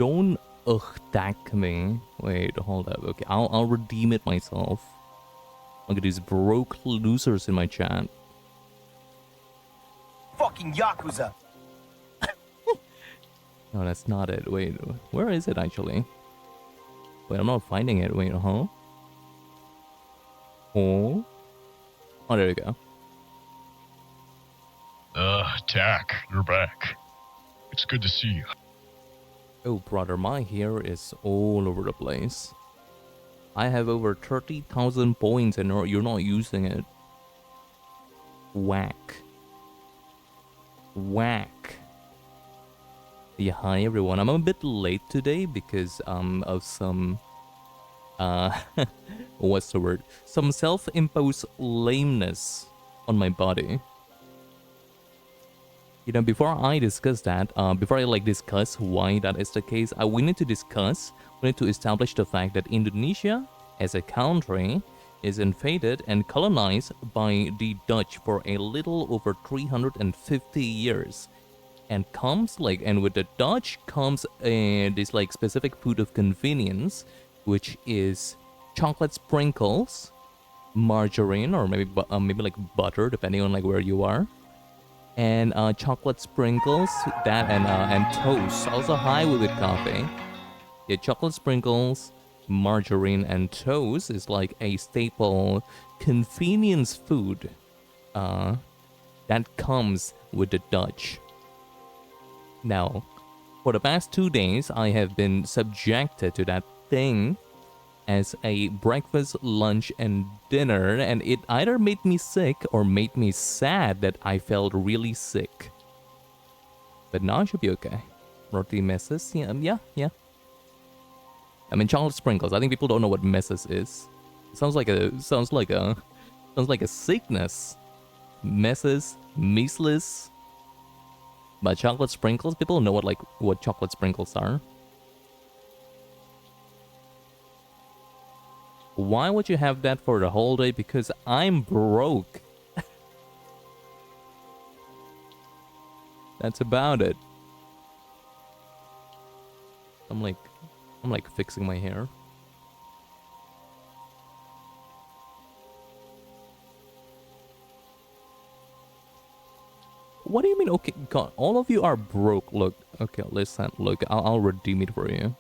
Don't attack me. Wait, hold up. Okay, I'll redeem it myself. Look at these broke losers in my chat. Fucking Yakuza. No, that's not it. Wait, where is it actually? Wait, I'm not finding it. Wait, huh? Oh, there you go. Tack, you're back. It's good to see you. Oh, brother, my hair is all over the place. I have over 30,000 points and you're not using it. Whack. Whack. Yeah, hi everyone. I'm a bit late today because of some what's the word? Some self-imposed lameness on my body. You know, before I discuss that, before I discuss why that is the case, we need to establish the fact that Indonesia as a country is invaded and colonized by the Dutch for a little over 350 years. And with the Dutch comes this specific food of convenience, which is chocolate sprinkles, margarine, or maybe butter, depending on where you are, and chocolate sprinkles, that and toast. Also high with coffee. Yeah, chocolate sprinkles, margarine, and toast is like a staple convenience food that comes with the Dutch. Now, for the past 2 days, I have been subjected to that thing as a breakfast, lunch, and dinner, and it either made me sick or made me sad that I felt really sick. But now I should be okay. Roti messes, yeah. I mean, chocolate sprinkles. I think people don't know what messes is. It sounds like a sickness. Messes, measles. But chocolate sprinkles, people know what chocolate sprinkles are. Why would you have that for the whole day? Because I'm broke. That's about it. I'm fixing my hair. What do you mean? Okay, God, all of you are broke. Look, okay, listen, look, I'll redeem it for you.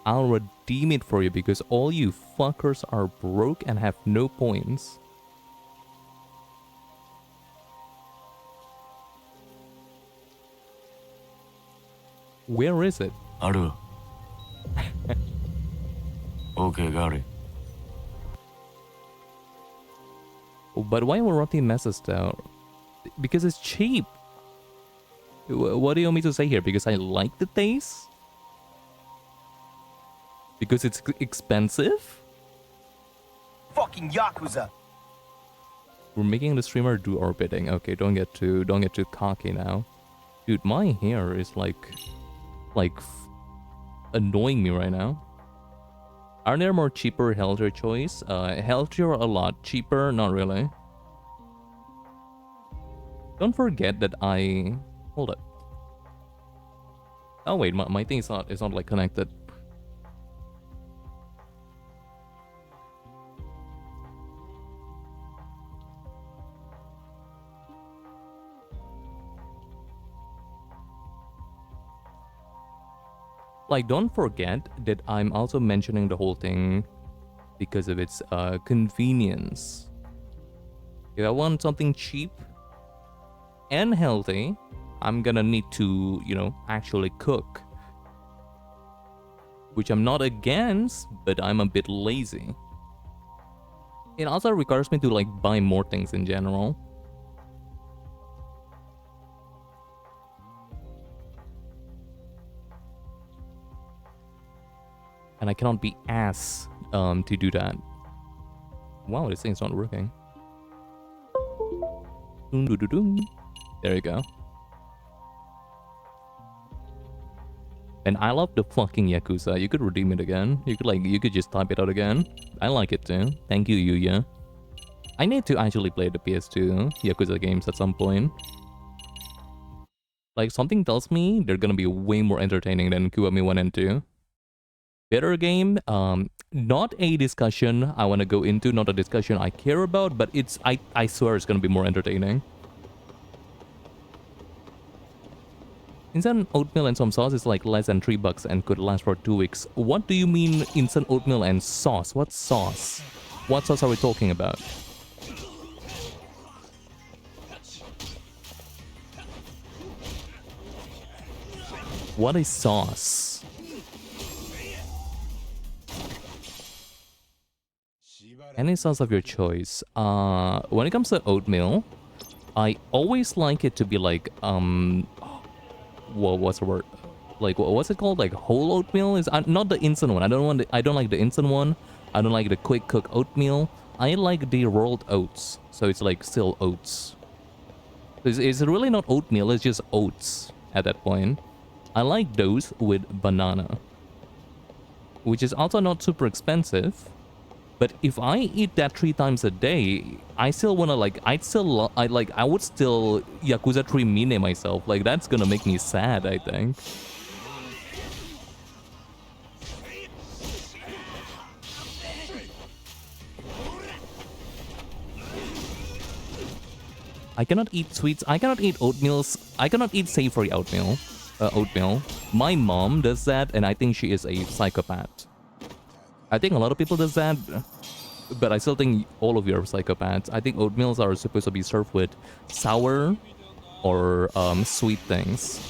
I'll redeem it for you because all you fuckers are broke and have no points. Where is it? Aru. Okay, got it. But why were roti messes though? Because it's cheap. What do you want me to say here? Because I like the taste? Because it's expensive? Fucking Yakuza. We're making the streamer do our bidding. Okay, don't get too cocky now. Dude, my hair is annoying me right now. Are there more cheaper, healthier choice? Healthier a lot, cheaper not really. Don't forget that hold up. Oh wait, my thing is not connected. Don't forget that I'm also mentioning the whole thing because of its convenience. If I want something cheap and healthy, I'm gonna need to, actually cook. Which I'm not against, but I'm a bit lazy. It also requires me to buy more things in general. And I cannot be ass to do that. Wow, this thing's not working. There you go. And I love the fucking Yakuza. You could redeem it again. You could just type it out again. I like it too. Thank you, Yuya. I need to actually play the PS2 Yakuza games at some point. Like, something tells me they're gonna be way more entertaining than Kiwami 1 and 2. Better game, not a discussion I want to go into, not a discussion I care about, but I swear it's gonna be more entertaining. Instant oatmeal and some sauce is like less than $3 and could last for 2 weeks. What do you mean instant oatmeal and sauce? What sauce? What sauce are we talking about? What is sauce? Any sauce of your choice. When it comes to oatmeal, I always like it to be like, what's the word? Like, what's it called? Like whole oatmeal? Is not the instant one. I don't like the instant one. I don't like the quick cook oatmeal. I like the rolled oats. So it's like still oats. It's really not oatmeal, it's just oats at that point. I like those with banana, which is also not super expensive. But if I eat that 3 times a day, I still wanna like, I would still Yakuza 3 Mine myself. Like, that's gonna make me sad, I think. I cannot eat sweets. I cannot eat oatmeals. I cannot eat savory oatmeal. My mom does that, and I think she is a psychopath. I think a lot of people does that, but I still think all of you are psychopaths. I think oatmeals are supposed to be served with sour or sweet things.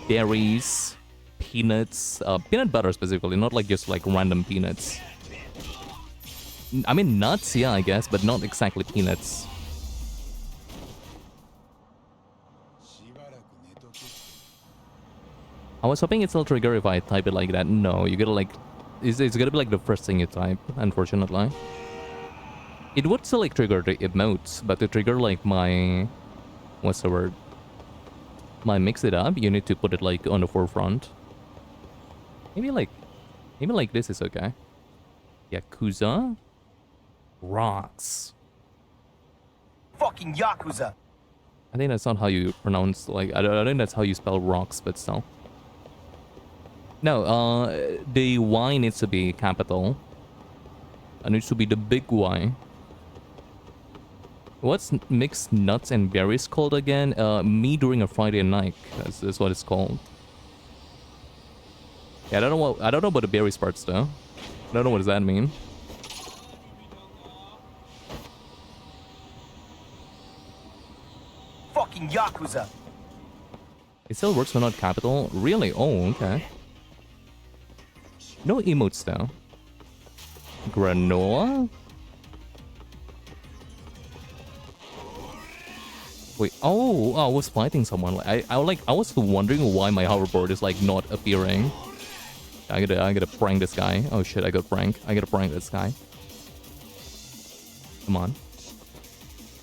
Berries, peanuts, peanut butter specifically, not like just like random peanuts. I mean nuts, yeah, I guess, but not exactly peanuts. I was hoping it'll trigger if I type it like that. No, you gotta like... It's gonna be like the first thing you type, unfortunately. It would still like trigger the emotes, but to trigger like my... What's the word? My mix it up, you need to put it like on the forefront. Maybe like this is okay. Yakuza? Rocks. Fucking Yakuza. I think that's not how you pronounce, like, I think that's how you spell rocks, but still. No, the Y needs to be capital. It needs to be the big Y. What's mixed nuts and berries called again? Me during a Friday night. That's what it's called. Yeah, I don't know about the berries parts though. I don't know what does that mean. Fucking Yakuza. It still works for not capital? Really? Oh, okay. No emotes though. Granola? Wait, oh, I was fighting someone. I was wondering why my hoverboard is like not appearing. I gotta prank this guy. Oh shit, I got prank. I gotta prank this guy. Come on.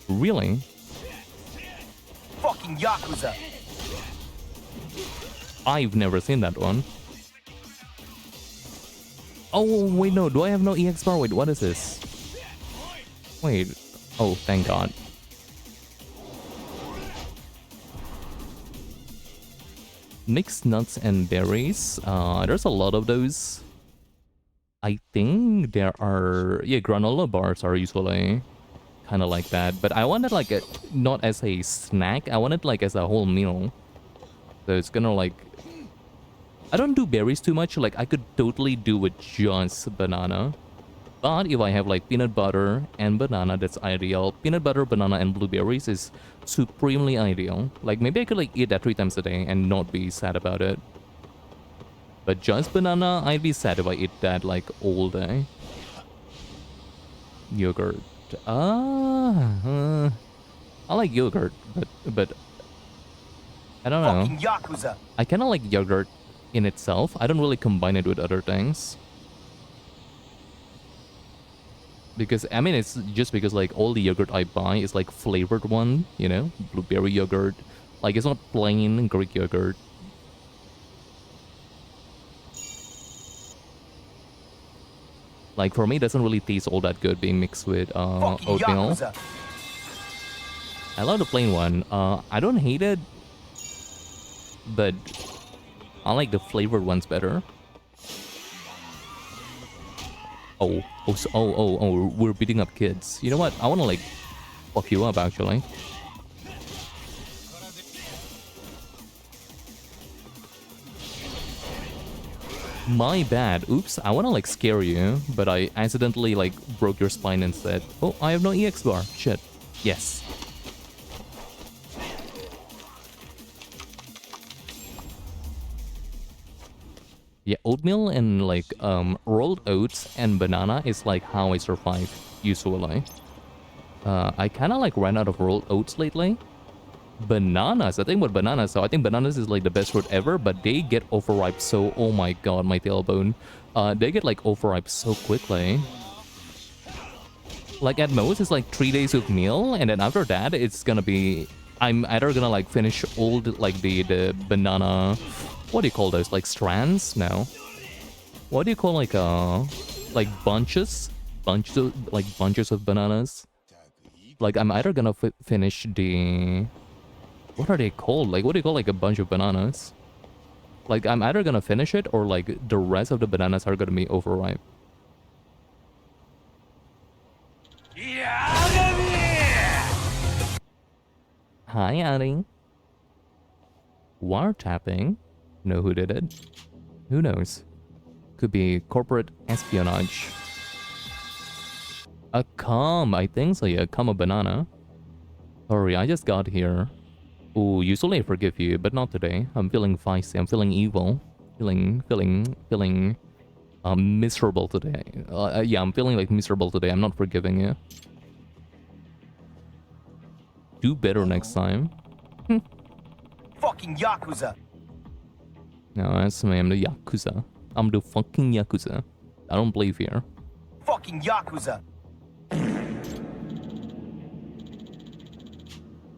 Really? Fucking Yakuza. I've never seen that one. Oh, wait, no. Do I have no EX bar? Wait, what is this? Wait. Oh, thank God. Mixed nuts and berries. There's a lot of those. I think there are... Yeah, granola bars are usually kind of like that. But I want it like not as a snack. I want it like as a whole meal. So it's gonna like... I don't do berries too much. Like, I could totally do with just banana. But if I have like peanut butter and banana, that's ideal. Peanut butter, banana, and blueberries is supremely ideal. Like, maybe I could like eat that 3 times a day and not be sad about it. But just banana, I'd be sad if I eat that like all day. Yogurt. I like yogurt, but I don't know. Fucking Yakuza. I kind of like yogurt in itself. I don't really combine it with other things. Because, I mean, it's just because, like, all the yogurt I buy is, like, flavored one, you know? Blueberry yogurt. Like, it's not plain Greek yogurt. Like, for me, it doesn't really taste all that good being mixed with oatmeal. Yakuza. I love the plain one. I don't hate it. but I like the flavored ones better. Oh, we're beating up kids. You know what? I want to like fuck you up actually. My bad. Oops, I want to like scare you, but I accidentally like broke your spine instead. Oh, I have no EX bar. Shit. Yes. Yeah, oatmeal and like rolled oats and banana is like how I survive usually. I kind of like ran out of rolled oats lately. Bananas, I think with bananas, so I think bananas is like the best fruit ever, but they get overripe so, oh my god, my tailbone. They get like overripe so quickly. Like at most it's like 3 days of meal, and then after that it's gonna be, I'm either gonna like finish all the, like the banana, what do you call those, like strands? No. What do you call like bunches? Bunches of bananas? Like I'm either gonna finish the, what are they called? Like, what do you call like a bunch of bananas? Like, I'm either gonna finish it or like the rest of the bananas are gonna be overripe. Hi, Addie. Wiretapping? Know who did it? Who knows? Could be corporate espionage. A calm, I think so, yeah. Calm a banana. Sorry, I just got here. Ooh, usually I forgive you, but not today. I'm feeling feisty. I'm feeling evil. Feeling miserable today. Yeah, I'm feeling like miserable today. I'm not forgiving you. Do better next time. Fucking Yakuza. No, that's me. I'm the Yakuza. I'm the fucking Yakuza. I don't believe here. Fucking Yakuza.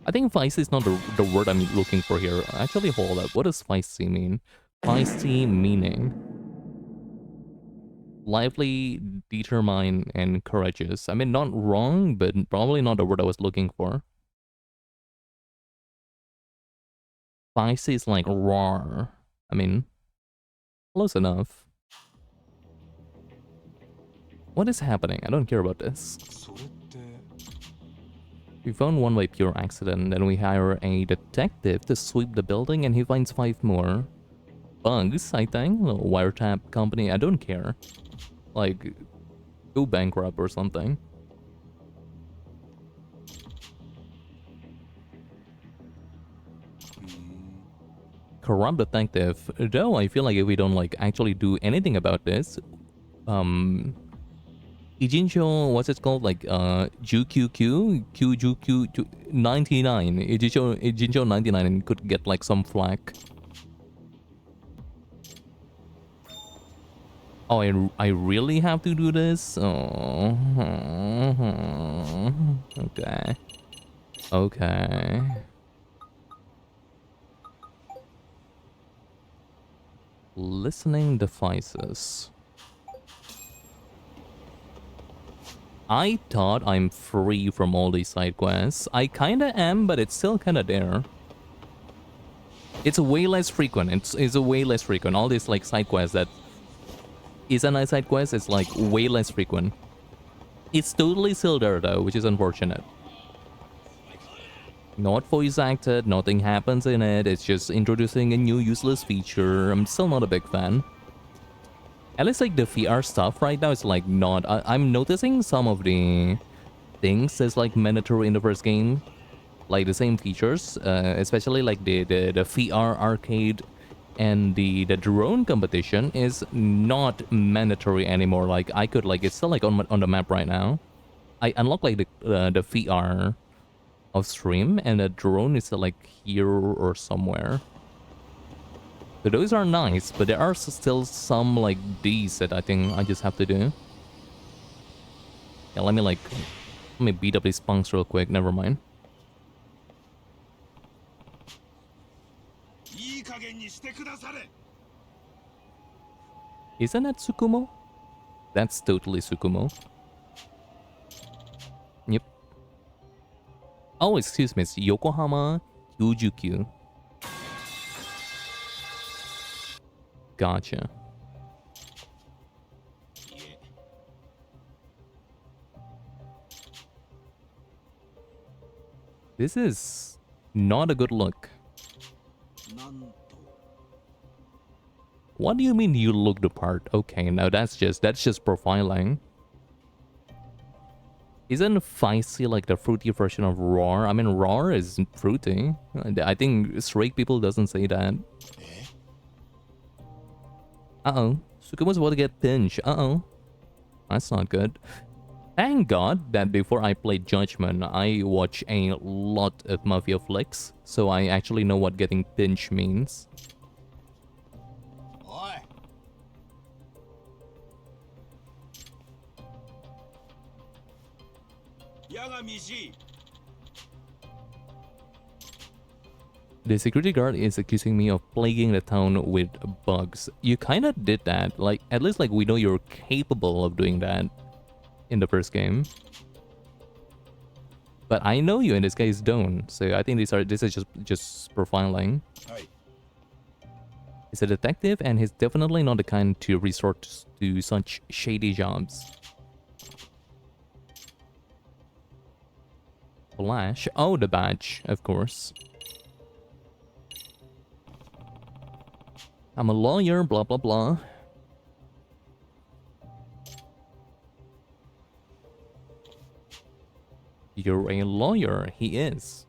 I think feisty is not the word I'm looking for here. Actually, hold up. What does feisty mean? Feisty meaning lively, determined, and courageous. I mean, not wrong, but probably not the word I was looking for. Feisty is like roar. I mean, close enough. What is happening? I don't care about this. We found one by pure accident, then we hire a detective to sweep the building and he finds 5 more. Bugs, I think? A little wiretap company, I don't care. Like, go bankrupt or something. Corrupt detective. Though I feel like if we don't like actually do anything about this, Ijincho, what's it called? Like JuQQ, QJuQ 99. Ijincho 99 could get like some flack. Oh, I really have to do this? Oh. Okay. Okay. Listening devices. I thought I'm free from all these side quests. I kinda am, but it's still kinda there. It's way less frequent. It's a way less frequent. All these like side quests that isn't a side quest is like way less frequent. It's totally still there though, which is unfortunate. Not voice acted, nothing happens in it. It's just introducing a new useless feature. I'm still not a big fan. At least like the VR stuff right now is like not... I'm noticing some of the things as like mandatory in the first game. Like the same features, especially like the VR arcade and the drone competition is not mandatory anymore. Like I could like, it's still like on the map right now. I unlock like the VR of stream and the drone is like here or somewhere. So those are nice, but there are still some like these that I think I just have to do. Yeah, let me beat up these punks real quick. Never mind. Isn't that Tsukumo? That's totally Tsukumo. Yep. Oh, excuse me, it's Yokohama Kyujukyu. Gotcha. This is not a good look. What do you mean you look the part? Okay, now that's just profiling. Isn't Feisty like the fruity version of Roar? I mean, Roar is fruity. I think straight people doesn't say that. Uh-oh. Sukumo's about to get pinched. Uh-oh. That's not good. Thank God that before I played Judgment, I watch a lot of Mafia flicks, so I actually know what getting pinched means. The security guard is accusing me of plaguing the town with bugs. You kind of did that. Like, at least like we know you're capable of doing that in the first game. But I know you and this guys don't. So I think this is just profiling. He's a detective and he's definitely not the kind to resort to such shady jobs. Flash. Oh, the badge, of course. I'm a lawyer, blah, blah, blah. You're a lawyer, he is.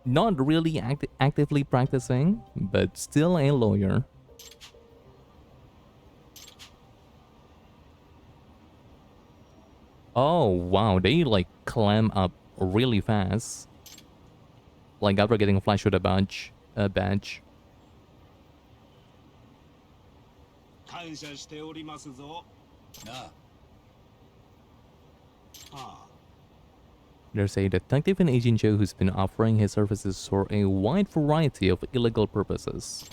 Not really actively practicing, but still a lawyer. Oh, wow, they like climb up really fast. Like after getting flashed with a badge. There's a detective in Agent Joe who's been offering his services for a wide variety of illegal purposes.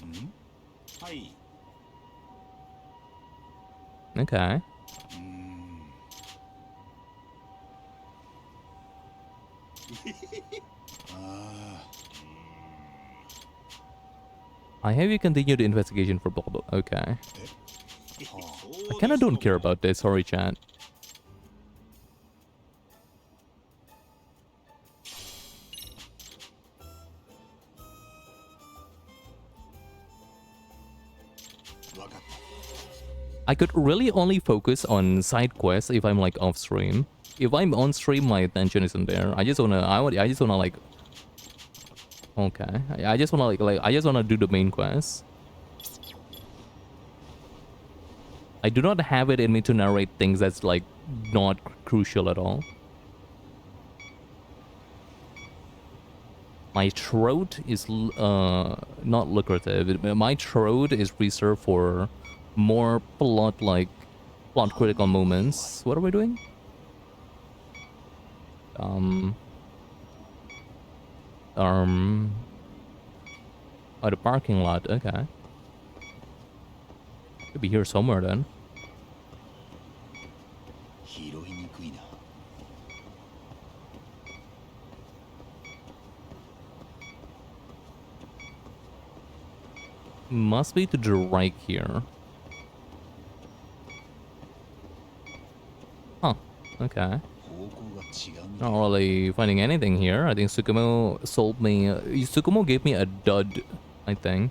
Okay. I have you continue the investigation for blah blah. Okay. I kinda don't care about this, sorry chat. I could really only focus on side quests if I'm like off stream. If I'm on stream, my attention isn't there. I just wanna like. Okay, I just wanna I just wanna do the main quest. I do not have it in me to narrate things that's like not crucial at all. My throat is not lucrative. My throat is reserved for more plot critical moments. What are we doing? Oh, the parking lot. Okay. Could be here somewhere then. Must be to the right here. Huh. Okay. Not really finding anything here. I think Tsukumo sold me... Tsukumo gave me a dud, I think.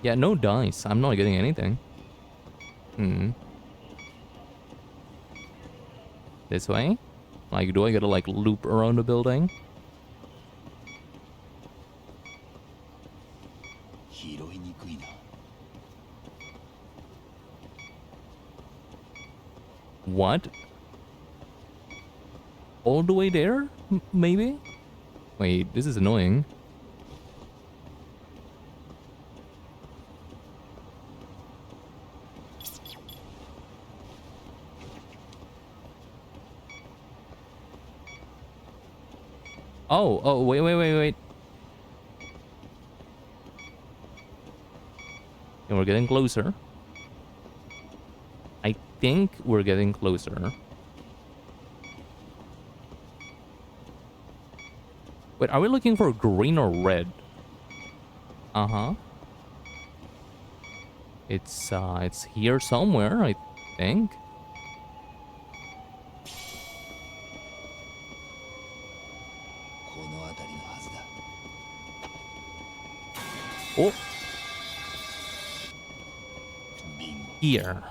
Yeah, no dice. I'm not getting anything. This way? Like, do I gotta like loop around the building? What? All the way there? Maybe? Wait, this is annoying. Oh, wait. And we're getting closer. I think we're getting closer. Wait, are we looking for green or red? Uh-huh. It's here somewhere, I think. Oh. Here.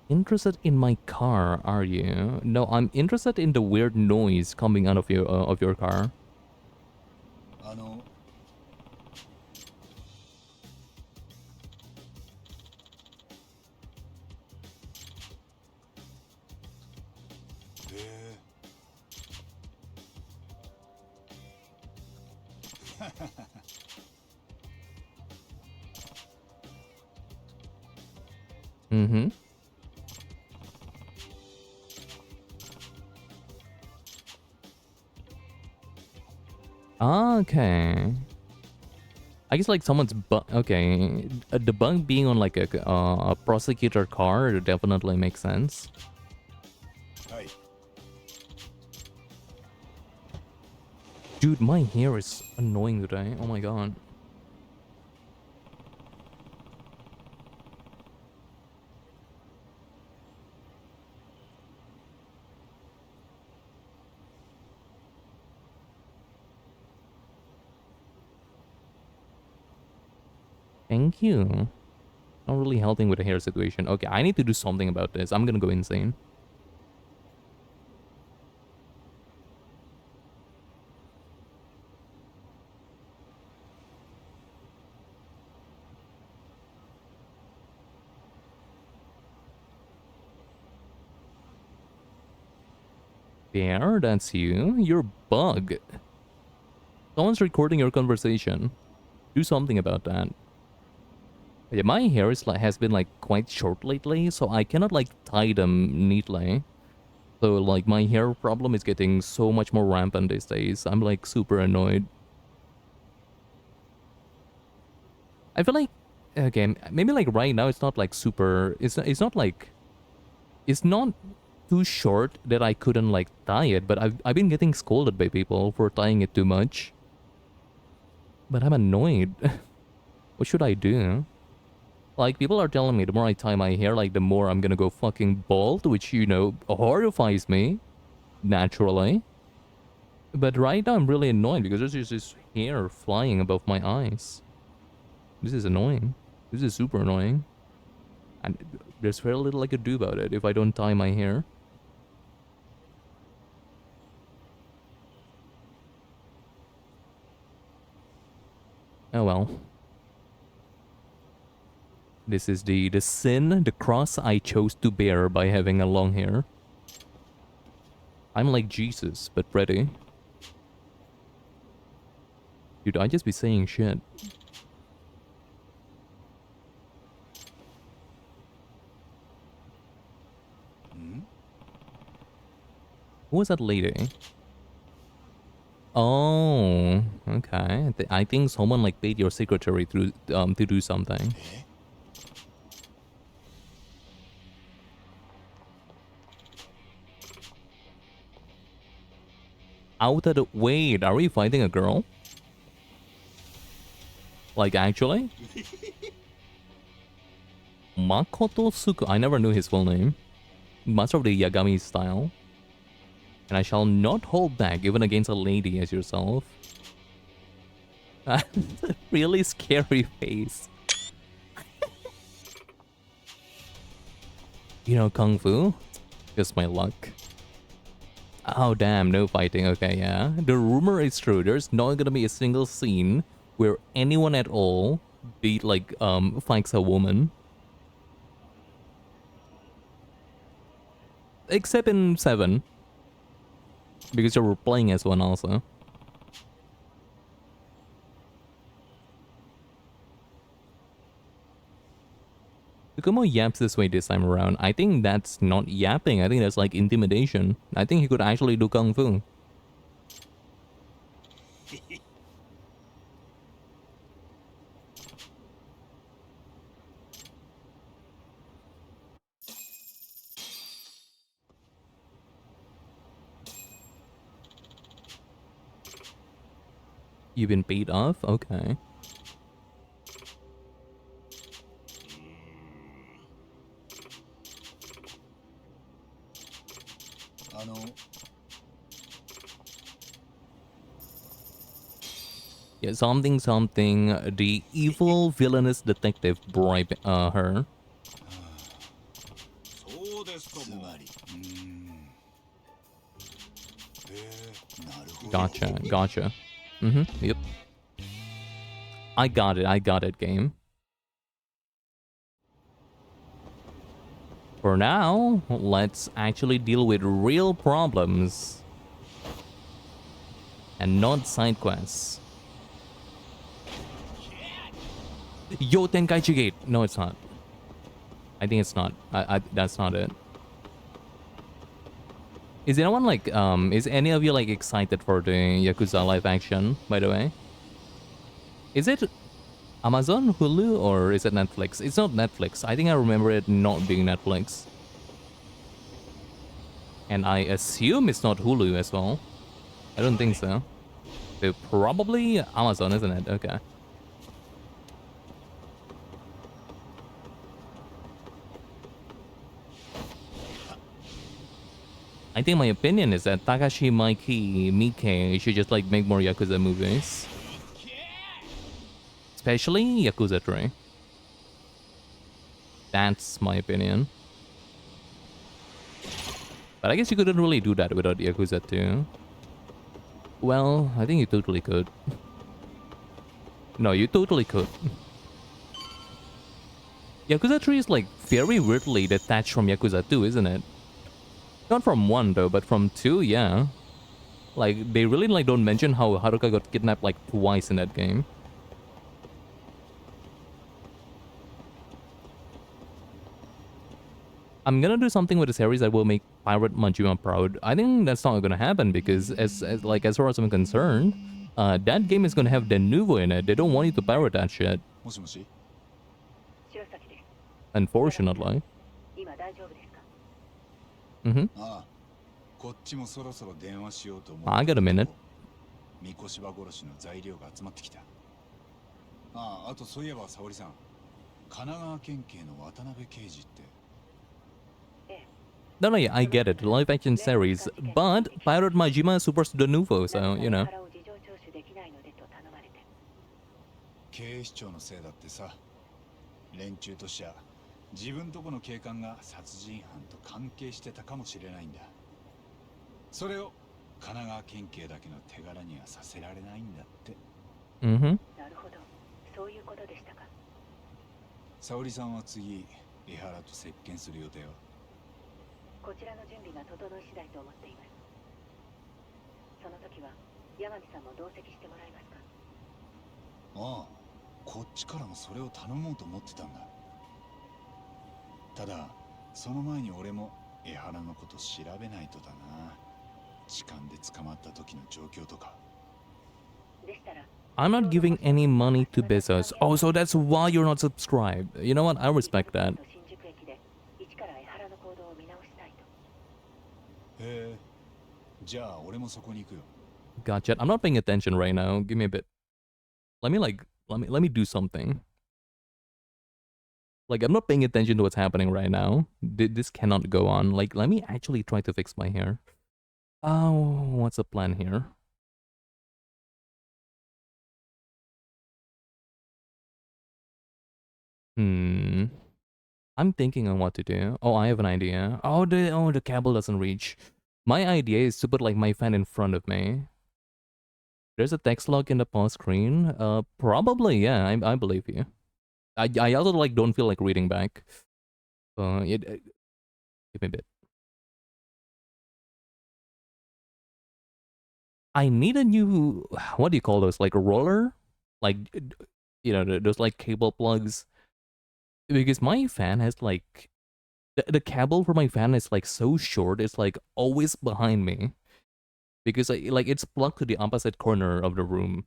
Interested in my car, are you? No, I'm interested in the weird noise coming out of your car. Mm-hmm. Okay. I guess like someone's okay. The bug being on like a prosecutor car definitely makes sense. Dude, my hair is annoying today. Oh my god. Thank you. Not really helping with the hair situation. Okay, I need to do something about this. I'm gonna go insane. There, that's you. You're bug. Someone's recording your conversation. Do something about that. Yeah, my hair is like has been like quite short lately, so I cannot like tie them neatly. So like my hair problem is getting so much more rampant these days. I'm like super annoyed. I feel like okay, maybe like right now it's not like super. It's not like it's not too short that I couldn't like tie it, but I've been getting scolded by people for tying it too much. But I'm annoyed. What should I do? Like, people are telling me the more I tie my hair, like, the more I'm gonna go fucking bald, which, you know, horrifies me, naturally. But right now, I'm really annoyed because there's just this hair flying above my eyes. This is annoying. This is super annoying. And there's very little I could do about it if I don't tie my hair. Oh well. This is the sin, the cross I chose to bear by having a long hair. I'm like Jesus, but pretty. Dude, I just be saying shit. Who was that lady? Oh, okay. I think someone like paid your secretary through to do something. Out of the wait, are we fighting a girl? Like actually? Makoto Suku. I never knew his full name. Master of the Yagami style. And I shall not hold back even against a lady as yourself. Really scary face. You know Kung Fu? Just my luck. Oh damn, no fighting. Okay, yeah. The rumor is true. There's not gonna be a single scene where anyone at all fights a woman. Except in 7. Because you're playing as one also. Tsukumo yaps this way this time around. I think that's not yapping. I think that's like intimidation. I think he could actually do Kung Fu. You've been paid off? Okay. Yeah, something. The evil villainous detective bribed her. Gotcha. Yep. I got it, game. For now, let's actually deal with real problems. And not side quests. Yo, Tenkaichi Gate! No, it's not. I think it's not. That's not it. Is anyone like, is any of you like excited for the Yakuza live action, by the way? Is it Amazon, Hulu, or is it Netflix? It's not Netflix. I think I remember it not being Netflix. And I assume it's not Hulu as well. I don't think so. So probably Amazon, isn't it? Okay. I think my opinion is that Takashi Miike should just like make more Yakuza movies. Especially Yakuza 3. That's my opinion. But I guess you couldn't really do that without Yakuza 2. Well, I think you totally could. No, you totally could. Yakuza 3 is like very weirdly detached from Yakuza 2, isn't it? Not from 1 though, but from 2, yeah. Like, they really like don't mention how Haruka got kidnapped like twice in that game. I'm gonna do something with the series that will make Pirate Majima proud. I think that's not gonna happen because as far as I'm concerned, that game is gonna have Denuvo in it. They don't want you to pirate that shit. Unfortunately. I got a minute. あとそういえば沙織さん、神奈川県警の渡辺刑事って。 No, yeah, I get it. Live action series. But Pirate Majima is super de novo, so, you know. 警視庁のせいだってさ。連中としちゃ自分とこの警官が殺人犯と関係してたかもしれないんだ。それを神奈川県警だけの手柄にはさせられないんだって。なるほど、そういうことでしたか。沙織さんは次、江原と接見する予定は。 こちらの準備が整い次第と思っています。その時は山見さんも同席してもらえますか。ああ、こっちからもそれを頼もうと思ってたんだ。ただ、その前に俺も江原のこと調べないとだな。痴漢で捕まった時の状況とか。でしたら I'm not giving any money to Bezos. Oh, so that's why you're not subscribed. You know what? I respect that. へえ、じゃあ俺もそこに行くよ。 Gotcha. I'm not paying attention right now. Give me a bit. Let me do something. Like, I'm not paying attention to what's happening right now. This cannot go on. Like, let me actually try to fix my hair. Oh, what's the plan here? I'm thinking on what to do. Oh, I have an idea. Oh, the cable doesn't reach. My idea is to put like my fan in front of me. There's a text log in the pause screen. Probably, yeah. I believe you. I also like don't feel like reading back. Give me a bit. I need a new, what do you call those? Like a roller? Like, you know, those like cable plugs. Because my fan has like, the cable for my fan is like so short, it's like always behind me. Because like it's plugged to the opposite corner of the room.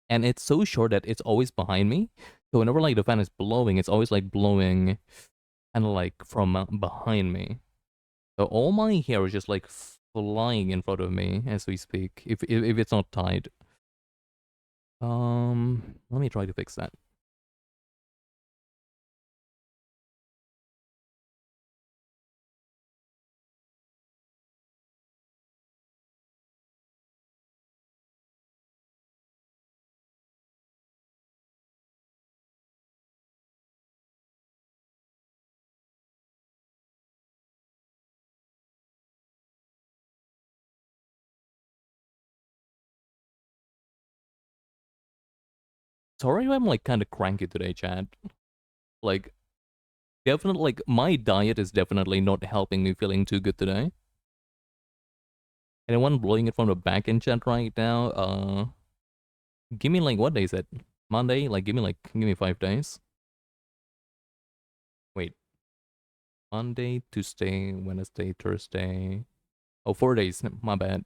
And it's so short that it's always behind me. So whenever like the fan is blowing, it's always like blowing kind of like from behind me. So all my hair is just like flying in front of me as we speak, if it's not tied. Let me try to fix that. Sorry, I'm like kind of cranky today, chat. Like, definitely, like my diet is definitely not helping me feeling too good today. Anyone blowing it from the back end chat right now? Give me like what day is it? Monday? Like, give me 5 days. Wait, Monday, Tuesday, Wednesday, Thursday. Oh, 4 days. My bad.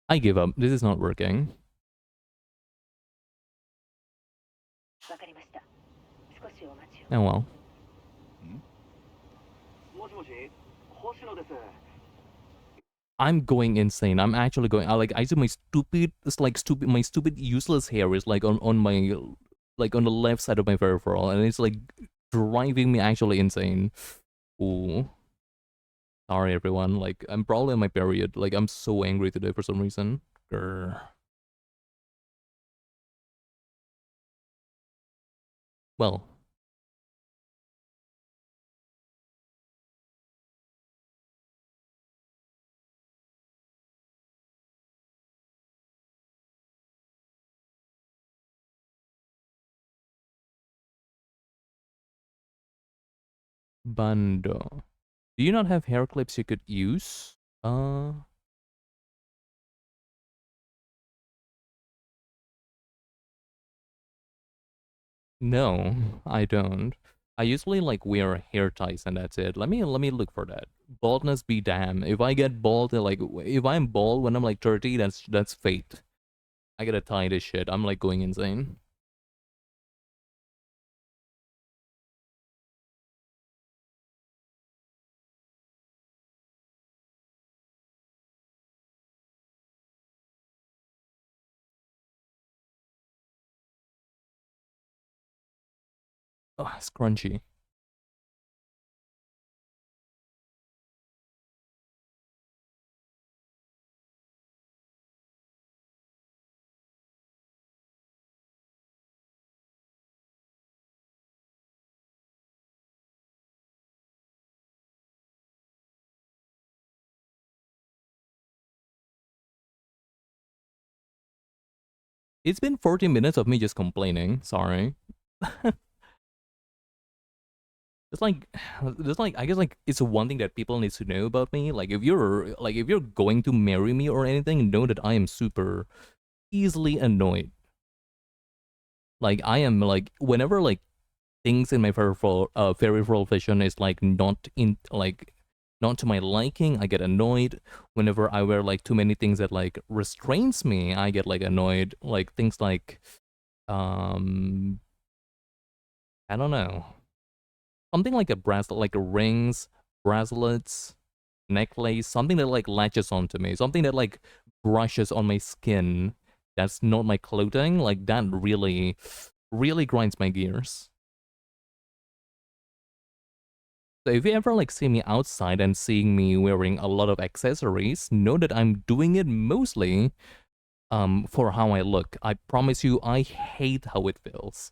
I give up. This is not working. わかりました。少しお待ちを。 Oh well. もしもし、星野です。 I'm going insane. I'm actually going. I see my stupid. It's like stupid. My stupid useless hair is like on my like on the left side of my peripheral, and it's like driving me actually insane. Ooh. Sorry, everyone. Like I'm probably on my period. Like I'm so angry today for some reason. Grr. Well. Bando. Do you not have hair clips you could use? No, I don't. I usually like wear hair ties and that's it. Let me look for that. Baldness be damn. If I get bald, like if I'm bald when I'm like 30, that's fate. I gotta tie this shit. I'm like going insane. Oh, it's crunchy. It's been 40 minutes of me just complaining. Sorry. It's like, there's like, I guess like it's one thing that people need to know about me. Like if you're going to marry me or anything, know that I am super easily annoyed. Like I am like whenever like things in my peripheral vision is like not to my liking, I get annoyed. Whenever I wear like too many things that like restrains me, I get like annoyed. Like things like I don't know. Something like a bracelet, like rings, bracelets, necklace, something that like latches onto me, something that like brushes on my skin. That's not my clothing. Like that really grinds my gears. So if you ever like see me outside and seeing me wearing a lot of accessories, know that I'm doing it mostly for how I look. I promise you, I hate how it feels.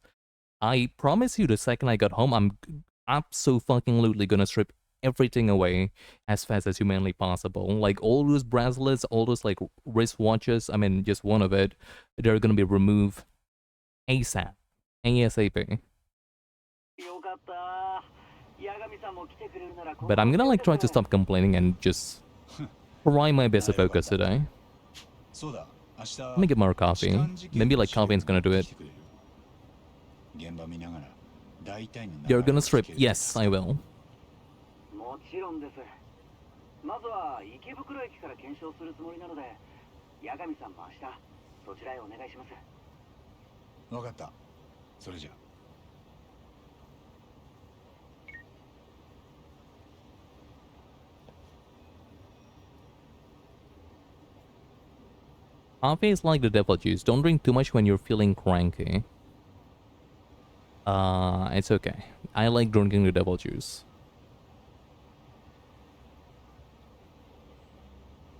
I promise you, the second I got home, I'm absolutely gonna strip everything away as fast as humanly possible. Like all those bracelets, all those like wristwatches, I mean, just one of it, they're gonna be removed ASAP. ASAP. よかった。八神さんも来てくれるなら。 But I'm gonna like try to stop complaining and just try my best to focus today. そうだ、明日 Let me get more coffee. Maybe like caffeine's gonna do it. 現場見ながら大体の You're 流れ gonna を strip. つけると Yes, I will. もちろんです。まずは池袋駅から検証するつもりなので、八神さんも明日そちらへお願いします。分かった。それじゃ。Coffee is like the devil juice. Don't drink too much when you're feeling cranky. It's okay. I like drinking the devil juice.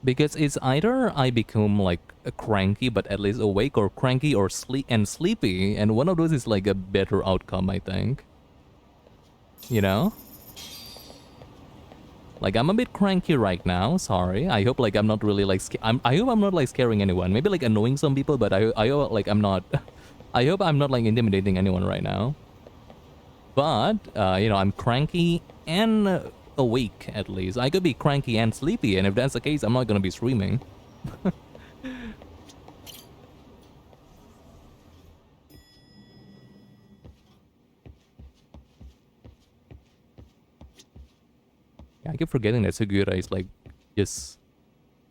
Because it's either I become like a cranky but at least awake, or cranky or sleepy, and one of those is like a better outcome, I think. You know? Like, I'm a bit cranky right now, sorry. I hope like I'm not really like I hope I'm not like scaring anyone. Maybe like annoying some people, but I hope like I'm not I hope I'm not like intimidating anyone right now. But you know, I'm cranky and awake at least. I could be cranky and sleepy, and if that's the case, I'm not gonna be streaming. I keep forgetting that Sugura is like just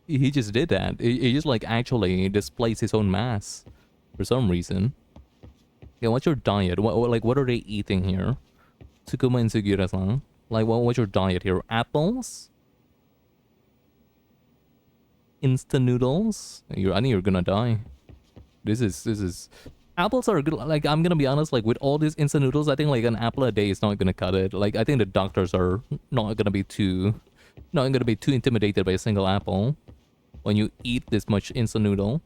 he just did that. He just like actually displays his own mass for some reason. Yeah, what's your diet? What are they eating here? Tsukuma and Sugura-san. Like what's your diet here? Apples? Instant noodles? I think you're gonna die. This is apples are good. Like, I'm gonna be honest, like with all these instant noodles, I think like an apple a day is not gonna cut it. Like, I think the doctors are not gonna be too intimidated by a single apple when you eat this much instant noodle.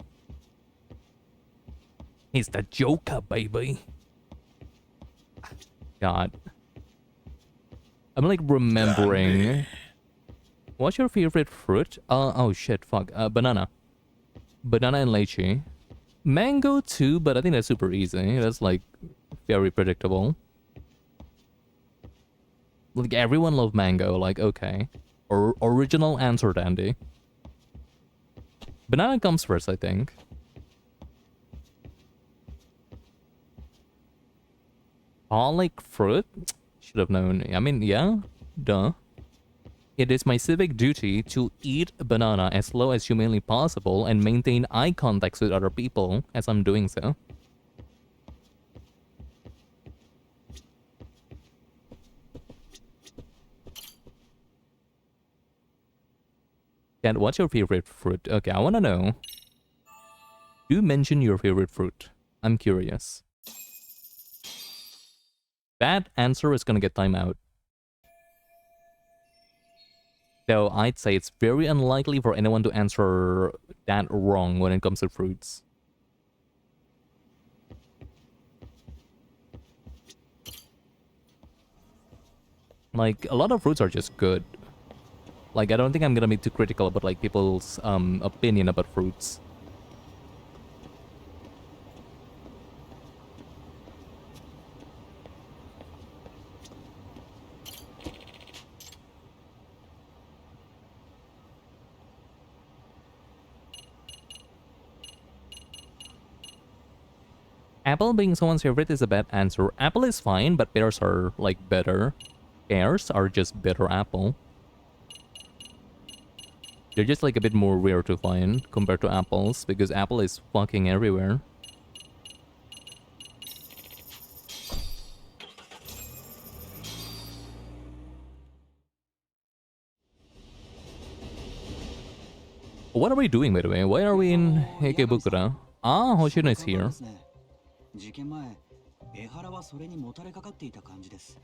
It's the Joker, baby. God. I'm like remembering. What's your favorite fruit? Oh shit, fuck. Banana. Banana and lychee. Mango too, but I think that's super easy. That's like very predictable. Like everyone loves mango, like okay. Or original answer, Dandy. Banana comes first, I think. Like fruit? Should have known. I mean, yeah, duh. It is my civic duty to eat a banana as slow as humanly possible and maintain eye contact with other people as I'm doing so. Dad, what's your favorite fruit? Okay, I wanna know. Do mention your favorite fruit. I'm curious. That answer is gonna get time out. Though I'd say it's very unlikely for anyone to answer that wrong when it comes to fruits. Like, a lot of fruits are just good. Like, I don't think I'm gonna be too critical about like people's opinion about fruits. Apple being someone's favorite is a bad answer. Apple is fine, but pears are like better. Pears are just better apple. They're just like a bit more rare to find compared to apples because apple is fucking everywhere. What are we doing, by the way? Why are we in Ikebukura? Ah, Hoshino is here. 事件前、江原はそれにもたれかかっていた感じです。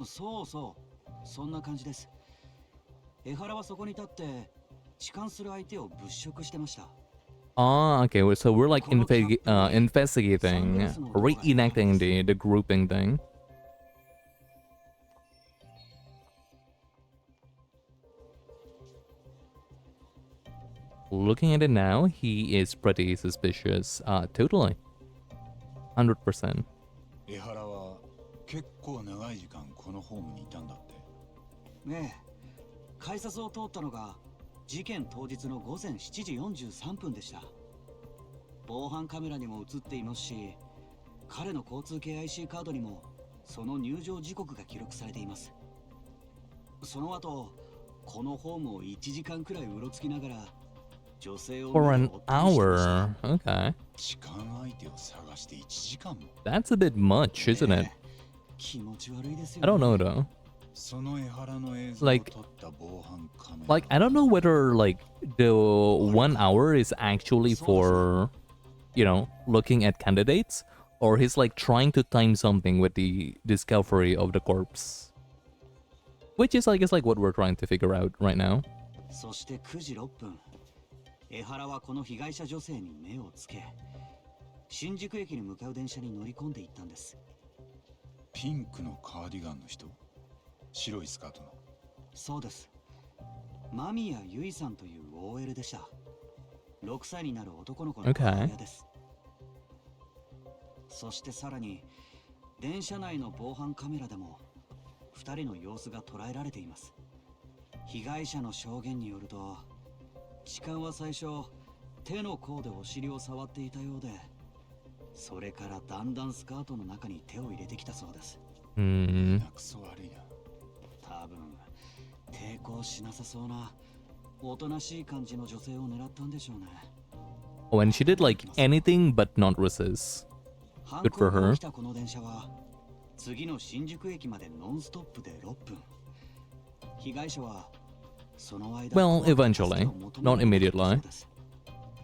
そうそう、そんな感じです。江原はそこに立って痴漢する相手を物色してました。Ah, okay. So we're like investigating, reenacting the grouping thing. Looking at it now, he is pretty suspicious. Totally. 100%. 江原は結構長い時間このホームにいたんだって。ねえ、改札を通ったのが事件当日の午前7時43分でした。防犯カメラにも映っていますし、彼の交通系 IC カードにもその入場時刻が記録されています。その後このホームを1時間くらいうろつきながら女性を For an hour. Okay. 痴漢相手を探して1時間も。 That's a bit much, isn't it? 気持ち悪いですよ I ね。 don't know though. その江原の映像を Like- 撮った防犯カメラ。 Like, I don't know whether, like, the 1 hour is actually for, you know, looking at candidates, or he's, like, trying to time something with the discovery of the corpse. Which is, I guess, like, what we're trying to figure out right now. そして9時6分、江原はこの被害者女性に目をつけ、新宿駅に向かう電車に乗り込んでいったんです。ピンクのカーディガンの人、白いスカートの。そうです。間宮由衣さんという OL でした。6歳になる男の子の母親です。そしてさらに電車内の防犯カメラでも2人の様子が捉えられています。被害者の証言によると、痴漢は最初手の甲でお尻を触っていたようで、それからだんだんスカートの中に手を入れてきたそうです。クソ悪いな。多分抵抗しなさそうなおとなしい感じの女性を狙ったんでしょうね。 Oh, and she did, like, anything but not resist. 犯 Good for 行が her. 起きたこの電車は次の新宿駅までノンストップで6分。被害者はその間 Well, eventually. Not immediately.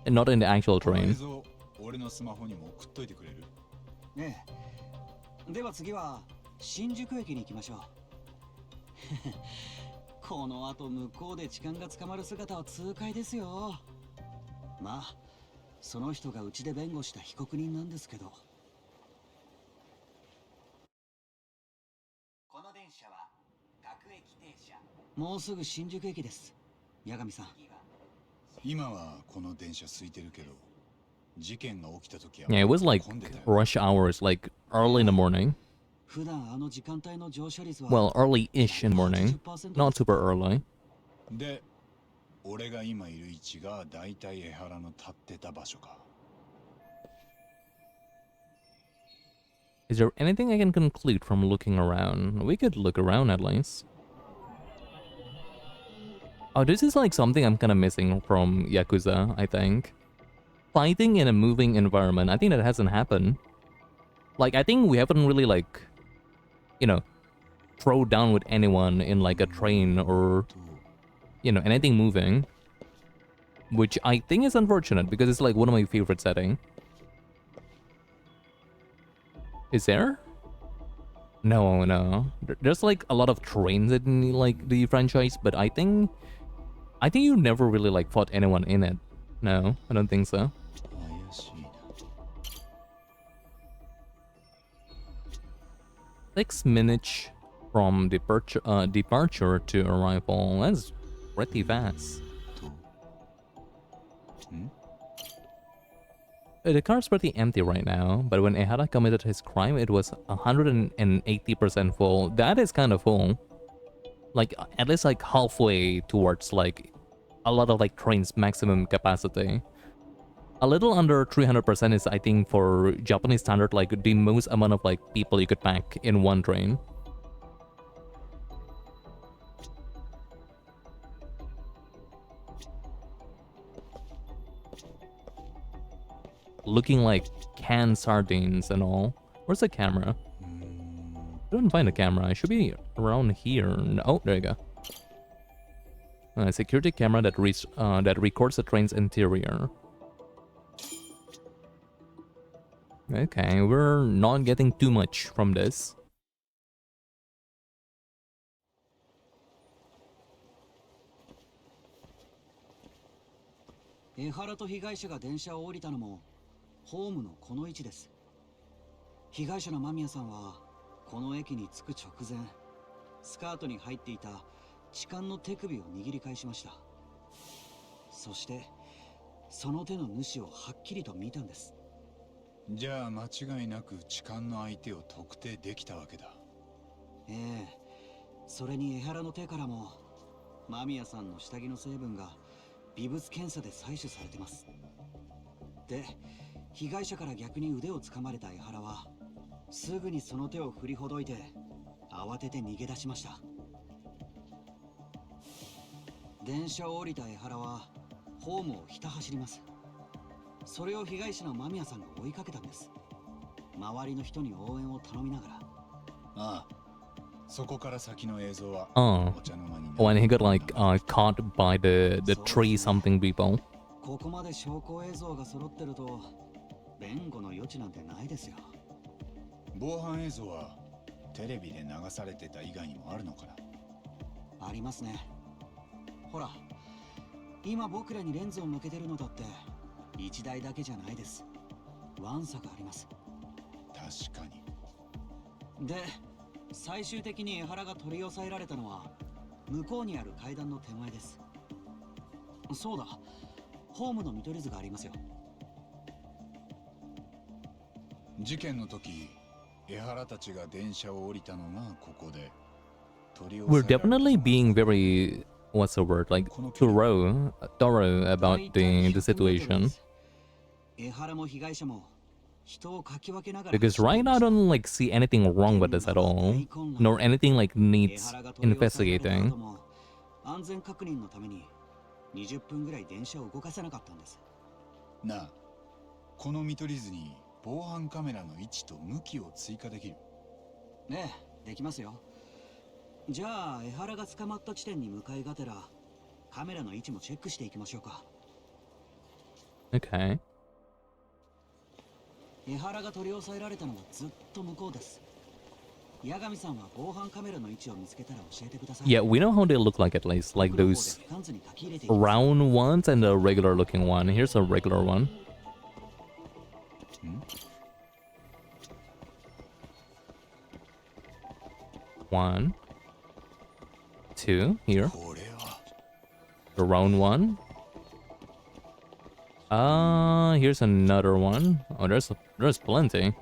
And not in the actual この映 train. 像、俺のスマホにも送っといてくれる？ねえ。では次は新宿駅に行きましょう。この後向こうで痴漢が捕まる姿は痛快ですよ。まあその人がうちで弁護した被告人なんですけど。この電車は各駅停車。もうすぐ新宿駅です。八神さん。今はこの電車空いてるけど、事件が起きた時は Yeah, it was like 混んでたよ。 rush hours, like early in the morning. 普段あの時間帯の乗車率は Well, early-ish in the morning. Not super early. で、俺が今いる位置がだいたい江原の立ってた場所か。 Is there anything I can conclude from looking around? We could look around at least. Oh, this is like something I'm kind of missing from Yakuza, I think. Fighting in a moving environment. I think that hasn't happened. Like, I think we haven't really, like, you know, throw down with anyone in, like, a train or, you know, anything moving. Which I think is unfortunate because it's, like, one of my favorite settings. Is there? No, no. There's, like, a lot of trains in, like, the franchise, but I think you never really, like, fought anyone in it. No, I don't think so. 怪しいな。 6 minutes from departure to arrival. That's pretty fast. The car's pretty empty right now, but when Ehara committed his crime, it was 180% full. That is kind of full. Like, at least like halfway towards like a lot of like trains' maximum capacity. A little under 300% is, I think, for Japanese standard, like the most amount of like people you could pack in one train. Looking like canned sardines and all. Where's the camera? I don't find the camera. It should be around here. Oh, there you go. A security camera that records the train's interior. Okay, we're not getting too much from this. Ehara と被害者が電車を降りたのもホームのこの位置です。被害者の間宮さんはこの駅に着く直前、スカートに入っていた痴漢の手首を握り返しました。そしてその手の主をはっきりと見たんです。じゃあ間違いなく痴漢の相手を特定できたわけだ。ええ、それに江原の手からも間宮さんの下着の成分が微物検査で採取されてます。で、被害者から逆に腕をつかまれた江原はすぐにその手を振りほどいて慌てて逃げ出しました。電車を降りた江原はホームをひた走ります。それを被害者の間宮さんが追いかけたんです。周りの人に応援を頼みながら。ああ、そこから先の映像は Oh, お茶の間にな when he got like caught by the tree something people. ここまで証拠映像が揃ってると弁護の余地なんてないですよ。防犯映像はテレビで流されてた以外にもあるのかな。ありますね。ほら、今僕らにレンズを向けてるのだって一台だけじゃないです。ワンサがあります。確かに。で、最終的に江原が取り押さえられたのは向こうにある階段の手前です。そうだ、ホームの見取り図がありますよ。事件の時、江原たちが電車を降りたのがここで。取り押 We're さえられた definitely being very, what's the word, like thorough about the situation. 江原も被害者も人をかき分けながら Because right now I don't like see anything wrong with this at all, nor anything like needs investigating. 安全確認のために20分ぐらい電車を動かせなかったんです。なあ、この見取り図に防犯カメラの位置と向きを追加できる。ねえ、できますよ。じゃあ江原が捕まった地点に向かいがてらカメラの位置もチェックしていきましょうか。 Okay. 江原が取り押さえられたのはずっと向こうです。八神さんは防犯カメラの位置を見つけたら教えてください。 Yeah, we know how they look like at least, like those round ones and a regular looking one. Here's a regular one. One, two, here. これは The round one. Here's another one. Oh, there's plenty.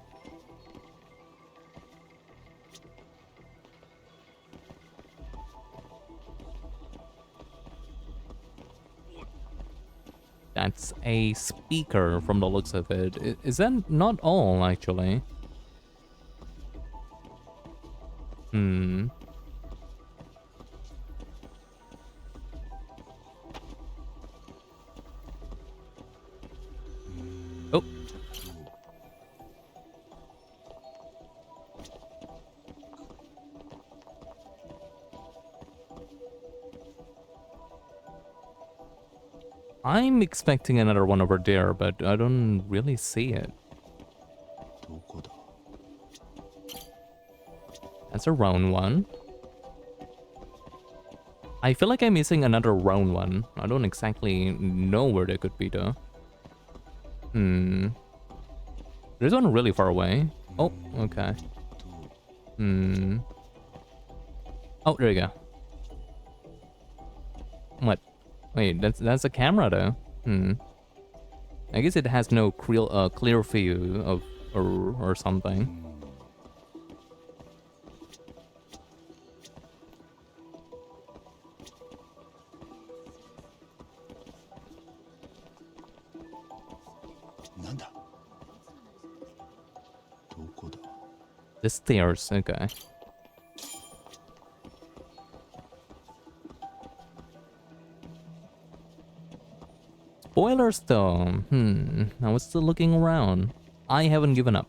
That's a speaker from the looks of it. Is that not all, actually? Hmm. Oh. I'm expecting another one over there, but I don't really see it. どこだ。 That's a round one. I feel like I'm missing another round one. I don't exactly know where they could be though. There's one really far away. Oh, okay. Oh, there you go. What? Wait, that's a camera though. I guess it has no clear view of or something. The stairs, okay. Spoilers though. I was still looking around. I haven't given up.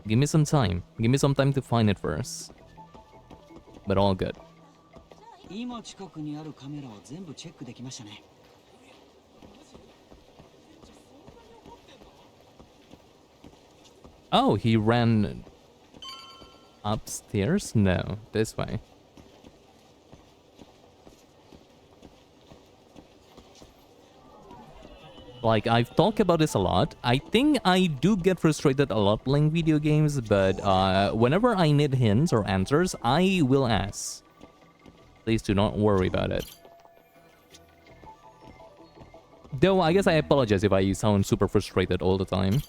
Give me some time. Give me some time to find it first. But all good. 今近くにあるカメラは全部チェックできましたね。 Oh, he ran upstairs? No, this way. Like, I've talked about this a lot. I think I do get frustrated a lot playing video games, but whenever I need hints or answers, I will ask. Please do not worry about it. Though, I guess I apologize if I sound super frustrated all the time.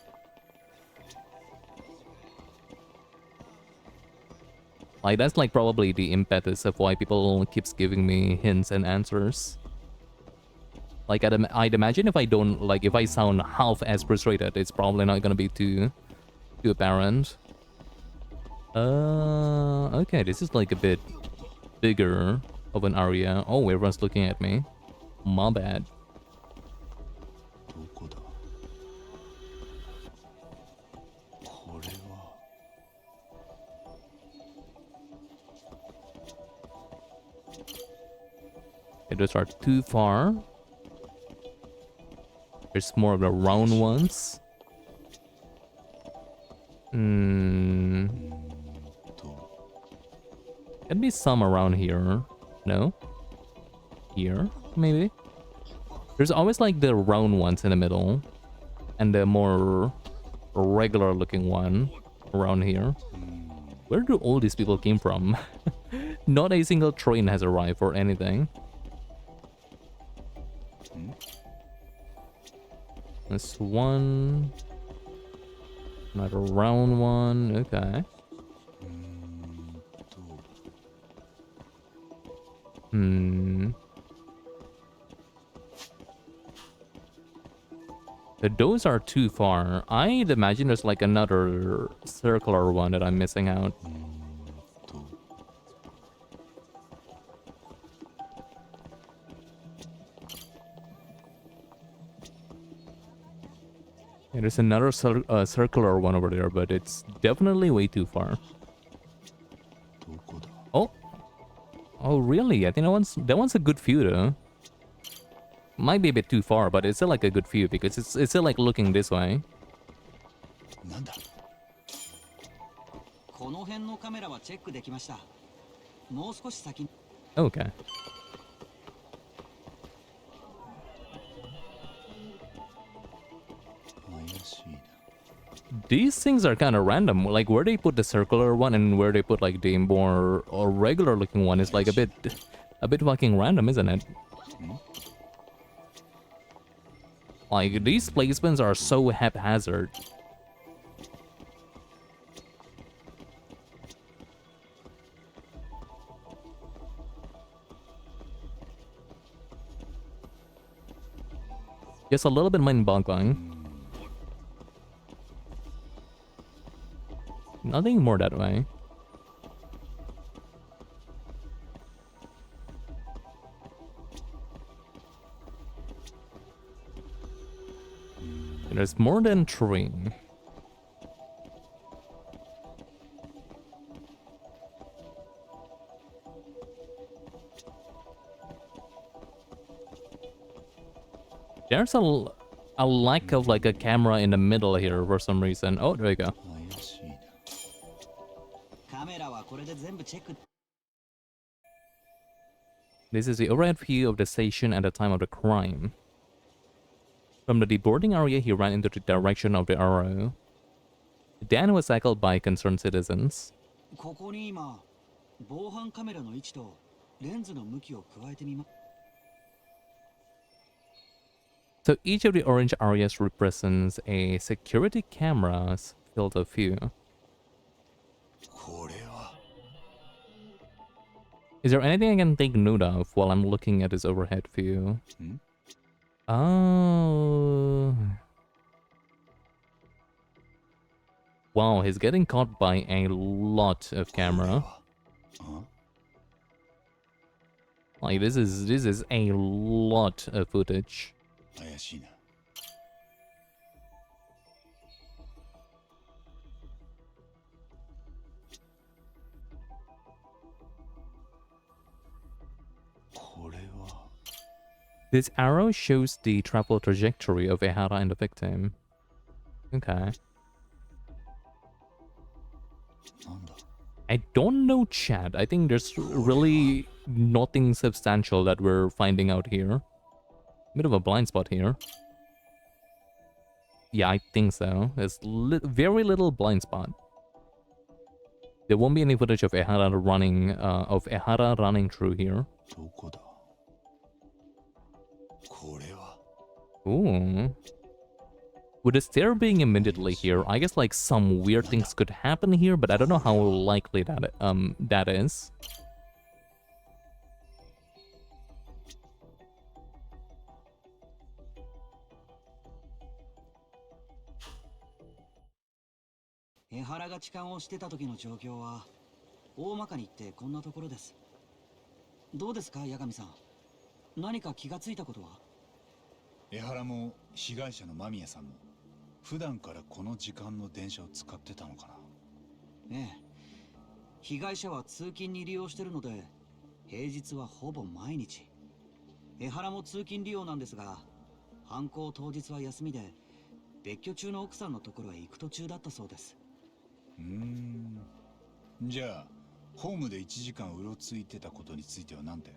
Like, that's like probably the impetus of why people keeps giving me hints and answers. Like, I'd imagine if I don't, like, if I sound half as frustrated, it's probably not gonna be too too apparent. Okay, this is like a bit bigger of an area. Oh, everyone's looking at me. My bad. どこだこれは Okay, those are too far. There's more of the round ones. Hmm. Can be some around here. No? Here? Maybe? There's always like the round ones in the middle. And the more regular looking one around here. Where do all these people came from? Not a single train has arrived or anything. This one. Another round one. Okay. Hmm. Those are too far. I'd imagine there's like another circular one that I'm missing out. Yeah, there's another circular one over there, but it's definitely way too far. Oh. Oh, really? I think that one's a good view, though. Might be a bit too far, but it's still like a good view because it's still like looking this way. なんだこの辺のカメラはチェックできました。もう少し先。 Okay. These things are kind of random. Like where they put the circular one and where they put like the more or regular looking one is like a bit fucking random, isn't it? Like these placements are so haphazard. Just a little bit mind-boggling. Nothing more that way. There's more than three. There's a lack of like a camera in the middle here for some reason. Oh, there you go. This is the overhead view of the station at the time of the crime. From the deboarding area, he ran into the direction of the arrow. Dan was tackled by concerned citizens. ここに今防犯カメラの位置とレンズの向きを加えてみま So each of the orange areas represents a security camera's field of view. これは Is there anything I can take note of while I'm looking at this overhead view? Oh. Wow, he's getting caught by a lot of camera. Like this is a lot of footage. 怪しいな これは This arrow shows the travel trajectory of Ehara and the victim. Okay. なんだ I don't know, chat. I think there's really nothing substantial that we're finding out here. Bit of a blind spot here. Yeah, I think so. There's very little blind spot. There won't be any footage of Ehara running through here. どこだこれは Ooh. With the stair being immediately here, I guess like some weird things could happen here, but I don't know how likely that is. 江原が痴漢をしてた時の状況は大まかに言ってこんなところです。どうですか、八神さん。何か気がついたことは？江原も被害者の間宮さんも普段からこの時間の電車を使ってたのかな？ええ。被害者は通勤に利用してるので、平日はほぼ毎日。江原も通勤利用なんですが、犯行当日は休みで、別居中の奥さんのところへ行く途中だったそうです。じゃあホームで1時間うろついてたことについては何て？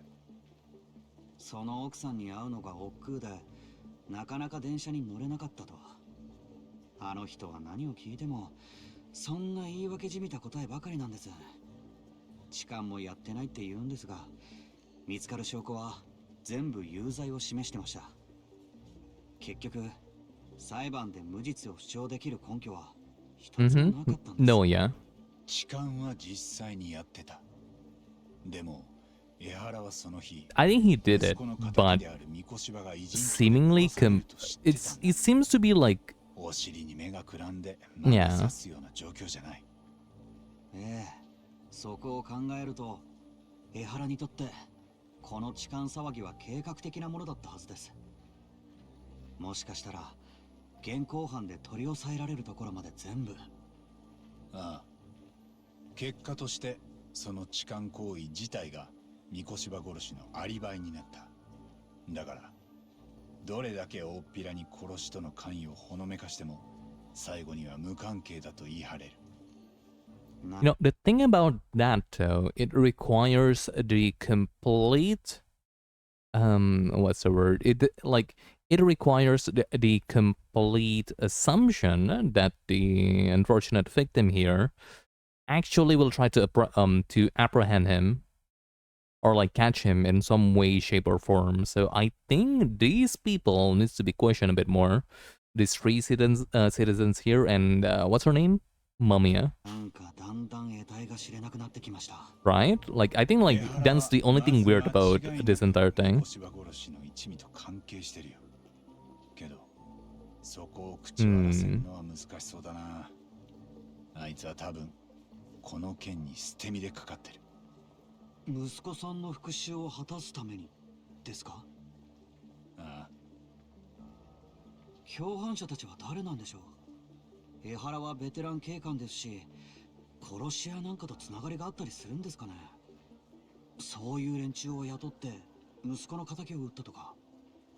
その奥さんに会うのが億劫で、なかなか電車に乗れなかったと。あの人は何を聞いてもそんな言い訳じみた答えばかりなんです。痴漢もやってないって言うんですが、見つかる証拠は全部有罪を示してました。結局裁判で無実を主張できる根拠は一つもなかったんです。No, yeah. 痴漢は実際にやってた。でも江原はその日 I think he did it, but seemingly it seems to be like お尻に目がくらんで Yeah. 刺すような状況じゃない。ええ、そこを考えると江原にとってこの痴漢騒ぎは計画的なものだったはずです。もしかしたら現行犯で取り押さえられるところまで全部。ああ、結果としてその痴漢行為自体が三越柴殺しのアリバイになった。だからどれだけ大っぴらに殺しとの関与をほのめかしても最後には無関係だと言い張れる。You know, the thing about that though, it requires the complete what's the word? It requires the complete assumption that the unfortunate victim here actually will try to apprehend him or like catch him in some way, shape, or form. So I think these people needs to be questioned a bit more. These three citizens here, and what's her name? Mamiya. Right? Like I think like that's the only thing weird about this entire thing. そこを口を荒らせるのは難しそうだな。あいつは多分この件に捨て身でかかってる。息子さんの復讐を果たすためにですか？ああ。共犯者たちは誰なんでしょう？江原はベテラン警官ですし、殺し屋なんかとつながりがあったりするんですかね？そういう連中を雇って息子の仇を撃ったとか。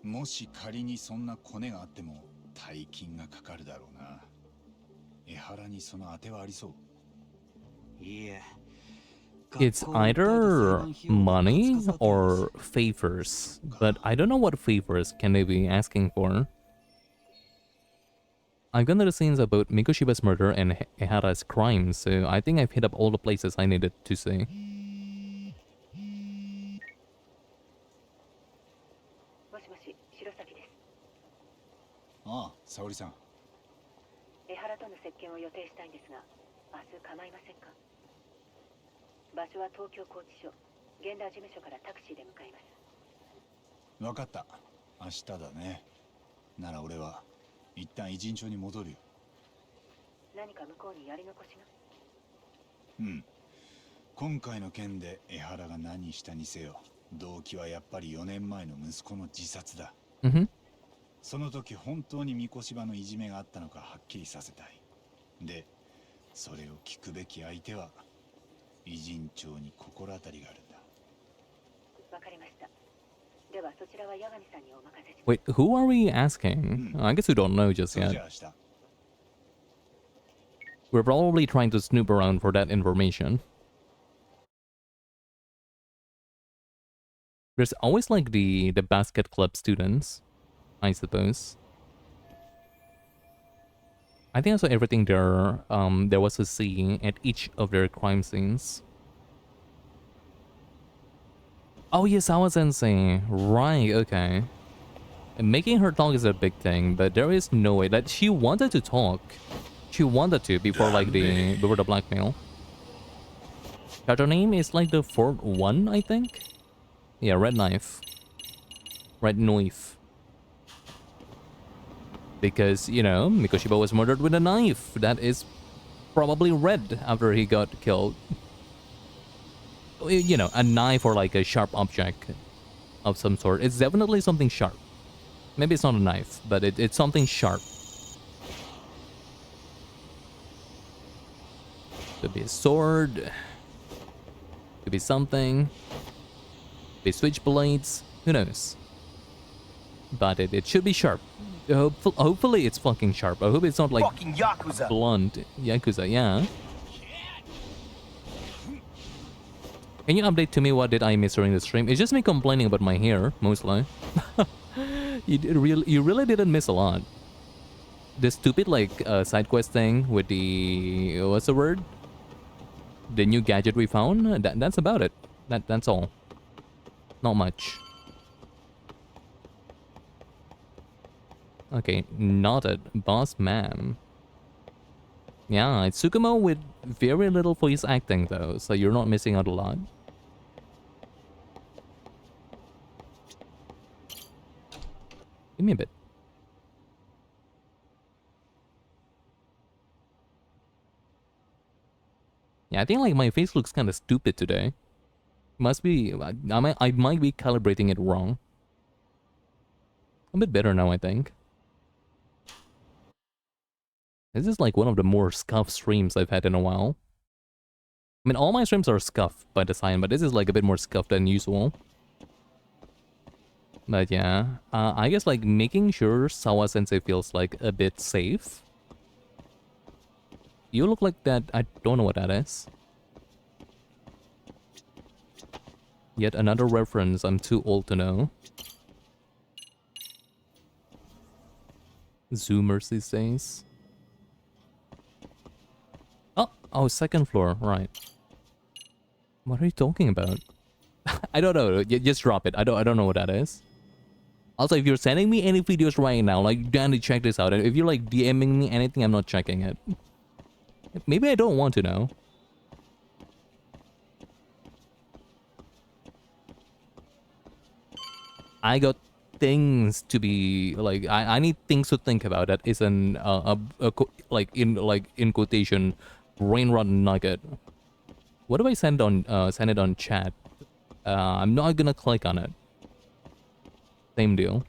もし仮にそんなコネがあっても大金がかかるだろうな。江原にその当てはありそう？いいえ。It's either money or favors, but I don't know what favors can they be asking for. I've gone to the scenes about Mikoshiba's murder and Ehara's crime, so I think I've hit up all the places I needed to see. ああ、沙織さん。江原との接見を予定したいんですが、明日構いませんか？場所は東京拘置所、現場事務所からタクシーで向かいます。わかった。明日だね。なら俺は一旦偉人町に戻るよ。何か向こうにやり残しが？うん。今回の件で江原が何したにせよ、動機はやっぱり4年前の息子の自殺だ。その時本当に三越柴のいじめがあったのかはっきりさせたい。で、それを聞くべき相手は偉人町に心当たりがあるんだ。わかりました。ではそちらは八神さんにお任せします。 Wait, who are we asking? I guess we don't know just yet. We're probably trying to snoop around for that information. There's always like the basket club students, I suppose. I think I saw everything there was to see at each of their crime scenes. Oh yes, Sawa Sensei. Right, okay. And making her talk is a big thing, but there is no way that she wanted to talk. She wanted to before before the blackmail. Character name is like the fourth one, I think. Yeah, Red Knife. Red Knife. Because, you know, Mikoshiba was murdered with a knife. That is Probably red after he got killed. You know, a knife or like a sharp object of some sort. It's definitely something sharp. Maybe it's not a knife, but it's something sharp. Could be a sword. Could be something. Could be switchblades. Who knows? But it should be sharp. Hopefully it's fucking sharp. I hope it's not like Fucking Yakuza. blunt. Yakuza, yeah. Can you update to me what did I miss during the stream? It's just me complaining about my hair, mostly. You really didn't miss a lot. The stupid like side quest thing with the what's the word? The new gadget we found. That's about it. That's all. Not much. Okay, noted. Boss man. Yeah, it's Tsukumo with very little voice acting though, so you're not missing out a lot. Give me a bit. Yeah, I think like my face looks kind of stupid today. Must be, I might be calibrating it wrong. A bit better now, I think. This is like one of the more scuffed streams I've had in a while. I mean, all my streams are scuffed by design, but this is like a bit more scuffed than usual. But yeah, I guess like making sure Sawa-sensei feels like a bit safe. You look like that, I don't know what that is. Yet another reference I'm too old to know. Zoomers these days. Oh, second floor, right. What are you talking about? I don't know, just drop it. I don't know what that is. Also, if you're sending me any videos right now, like, Danny, check this out. If you're like DMing me anything, I'm not checking it. Maybe I don't want to know. I got things to be like. I need things to think about. That isn't like in quotation, brain rot nugget. What do I send it on chat? I'm not gonna click on it. Same deal.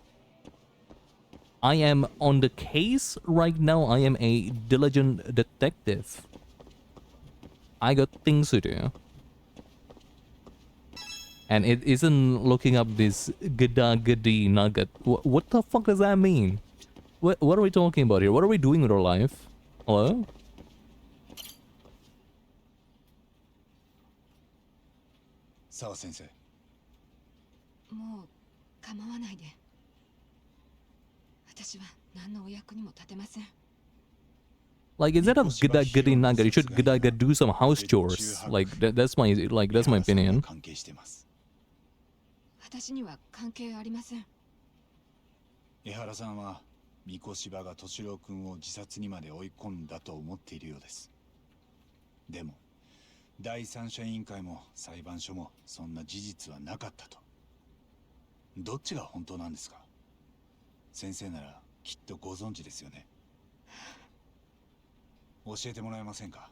I am on the case right now. I am a diligent detective. I got things to do. And it isn't looking up this gada nugget. What the fuck does that mean? What are we talking about here? What are we doing with our life? Hello? Sawa-sensei. もう構わないで。私は何のお役にも立てません。 Like, instead of gada nugget, you should gada do some house chores. Like, that's my opinion. 私には関係ありません。江原さんは三越柴が敏郎君を自殺にまで追い込んだと思っているようです。でも第三者委員会も裁判所もそんな事実はなかったと。どっちが本当なんですか？先生ならきっとご存知ですよね。教えてもらえませんか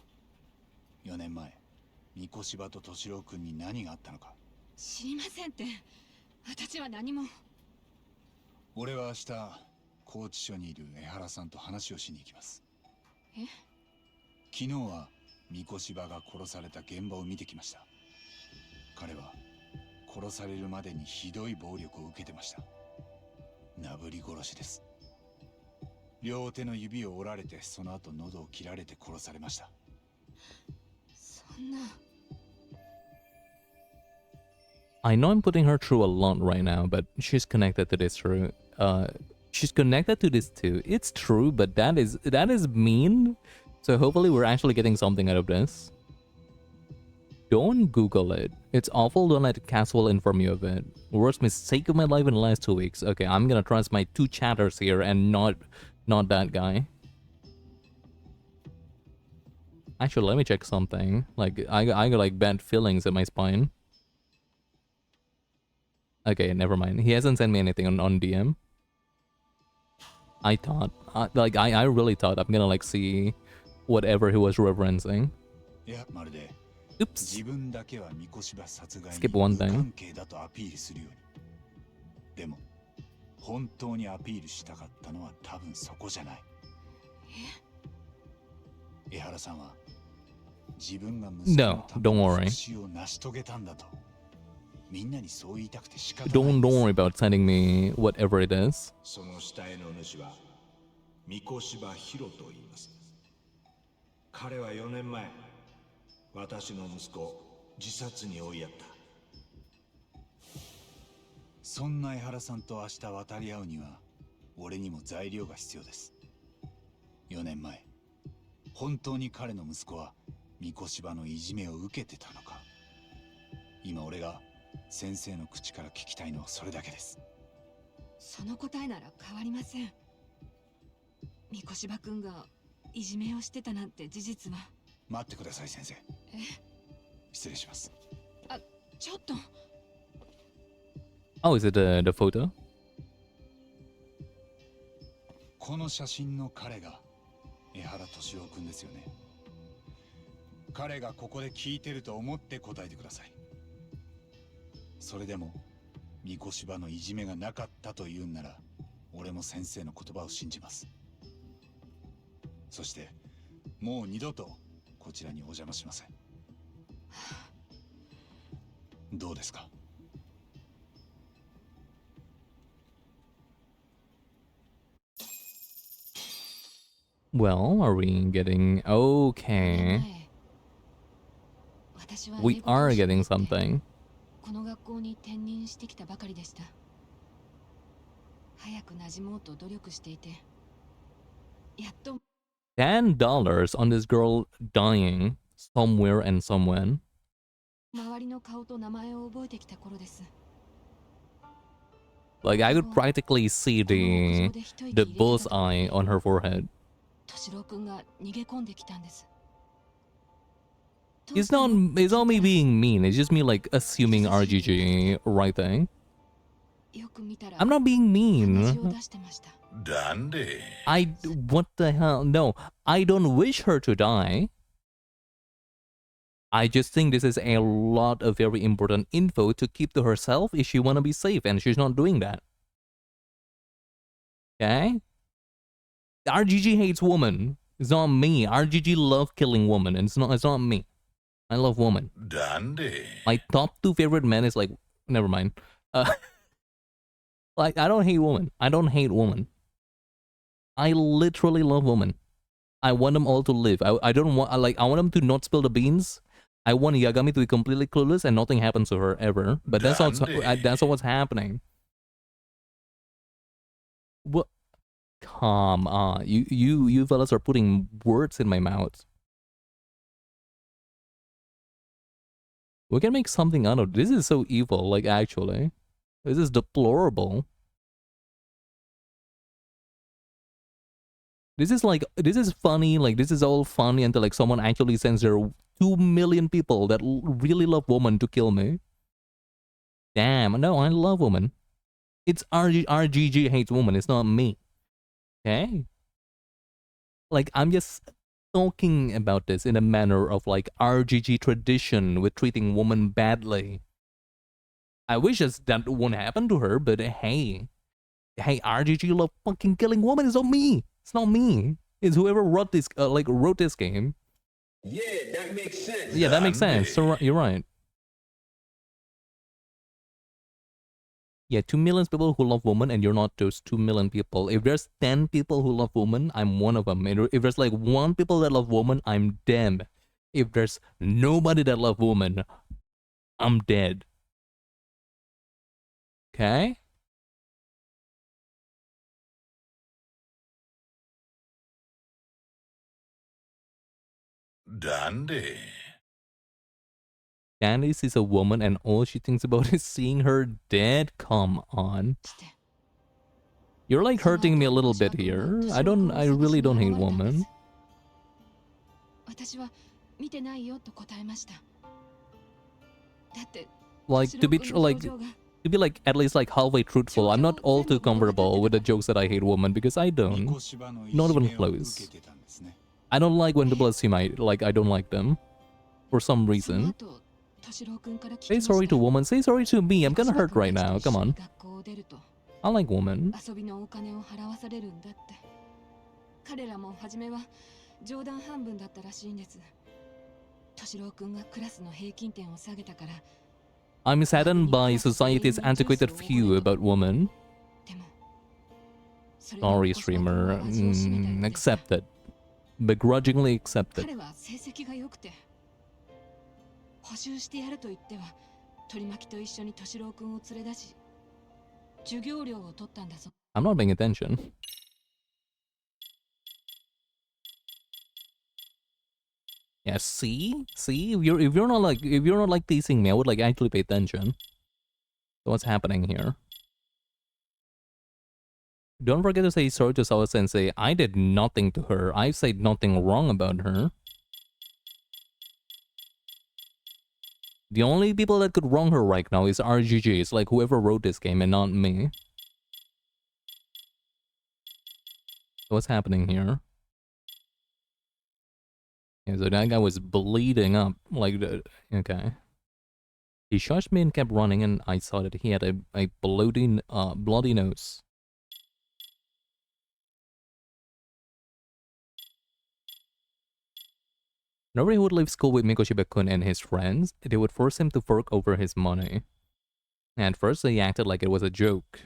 ？4年前三越柴と敏郎君に何があったのか。知りませんって。私は何も。俺は明日拘置所にいる江原さんと話をしに行きます。え？昨日は三越柴が殺された現場を見てきました。彼は殺されるまでにひどい暴力を受けてました。なぶり殺しです。両手の指を折られて、その後喉を切られて殺されました。そんな。I know I'm putting her through a lot right now, but she's connected to this through. She's connected to this too. It's true, but that is mean. So hopefully we're actually getting something out of this. Don't Google it. It's awful. Don't let Caswell inform you of it. Worst mistake of my life in the last 2 weeks. Okay, I'm gonna trust my two chatters here and not that guy. Actually, let me check something. Like I got like bad feelings in my spine. Okay, never mind. He hasn't sent me anything on DM. I thought, I really thought I'm gonna like see whatever he was referencing. いや、まるで Oops. 自分だけは三越場殺害に Skip one 無 thing. 関係だとアピールするように。でも本当にアピールしたかったのは多分そこじゃない。江原さんは自分が息子の No, ため don't に worry. 復讐を成し遂げたんだと。みんなにそう言いたくて仕方ない Don't んです。 worry about sending me whatever it is. その下絵の主は三越場博と言います。彼は4年前、私の息子を自殺に追いやった。そんな江原さんと明日渡り合うには俺にも材料が必要です。4年前、本当に彼の息子は三越場のいじめを受けてたのか。今俺が先生の口から聞きたいのはそれだけです。その答えなら変わりません。三越場君がいじめをしてたなんて事実は。待ってください先生。失礼します。あ、ちょっと。Oh, is it the photo? この写真の彼が江原敏郎君ですよね。彼がここで聞いてると思って答えてください。それでも三越場のいじめがなかったと言うんなら俺も先生の言葉を信じます。そしてもう二度とこちらにお邪魔しません。どうですか。Well, are we getting okay? We are getting something. この学校に転任してきたばかりでした。早く馴染もうと努力していて、やっと$10 on this girl dying somewhere and someone. 周りの顔と名前を覚えてきた頃です。 Like I could practically see the bullseye on her forehead. 敏郎君が逃げ込んできたんです。 It's not me being mean, it's just me like assuming RGG right thing. よく見たら I'm not being 鼻血 mean. を出してました。 Dandy. What the hell? No, I don't wish her to die. I just think this is a lot of very important info to keep to herself if she wanna be safe, and she's not doing that. Okay? RGG hates women. It's not me. RGG love killing women, and it's not me. I love women. Dandy. My top 2 favorite men is like, never mind. Like I don't hate women. I don't hate women. I literally love women. I want them all to live. I don't want I want them to not spill the beans. I want Yagami to be completely clueless and nothing happens to her ever. But that's not what's happening. What? Come on, you fellas are putting words in my mouth. We can make something out of this. Is so evil, like actually. This is deplorable. This is funny, like this is all funny until like someone actually sends their 2 million people that really love women to kill me. Damn, no, I love women. It's RGG hates women, it's not me. Okay? Like, I'm just talking about this in a manner of like RGG tradition with treating women badly. I wish that won't happen to her, but hey, RGG love fucking killing women. It's not me. It's not me. It's whoever wrote this wrote this game. Yeah, that makes sense. Yeah, that makes sense. So you're right. Yeah, 2 million people who love women, and you're not those 2 million people. If there's 10 people who love women, I'm one of them. And if there's like 1 people that love women, I'm them. If there's nobody that love women, I'm dead. Okay? Dandy. Candice is a woman and all she thinks about is seeing her dead? Come on. You're like hurting me a little bit here. I really don't hate women. Like to be like at least like halfway truthful. I'm not all too comfortable with the jokes that I hate women because I don't. Not even close. I don't like when people assume I don't like them for some その reason. 後敏郎君から聞き Say ました sorry to woman. Say sorry to me. I'm gonna hurt right now. Come on. 学校を出ると I like woman. 遊びのお金を払わされるんだって彼らも初めは冗談半分だったらしいんです敏郎君がクラスの平均点を下げたから I'm saddened by society's antiquated view about women. でもそれでも Sorry, 星野君は streamer. 味を占めたようです Accepted. Begrudgingly accepted. 彼は成績が良くて補習してやると言っては取り巻きと一緒に敏郎君を連れ出し授業料を取ったんだぞ I'm not paying attention. Yeah, see? If you're not like teasing me, I would like actually pay attention. So what's happening here? Don't forget to say sorry to Sawa Sensei. I did nothing to her. I said nothing wrong about her. The only people that could wrong her right now is RGG. It's like whoever wrote this game and not me. So what's happening here? Yeah, so that guy was bleeding up. Like, okay. He shushed me and kept running, and I saw that he had a bloody nose. Whenever he would leave school with Mikoshiba-kun and his friends, they would force him to fork over his money. At first, he acted like it was a joke.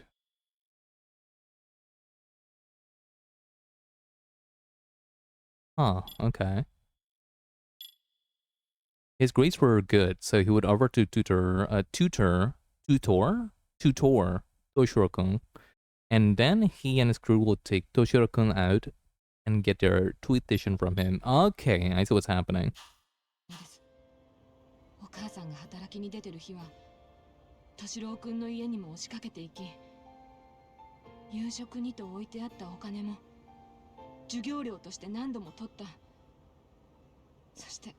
Huh, okay. His grades were good, so he would offer to tutor Toshiro-kun. And then he and his crew would take Toshiro-kun out and get their tuition from him. Okay, I see what's happening. お母さんが働きに出てる日は敏郎君の家にも押しかけていき夕食にと置いてあったお金も授業料として何度も取ったそして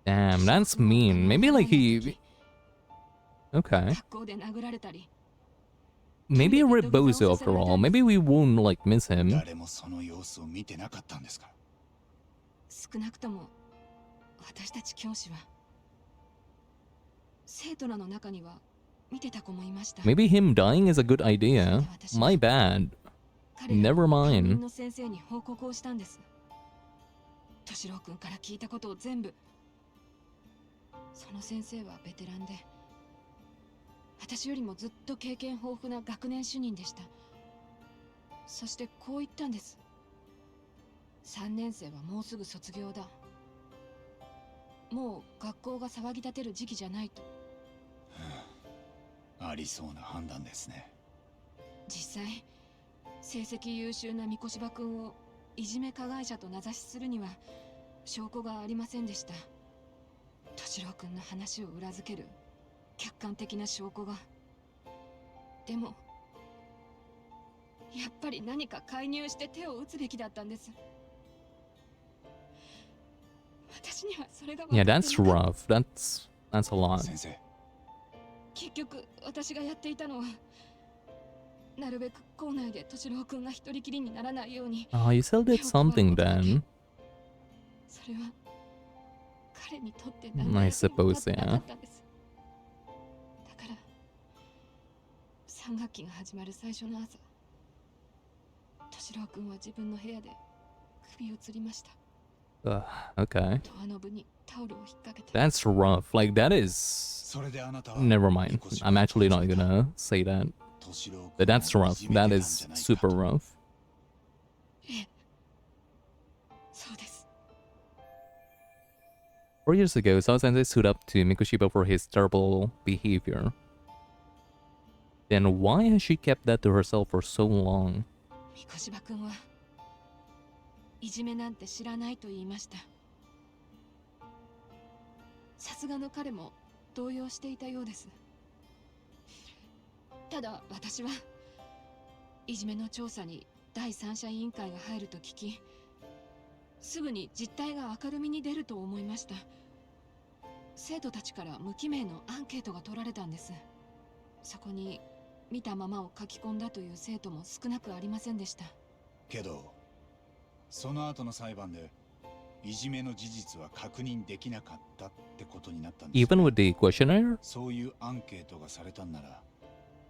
Damn, that's mean. Maybe like he... Okay. 学校で殴られたり Maybe a Rebozo after all. Maybe we won't like miss him. 誰もその様子を見てなかったんですか少なくとも私たち教師は生徒らの中には見てた子もいました Maybe him dying is a good idea. My bad. 彼ら Never 担任 mind. の先生に報告をしたんです敏郎君から聞いたことを全部その先生はベテランで私よりもずっと経験豊富な学年主任でしたそしてこう言ったんです3年生はもうすぐ卒業だもう学校が騒ぎ立てる時期じゃないとありそうな判断ですね実際成績優秀な三越場君をいじめ加害者と名指しするには証拠がありませんでした敏郎君の話を裏付ける客観的な証拠がでもやっぱり何か介入して手を打つべきだったんです私にはそれが Yeah, that's rough. That's a lot. 先生結局私がやっていたのはなるべく校内で敏郎君が一人きりにならないように Oh, you still did something then. それは彼にとって I suppose, yeah. だから3学期が始まる最初の朝敏郎君は自分の部屋で首を吊りました Okay. ドアノブにタオルを引っ掛けて That's rough. Like, that is... それであなたは Never mind. I'm actually not gonna say that. But that's rough. That is super rough. そうです 4 years ago, Sao Sensei stood up to Mikushiba for his terrible behavior. Then why has she kept that to herself for so long? 三越場君はいじめなんて知らないと言いましたさすがの彼も動揺していたようですただ私はいじめの調査に第三者委員会が入ると聞きすぐに実態が明るみに出ると思いました生徒たちから無記名のアンケートが取られたんですそこに見たままを書き込んだという生徒も少なくありませんでしたけどその後の裁判でいじめの事実は確認できなかったってことになったんです。 Even with the questionnaire? そういうアンケートがされたんなら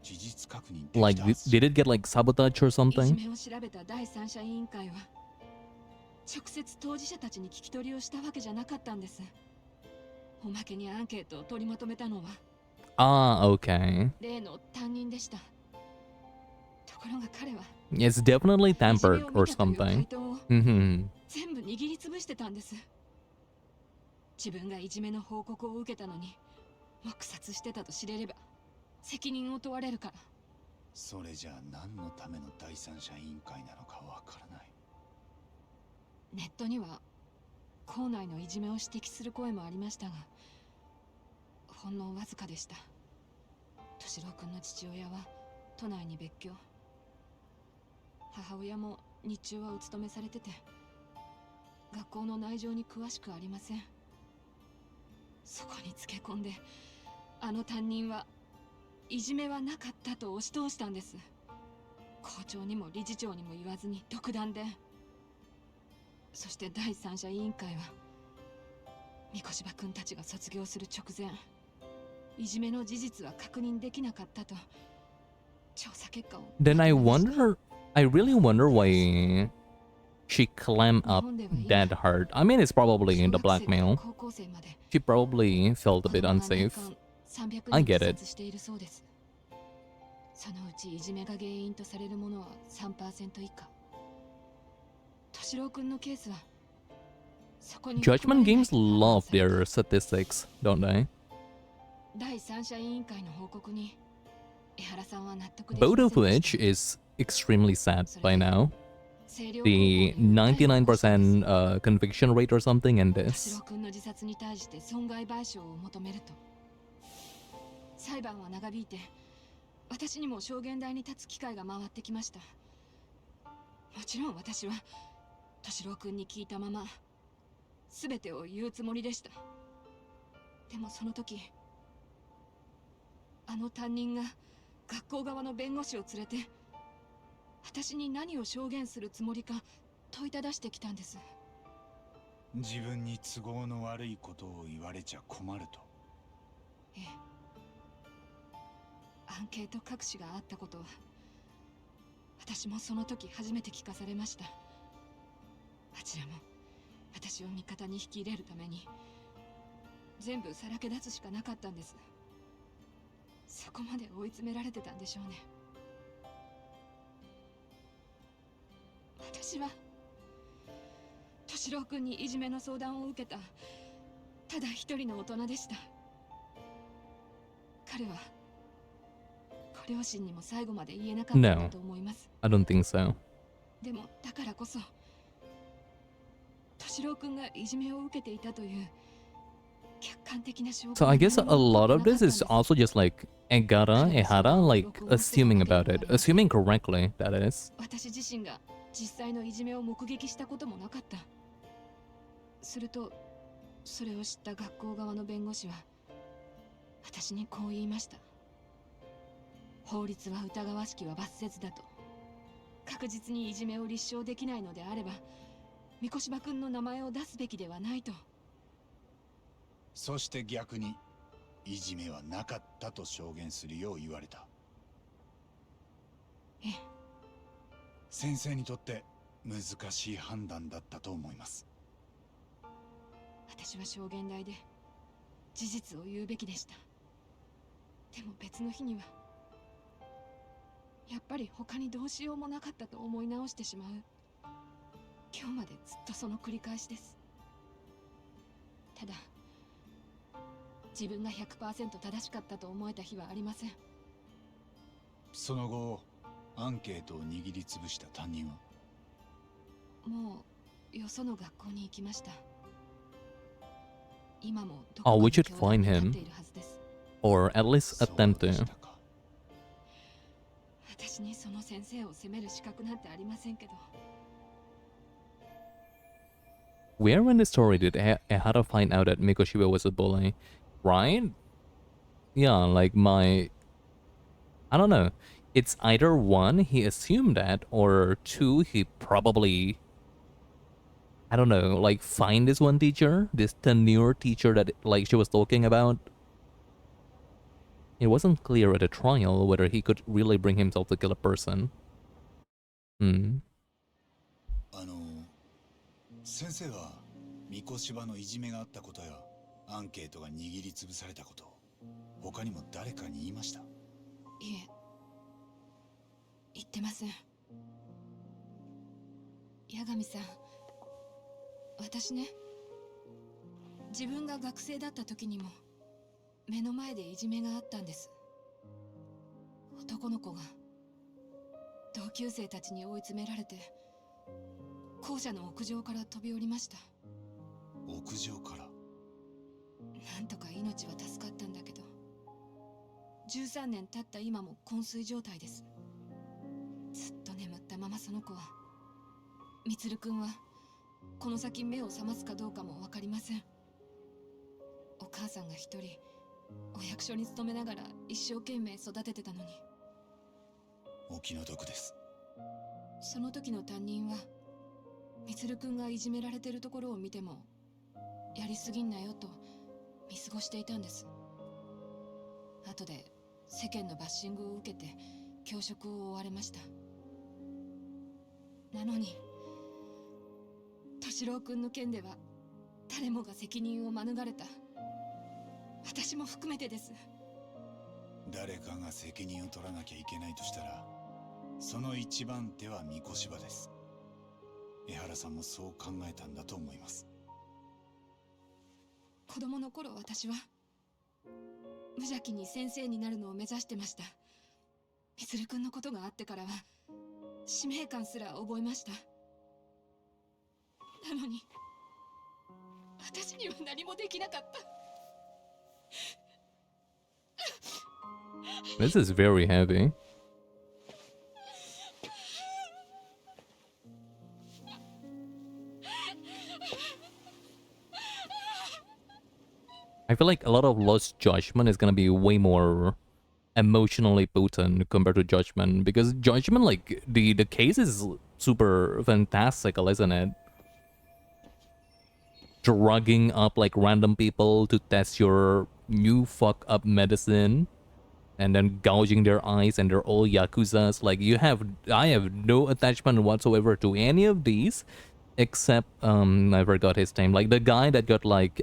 事実確認できたは Like, ず。 did it get like sabotaged or いじ something? めを調べた第三者委員会は直接当事者たちに聞き取りをしたわけじゃなかったんです。おまけにアンケートを取りまとめたのは Ah, okay. 例の担任でした。ところが彼は It's definitely いじめ tampered を or 見たという回 something. 答を Mm-hmm. 全部握りつぶしてたんです。自分がいじめの報告を受けたのに黙殺してたと知れれば責任を問われるから。それじゃあ何のための第三者委員会なのかわからない。ネットには校内のいじめを指摘する声もありましたが、ほんのわずかでした。敏郎君の父親は都内に別居、母親も日中はお勤めされてて、学校の内情に詳しくありません。そこにつけ込んで、あの担任はいじめはなかったと押し通したんです。校長にも理事長にも言わずに独断で。そして第三者委員会は三越柴君たちが卒業する直前、いじめの事実は確認できなかったと調査結果を。 Then I really wonder why she climbed up that hard. I mean, it's probably in the blackmail. 高校生まで She probably felt a bit unsafe. 300 I 人 get 自 it. 殺しているそうです。そのうちいじめが原因とされるものは 3% 以下。敏郎君のケースはそこに Judgment games 含まれない love their statistics, don't they? 第三者委員会の報告に江原さんは納得できませ Both ん of でした。 which is extremely sad by now. 清涼高校 The に訴えを起こしたんです 99% conviction rate or something, and 敏 this. 郎君の自殺に対して損害賠償を求めると。裁判は長引いて、私にも証言台に立つ機会が回ってきました。もちろん私は敏郎君に聞いたまま全てを言うつもりでした。でもその時、あの担任が学校側の弁護士を連れて私に何を証言するつもりか問いただしてきたんです。自分に都合の悪いことを言われちゃ困ると。ええ。アンケート隠しがあったことは私もその時初めて聞かされました。あちらも私を味方に引き入れるために全部さらけ出すしかなかったんです。そこまで追い詰められてたんでしょうね。私は敏郎君にいじめの相談を受けたただ一人の大人でした。彼はご両親にも最後まで言えなかったんだと思います。 I don't think so. でもだからこそ敏郎君がいじめを受けていたという客観的な証拠 So I guess a lot of this is also just like Ehara, like assuming about it, assuming correctly, that is. 私自身が実際のいじめを目撃したこともなかった。するとそれを知った学校側の弁護士は私にこう言いました。法律は疑わしきは罰せずだと。確実にいじめを立証できないのであれば三越柴君の名前を出すべきではないと。そして逆にいじめはなかったと証言するよう言われた。ええ。先生にとって難しい判断だったと思います。私は証言台で事実を言うべきでした。でも別の日にはやっぱり他にどうしようもなかったと思い直してしまう。今日までずっとその繰り返しです。ただ自分が 100% 正しかったと思えた日はありません。その後アンケートを握りつぶした担任はもうよその学校に行きました。今もど Oh, こ we か should の教 find 壇に him. 立っているはずです。 Or at least そう attempt でし to. たか。私にその先生を責める資格なんてありませんけど。 Where in the story did Ehara find out that Mikoshiba was a bully? Right? Yeah, like I don't know. It's either one, he assumed that, or two, he probably I don't know, like find this one teacher, this tenure teacher that like she was talking about. It wasn't clear at the trial whether he could really bring himself to kill a person. Hmm. 先生は三越芝のいじめがあったことやアンケートが握りつぶされたこと他にも誰かに言いました？いえ、言ってません。八神さん、私ね、自分が学生だった時にも目の前でいじめがあったんです。男の子が同級生たちに追い詰められて校舎の屋上から飛び降りました。屋上から？なんとか命は助かったんだけど、13年経った今も昏睡状態です。ずっと眠ったままその子は、みつるくんはこの先目を覚ますかどうかも分かりません。お母さんが一人お役所に勤めながら一生懸命育ててたのに。お気の毒です。その時の担任はみつるくんがいじめられてるところを見てもやりすぎんなよと見過ごしていたんです。後で世間のバッシングを受けて教職を追われました。なのに敏郎くんの件では誰もが責任を免れた。私も含めてです。誰かが責任を取らなきゃいけないとしたらその一番手は三越芝です。江原さんもそう考えたんだと思います。子供の頃私は無邪気に先生になるのを目指してました。みつるくんのことがあってからは使命感すら覚えました。なのに私には何もできなかった。This is very heavy. I feel like a lot of Lost Judgment is gonna be way more emotionally potent compared to Judgment, because Judgment, like the case is super fantastical, isn't it? Drugging up like random people to test your new fuck up medicine, and then gouging their eyes, and they're all yakuzas. Like I have no attachment whatsoever to any of these, except I forgot his name. Like the guy that got like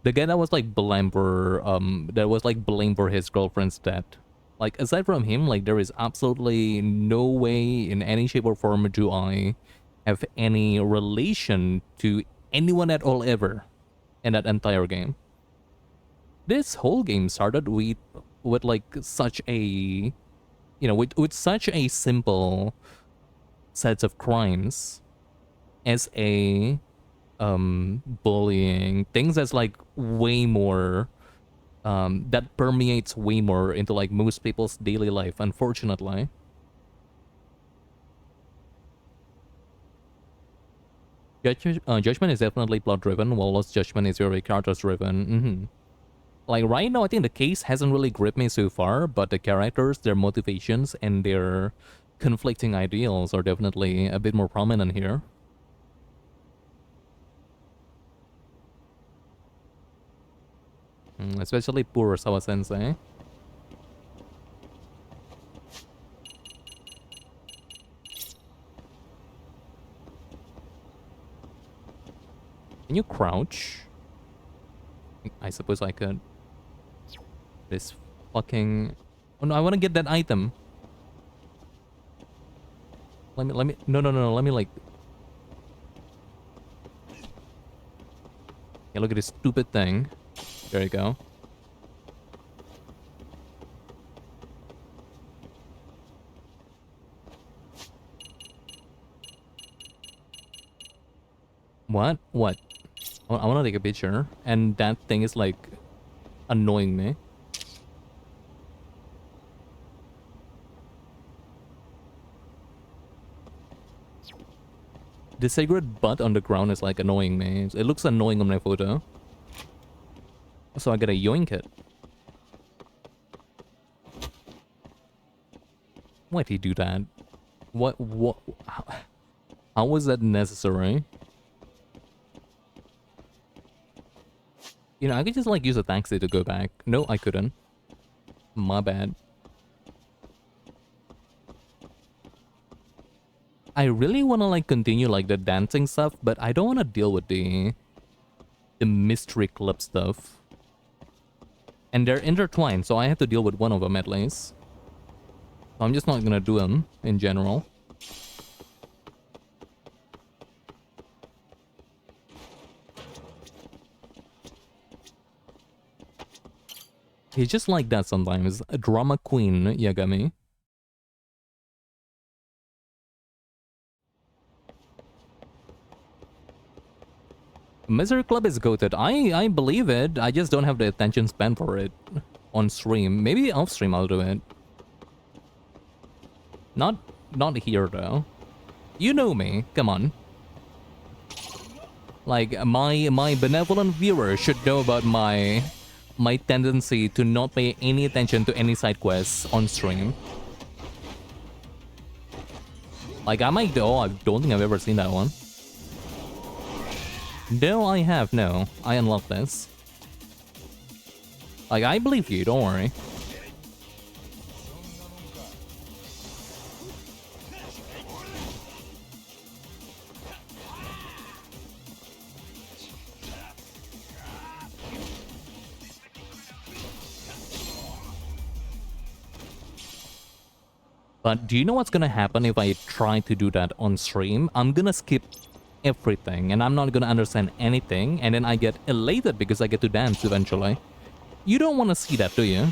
the guy that was like blamed for his girlfriend's death. Like aside from him, like there is absolutely no way in any shape or form do I have any relation to anyone at all ever in that entire game. This whole game started with like such a, with such a simple sets of crimes as a bullying, things that's like way more that permeates way more into like most people's daily life, unfortunately. Judgment is definitely plot driven, while Lost Judgment is very character driven. Like right now I think the case hasn't really gripped me so far, but the characters, their motivations, and their conflicting ideals are definitely a bit more prominent here. Especially poor Sawa Sensei. Can you crouch? I suppose I could. This fucking... Oh no, I want to get that item. Let me... No, let me like... Yeah, look at this stupid thing. There you go. What? What? I want to take a picture, and that thing is like annoying me. The cigarette butt on the ground is like annoying me. It looks annoying on my photo. So I gotta yoink it. Why'd he do that? What? How was that necessary? You know, I could just like use a taxi to go back. No, I couldn't. My bad. I really want to like continue like the dancing stuff, but I don't want to deal with the mystery club stuff. And they're intertwined, so I have to deal with one of them at least. So I'm just not gonna do them in general. He's just like that sometimes. A drama queen, Yagami. Misery Club is goated. I believe it. I just don't have the attention span for it on stream. Maybe off stream I'll do it. Not here though. You know me. Come on. Like my benevolent viewers should know about my tendency to not pay any attention to any side quests on stream. Like I might I don't think I've ever seen that one. No, I have, no. I unlocked this. Like, I believe you, don't worry. But do you know what's gonna happen if I try to do that on stream? I'm gonna skip everything and I'm not gonna understand anything, and then I get elated because I get to dance eventually. You don't want to see that, do you?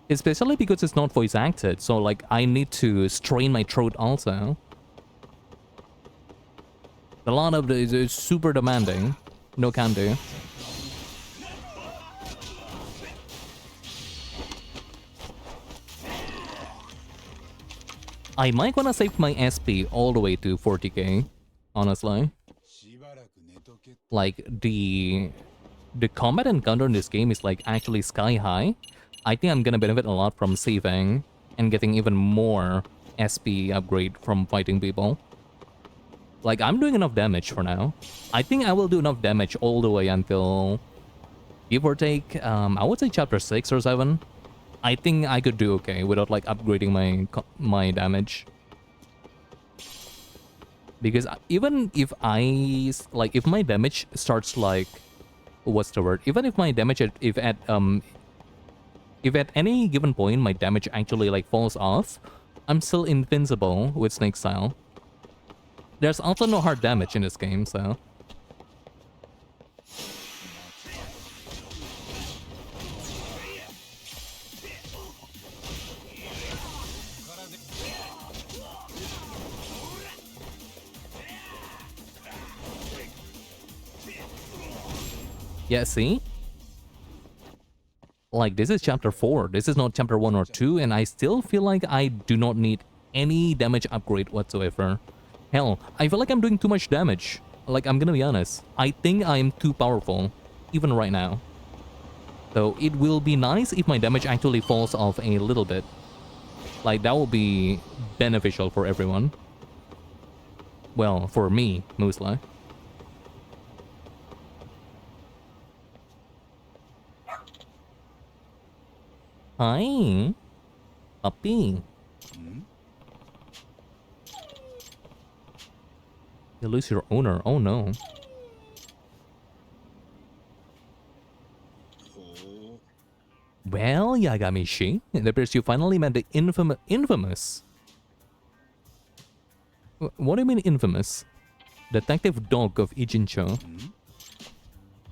Especially because it's not voice acted, so like I need to strain my throat also. A lot of it is super demanding. No can do. I might wanna save my SP all the way to 40k, honestly. Like the combat encounter in this game is like actually sky high. I think I'm gonna benefit a lot from saving and getting even more SP upgrade from fighting people. Like, I'm doing enough damage for now. I think I will do enough damage all the way until, give or take, I would say chapter 6 or 7. I think I could do okay without like upgrading my damage. Because even if if my damage starts like, what's the word? Even if my damage if at any given point my damage actually like falls off, I'm still invincible with Snake Style. There's also no hard damage in this game, so. Yeah, see? Like, this is chapter 4. This is not chapter 1 or 2, and I still feel like I do not need any damage upgrade whatsoever. Hell, I feel like I'm doing too much damage. Like, I'm gonna be honest. I think I'm too powerful, even right now. So, it will be nice if my damage actually falls off a little bit. Like, that will be beneficial for everyone. Well, for me, mostly. Hi, puppy. You lose your owner. Oh no. Well, Yagami-shi, it appears you finally met the infamous. What do you mean infamous? Detective dog of Ijincho.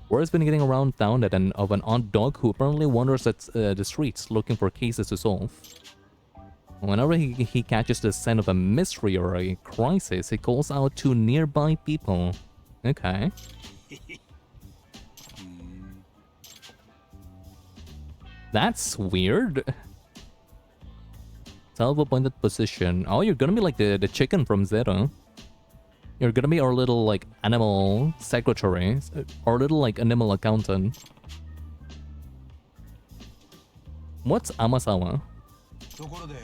Word has been getting around town that of an odd dog who apparently wanders at the streets looking for cases to solve. Whenever he catches the scent of a mystery or a crisis, he calls out to nearby people. Okay. That's weird. self-appointed position. Oh, you're gonna be like the chicken from Zero. You're gonna be our little like animal secretary, our little like animal accountant. What's Amasawa? ところで、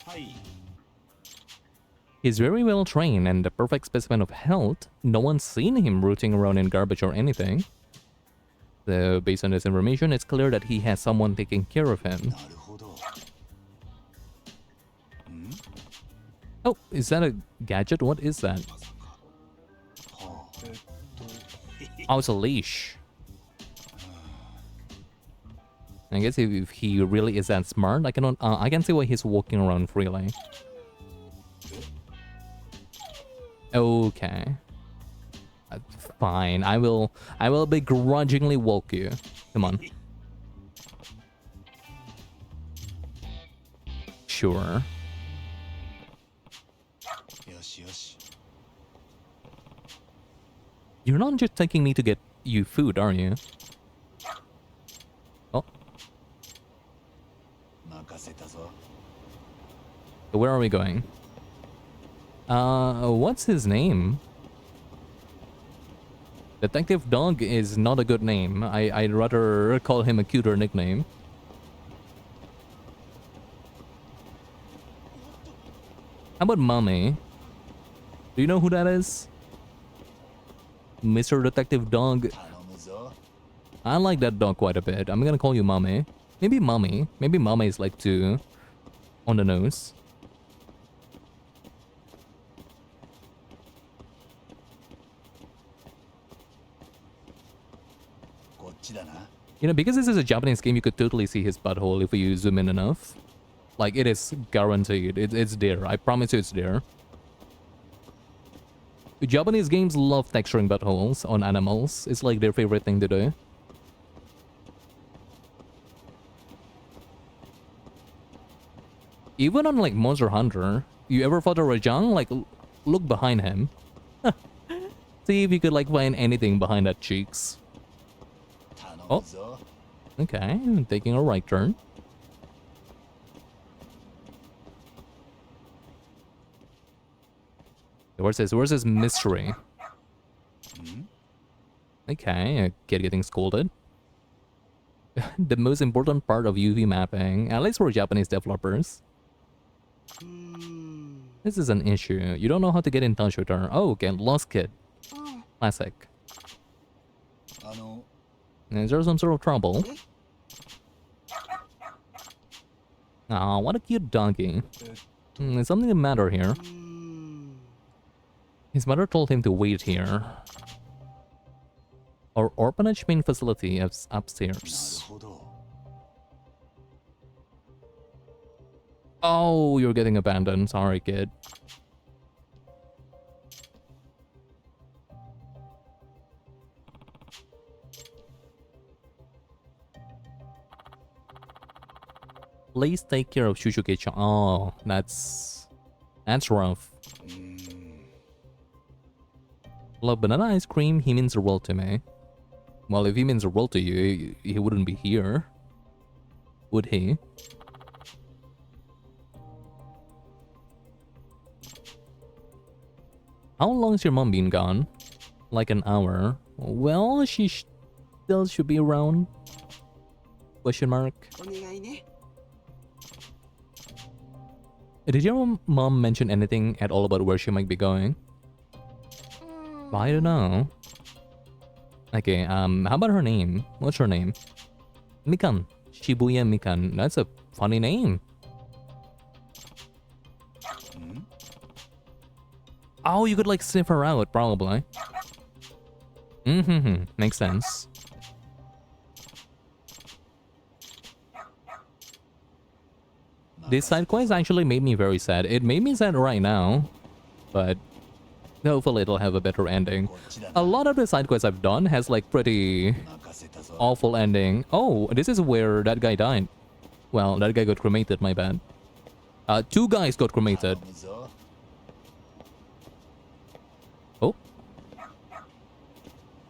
はい。 He's very well trained and a perfect specimen of health. No one's seen him rooting around in garbage or anything. So, based on this information, it's clear that he has someone taking care of him. なるほど。 Oh, is that a gadget? What is that? はあ、Oh, it's a leash. I guess if he really is that smart, I can see why he's walking around freely. Okay. Fine. I will begrudgingly walk you. Come on. Sure. よしよし。 You're not just taking me to get you food, are you? Oh. 任せたぞ。 So where are we going? What's his name? Detective Dog is not a good name. I'd rather call him a cuter nickname. How about Mommy? Do you know who that is? Mr. Detective Dog. 頼むぞ。 I like that dog quite a bit. I'm gonna call you Mommy. Maybe Mommy. Maybe Mommy is like too on the nose. You know, because this is a Japanese game, you could totally see his butthole if you zoom in enough. Like, it is guaranteed. It's there. I promise you it's there. Japanese games love texturing buttholes on animals. It's like their favorite thing to do. Even on like Monster Hunter, you ever fought a Rajang? Like, look behind him. See if you could like find anything behind that cheeks. Oh, okay, I'm taking a right turn. Where's this mystery? Okay, a kid getting scolded. The most important part of UV mapping, at least for Japanese developers. This is an issue. You don't know how to get in touch with her. Oh, okay, lost kid. Classic. Is there some sort of trouble? Aw, what a cute doggy. Is something the matter here? His mother told him to wait here. Our orphanage main facility is upstairs. Oh, you're getting abandoned. Sorry, kid. Please take care of Shushuke-chan. Oh, that's rough. Love banana ice cream, he means the world to me. Well, if he means the world to you, he wouldn't be here. Would he? How long's your mom been gone? Like an hour. Well, she still should be around. Question mark. Did your mom mention anything at all about where she might be going? I don't know. Okay, how about her name? What's her name? Mikan. Shibuya Mikan. That's a funny name. Oh, you could like sniff her out, probably. Makes sense. This side quest actually made me very sad. It made me sad right now, but hopefully it'll have a better ending. A lot of the side quests I've done has like pretty awful ending. Oh, this is where that guy died. Well, that guy got cremated, my bad. Two guys got cremated. Oh.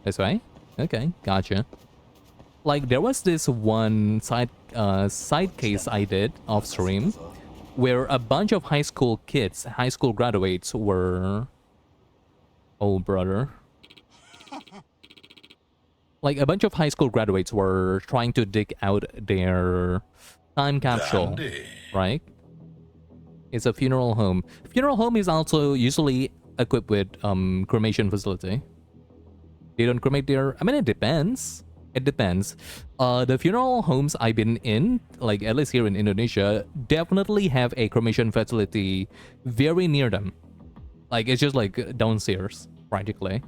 This way? Okay, gotcha. Like there was this one side case I did off stream where a bunch of high school kids, high school graduates were... Oh, brother. Like a bunch of high school graduates were trying to dig out their time capsule, right? It's a funeral home. Funeral home is also usually equipped with cremation facility. They don't cremate there. I mean, it depends. It depends. The funeral homes I've been in, like at least here in Indonesia, definitely have a cremation facility very near them. Like it's just like downstairs, practically.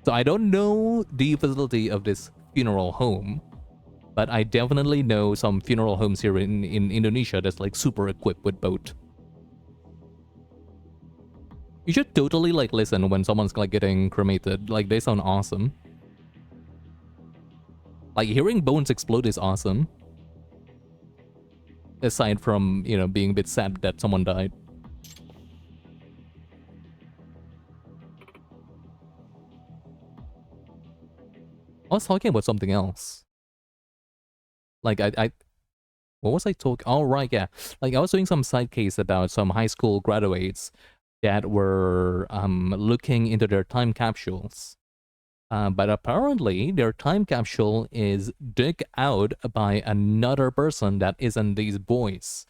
So I don't know the facility of this funeral home, but I definitely know some funeral homes here in Indonesia that's like super equipped with both. You should totally like listen when someone's like getting cremated. Like they sound awesome. Like hearing bones explode is awesome. Aside from, you know, being a bit sad that someone died. I was talking about something else. Like what was I talking? Oh right, yeah. Like I was doing some side case about some high school graduates that were looking into their time capsules. But apparently their time capsule is dug out by another person that isn't these boys.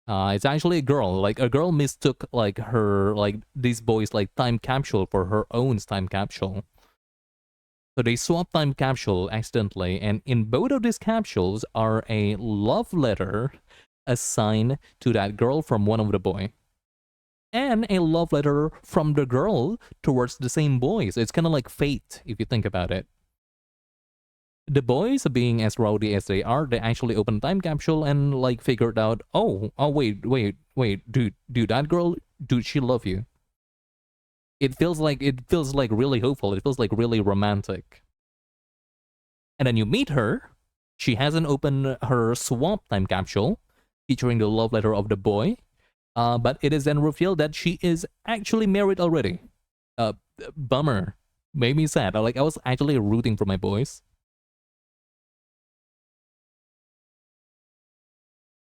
It's actually a girl. Like a girl mistook like her, like these boys like time capsule for her own time capsule. So they swapped time capsule accidentally, and in both of these capsules are a love letter assigned to that girl from one of the boy. And a love letter from the girl towards the same boys. It's kind of like fate, if you think about it. The boys, being as rowdy as they are, they actually opened time capsule and like figured out, oh, wait, dude, that girl, dude, she love you. It feels like really hopeful. It feels like really romantic. And then you meet her. She hasn't opened her swamp time capsule featuring the love letter of the boy. But it is then revealed that she is actually married already. Bummer. Made me sad. Like I was actually rooting for my boys.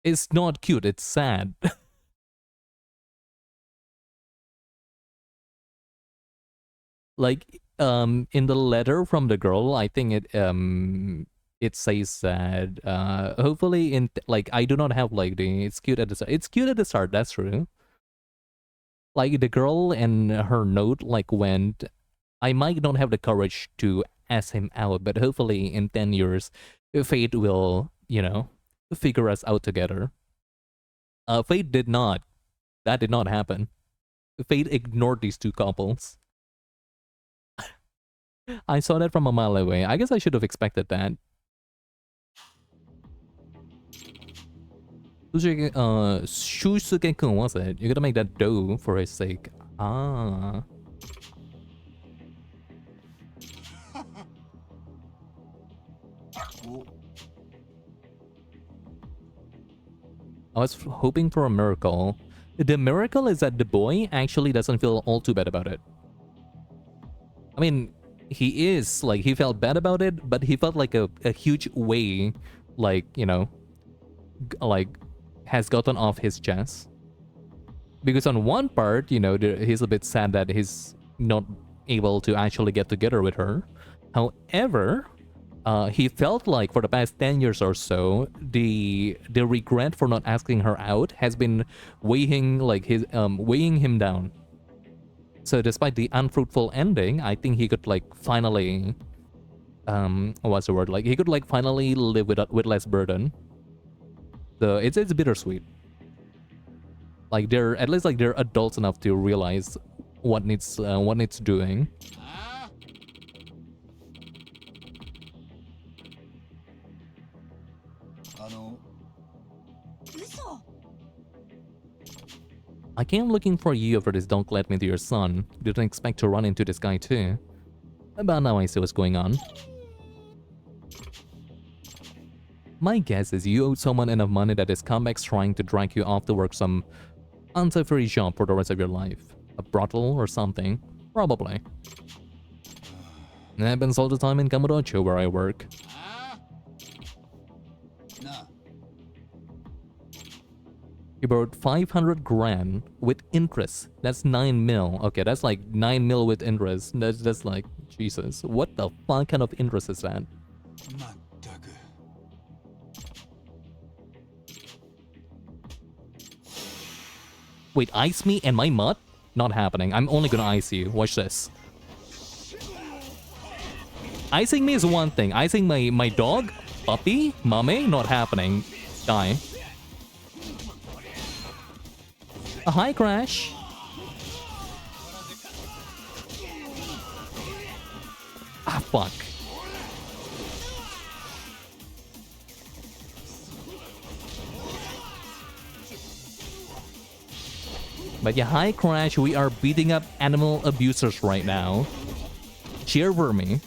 It's not cute, it's sad. Like in the letter from the girl, I think it says that hopefully in like I do not have like the it's cute at the start. It's cute at the start, that's true. Like the girl and her note like went, I might not have the courage to ask him out, but hopefully in 10 years fate will, you know, figure us out together. Fate did not. That did not happen. Fate ignored these two couples. I saw that from a mile away. I guess I should have expected that. Shusuke-kun, was it? You gotta make that dough for his sake. Ah. I was hoping for a miracle. The miracle is that the boy actually doesn't feel all too bad about it. I mean, he is, like, he felt bad about it, but he felt like a huge weight, like, you know, like, has gotten off his chest. Because on one part, you know, he's a bit sad that he's not able to actually get together with her. However, he felt like for the past 10 years or so, the regret for not asking her out has been weighing like his weighing him down. So despite the unfruitful ending, I think he could like finally what's the word? Like he could like finally live with less burden. So it's bittersweet. Like they're at least like they're adults enough to realize what needs doing. I came looking for you for this Don't Let Me to your son. Didn't expect to run into this guy too. But now I see what's going on. My guess is you owed someone enough money that this comeback's trying to drag you off to work some unsavory job for the rest of your life. A brothel or something. Probably. あの、嘘。Happens all the time in Kamurocho where I work. He borrowed 500 grand with interest. That's 9 mil. Okay, that's like 9 mil with interest. That's like, Jesus. What the fuck kind of interest is that? Wait, ice me and my mud? Not happening. I'm only gonna ice you. Watch this. Icing me is one thing. Icing my dog? Puppy? Mame? Not happening. Die. A high crash. Ah, fuck. But yeah, high crash. We are beating up animal abusers right now. Cheer for me.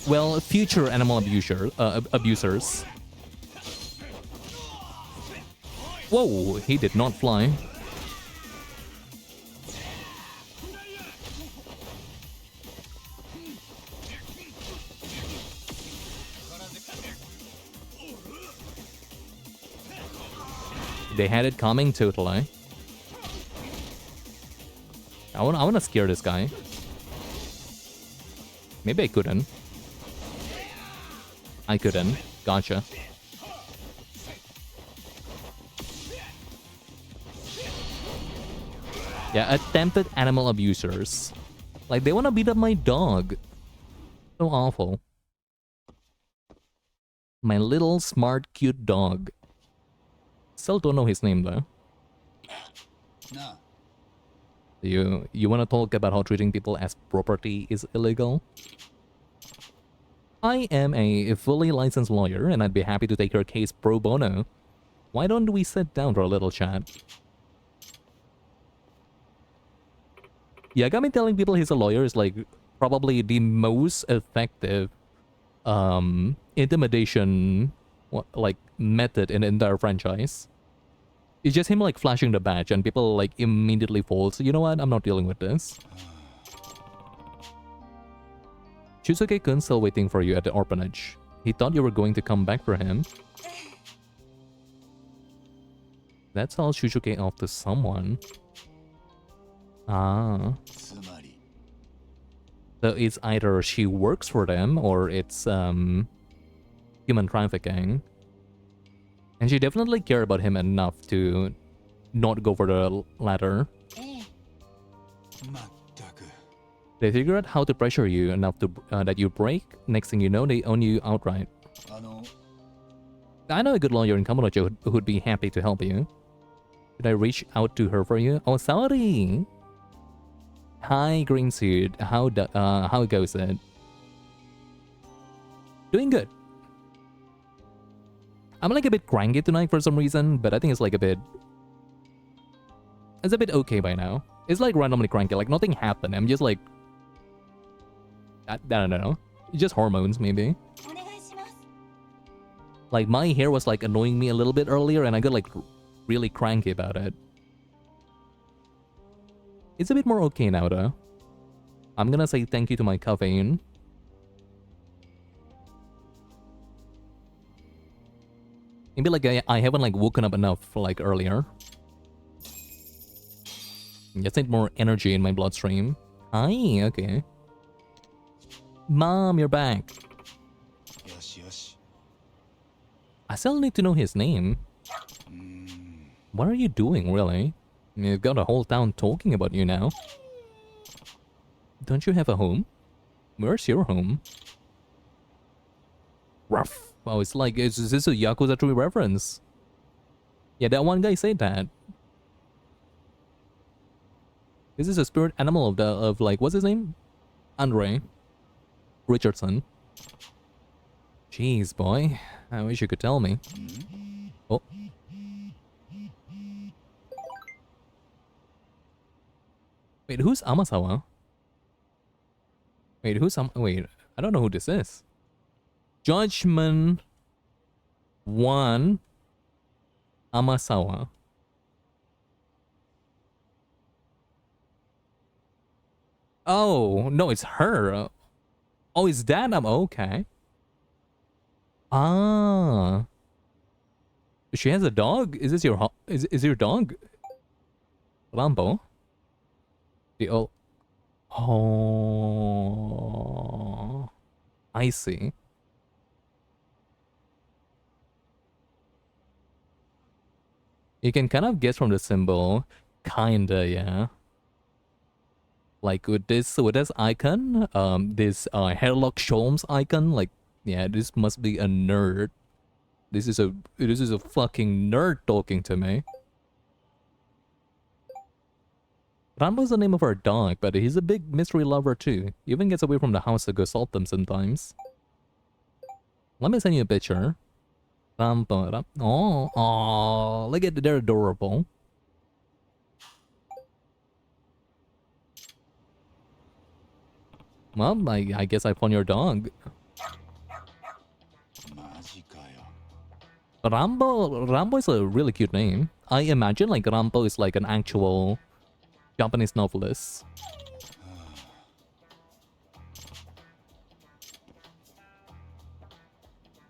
Well, future animal abusers. Whoa, he did not fly. They had it coming totally. I wanna scare this guy. Maybe I couldn't. I couldn't. Gotcha. Yeah, attempted animal abusers. Like, they wanna beat up my dog. So awful. My little, smart, cute dog. Still don't know his name, though. You wanna talk about how treating people as property is illegal? I am a fully licensed lawyer, and I'd be happy to take your case pro bono. Why don't we sit down for a little chat? Yagami telling people he's a lawyer is like probably the most effective intimidation like method in the entire franchise. It's just him like flashing the badge and people like immediately fall. So you know what? I'm not dealing with this. Shusuke-kun still waiting for you at the orphanage. He thought you were going to come back for him. That's all Shusuke off to someone. Ah. So it's either she works for them or it's human trafficking. And she definitely cared about him enough to not go for the latter. They figure out how to pressure you enough to that you break. Next thing you know, they own you outright. I know a good lawyer in Kamurocho who'd be happy to help you. Should I reach out to her for you? Oh, sorry. Hi, green suit. How goes it? Doing good. I'm like a bit cranky tonight for some reason, but I think it's like a bit... It's a bit okay by now. It's like randomly cranky, like nothing happened. I'm just like... I don't know. Just hormones, maybe. Like, my hair was like annoying me a little bit earlier and I got like really cranky about it. It's a bit more okay now though. I'm gonna say thank you to my caffeine. Maybe like I haven't like woken up enough for like earlier. Just need more energy in my bloodstream. Hi, okay. Mom, you're back. I still need to know his name. What are you doing, really? You've got a whole town talking about you now. Don't you have a home? Where's your home? Rough. Oh, it's like, is this a Yakuza 3 reference? Yeah, that one guy said that. This is a spirit animal of like, what's his name? Andre Richardson. Jeez, boy. I wish you could tell me. Oh. Wait, who's Amasawa? Wait, wait, I don't know who this is. Judgment 1 Amasawa. Oh, no, it's her. Oh, it's that? I'm okay. Ah. She has a dog? Is this your is your dog? Rambo? The oh. Oh. I see. You can kind of guess from the symbol. Kinda, yeah. Like with this icon, this Herlock Sholmes icon, like, yeah, this must be a nerd. This is a fucking nerd talking to me. Rambo's the name of our dog, but he's a big mystery lover too. He even gets away from the house to go salt them sometimes. Let me send you a picture. Rambo. Oh, look at they're adorable. Well, I guess I found your dog. Rambo is a really cute name. I imagine like Rambo is like an actual Japanese novelist.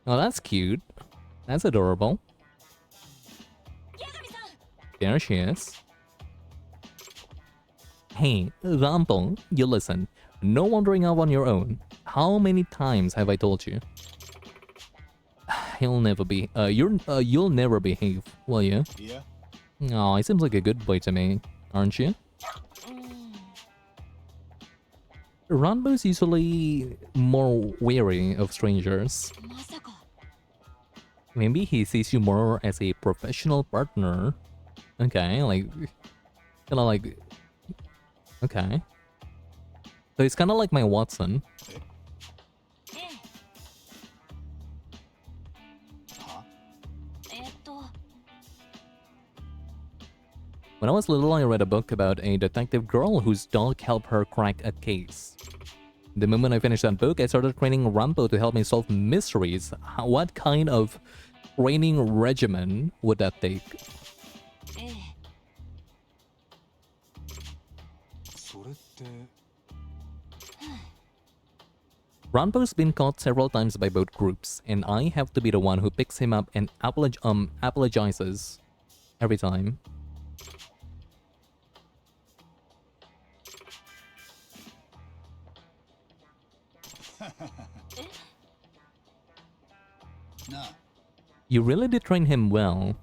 Oh, that's cute. That's adorable. There she is. Hey, Rambo, you listen. No wandering off on your own. How many times have I told you? He'll never be. You'll never behave, will you? Yeah. Oh, he seems like a good boy to me, aren't you? Rambo's usually more wary of strangers. Maybe he sees you more as a professional partner. Okay, like, kinda like, okay. So it's kinda like my Watson. When I was little, I read a book about a detective girl whose dog helped her crack a case. The moment I finished that book, I started training Rambo to help me solve mysteries. What kind of training regimen would that take? Rambo's been caught several times by both groups, and I have to be the one who picks him up and apologizes every time. You really did train him well.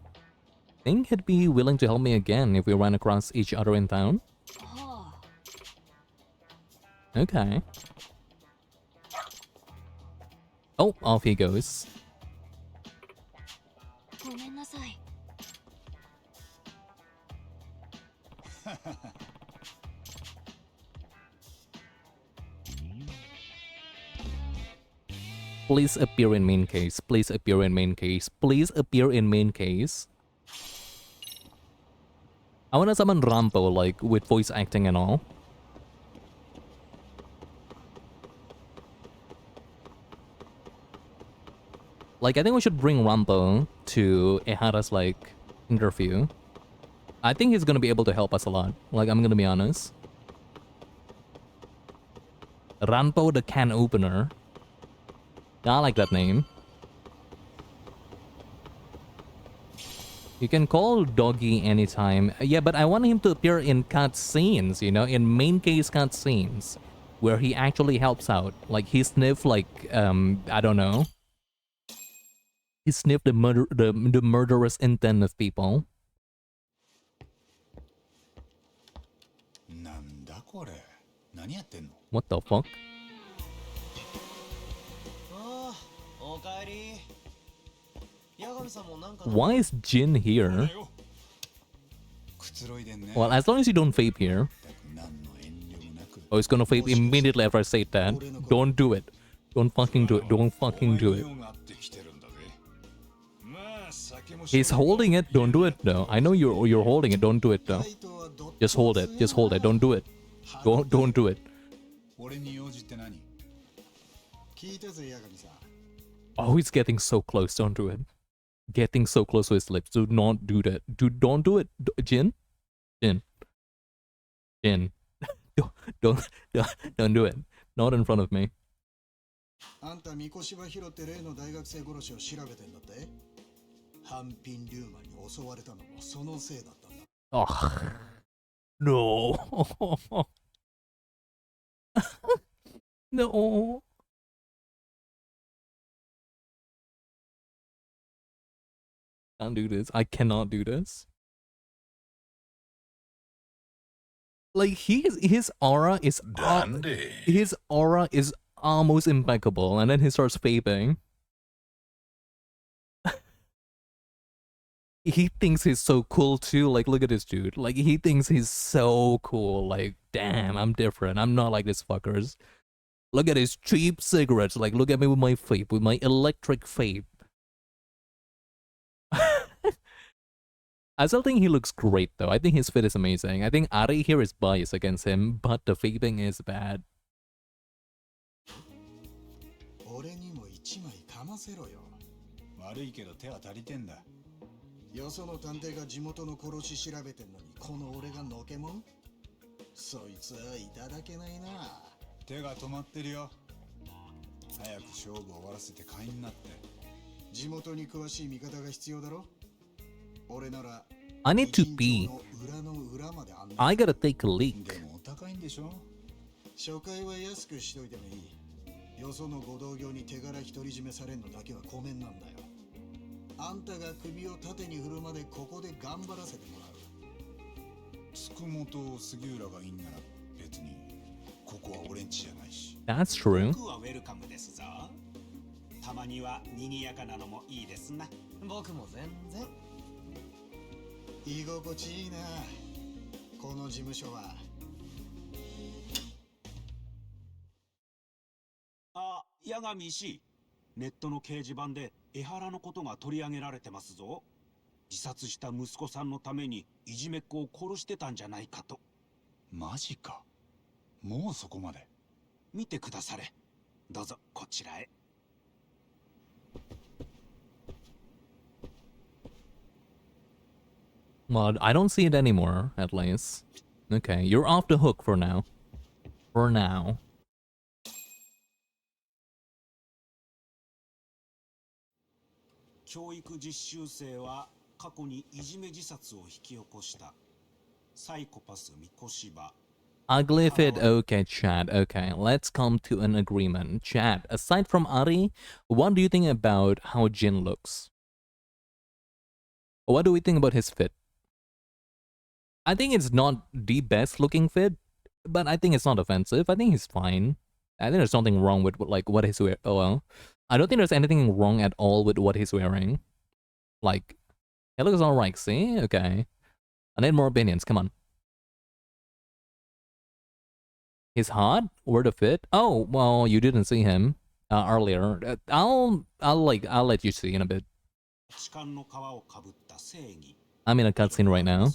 Think he'd be willing to help me again if we ran across each other in town? Okay. Oh, off he goes. Please appear in main case. Please appear in main case. Please appear in main case. I wanna summon Rambo, like, with voice acting and all. Like, I think we should bring Rambo to Ehara's, like, interview. I think he's gonna be able to help us a lot. Like, I'm gonna be honest. Rambo the can opener. I like that name. You can call Doggy anytime. Yeah, but I want him to appear in cutscenes, you know, in main case cutscenes, where he actually helps out. Like, he sniffed, like, I don't know. He sniffed the murderous intent of people. What the fuck? Why is Jin here? Well, as long as you don't vape here. Oh, it's gonna vape immediately after I say that. Don't do it. Don't fucking do it. Don't fucking do it. He's holding it. Don't do it though. I know you're holding it. Don't do it though. Just hold it. Just hold it. Don't do it. Don't do it. Oh, he's getting so close. Don't do it. Getting so close to his lips. Do not do that. Don't do it. Jin? Jin. Jin. don't, don't do it. Not in front of me. あんた三越柴広って例の大学生殺しを調べてんだって？ハンピン・リューマンに襲われたのもそのせいだったんだ。Oh, no. No. Can't do this. I cannot do this. Like his aura is Dandy. his aura is almost impeccable, and then he starts vaping. He thinks he's so cool too. Like, look at this dude. Like, he thinks he's so cool. Like, damn, I'm different. I'm not like these fuckers. Look at his cheap cigarettes. Like, look at me with my vape, with my electric vape. I still think he looks great though. I think his fit is amazing. I think Ari here is biased against him, but the vaping is bad. 俺にも一枚かませろよ。悪いけど手は足りてんだ。よその探偵が地元の殺し調べてんのにこの俺がのけもん？そいつはいただけないな。手が止まってるよ。早く勝負を終わらせて会員になって。地元に詳しい味方が必要だろ。俺なら I need to pee. I gotta take a leak. でもお高いんでしょ。初回は安くしといてもいい。よそのご同業に手柄独り占めされんのだけはごめんなんだよ。あんたが首を縦に振るまでここで頑張らせてもらう。つくもと杉浦がいいんなら別にここは俺んちじゃないし。 That's true. 僕はウェルカムですぞ。たまには賑やかなのもいいですな。僕も全然。居心地いいな。この事務所は。あ、八神氏。ネットの掲示板で江原のことが取り上げられてますぞ。自殺した息子さんのためにいじめっ子を殺してたんじゃないかと。マジか。もうそこまで。見てくだされ。どうぞこちらへ。Well, I don't see it anymore, at least. Okay, you're off the hook for now. For now. 教育実習生は過去にいじめ自殺を引き起こしたサイコパス三越柴。 Ugly fit, okay, Chad. Okay, let's come to an agreement. Chad, aside from Ari, what do you think about how Jin looks? What do we think about his fit? I think it's not the best looking fit, but I think it's not offensive. I think he's fine. I think there's nothing wrong with like what he's wearing. Oh well. I don't think there's anything wrong at all with what he's wearing. Like, it looks alright, see? Okay. I need more opinions, come on. He's hot? Where to fit? Oh, well, you didn't see him earlier. I'll let you see in a bit. I'm in a cutscene right now.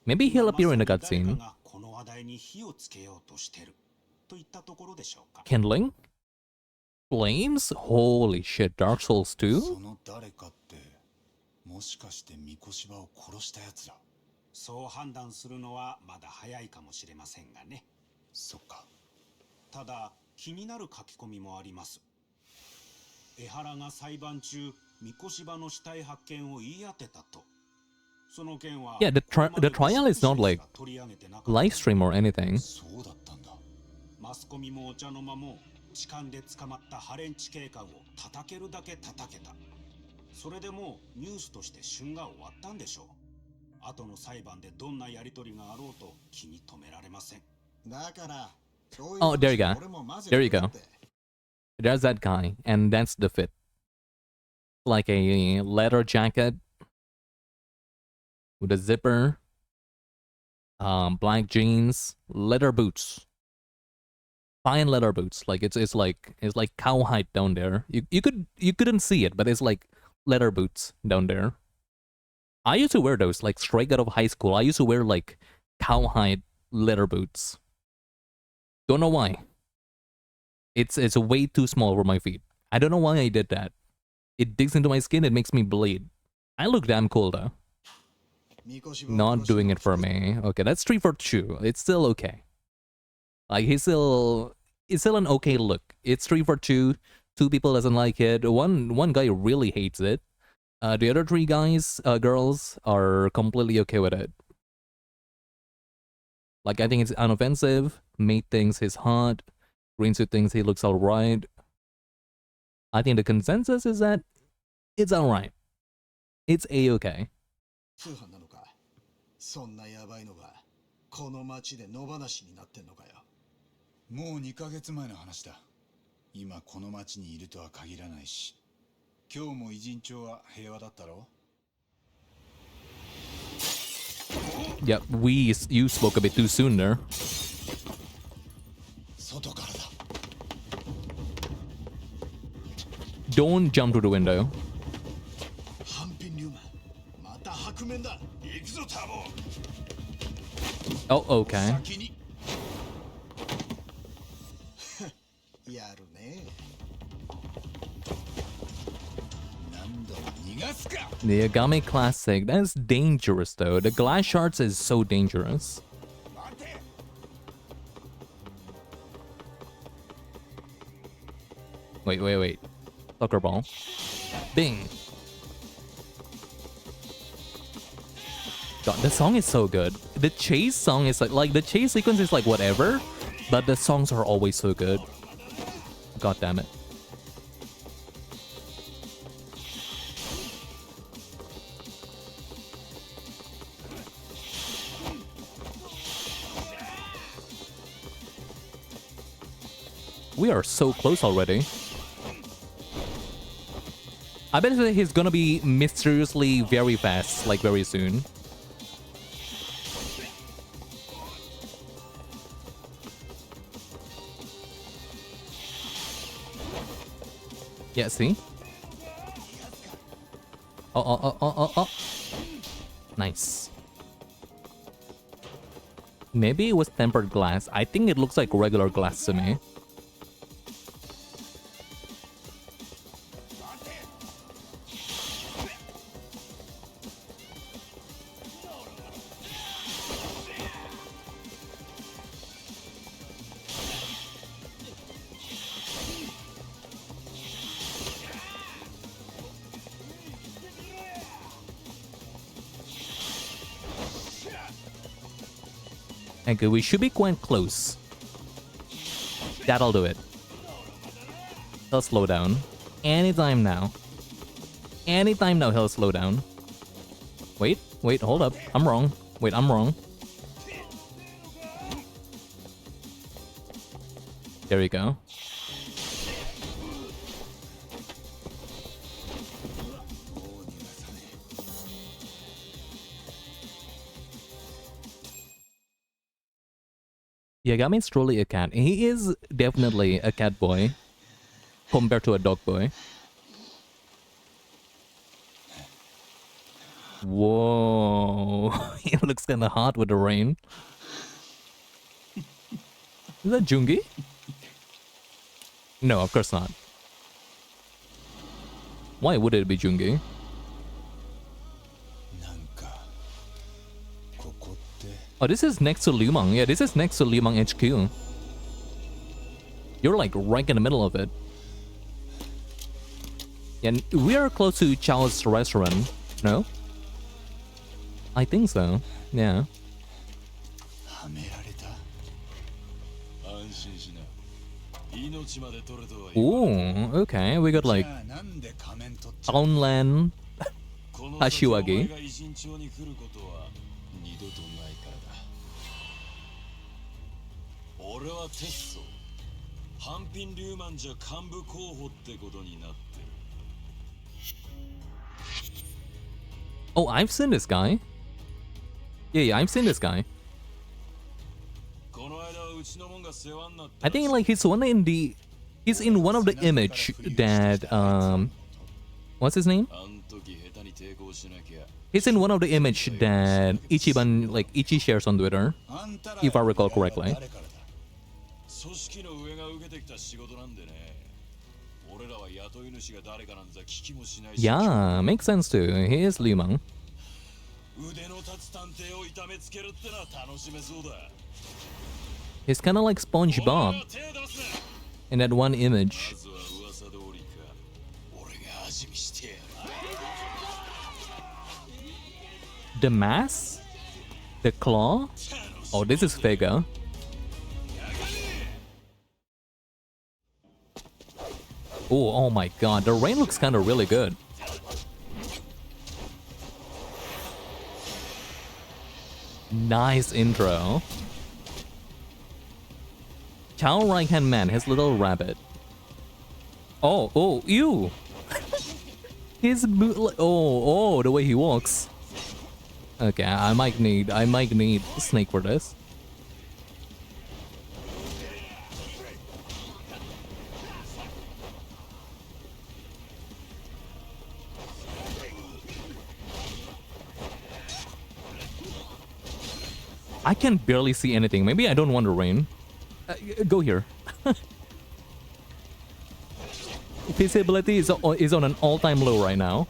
Maybe he'll appear in a cutscene. Kindling? Flames? Holy shit, Dark Souls 2? そう判断するのはまだ早いかもしれませんがね。そっか。ただ気になる書き込みもあります。江原が裁判中、三越柴の死体発見を言い当てたと。その件は Yeah, the trial is not like live stream or anything. そうだったんだ。マスコミもお茶の間も痴漢で捕まったハレンチ警官を叩けるだけ叩けた。それでもうニュースとして旬が終わったんでしょう。後の裁判でどんなやり取りがあろうと気に留められません。Oh, there you go. There you go. There's that guy, and that's the fit. Like a leather jacket with a zipper, black jeans, leather boots. Fine leather boots. Like it's like cowhide down there. You couldn't see it, but it's like leather boots down there. I used to wear those like straight out of high school. I used to wear like cowhide leather boots. Don't know why. It's way too small for my feet. I don't know why I did that. It digs into my skin, it makes me bleed. I look damn cool though. Not doing it for me. Okay, that's 3 for 2. It's still okay. Like it's still an okay look. It's 3 for 2. 2 people doesn't like it. One guy really hates it. The other 3 guys, girls are completely okay with it. Like I think it's unoffensive. Mate thinks he's hot. Greensuit thinks he looks alright. I think the consensus is that it's alright. It's a-okay. 通販なのか。そんなヤバいのがこの町で野放しになってんのかよ。もう2ヶ月前の話だ。今この町にいるとは限らないし。今日も偉人町は平和だったろ。Yeah, you spoke a bit too soon there. 外からだ。Don't jump to the window. 半品リュウマン、また白面だ。行くぞタボ。Oh, okay. 先に。やるね。何度も逃がすか。The Agame Classic. That's dangerous though. The glass shards is so dangerous. Wait. Soccer ball. Bing. God, the song is so good. The chase song is like the chase sequence is like whatever, but the songs are always so good. God damn it. We are so close already. I bet he's gonna be mysteriously very fast, like very soon. Yeah, see? Oh. Nice. Maybe it was tempered glass. I think it looks like regular glass to me. Okay, we should be quite close. That'll do it. He'll slow down. Anytime now. Anytime now he'll slow down. Wait, hold up. I'm wrong. Wait, I'm wrong. There we go. Yagami is truly a cat. He is definitely a cat boy compared to a dog boy. Whoa. He looks kind of hot with the rain. Is that Jungi? No, of course not. Why would it be Jungi? Oh, this is next to Liumang. Yeah, this is next to Liumang HQ. You're like right in the middle of it. Yeah, we are close to Chao's restaurant. No? I think so. Yeah. Ooh, okay. We got like Townland Hashiwagi. Oh, I've seen this guy. Yeah, I've seen this guy. I think like he's one in the... He's in one of the image that... What's his name? He's in one of the image that Ichiban, like Ichi shares on Twitter, if I recall correctly. Yeah, makes sense too. He is Liumang. He's kind of like SpongeBob in that one image. The mask? The claw? Oh, this is Vega. Oh my god, the rain looks kind of really good. Nice intro. Chow right-hand man, his little rabbit. Oh, ew! His oh, the way he walks. Okay, I might need Snake for this. I can barely see anything. Maybe I don't want to rain. Go here. Visibility is on an all-time low right now.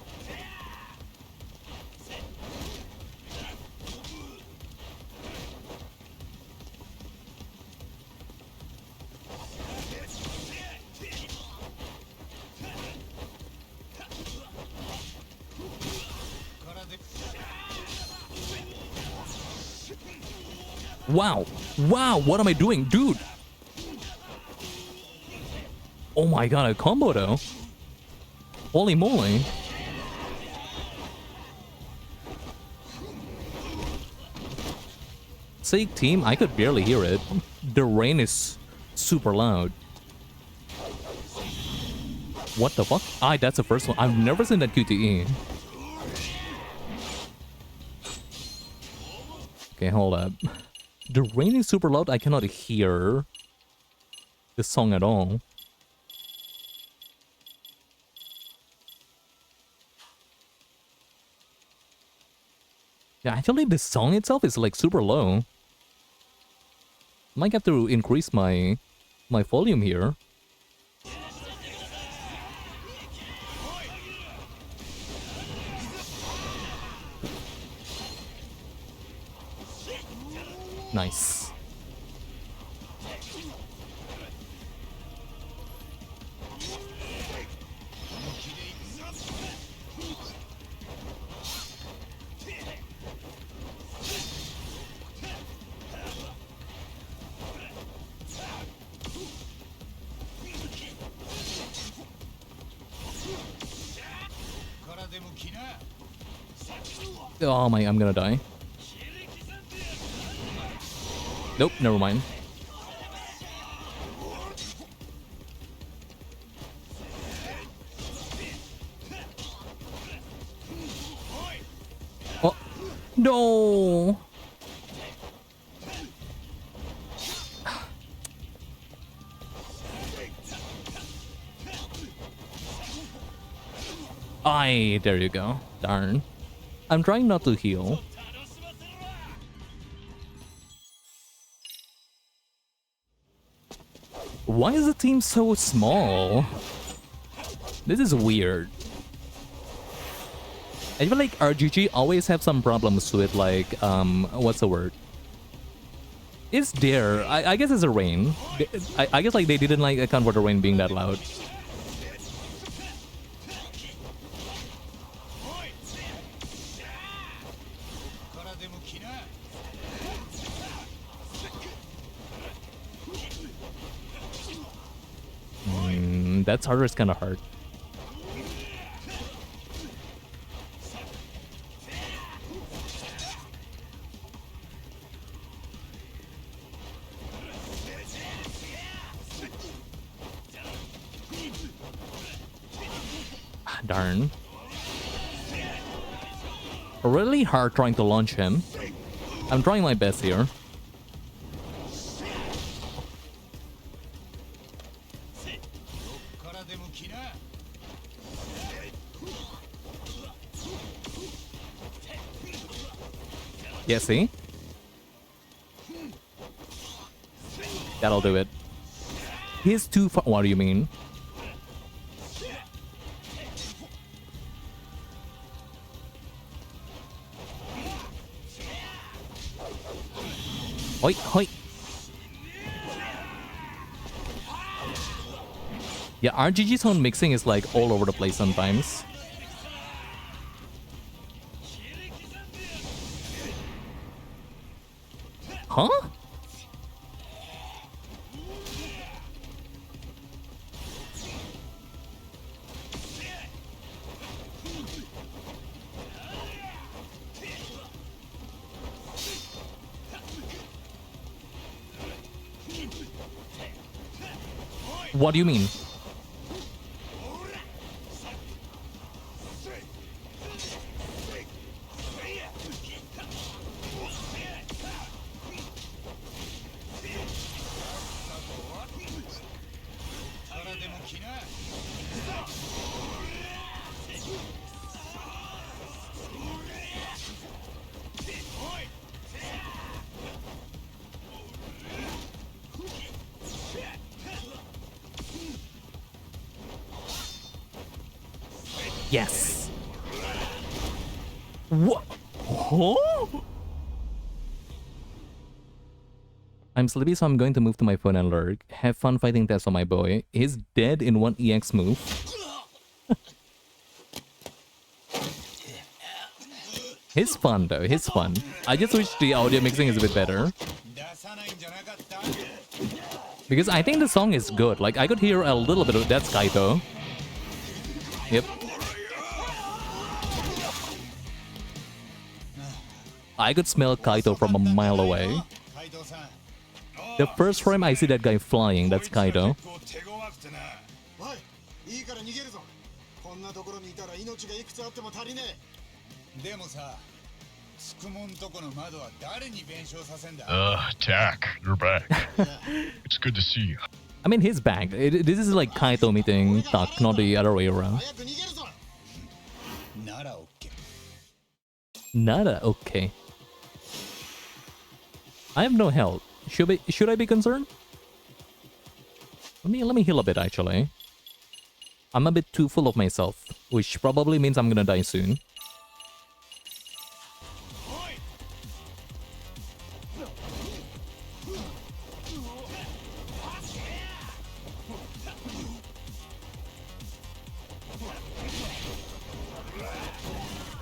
Wow, what am I doing, dude? Oh my god, a combo though. Holy moly. Sick team, I could barely hear it. The rain is super loud. What the fuck? That's the first one. I've never seen that QTE. Okay, hold up. The rain is super loud. I cannot hear the song at all. Yeah, actually the song itself is like super low. Might have to increase my volume here. Nice. Oh my, I'm gonna die. Nope, never mind. Oh, no! There you go. Darn. I'm trying not to heal. Why is the team so small? This is weird. I feel like RGG always have some problems with like, what's the word? It's there. I guess it's a rain. I guess like they didn't like account for the rain being that loud. That starter is kind of hard. Darn. Really hard trying to launch him. I'm trying my best here. Yeah, see? That'll do it. He's too far. What do you mean? Hoi, hoi. Yeah, RGG sound mixing is like all over the place sometimes. Huh? What do you mean? Yes. What? Huh? I'm sleepy, so I'm going to move to my phone and lurk. Have fun fighting Tessa, my boy. He's dead in one EX move. He's fun though, he's fun. I just wish the audio mixing is a bit better. Because I think the song is good. Like, I could hear a little bit of that Kaito. Yep. I could smell Kaito from a mile away. The first frame I see that guy flying, that's Kaito. Tak, you're back. It's good to see you. I mean, he's back. This is like Kaito meeting Tak, not the other way around. Nada, okay. I have no health. Should I be concerned? Let me heal a bit actually. I'm a bit too full of myself, which probably means I'm gonna die soon.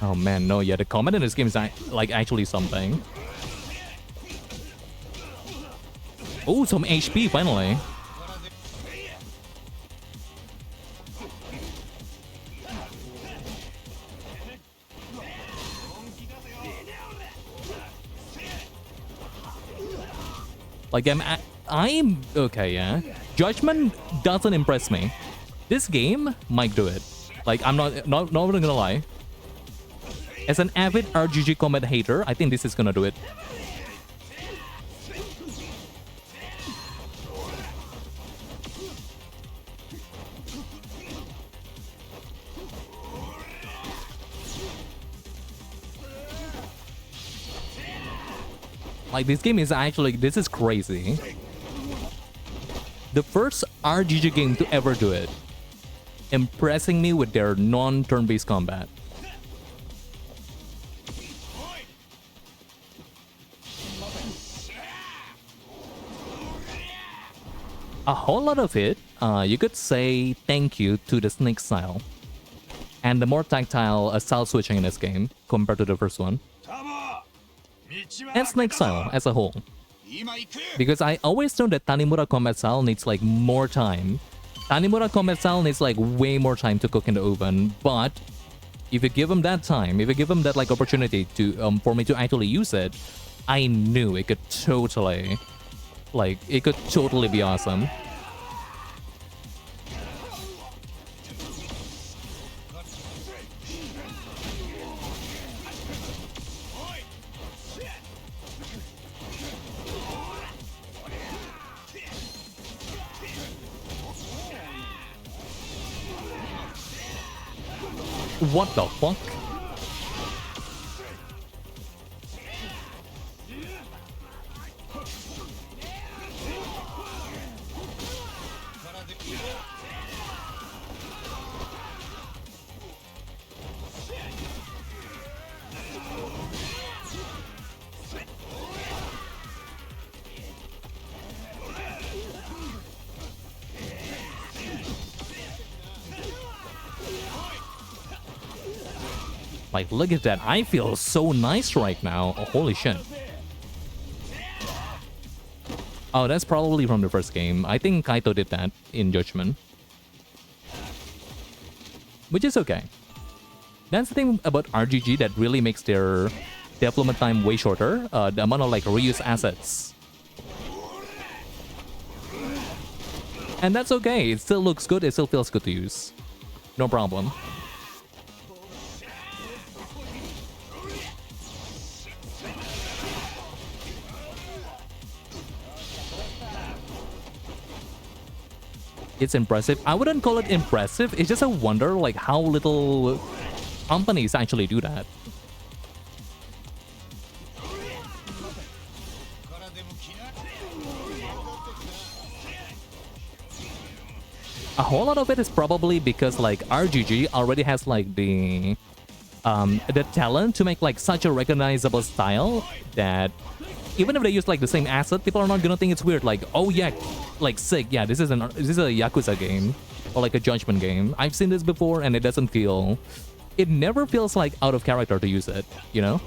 Oh man, no, yeah, the combat in this game is like actually something. Oh, some HP finally. Like I'm okay, yeah. Judgment doesn't impress me. This game might do it. Like I'm not even gonna lie. As an avid RGG combat hater, I think this is gonna do it. Like, this game is actually, this is crazy. The first RGG game to ever do it. Impressing me with their non-turn-based combat. A whole lot of it, you could say thank you to the snake style. And the more tactile style switching in this game compared to the first one. And snake style as a whole. Because I always know that Tanimura combat style needs like more time. Tanimura combat style needs like way more time to cook in the oven, but if you give him that time, if you give him that like opportunity to for me to actually use it, I knew it could totally be awesome. What the fuck? Like, look at that. I feel so nice right now. Oh, holy shit. Oh, that's probably from the first game. I think Kaito did that in Judgment. Which is okay. That's the thing about RGG that really makes their development time way shorter. The amount of like reuse assets. And that's okay. It still looks good. It still feels good to use. No problem. It's impressive. I wouldn't call it impressive. It's just a wonder like how little companies actually do that. A whole lot of it is probably because like RGG already has like the talent to make like such a recognizable style that even if they use like the same asset, people are not gonna think it's weird. Like, oh yeah, like sick. Yeah, this is a Yakuza game or like a Judgment game. I've seen this before, and it doesn't feel. It never feels like out of character to use it. You know.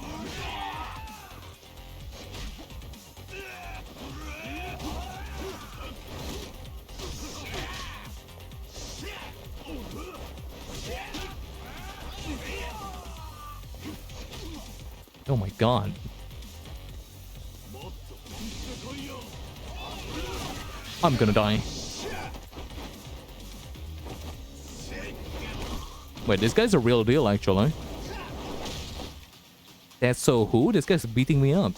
Oh my god. I'm gonna die. Wait, this guy's a real deal, actually. That's so who? This guy's beating me up.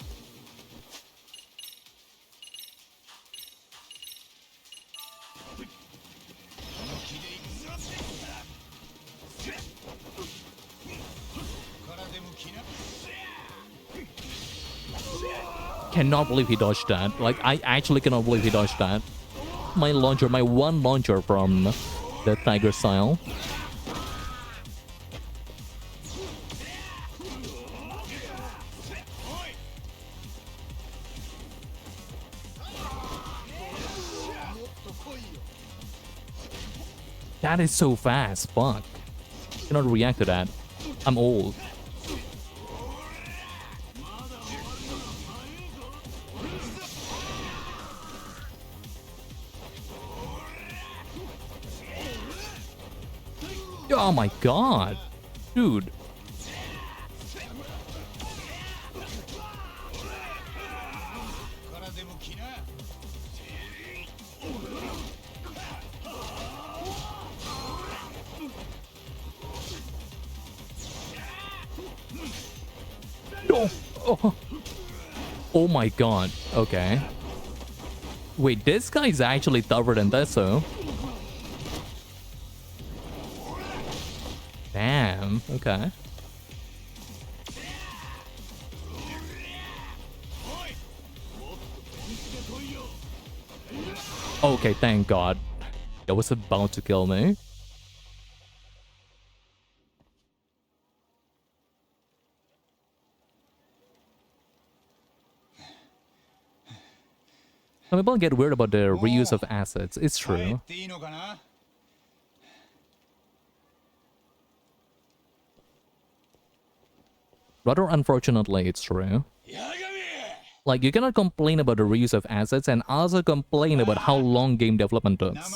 Cannot believe he dodged that. Like, I actually cannot believe he dodged that. My launcher, my one launcher from the Tiger style. That is so fast. Fuck. Cannot react to that. I'm old. Oh my god, dude. Oh. Oh my god. Okay. Wait, this guy's actually tougher than that, so. Damn, okay. Okay, thank God. That was about to kill me. Some people get weird about the reuse of assets. It's true. Rather unfortunately, it's true. Like, you cannot complain about the reuse of assets and also complain about how long game development takes.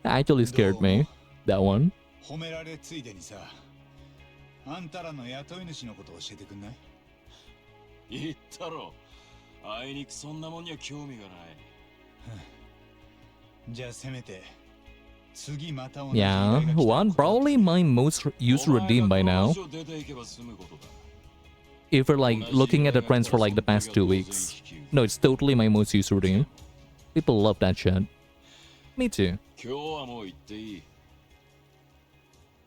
Actually scared me, that one. 褒められついでにさ、あんたらの雇い主のことを教えてくんない？言ったろ。あいにくそんなもんには興味がない。じゃあせめて次また同じ依頼が来た。 Yeah, one probably my most used redeem by now. If we're like looking at the trends for like the past 2 weeks. No, it's totally my most used redeem. People love that shit. Me too.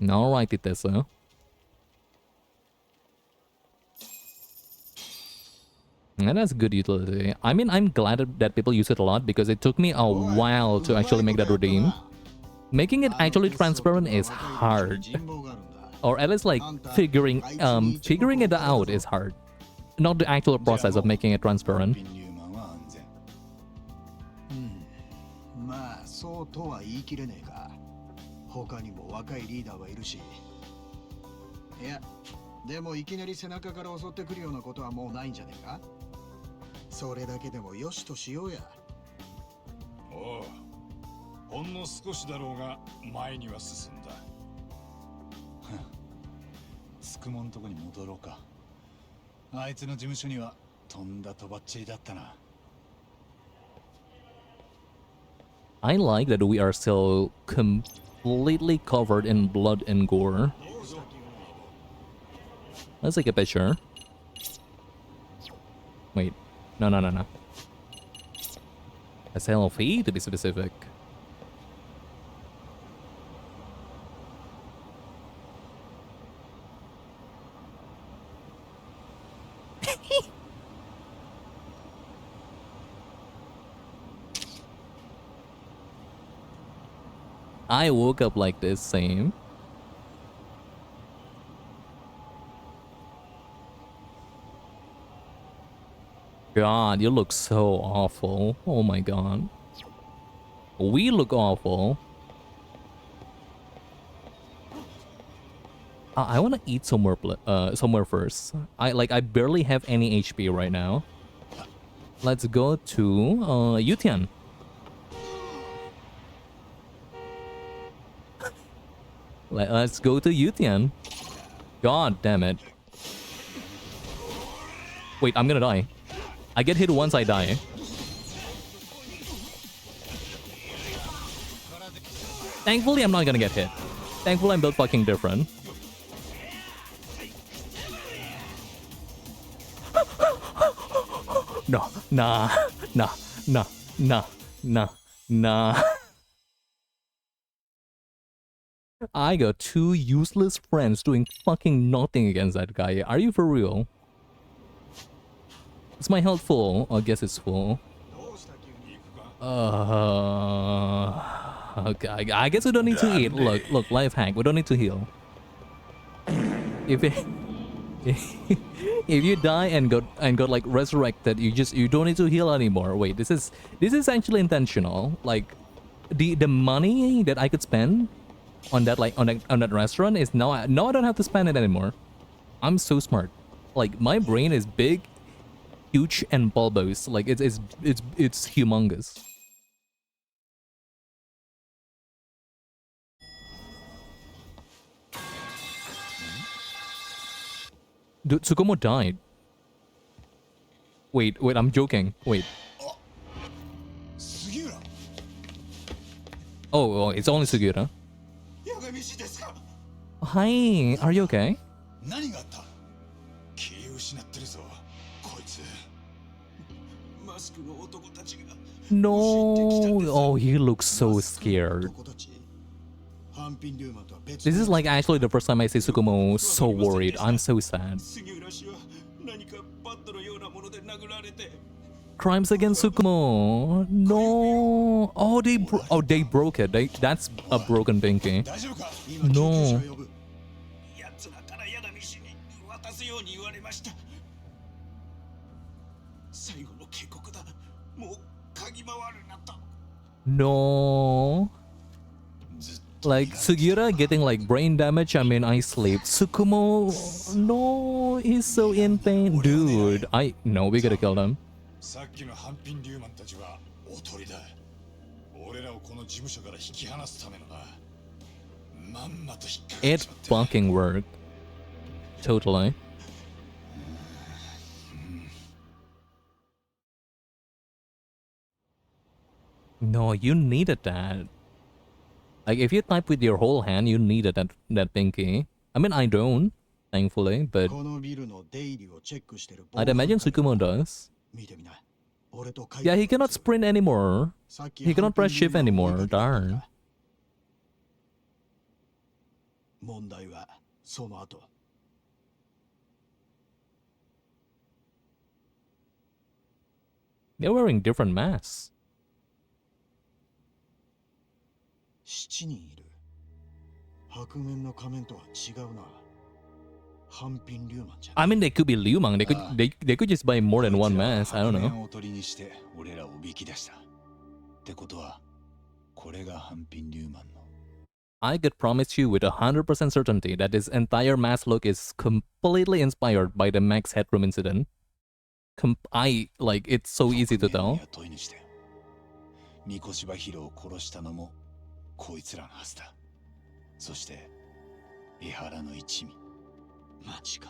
Alright, Itessa. And that's good utility. I mean, I'm glad that people use it a lot because it took me a while to actually make that redeem. Making it actually transparent is hard. Or at least like figuring it out is hard. not the actual process of making it transparent. まあそうとは言い切れねえか。他にも若いリーダーはいるし。いや、でもいきなり背中から襲ってくるようなことはもうないんじゃねえか。それだけでもよしとしようや。おう、ほんの少しだろうが前には進んだ。つくもんとこに戻ろうか。あいつの事務所にはとんだとばっちりだったな。I like that we are still completely covered in blood and gore. Let's take a picture. Wait. No. A selfie, to be specific. I woke up like this, same. God, you look so awful. Oh my god. We look awful. I want to eat somewhere first. I barely have any HP right now. Let's go to Yutian. Let's go to Yutian. God damn it. Wait, I'm gonna die. I get hit once I die. Thankfully, I'm not gonna get hit. Thankfully, I'm built fucking different. No, nah. I got two useless friends doing fucking nothing against that guy. Are you for real? Is my health full? I guess it's full. Okay, I guess we don't need to eat. Look, life hack. We don't need to heal. If you die and got like resurrected, you don't need to heal anymore. Wait, this is actually intentional. Like the money that I could spend on that on that restaurant is now I don't have to spend it anymore. I'm so smart. Like my brain is big, huge, and bulbous. Like it's humongous. Dude, Tsukumo died. Wait, I'm joking. Wait. Oh, it's only Sugiura. Hi, are you okay? No. Oh, he looks so scared. This is like actually the first time I see Tsukumo so worried. I'm so sad. Crimes against Tsukumo. No. Oh, they broke it. That's a broken pinky. No. No. Like Sugiura getting like brain damage. I mean, I sleep. Tsukumo, no, he's so in pain, dude. No, we gotta kill them. It fucking worked. Totally. No, you needed that. Like, if you type with your whole hand, you needed that pinky. I mean, I don't, thankfully, but I'd imagine Tsukumo does. Yeah, he cannot sprint anymore. He cannot press shift anymore, darn. They're wearing different masks. 7人いる。白面の仮面とは違うな。半品リューマンじゃ I mean, they could be Liu Mang. They could just buy more than one mask. I don't 白 know. 面を取りにして俺らをおびき出したってことはこれが半品リューマンの I could promise you with 100% certainty that this entire mask look is completely inspired by the Max Headroom incident. It's so easy to tell. 問いにして三越柴弘を殺したのもこいつらのはずだそして江原の一味マジか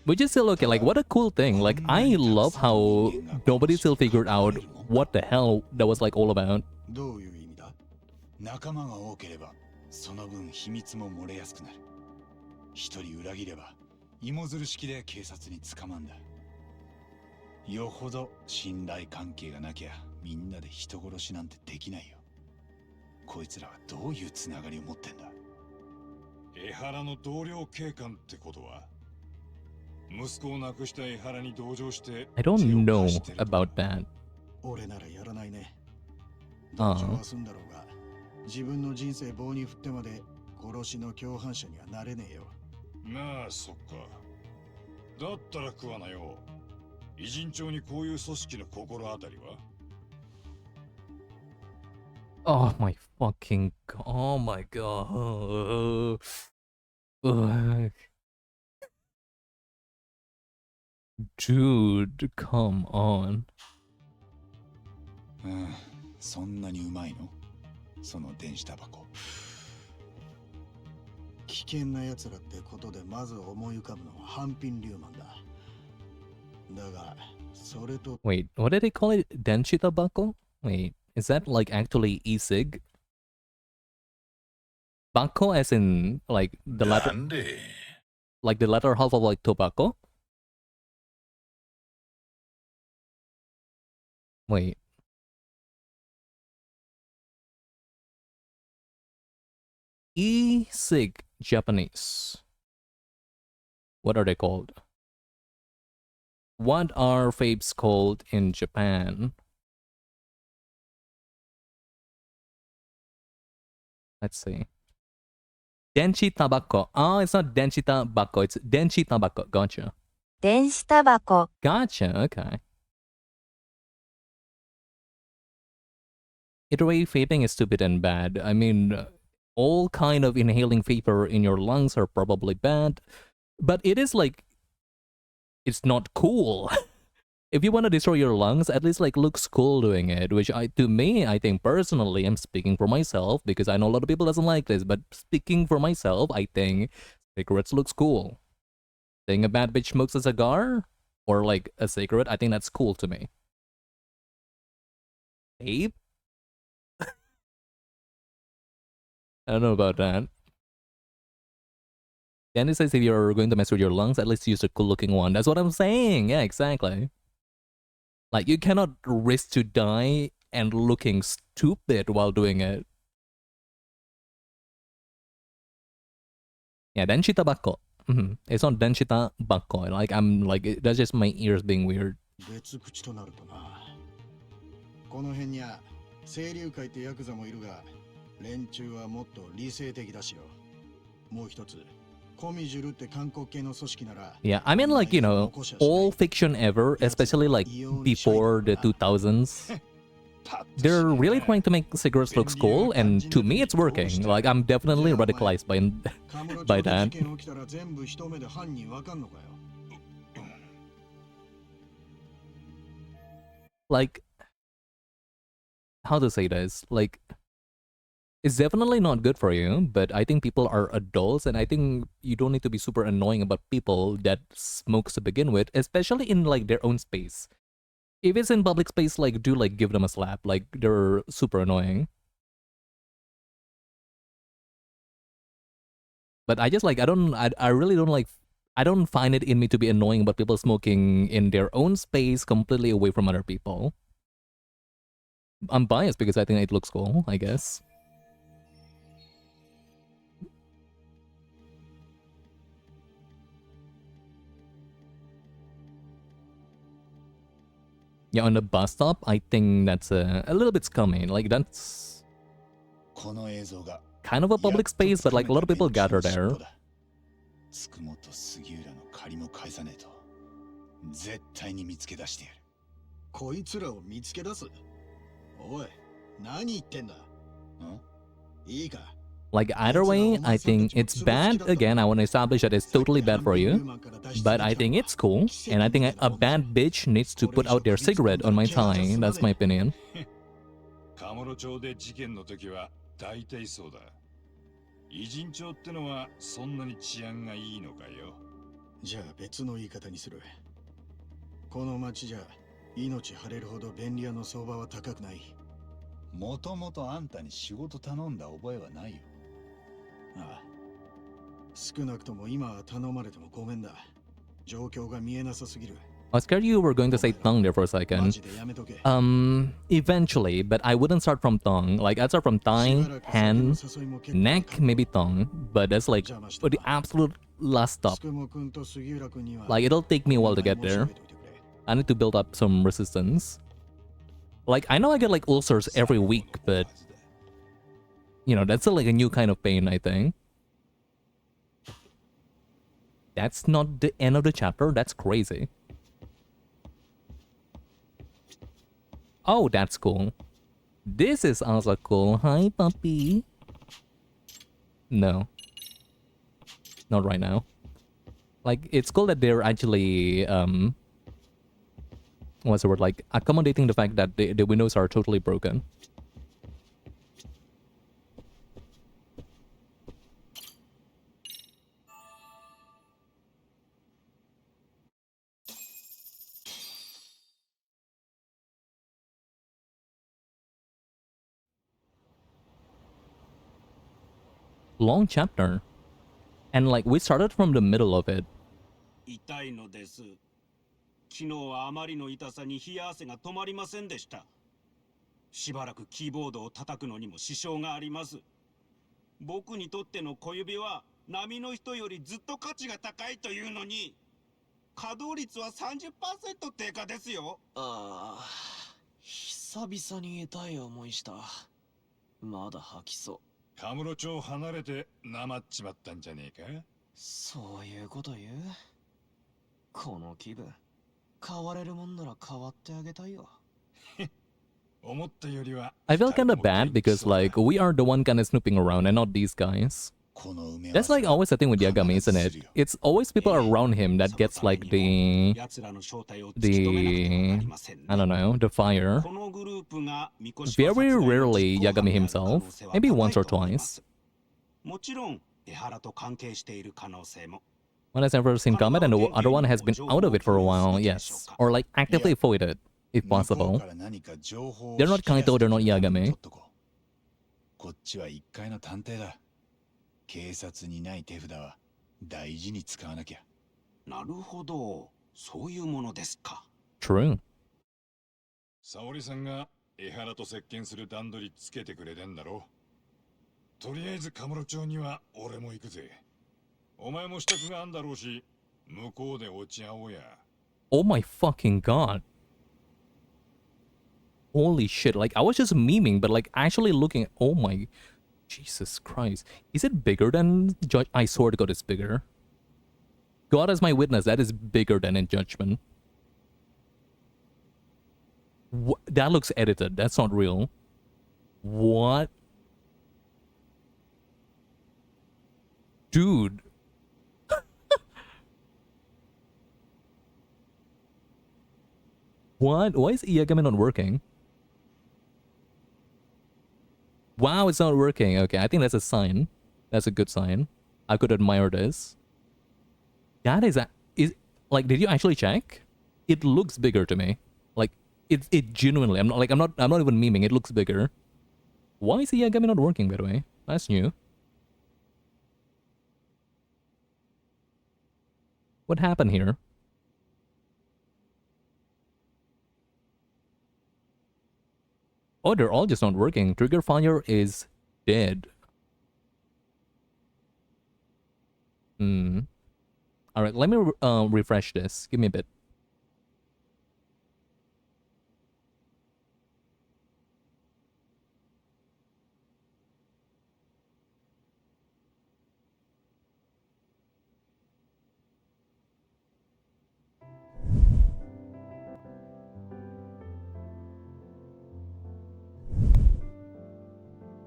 Which is still okay, like what a cool thing. Like I love how nobody still figured out what the hell that was like all about. どういう意味だ仲間が多ければその分秘密も漏れやすくなる一人裏切れば芋づる式で警察に捕まんだよほど信頼関係がなきゃみんなで人殺しなんてできないよこいつらはどういうつながりを持ってんだ江原の同僚警官ってことは息子を亡くした江原に同情して I don't know about that. 俺ならやらないね同情はすんだろうが自分の人生棒に振ってまで殺しの共犯者にはなれねえよまあそっかだったら食わなよ偉人帳にこういう組織の心当たりは Oh my fucking god. Oh my god. Ugh. Dude, come on. そんなにうまいのその電子タバコ危険な奴らってことでまず思い浮かぶのは半品リューマンだだがそれと Wait, what did they call it? Denshi tobacco? Wait, is that like actually e-cig? Bako as in like the letter like the letter half of like tobacco? Wait. E-cig Japanese. What are they called? What are vapes called in Japan? Let's see. Denshi tobacco. Oh, it's not denshi tobacco. It's denshi tobacco. Gotcha. 電子タバコ Gotcha. Okay. Either way, vaping is stupid and bad. I mean, all kind of inhaling vapor in your lungs are probably bad, but it is like, it's not cool. If you want to destroy your lungs, at least like looks cool doing it, which to me, I think personally, I'm speaking for myself because I know a lot of people doesn't like this, but speaking for myself, I think cigarettes looks cool. Saying a bad bitch smokes a cigar or like a cigarette, I think that's cool to me. Vape? I don't know about that. Danny says if you're going to mess with your lungs, at least use a cool looking one. That's what I'm saying. Yeah, exactly. Like, you cannot risk to die and looking stupid while doing it. Yeah, denshi tobacco. It's not denshi tobacco. Like, that's just my ears being weird. 別口となるとなこの辺には清流会ってヤクザもいるが連中はもっと理性的だしよもう一つ Yeah, I mean like, you know, all fiction ever, especially like before the 2000s, they're really trying to make cigarettes look cool, and to me it's working. Like, I'm definitely radicalized by that. Like, how to say this? Like, it's definitely not good for you, but I think people are adults, and I think you don't need to be super annoying about people that smokes to begin with, especially in like their own space. If it's in public space, like do like give them a slap, like they're super annoying. But I just like I really don't like I don't find it in me to be annoying about people smoking in their own space completely away from other people. I'm biased because I think it looks cool, I guess. Yeah, on the bus stop, I think that's a little bit scummy. Like, that's kind of a public space, but like a lot of people gather there. つくもと杉浦の借りも返さねえと絶対に見つけ出してやる。こいつらを見つけ出す。おい、何言ってんだ。いいか。Like either way, I think it's bad. Again, I want to establish that it's totally bad for you. But I think it's cool. And I think a bad bitch needs to put out their cigarette on my thigh. That's my opinion. カムロ町で事件の時は大体そうだ。偉人町ってのはそんなに治安がいいのかよ。じゃあ別の言い方にする。この町じゃ命張れるほど便利屋の相場は高くない。もともとあんたに仕事頼んだ覚えはないよ。ああ、少なくとも今は頼まれてもごめんだ。状況が見えなさすぎる。I was scared you were going to say tongue there for a second. Eventually, but I wouldn't start from tongue. Like, I'd start from thigh, hand, neck, maybe tongue. But that's like for the absolute last stop. Like, it'll take me a while to get there. I need to build up some resistance. Like, I know I get like ulcers every week, but you know, that's like a new kind of pain, I think. That's not the end of the chapter. That's crazy. Oh, that's cool. This is also cool. Hi, puppy. No. Not right now. Like, it's cool that they're actually, what's the word? Like, accommodating the fact that the windows are totally broken. Long chapter. And like, we started from the middle of it. 痛いのです。昨日はあまりの痛さに冷や汗が止まりませんでした。しばらくキーボードを叩くのにも支障があります。僕にとっての小指は波の人よりずっと価値が高いというのに、稼働率は 30% 低下ですよ。ああ、久々に痛い思いした。まだ吐きそう。カムロ町離れてなまっちまったんじゃねえか。そういうこと言う？この気分、変われるもんなら変わってあげたいよ。思ったよりは I felt kind of bad because like we are the one kind of snooping around and not these guys. That's like always the thing with Yagami, isn't it? It's always people around him that gets like the I don't know, the fire. Very rarely Yagami himself, maybe once or twice. もちろん江原と関係している可能性も。 One has never seen combat and the other one has been out of it for a while, yes. Or like actively avoided, if possible. They're not Kaito, they're not Yagami. こっちは一階の探偵だ。警察にない手札は大事に使わなきゃ。なるほど、そういうものですか。True. 沙織さんが江原と接見する段取りつけてくれてんだろ。とりあえずカムロ町には俺も行くぜ。お前も支度があんだろうし、向こうで落ち合おうや。Oh my fucking god. Holy shit, like I was just memeing, but like actually looking at, oh my, Jesus Christ. Is it bigger than Judge? I swear to God it's bigger. God is my witness, that is bigger than in Judgment. What? That looks edited, that's not real. What? Dude. What? Why is Iyagami not working? Wow, it's not working. Okay, I think that's a sign. That's a good sign. I could admire this. That is like, did you actually check? It looks bigger to me. Like it genuinely. I'm not even memeing. It looks bigger. Why is Iyagami not working, by the way? That's new. What happened here? Oh, they're all just not working. Trigger fire is dead. Alright, let me refresh this. Give me a bit.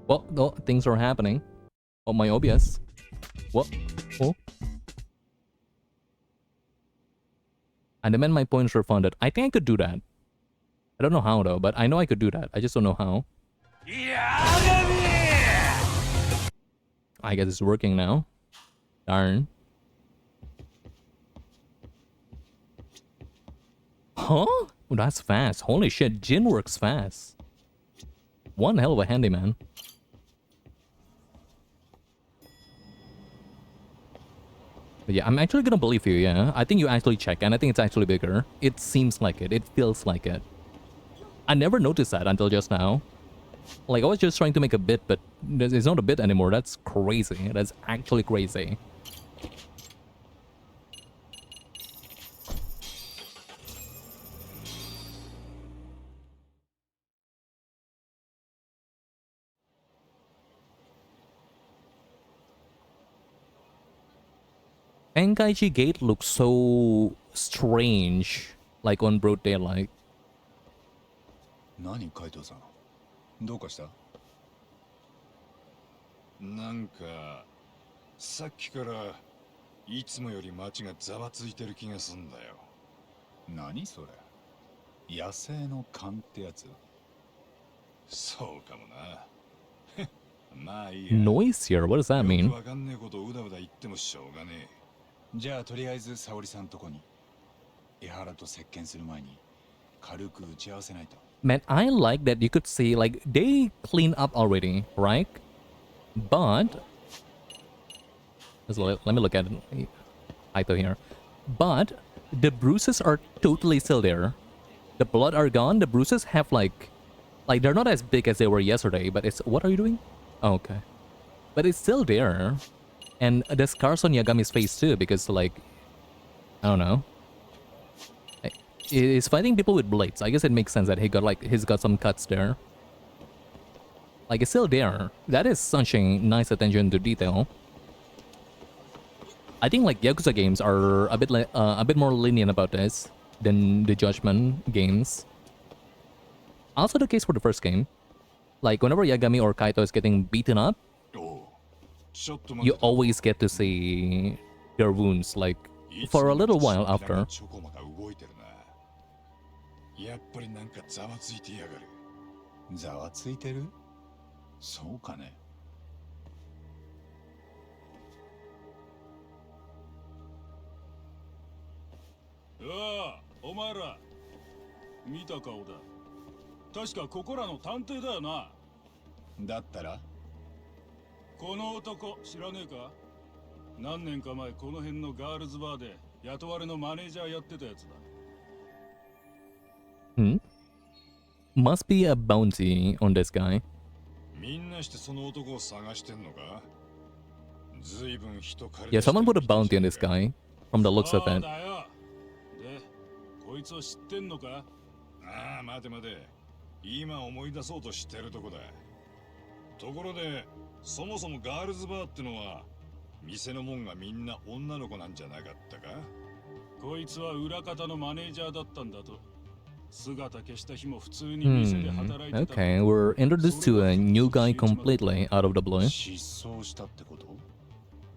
Well, no, things are happening. Oh, my OBS. What? Oh. I demand my points refunded. I think I could do that. I don't know how though, but I know I could do that. I just don't know how. I guess it's working now. Darn. Huh? Oh, that's fast. Holy shit, Jin works fast. One hell of a handyman. But yeah, I'm actually gonna believe you, yeah. I think you actually check, and I think it's actually bigger. It seems like it. It feels like it. I never noticed that until just now. Like, I was just trying to make a bit, but it's not a bit anymore. That's crazy. That's actually crazy. Tenkaichi Gate looks so strange, like on broad daylight. 何海藤さんどうかしたなんかさっきからいつもより街がざわついてる気がすんだよ。何それ野生の勘ってやつそうかもな。まあいいや。 Noise here? What does that mean? よくわかんねえことをうだうだ言ってもしょうがねえ。じゃあとりあえず沙織さんとこに江原と接見する前に軽く打ち合わせないと。 Man, I like that you could see, like, they clean up already, right? But... Let me look at Aito here. But the bruises are totally still there. The blood are gone. The bruises have, like, they're not as big as they were yesterday, but it's... What are you doing? Oh, okay. But it's still there. And the scars on Yagami's face too, because, like... I don't know. He's fighting people with blades. I guess it makes sense that he's got some cuts there. Like, it's still there. That is such a nice attention to detail. I think like Yakuza games are a bit more lenient about this than the Judgment games. Also the case for the first game. Like whenever Yagami or Kaito is getting beaten up, you always get to see their wounds, like, for a little while after. やっぱりなんかざわついてやがる。ざわついてる？そうかね。ああ、お前ら見た顔だ。確かここらの探偵だよな。だったら？この男知らねえか？何年か前この辺のガールズバーで雇われのマネージャーやってたやつだ。Hmm? Must be a bounty on this guy. みんなしてその男を探してんのか？ずいぶん人借り Yeah, someone put a bounty on this guy, from the looks of it. で、こいつを知ってんのか？ああ、待て待て。今思い出そうとしてるとこだ。ところで、そもそもガールズバーってのは店の門がみんな女の子なんじゃなかったか？こいつは裏方のマネージャーだったんだと。姿消した日も普通に店で働いてた。 Okay, we're introduced to a new guy completely out of the blue. 失踪したってこと？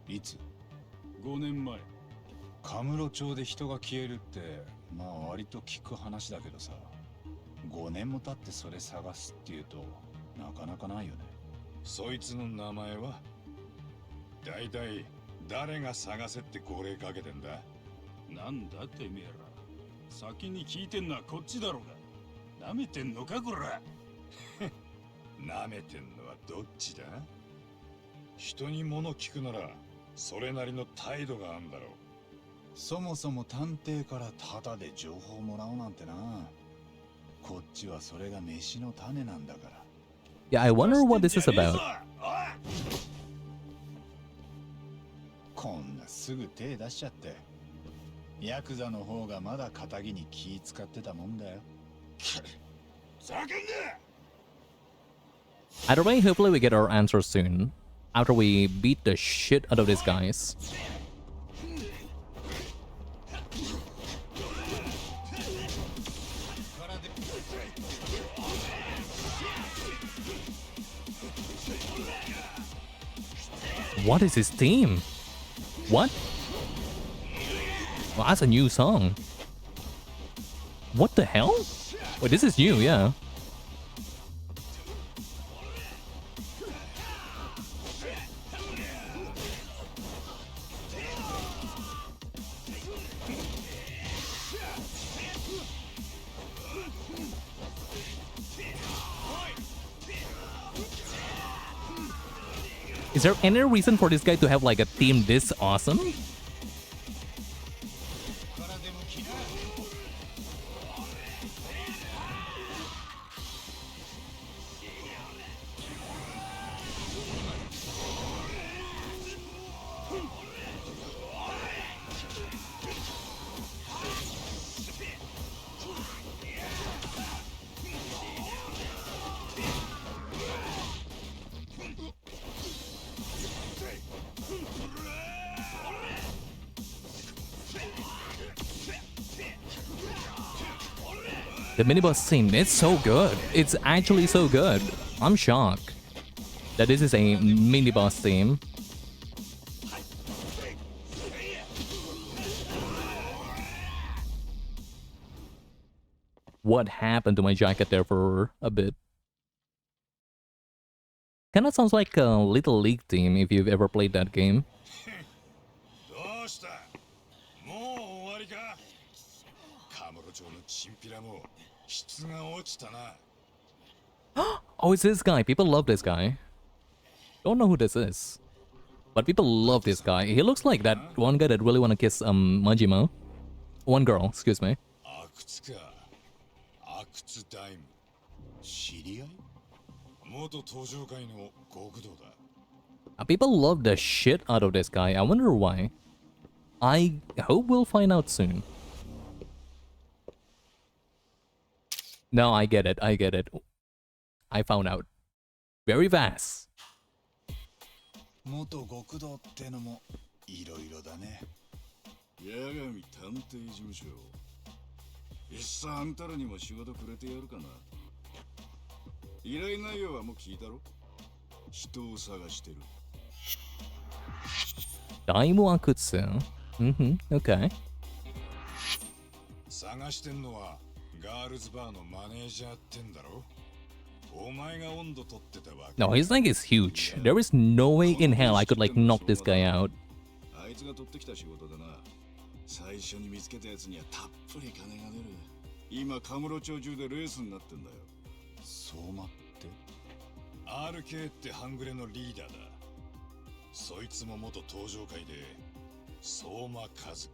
いつ？5年前。カムロ町で人が消えるってまあ割と聞く話だけどさ、5年も経ってそれ探すっていうとなかなかないよね。そいつの名前は？だいたい誰が探せって号令かけてんだ？なんだてめえら。先に聞いてんのはこっちだろうが。舐めてんのかこら。舐めてんのはどっちだ？人に物聞くならそれなりの態度があんだろう。そもそも探偵からタダで情報もらおうなんてな。こっちはそれが飯の種なんだから。Yeah, I wonder what this is about. こんなすぐ手出しちゃって。ヤクザの方がまだ仇に気使ってたもんだよ。叫んで! Either way, hopefully we get our answers soon. After we beat the shit out of these guys. What is his theme? What? Well, that's a new song. What the hell? Wait, this is new, yeah. Is there any reason for this guy to have like a theme this awesome? The miniboss scene, it's so good. It's actually so good. I'm shocked that this is a miniboss theme. What happened to my jacket there for a bit? Kinda sounds like a Little League theme if you've ever played that game. Oh, it's this guy. People love this guy. Don't know who this is, but people love this guy. He looks like that one guy that really want to kiss Majima. One girl, excuse me. People love the shit out of this guy. I wonder why. I hope we'll find out soon. No, I get it. I get it. I found out. Very fast. 元極道ってのもいろいろだね。八神探偵事務所。いっさあんたらにも仕事くれてやるかな。依頼内容はもう聞いたろ。人を探してる。Daimu Akutsu. Okay. 探してんのはガールズバーのマネージャーってんだろ。No, his leg is huge. There is no way in hell I could like knock this guy out. RK って半グレのリーダーだ。そいつも元登場会で相馬和樹。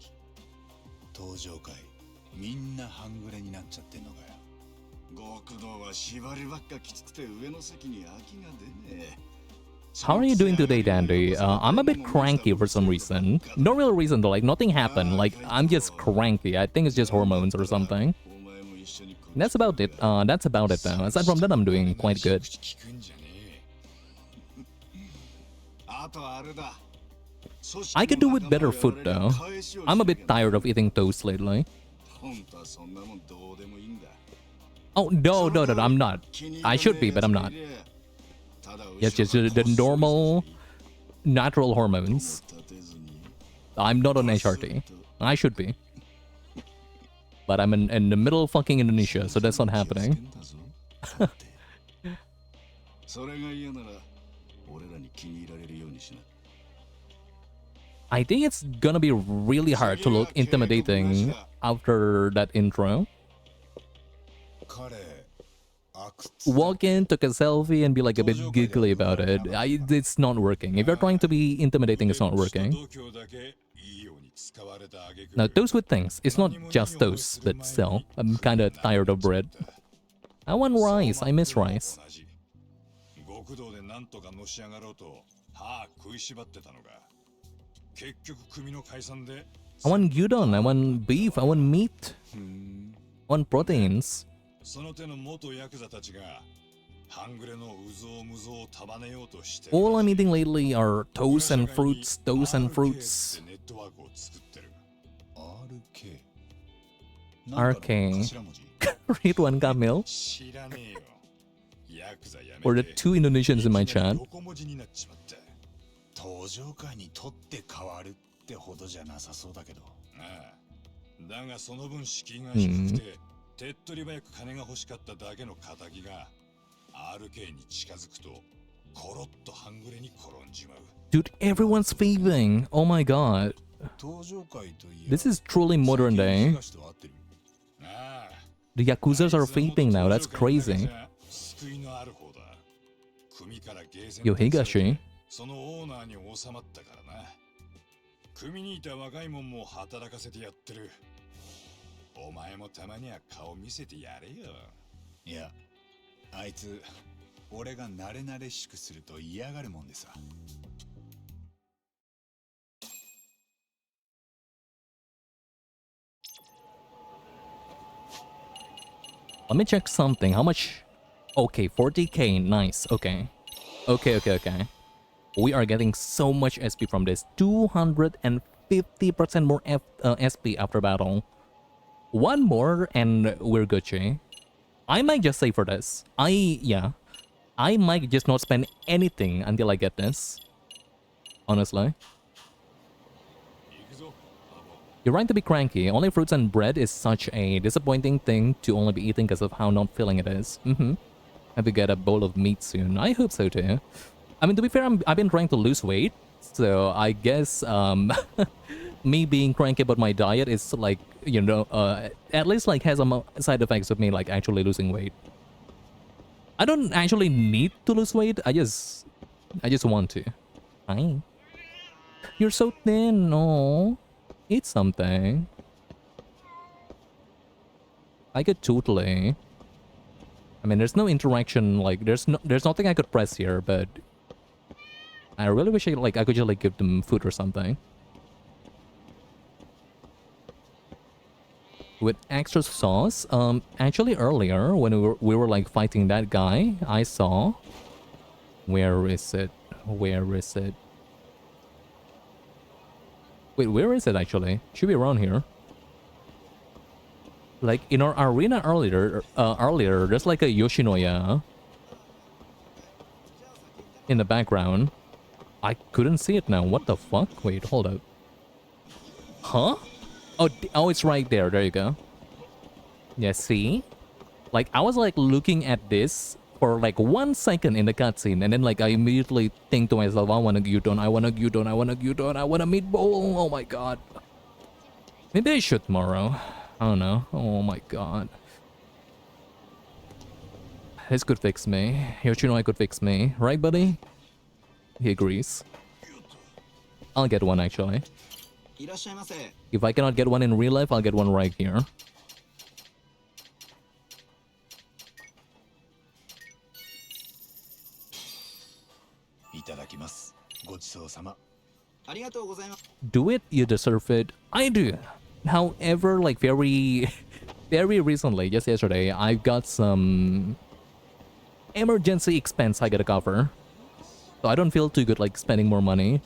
登場会みんな半グレになっちゃってんのかよ。How are you doing today, Dandy? I'm a bit cranky for some reason. No real reason though, like nothing happened. Like I'm just cranky. I think it's just hormones or something. That's about it. That's about it though. Aside from that, I'm doing quite good. I could do with better food though. I'm a bit tired of eating toast lately. Oh, no, I'm not. I should be, but I'm not. Yes, just the normal, natural hormones. I'm not on HRT. I should be. But I'm in the middle of fucking Indonesia, so that's not happening. I think it's gonna be really hard to look intimidating after that intro. Walk in, took a selfie, and be like a bit giggly about it. It's not working. If you're trying to be intimidating, it's not working. Now, toast with things. It's not just toast, but still, I'm kind of tired of bread. I want rice. I miss rice. I want gyudon. I want beef. I want meat. I want proteins. All I'm eating lately are toast and fruits, toast and fruits. RK. Read one Kamil. Or the two Indonesians in my chat. 登場界にとって変わるってほどじゃなさそうだけど。ああ。だがその分敷居が低くて、手っ取り早く金が欲しかっただけの仇が RK に近づくとコロッと半グレに転んじまう。 Dude, everyone's vaping. Oh my god. This is truly modern day. The Yakuzas are vaping now, that's crazy. Yo, Higashi. そのオーナーに収まったからな。組にいた若いもんも働かせてやってる。お前もたまには顔見せてやれよ。いや、あいつ俺が慣れ慣れしくすると嫌がるもんでさ。Let me check something. How much? Okay, 40k. Nice. Okay. Okay. We are getting so much SP from this. 250% more SP after battle. One more and we're Gucci. I might just say for this. I might just not spend anything until I get this. Honestly. You're right to be cranky. Only fruits and bread is such a disappointing thing to only be eating because of how not filling it is. Have to get a bowl of meat soon. I hope so too. I mean, to be fair, I've been trying to lose weight. So I guess me being cranky about my diet is like, you know, at least like has some side effects of me like actually losing weight. I don't actually need to lose weight. I just want to. Hi. You're so thin. No. Eat something. I could totally. I mean, there's no interaction. Like, there's nothing I could press here, but I really wish I could just like give them food or something. With extra sauce. Actually earlier when we were like fighting that guy, I saw. Where is it? Where is it? Wait, where is it actually? Should be around here. Like in our arena earlier, there's like a Yoshinoya in the background. I couldn't see it now. What the fuck? Wait, hold up. Huh? Oh, it's right there. There you go. Yeah, see? Like I was like looking at this for like 1 second in the cutscene, and then like I immediately think to myself, I want a gyudon, I want a gyudon, I want a gyudon, I want a meatball. Oh my god. Maybe I should tomorrow. I don't know. Oh my god. This could fix me. Yoshino could fix me. Right, buddy? He agrees. I'll get one actually. If I cannot get one in real life, I'll get one right here. Do it, you deserve it. I do. However, like very recently, just yesterday, I got some emergency expense I gotta cover. So I don't feel too good like spending more money.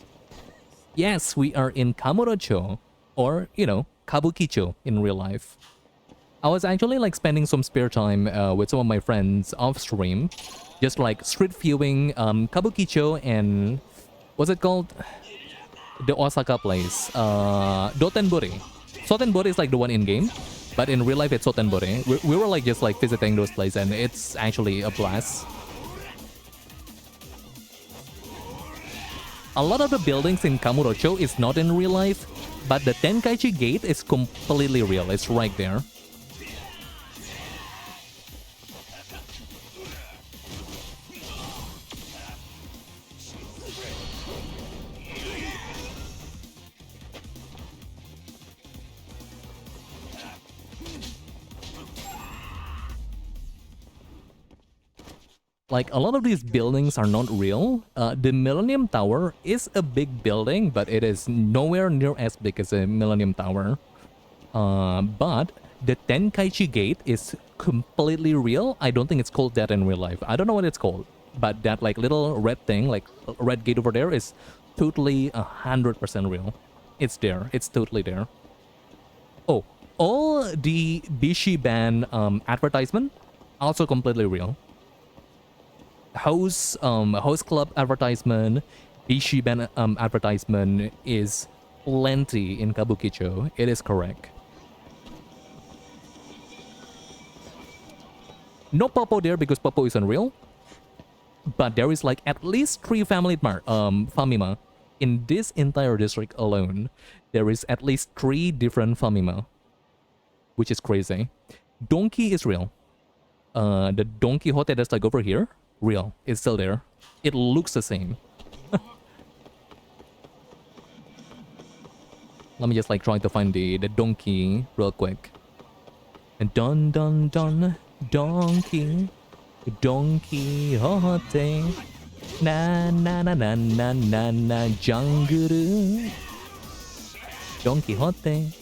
Yes, we are in Kamurocho, or, you know, Kabukicho in real life. I was actually like spending some spare time with some of my friends off stream, just like street viewing Kabukicho and what's it called? The Osaka place, Dotenbori. Sotenbori is like the one in game, but in real life it's Sotenbori. We were like just like visiting those places, and it's actually a blast. A lot of the buildings in Kamurocho is not in real life, but the Tenkaichi gate is completely real. It's right there. Like, a lot of these buildings are not real. The Millennium Tower is a big building, but it is nowhere near as big as a Millennium Tower. But the Tenkaichi Gate is completely real. I don't think it's called that in real life. I don't know what it's called. But that, like, little red thing, like, red gate over there is totally 100% real. It's there. It's totally there. Oh, all the Bishiban advertisement, also completely real. Host club advertisement Bishiban advertisement is plenty in Kabukicho. It is correct. No Popo there because Popo is unreal. But there is like at least 3 Famima. In this entire district alone, there is at least 3 different Famima. Which is crazy. Donkey is real. The Don Quixote that's like over here, real. It's still there. It looks the same. Let me just like try to find the donkey real quick. And Don Donkey Quixote. Na na na na na na na jungle. Don Quixote.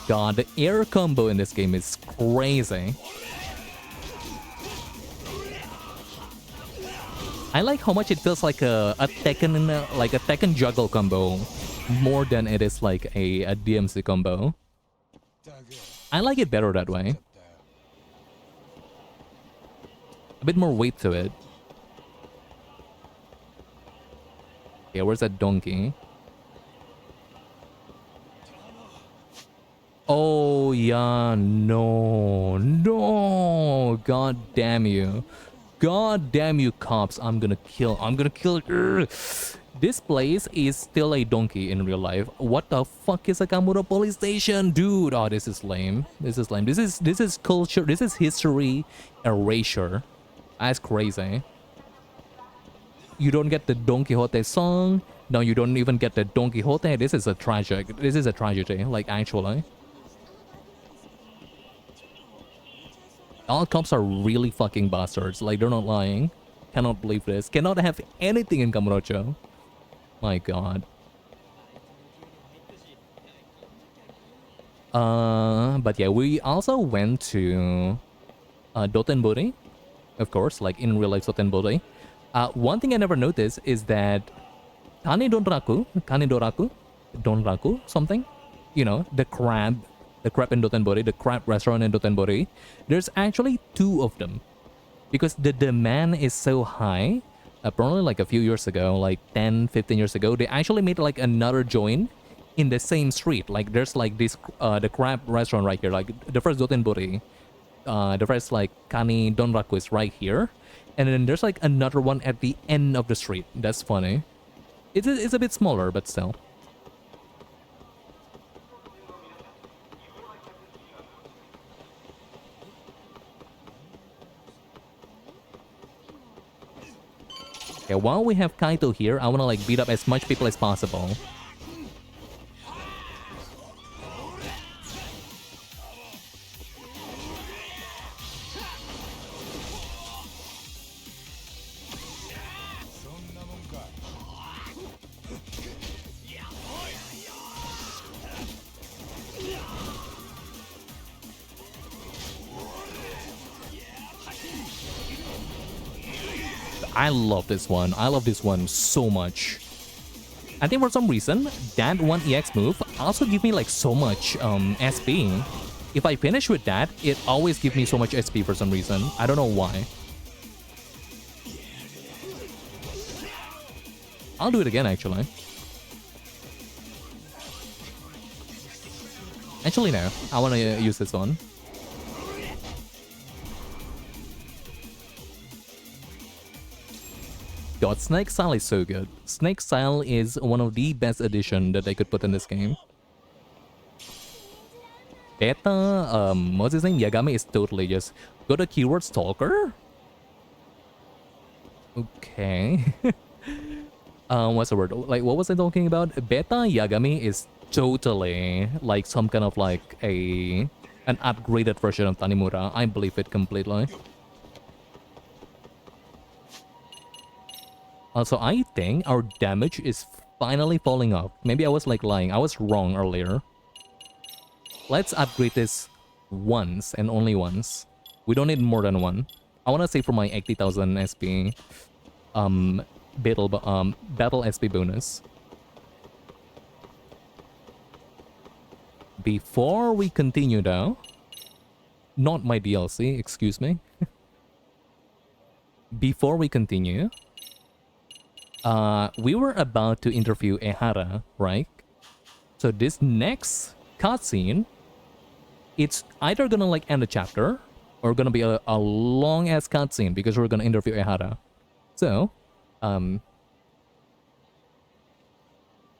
God, the air combo in this game is crazy. I like how much it feels like a Tekken juggle combo more than it is like a DMC combo. I like it better that way. A bit more weight to it. Okay, where's that donkey? Oh yeah, no, god damn you. God damn you cops, I'm gonna kill. Urgh. This place is still a donkey in real life. What the fuck is a Kamura police station? Dude, oh, this is lame. This is culture, this is history erasure. That's crazy. You don't get the Don Quixote song. No, you don't even get the Don Quixote. This is a tragedy, like actually. All cops are really fucking bastards. Like, they're not lying. Cannot believe this. Cannot have anything in Kamurocho. My god. But yeah, we also went to Dotenbori. Of course, like in real life Dotenbori. One thing I never noticed is that Donraku, something? You know, the crab in Dotenbori, the crab restaurant in Dotenbori, there's actually 2 of them. Because the demand is so high, probably like a few years ago, like 10, 15 years ago, they actually made like another joint in the same street. Like there's like this, the crab restaurant right here, like the first Dotenbori, the first like Kani Donraku is right here. And then there's like another one at the end of the street. That's funny. It's a bit smaller, but still. Okay, while we have Kaito here, I want to like beat up as much people as possible. I love this one. I love this one so much. I think for some reason, that one EX move also give me like so much SP. If I finish with that, it always gives me so much SP for some reason. I don't know why. I'll do it again actually. Actually no, I want to use this one. God, Snake Style is so good. Snake Style is one of the best additions that they could put in this game. Beta, what's his name? Yagami is totally just go to keyword stalker. Okay. What's the word? Like, what was I talking about? Beta Yagami is totally like some kind of like an upgraded version of Tanimura. I believe it completely. Also, I think our damage is finally falling off. Maybe I was like lying. I was wrong earlier. Let's upgrade this once and only once. We don't need more than one. I want to save for my 80,000 SP battle SP bonus. Before we continue though, not my DLC, excuse me. Before we continue, we were about to interview Ehara, right? So this next cutscene, it's either gonna like end the chapter or gonna be a long ass cutscene because we're gonna interview Ehara. So,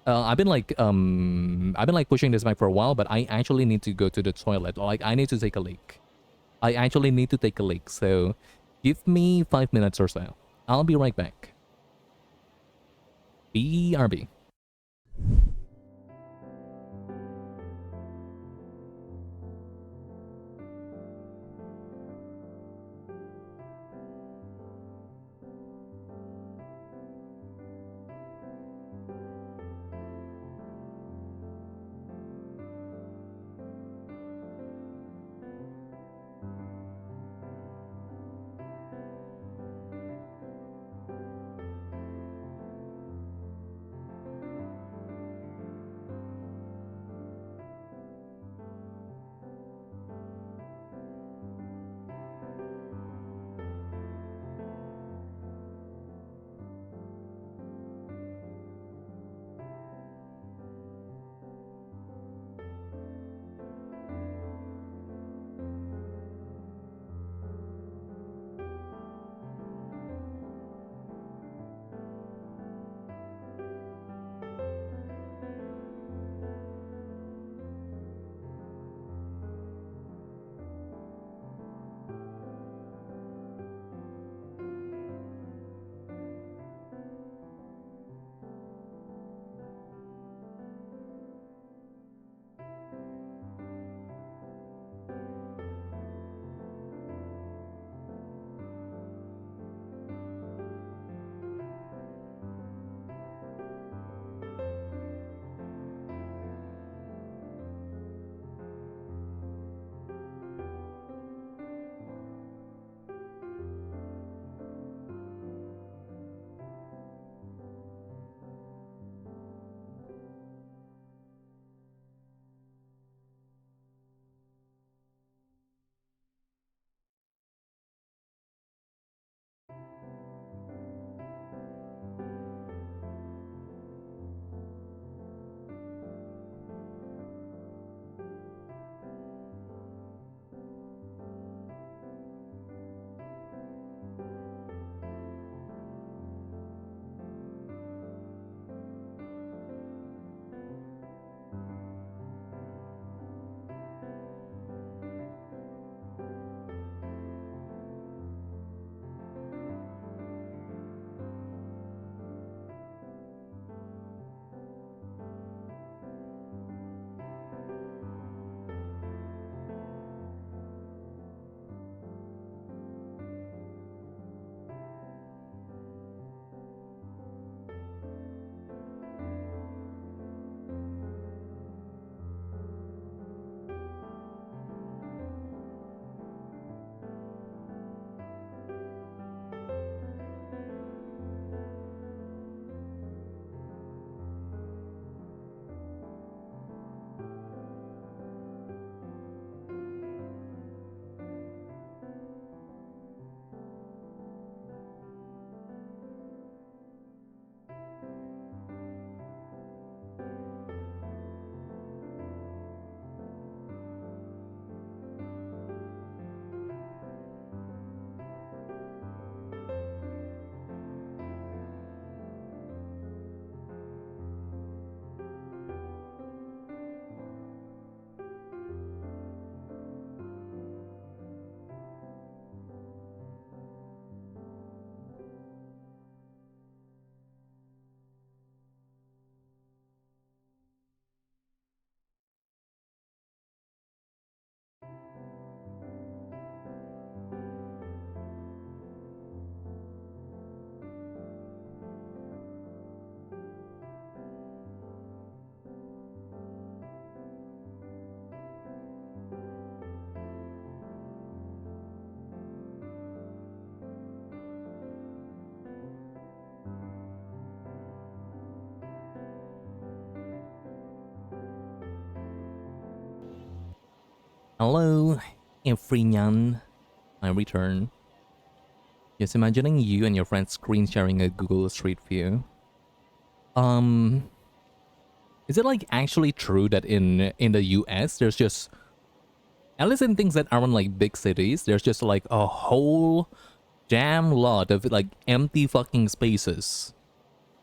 I've been like pushing this back for a while, but I actually need to go to the toilet. Like I need to take a leak. I actually need to take a leak. So, give me 5 minutes or so. I'll be right back. BRB. Hello, everyone. I return. Just imagining you and your friends screen sharing a Google Street View. Is it like actually true that in the US there's just, at least in things that aren't like big cities, there's just like a whole damn lot of like empty fucking spaces,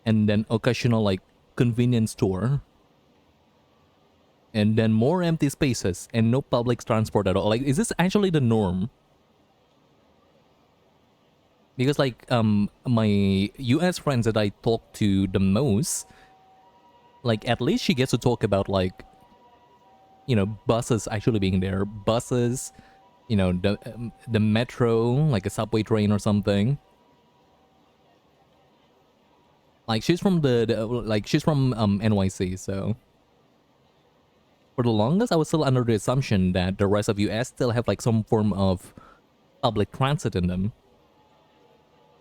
and then occasional like convenience store, and then more empty spaces and no public transport at all? Like, is this actually the norm? Because like my US friends that I talk to the most, like at least she gets to talk about like, you know, buses actually being there, buses, you know, the metro, like a subway train or something. Like she's from she's from NYC, so for the longest I was still under the assumption that the rest of US still have like some form of public transit in them.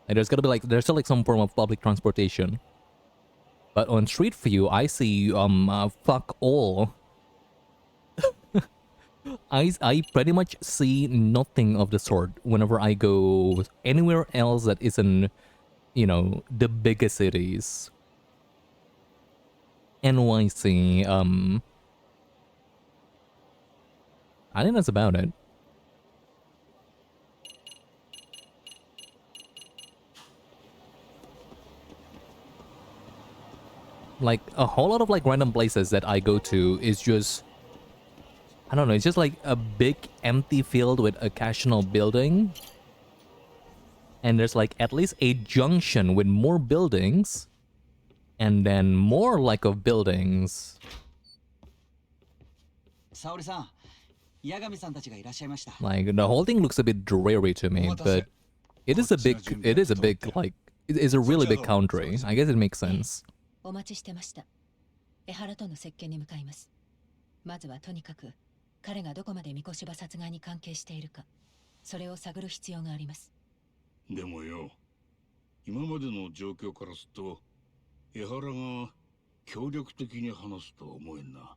Like there's gotta be like, there's still like some form of public transportation. But on Street View, I see fuck all. I pretty much see nothing of the sort whenever I go anywhere else that isn't, you know, the biggest cities. NYC, I think that's about it. Like a whole lot of like random places that I go to is just, I don't know, it's just like a big empty field with occasional building. And there's like at least a junction with more buildings. And then more like of buildings. 沙織さん、八神さんたちがいらっしゃいました。 Like the whole thing looks a bit dreary to me, but it is a big like, it is a really big country. I guess it makes sense. お待ちしてました。江原との接見に向かいます。まずはとにかく彼がどこまで三越場殺害に関係しているか、それを探る必要があります。でもよ、今までの状況からすると江原が協力的に話すとは思えんな。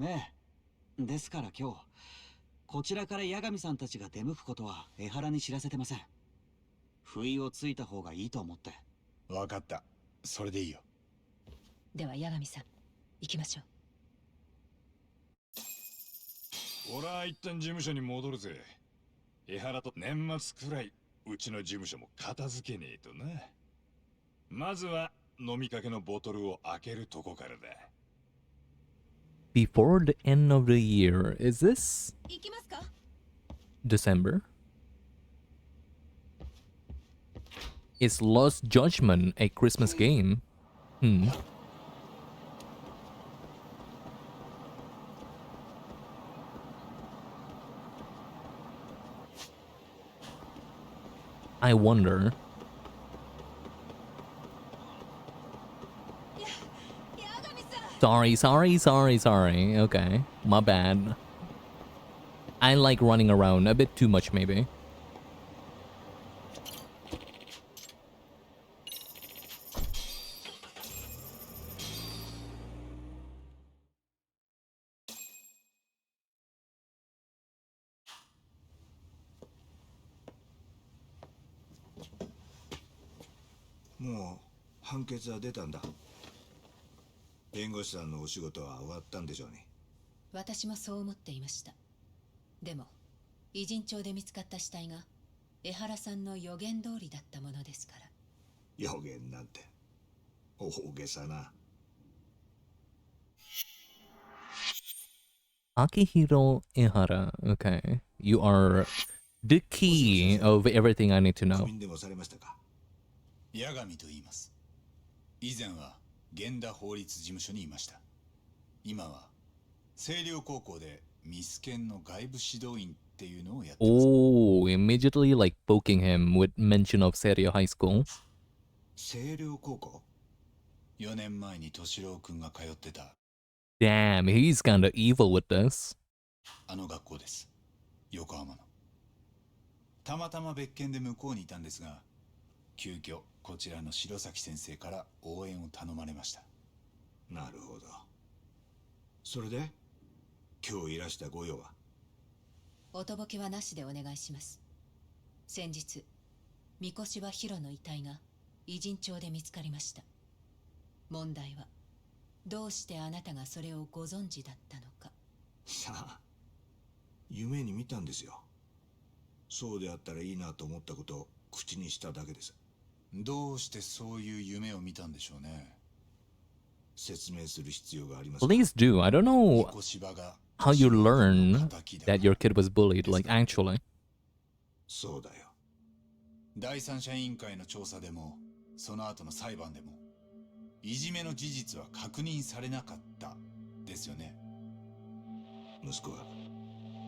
ねえ、ですから今日こちらから八神さんたちが出向くことは江原に知らせてません。不意をついた方がいいと思って。分かった。それでいいよ。では八神さん、行きましょう。俺は一旦事務所に戻るぜ。江原と年末くらいうちの事務所も片付けねえとな。まずは飲みかけのボトルを開けるとこからだ。Before the end of the year, is this December? Is Lost Judgment a Christmas game? I wonder. Sorry. Okay, my bad. I like running around a bit too much, maybe. More 判決は出たんだ。弁護士さんのお仕事は終わったんでしょうね。私もそう思っていました。でも偉人帳で見つかった死体が江原さんの予言通りだったものですから。予言なんて大げさな。Akihiro Ehara. Okay, you are the key of everything I need to know. 八神と言います。以前は源田法律事務所にいました。今は星稜高校でミスケンの外部指導員っていうのをやってます。Oh, immediately like poking him with mention of Serio High School. 星稜高校 ?4 年前に敏郎くんが通ってた。Damn, he's kinda evil with this. あの学校です。横浜の。たまたま別件で向こうにいたんですが、急遽こちらの白崎先生から応援を頼まれました。なるほど。それで今日いらしたご用は？おとぼけはなしでお願いします。先日三越はヒロの遺体が偉人町で見つかりました。問題はどうしてあなたがそれをご存知だったのか。さあ、夢に見たんですよ。そうであったらいいなと思ったことを口にしただけです。どうしてそういう夢を見たんでしょうね。説明する必要があります。 Please do. I don't know how you learn that your kid was bullied, like actually. そうだよ。第三者委員会の調査でもその後の裁判でもいじめの事実は確認されなかったですよね。息子は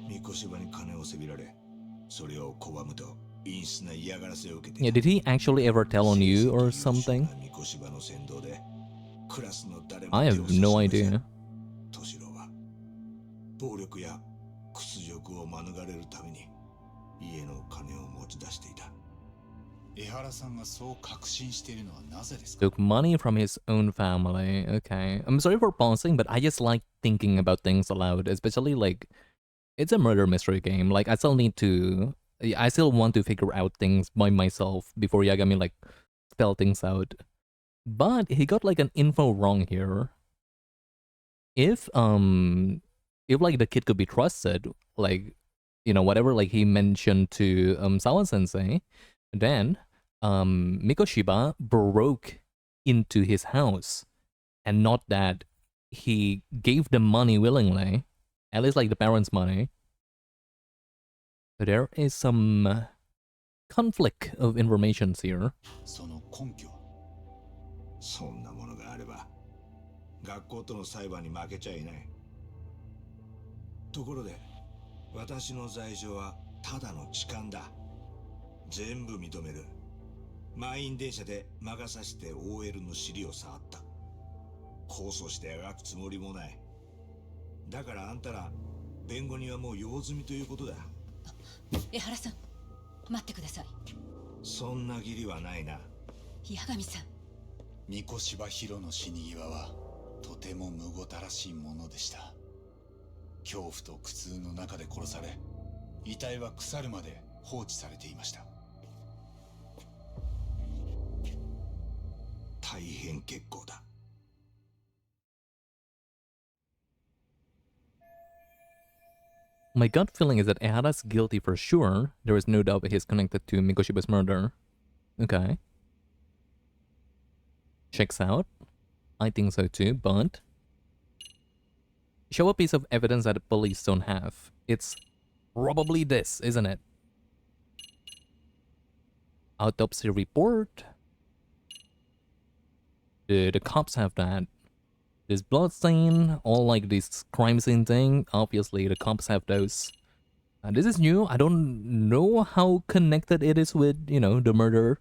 三越場に金をせびられ、それを拒むと陰湿な嫌がらせを受けて。 Yeah, did he actually ever tell on you or something? 三越場の先導でクラスの誰も I have no idea. 敏郎は暴力や屈辱を免れるために家の金を持ち出していた。江原さんがそう確信しているのはなぜですか？ Took money from his own family. Okay. I'm sorry for pausing, but I just like thinking about things aloud, especially like it's a murder mystery game. Like I still want to figure out things by myself before Yagami like spell things out. But he got like an info wrong here. If like the kid could be trusted, like whatever like he mentioned to Sawa sensei, then Mikoshiba broke into his house, and not that he gave the money willingly, at least like the parents' money. So there is some conflict of informations here. その根拠は？そんなものがあれば学校との裁判に負けちゃいない。ところで私の罪状はただの痴漢だ。全部認める。満員電車で魔が差して OL の尻を触った。控訴してあがくつもりもない。だからあんたら弁護人はもう用済みということだ。江原さん、待ってください。そんな義理はないな。八神さん、三越場ヒロの死に際はとてもむごたらしいものでした。恐怖と苦痛の中で殺され、遺体は腐るまで放置されていました。大変結構だ。My gut feeling is that Ehara's guilty for sure. There is no doubt that he's connected to Mikoshiba's murder. Okay. Checks out. I think so too, but show a piece of evidence that the police don't have. It's probably this, isn't it? Autopsy report. The cops have that. This blood stain, all like this crime scene thing. Obviously, the cops have those. This is new. I don't know how connected it is with, the murder.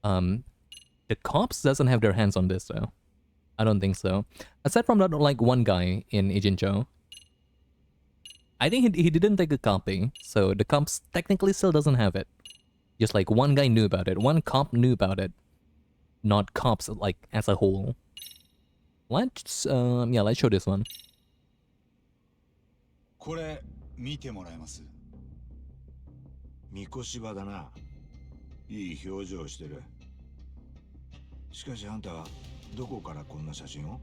The cops doesn't have their hands on this though. I don't think so. Aside from that, like one guy in Ijincho. I think he didn't take a copy, so the cops technically still doesn't have it. Just like one guy knew about it, one cop knew about it. Not cops like as a whole. Let's let's show this one. これ見てもらえます？三越場だな。いい表情してる。しかしあんたはどこからこんな写真を？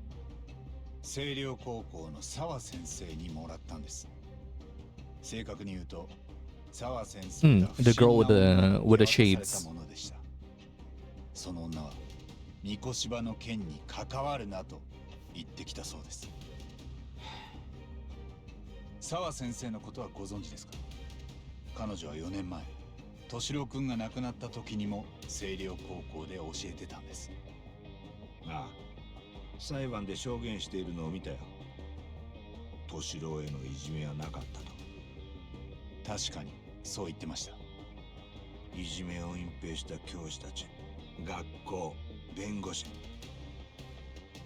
星稜高校の澤先生にもらったんです。正確に言うと澤先生が the girl with the shades. ものでした。その女は三越場の件に関わるなと言ってきたそうです。澤先生のことはご存知ですか？彼女は4年前、敏郎君が亡くなった時にも星稜高校で教えてたんです。ああ、裁判で証言しているのを見たよ。敏郎へのいじめはなかったと。確かにそう言ってました。いじめを隠蔽した教師たち、学校、弁護士、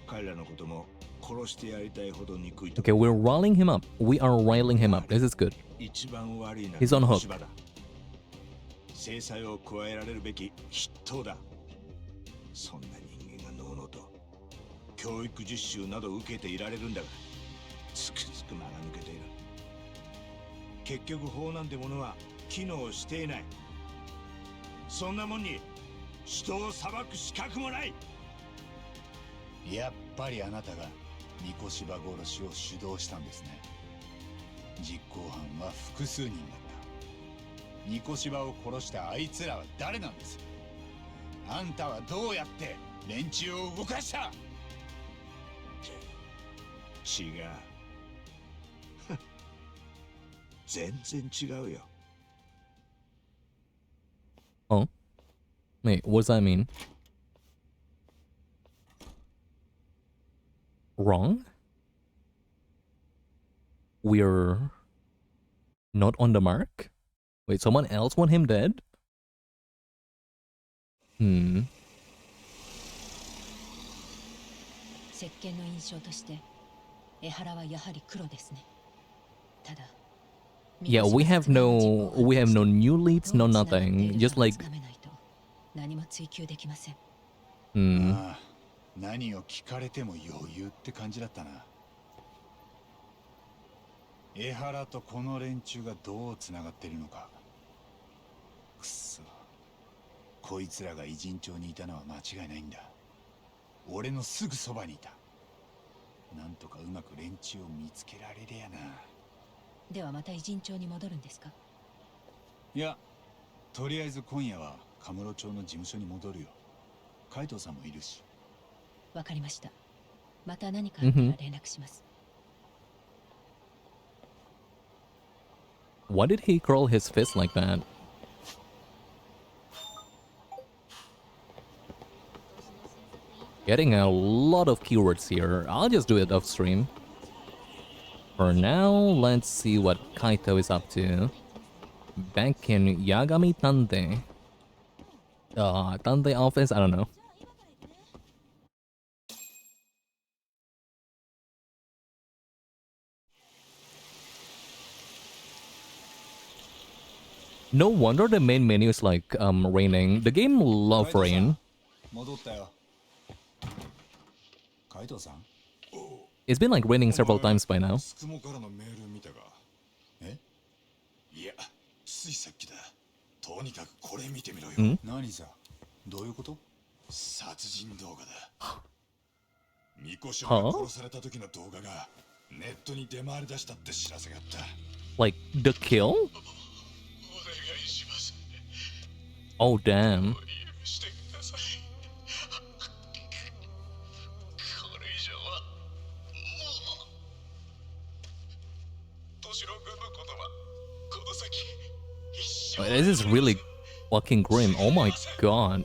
彼らのことも殺してやりたいほど憎いと。Okay, we're riling him up. We are riling him up. This is good. 一番悪いのは He's on hook. 制裁を加えられるべき筆頭だ。そんな人間がのうのうと教育実習など受けていられるんだが、つくづく間が抜けている。結局法なんてものは機能していない。そんなもんに人を裁く資格もない。やっぱりあなたが三越柴殺しを主導したんですね。実行犯は複数人だった。三越柴を殺したあいつらは誰なんです？あんたはどうやって連中を動かした？違う。全然違うよ。Oh? Wait, what does that mean? Wrong? We're not on the mark? Wait, someone else want him dead? Hmm. 石鹸の印象として江原はやはり黒ですね。ただ Yeah, we have no new leads, no nothing. Just like 何も追求できません。ああ、何を聞かれても余裕って感じだったな。江原とこの連中がどうつながってるのか。くそ、こいつらが偉人町にいたのは間違いないんだ。俺のすぐそばにいた。なんとかうまく連中を見つけられりゃな。ではまた偉人町に戻るんですか？いや、とりあえず今夜はカムロ町の事務所に戻るよ。海藤さんもいるし。わかりました。また何かあったら連絡します。Why did he curl his fist like that? Getting a lot of keywords here. I'll just do it off stream. For now, let's see what Kaito is up to. Back in Yagami Tante. Tante office? I don't know. No wonder the main menu is like raining. The game love rain. It's been like raining several times by now. いや、ついさっきだ。とにかくこれ見てみろよ。ん？何さ？どういうこと？殺人動画だ。三越が殺された時の動画がネットに出回り出したって知らせがあった。Like the kill? Oh damn. Oh, this is really fucking grim. Oh my god.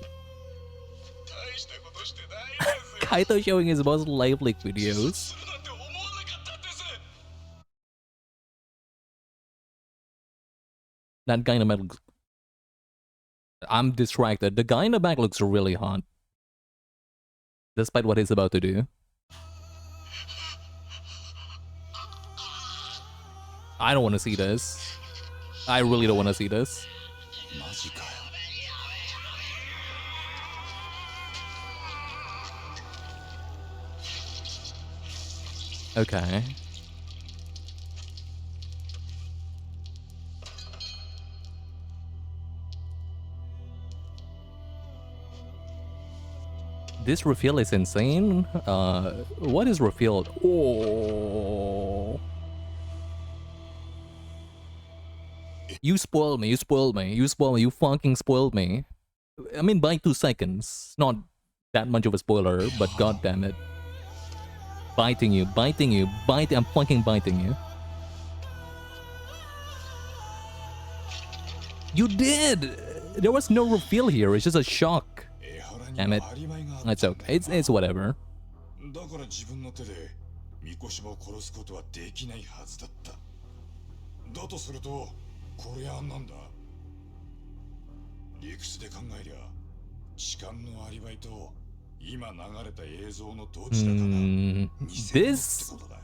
Kaito showing his most lively videos. That guy in the back looks... I'm distracted. The guy in the back looks really hot. Despite what he's about to do. I don't want to see this. I really don't want to see this. Okay. This reveal is insane. What is revealed? Oh. You spoiled me, you spoiled me, you spoiled me, you fucking spoiled me. I mean, by 2 seconds. Not that much of a spoiler, but god damn it. Biting you, I'm fucking biting you. You did! There was no reveal here, it's just a shock. Damn it. It's okay, it's whatever. だから自分の手で三越柴を殺すことはできないはずだった。だとすると、これはなんだ？理屈で考えりゃ、痴漢のアリバイと今流れた映像のどちらかが偽物ってことだ。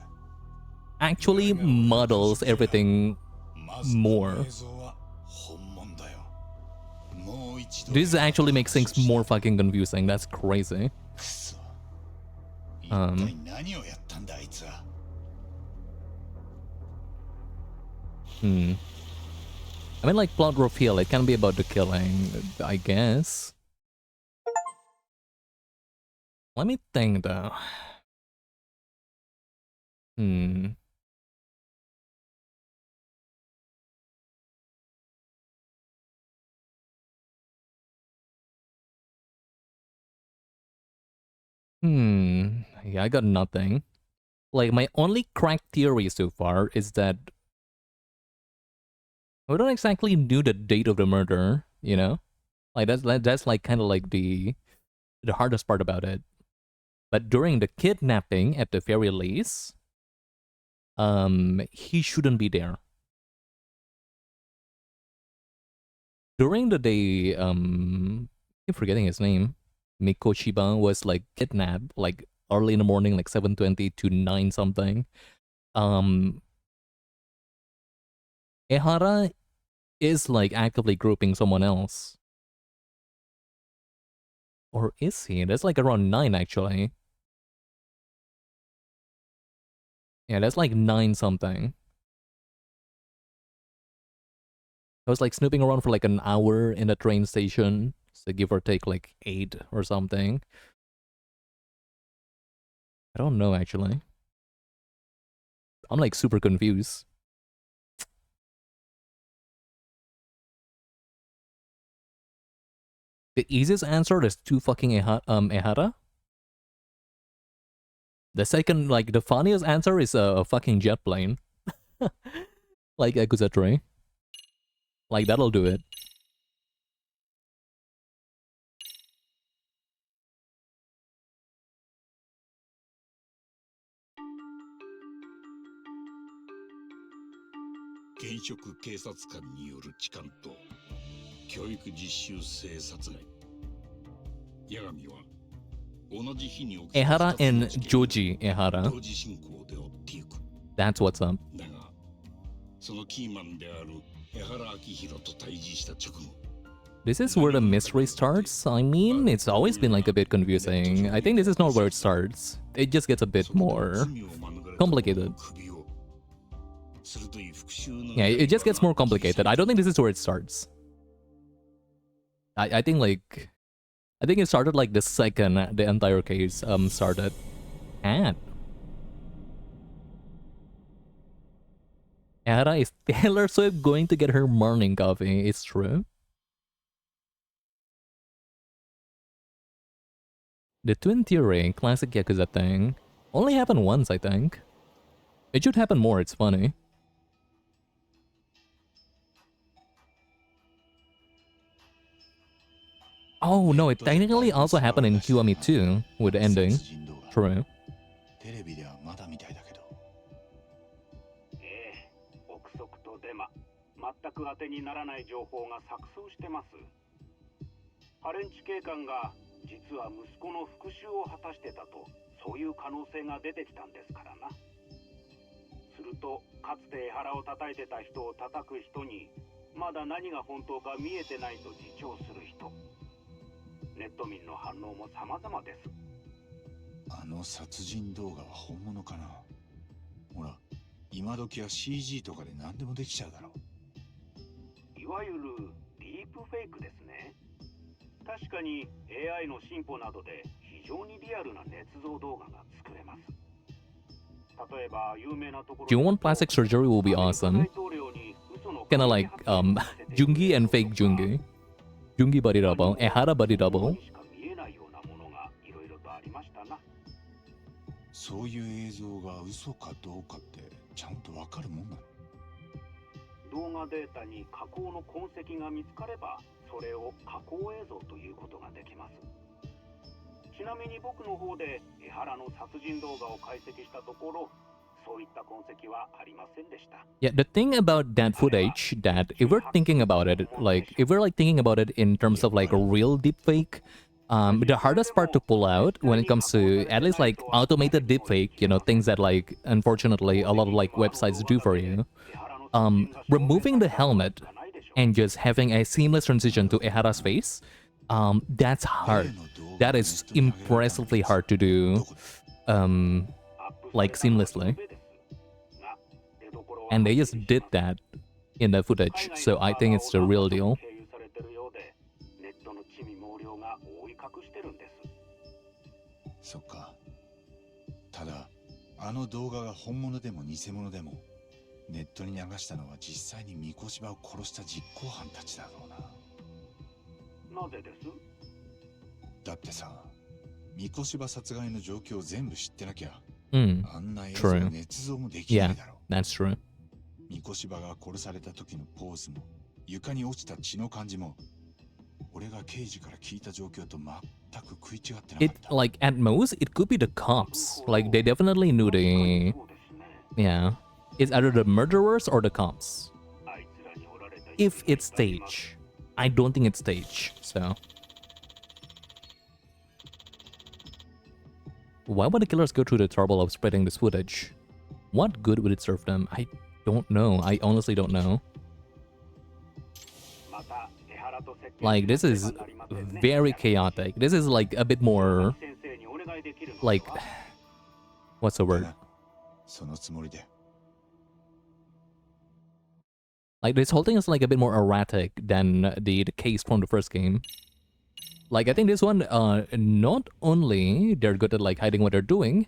Actually muddles everything more. This actually makes things more fucking confusing. That's crazy. I mean, like, plot reveal, it can be about the killing, I guess. Let me think, though. Hmm. Yeah, I got nothing. Like, my only cracked theory so far is that we don't exactly know the date of the murder, you know? Like, that's like kind of like the hardest part about it. But during the kidnapping, at the very least, he shouldn't be there. During the day, I'm forgetting his name. Mikoshiba was like kidnapped, like early in the morning, like 7:20 to 9 something. Ehara is like actively grouping someone else. Or is he? That's like around 9 actually. Yeah, that's like 9 something. I was like snooping around for like an hour in the train station. So give or take like 8 or something. I don't know actually. I'm like super confused. The easiest answer is too fucking Ehara. The second, like, the funniest answer is a fucking jet plane. Like Akusatori. Like, that'll do it. Ehara and Joji Ehara. That's what's up. This is where the mystery starts. I mean, it's always been like a bit confusing. I think this is not where it starts. It just gets a bit more complicated. Yeah, it just gets more complicated. I don't think this is where it starts. I think like... I think it started like the second the entire case started. And Ada is Taylor Swift going to get her morning coffee. It's true. The twin theory, classic Yakuza thing, only happened once, I think. It should happen more, it's funny. Oh no, it technically also happened in Kiwami 2 with the ending. True. 全く当てにならない情報が錯綜してます。ハレンチ警官が実は息子の復讐を果たしてたと、そういう可能性が出てきたんですからな。すると、かつて江原を叩いてた人を叩く人に、まだ何が本当か見えてないと自重する人。ネット民の反応も様々です。あの殺人動画は本物かな。ほら、今時は CG とかで何でもできちゃうだろう。いわゆるディープフェイクですね。確かに AI の進歩などで非常にリアルな捏造動画が作れます。例えば有名なところ June plastic surgery will be awesome. Kinda like Jungi and fake Jungi. Jungi body double, Ehara body double. そういう映像が嘘かどうかってちゃんとわかるもんなの？動画データに加工の痕跡が見つかれば、それを加工映像ということができます。ちなみに僕の方で江原の殺人動画を解析したところ、そういった痕跡はありませんでした。Yeah, the thing about that footage, that if we're thinking about it, like if we're like thinking about it in terms of like a real deepfake, the hardest part to pull out when it comes to at least like automated deepfake, you know, things that like unfortunately a lot of like websites do for you, removing the helmet and just having a seamless transition to Ehara's face, that's hard. That is impressively hard to do, like seamlessly. And they just did that. in the footage, so I think it's the real deal. 経由されてるようで、ネットの地味猛量が覆い隠してるんです。そっか。ただあの動画が本物でも偽物でもネットに流したのは実際に三越場を殺した実行犯たちだろうな。なぜです？だってさ、三越場殺害の状況を全部知ってなきゃ、あんな映像 True. 捏造もできない Yeah, だろう。 that's true. 三越場が殺された時のポーズも床に落ちた血の感じも俺が刑事から聞いた状況と全く食い違ってなか It った。 like at most it could be the cops. Like they definitely knew the yeah. It's either the murderers or the cops. If it's stage, I don't think it's stage. So why would the killers go through the trouble of spreading this footage? What good would it serve them? I don't know. I honestly don't know. Like this is very chaotic. This is like a bit more like what's the word? そのつもりで。 Like this whole thing is like a bit more erratic than the case from the first game. Like I think this one, not only they're good at like hiding what they're doing,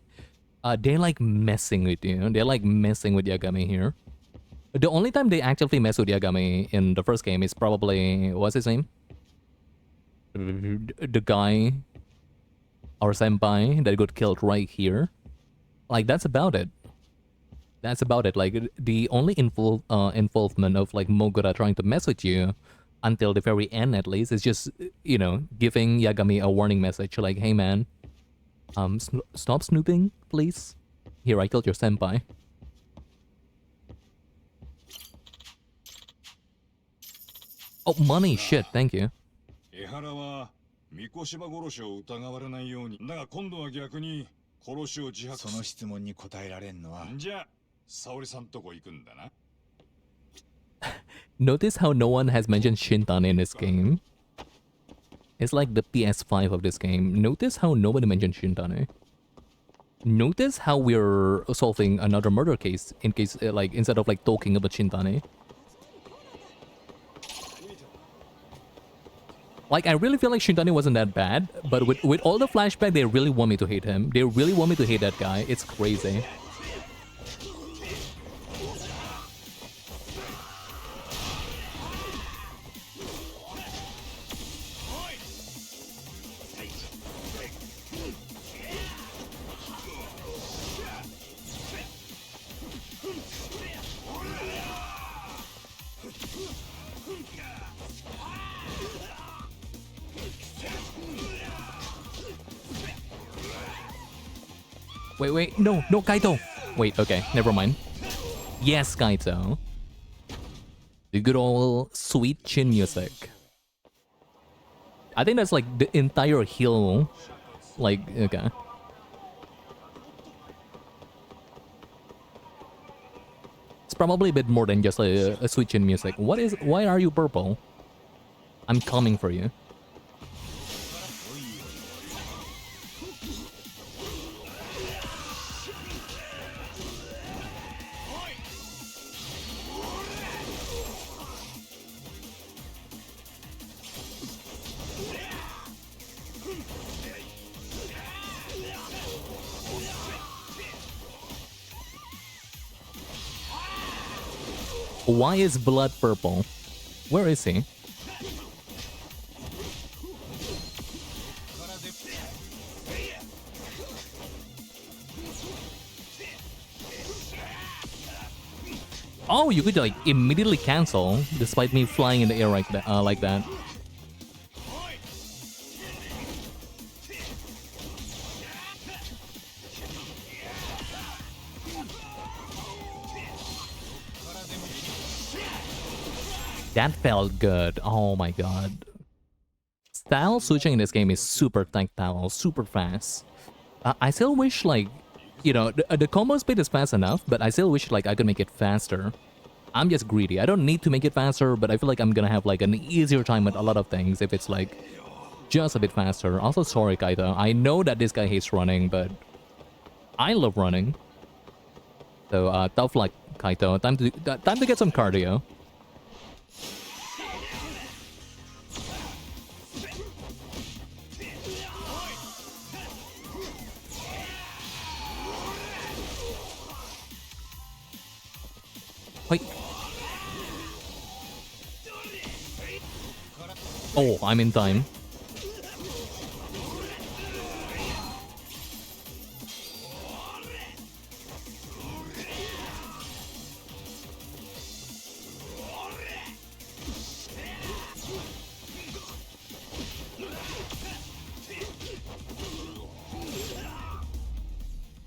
they're like messing with you. They're like messing with Yagami here. The only time they actively mess with Yagami in the first game is probably what's his name? The guy, our senpai that got killed right here. Like that's about it. That's about it. Like the only involvement of like Mogura trying to mess with you until the very end at least is just, you know, giving Yagami a warning message like, hey man, stop snooping, please. Here, I killed your senpai. Oh, money, shit, thank you. 江原は三越場殺しを疑われないように。だが今度は逆に殺しを自白。その質問に答えられんのは。じゃあ、沙織さんとこ行くんだな。Notice how no one has mentioned Shintane in this game. It's like the PS5 of this game. Notice how nobody mentioned Shintane. Notice how we're solving another murder case in case, like, instead of like talking about Shintane. Like, I really feel like Shintane wasn't that bad, but with all the flashback, they really want me to hate him. They really want me to hate that guy. It's crazy. Wait, no, Kaito. Wait, okay, never mind. Yes, Kaito. The good old sweet chin music. I think that's like the entire hill. Like, okay. It's probably a bit more than just a sweet chin music. Why are you purple? I'm coming for you. Why is blood purple? Where is he? Oh, you could like immediately cancel despite me flying in the air like that. That felt good. Oh my god. Style switching in this game is super tactile, super fast. I still wish like, you know, the combo speed is fast enough, but I still wish like I could make it faster. I'm just greedy. I don't need to make it faster, but I feel like I'm gonna have like an easier time with a lot of things if it's like just a bit faster. Also, sorry Kaito, I know that this guy hates running, but I love running. So tough luck, Kaito. Time to get some cardio. Wait. Oh, I'm in time.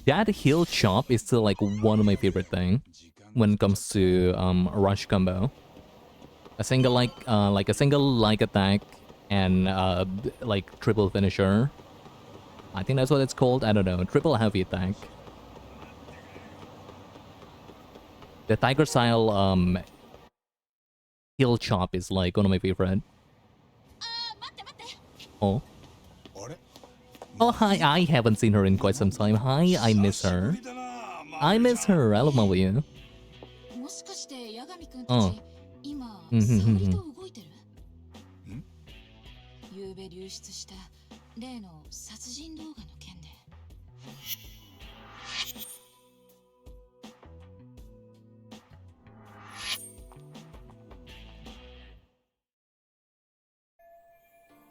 That heel chop is still like one of my favorite thing when it comes to rush combo. A single like a single like attack and like triple finisher. I think that's what it's called. I don't know. Triple heavy attack. The tiger style heel chop is like one of my favorite. Oh. Oh, hi, I haven't seen her in quite some time. Hi, I miss her. I miss her. I love Maria. Oh. 昨べ流出した例の殺人動画の件で。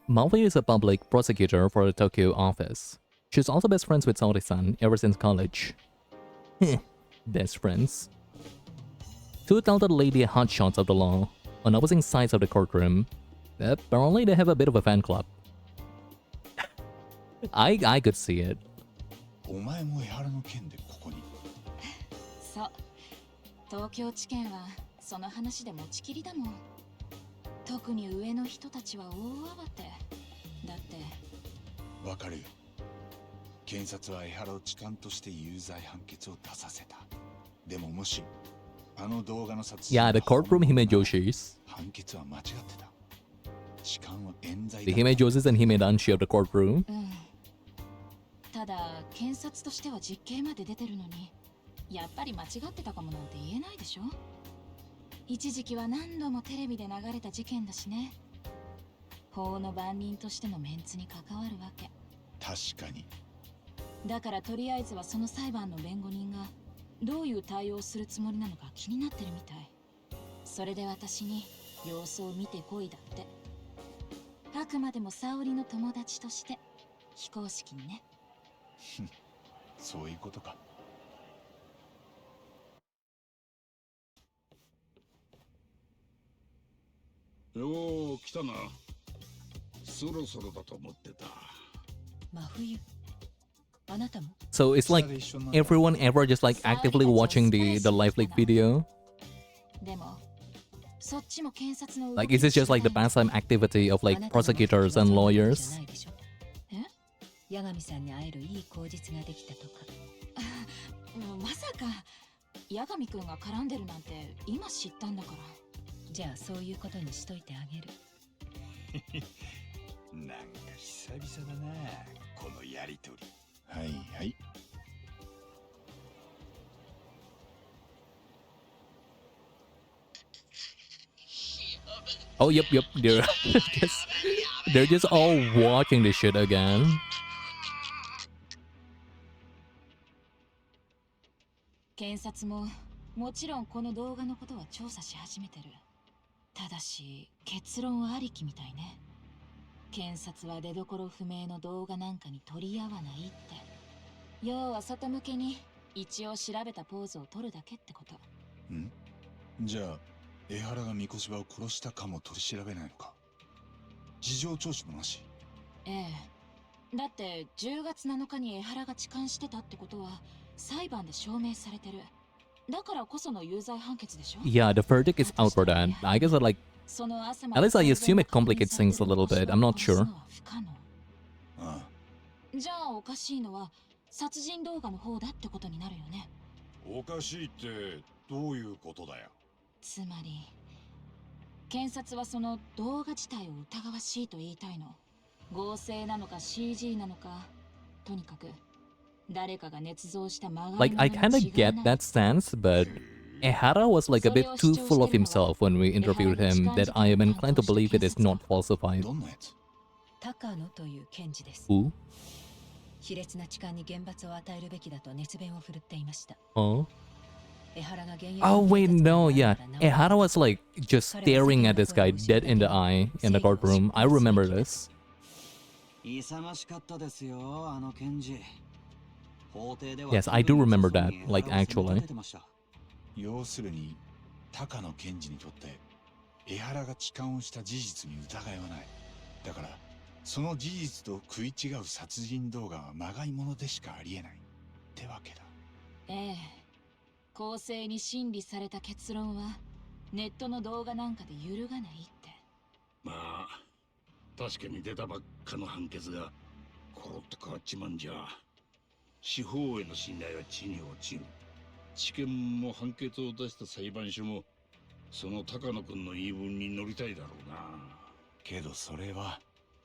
Malvi is a public prosecutor for the Tokyo office. She's also best friends with Saori-san ever since college. Best friends. Two talented lady hotshots of the law, on opposing sides of the courtroom. Apparently they have a bit of a fan club. I could see it. お前も江原の件でここに。そう。東京地検はその話で持ちきりだもん。特に上の人たちは大慌て。だって。わかるよ。検察は江原を痴漢として有罪判決を出させた。でももしあの動画の殺人 Yeah, the courtroom Himejoshi's. 判決は間違ってた。痴漢は冤罪 The だ。 Himejoshi's and Himedanshi of the courtroom. ただ検察としては実刑まで出てるのに、やっぱり間違ってたかもなんて言えないでしょ。一時期は何度もテレビで流れた事件だしね。法の番人としてのメンツに関わるわけ。確かに。だからとりあえずはその裁判の弁護人がどういう対応をするつもりなのか気になってるみたい。それで私に様子を見てこいだって。あくまでも沙織の友達として非公式にね。そういうことか。よう来たな。そろそろだと思ってた。真冬。あなたも So it's like everyone ever just like actively watching the live leak video. でもそっちも検察の Like is this just like the pastime activity of like prosecutors and lawyers? 八神さんに会えるいい口実ができたとか。まさか八神くんが絡んでるなんて今知ったんだから。じゃあそういうことにしといてあげる。なんか久々だな、このやりとり。はいはい。Oh, yep. They're just all watching this shit again. 検察ももちろんこの動画のことは調査し始めてる。ただし結論ありきみたいね。検察は出所不明の動画なんかに取り合わないって。要は外向けに一応調べたポーズを取るだけってこと。ん？じゃあ江原が三越場を殺したかも取り調べないのか。事情聴取もなし。ええ。だって10月7日に江原が痴漢してたってことは裁判で証明されてる。だからこその有罪判決でしょ。 Yeah, the verdict is out for that. I guess at least I assume it complicates things a little bit. I'm not sure. じゃあおかしいのは殺人動画の方だってことになるよね。おかしいってどういうことだよ。つまり検察はその動画自体を疑わしいと言いたいの。合成なのか CG なのか、とにかく誰かが捏造したまがいもの Like I kind of get that stance, but Ehara was like a bit too full of himself when we interviewed him that I am inclined to believe it is not falsified. 高野という検事です。 Who? 卑劣な痴漢に厳罰を与えるべきだと熱弁を振るっていました。Oh? Oh wait, no, yeah. Ehara was like just staring at this guy dead in the eye in the courtroom. I remember this. 勇しかったですよ、あの検事。法廷では Yes, I do remember that, like actually. 要するに、高野検事にとって江原が痴漢をした事実に疑いはない。だからその事実と食い違う殺人動画はまがいものでしかありえないってわけだ。ええ、公正に審理された結論はネットの動画なんかで揺るがないって。まあ確かに出たばっかの判決がコロッと変わっちまんじゃ司法への信頼は地に落ちる。地検も判決を出した裁判所もその高野君の言い分に乗りたいだろうな。けどそれは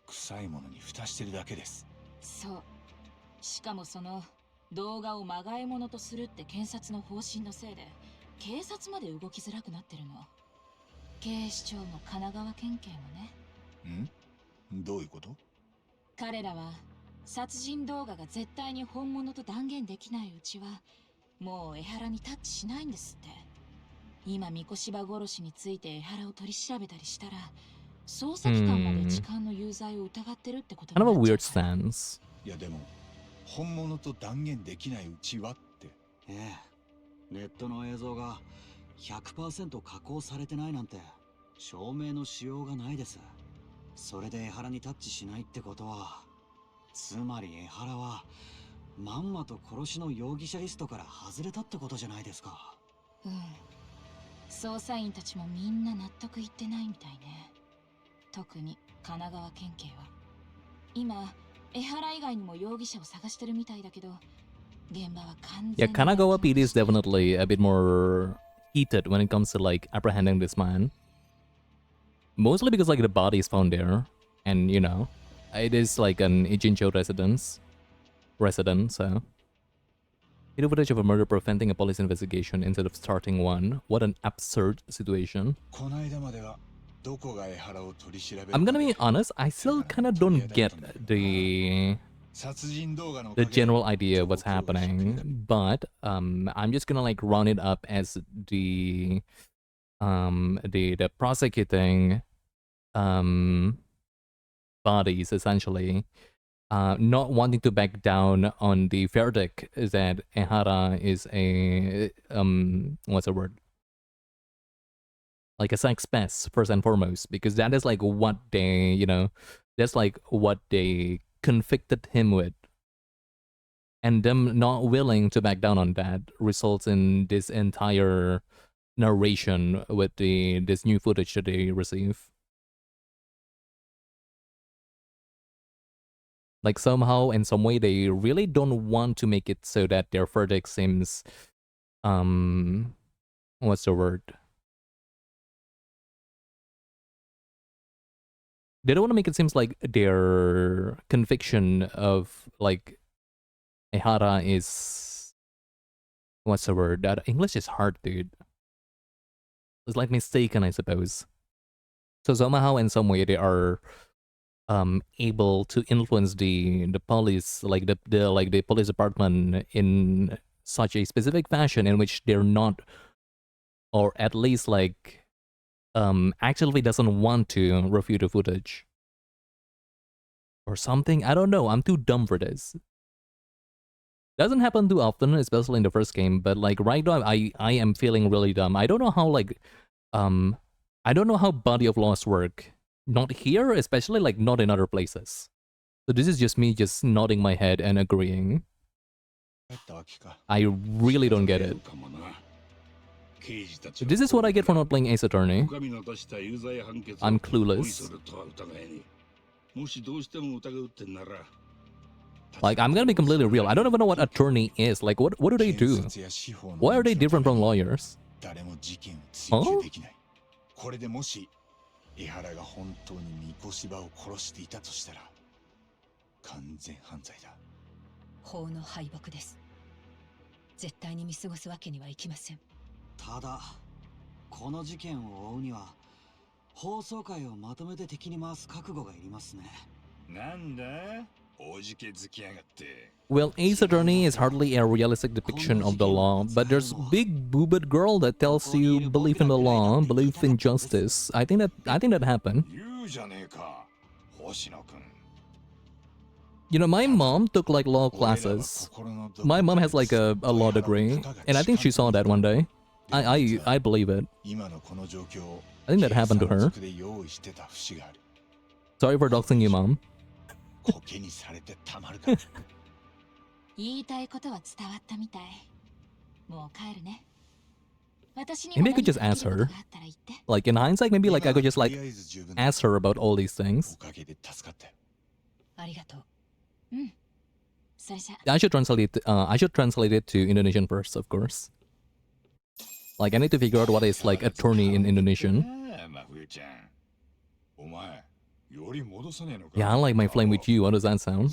臭いものに蓋してるだけです。そう。しかもその動画をまがいものとするって検察の方針のせいで警察まで動きづらくなってるの。警視庁も神奈川県警もね。どういうこと？彼らは殺人動画が絶対に本物と断言できないうちはもう江原にタッチしないんですって。今三越場殺しについて江原を取り調べたりしたら捜査機関まで痴漢の有罪を疑ってるってことに Kind な of っ a ちゃう。 weird stance. いやでも本物と断言できないうちはって。ええ、ネットの映像が 100% 加工されてないなんて証明のしようがないです。それで江原にタッチしないってことは、つまり江原はまんまと殺しの容疑者リストから外れたってことじゃないですか。うん。捜査員たちもみんな納得いってないみたいね。特に神奈川県警は今江原以外にも容疑者を探してるみたいだけど、現場は完 Yeah, 全に Kanagawa PD is definitely a bit more heated when it comes to like apprehending this man. Mostly because like the body is found there, and you know, it is like an Ijincho resident, so. Video footage of a murder preventing a police investigation instead of starting one. What an absurd situation. この間まではどこが江原を取り調べる I'm gonna be honest, I still kinda don't get the general idea of what's happening, but I'm just gonna like round it up as the prosecuting bodies essentially not wanting to back down on the verdict that Ehara is a what's the word? Like a sex pest first and foremost, because that is like what they, you know, that's like what they convicted him with. And them not willing to back down on that results in this entire narration with this new footage that they receive. Like somehow in some way they really don't want to make it so that their verdict seems what's the word? They don't want to make it seems like their conviction of like Ehara is what's the word? That English is hard, dude. It's like mistaken, I suppose. So somehow in some way they are able to influence the police, like the police department in such a specific fashion in which they're not, or at least like actually doesn't want to review the footage or something. I don't know, I'm too dumb for this. Doesn't happen too often, especially in the first game, but like right now I am feeling really dumb. I don't know how like I don't know how body of laws work. Not here, especially like not in other places. So this is just me just nodding my head and agreeing. I really don't get it. This is what I get for not playing Ace Attorney. I'm clueless. Like, I'm gonna be completely real. I don't even know what attorney is. Like, what do they do? Why are they different from lawyers? Huh? これでもし江原が本当に三越場を殺していたとしたら完全犯罪だ。法の敗北です。絶対に見過ごすわけにはいきません。ただこの事件を追うには放送回をまとめて敵に回す覚悟がいりますね。なんだ Well, Ace Attorney is hardly a realistic depiction of the law, but there's big boobed girl that tells you believe in the law, believe in justice. I think that happened. You know, my mom took like law classes. My mom has like a law degree, and I think she saw that one day. I believe it. I think that happened to her. Sorry for doxing you, mom. 言いたいことは伝わったみたい。もう帰るね。 Maybe I could just ask her. Like in hindsight, maybe like I could just like ask her about all these things. I should translate. I should translate it to Indonesian first, of course. Like I need to figure out what is like attorney in Indonesian. Yeah, I like my flame with you. How does that sound?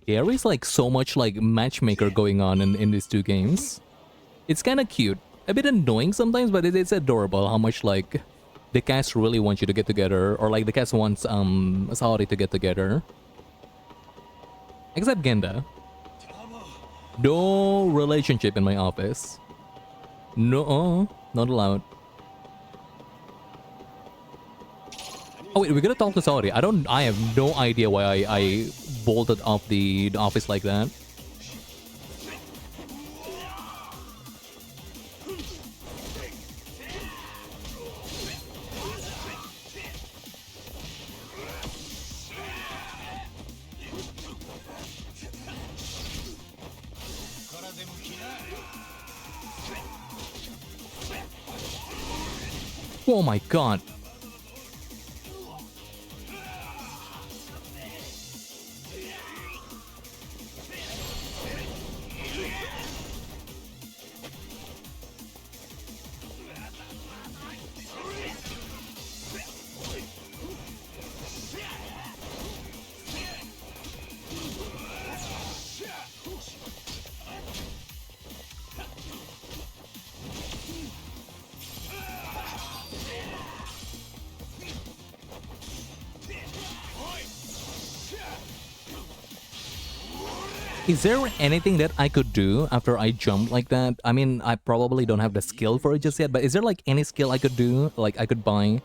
There is like so much like matchmaker going on in these two games. It's kind of cute. A bit annoying sometimes, but it's adorable how much like the cast really wants you to get together, or like the cast wants Saori to get together. Except Genda. No relationship in my office. No, not allowed. Oh wait, we're gonna talk to Saori. I have no idea why I bolted off the office like that. Oh my god. Is there anything that I could do after I jump like that? I mean, I probably don't have the skill for it just yet, but is there like any skill I could do, like I could buy,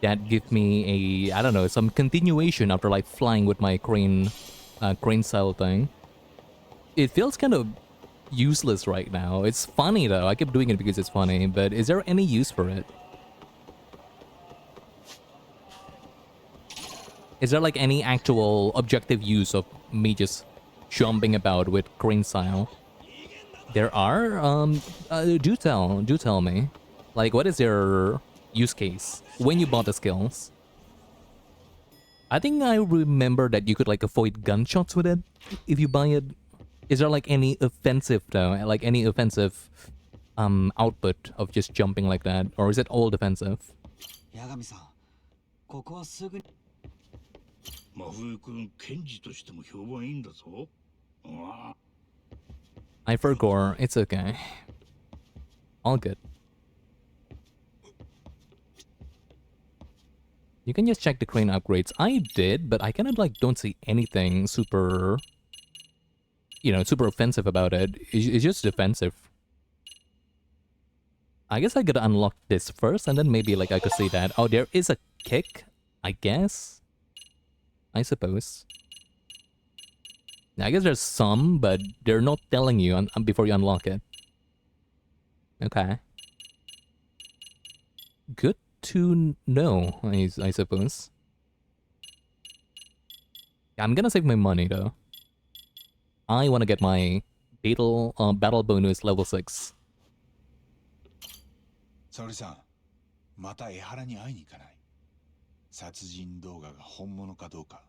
that give me a, I don't know, some continuation after like flying with my crane style thing? It feels kind of useless right now. It's funny though, I keep doing it because it's funny, but is there any use for it? Is there like any actual objective use of me just jumping about with crane style? There are? Do tell me. Like, what is your use case when you bought the skills? I think I remember that you could like avoid gunshots with it if you buy it. Is there like any offensive though? Like any offensive output of just jumping like that? Or is it all defensive? I forgot. It's okay. All good. You can just check the crane upgrades. I did, but I kind of like don't see anything super, you know, super offensive about it. It's just defensive. I guess I gotta unlock this first, and then maybe like I could see that. Oh, there is a kick, I guess. I suppose. I guess there's some, but they're not telling you before you unlock it. Okay. Good to know, I suppose. I'm gonna save my money though. I want to get my battle bonus level 6. 沙織さん、また江原に会いに行かない？殺人動画が本物かどうか、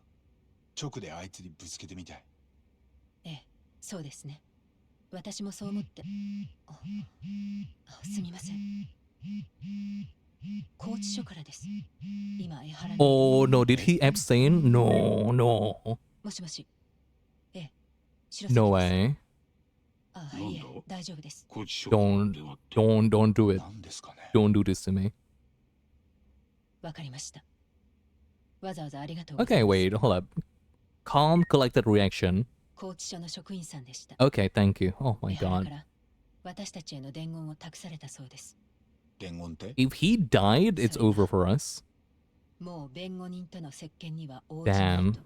直であいつにぶつけてみたい。ええ、そうですね。私もそう思って。すみません。拘置所からです。今江原に。Oh no, did he abstain? No, no. もしもし。ええ、No way. あ、いえ、大丈夫です。Don't do it. Don't do this to me. わかりました。わざわざありがとうござい Okay, ます。 wait, hold up. Calm, collected reaction. 拘置所の職員さんでした。 Okay, thank you. Oh my 江原 god. から私たちへの伝言を託されたそうです。伝言って If he died, it's over for us. もう弁護人との接見には応じない Damn. と。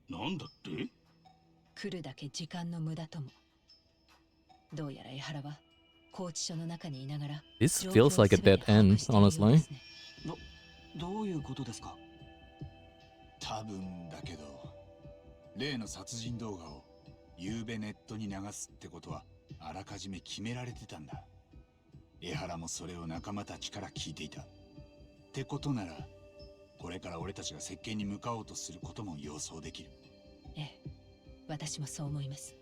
なんだって？来るだけ時間の無駄とも。どうやら江原は拘置所の中にいながら This feels like a dead end, honestly. どういうことですか？多分だけど、例の殺人動画を夕べネットに流すってことはあらかじめ決められてたんだ。江原もそれを仲間たちから聞いていた。ってことなら、これから俺たちが接見に向かおうとすることも予想できる。ええ、私もそう思います。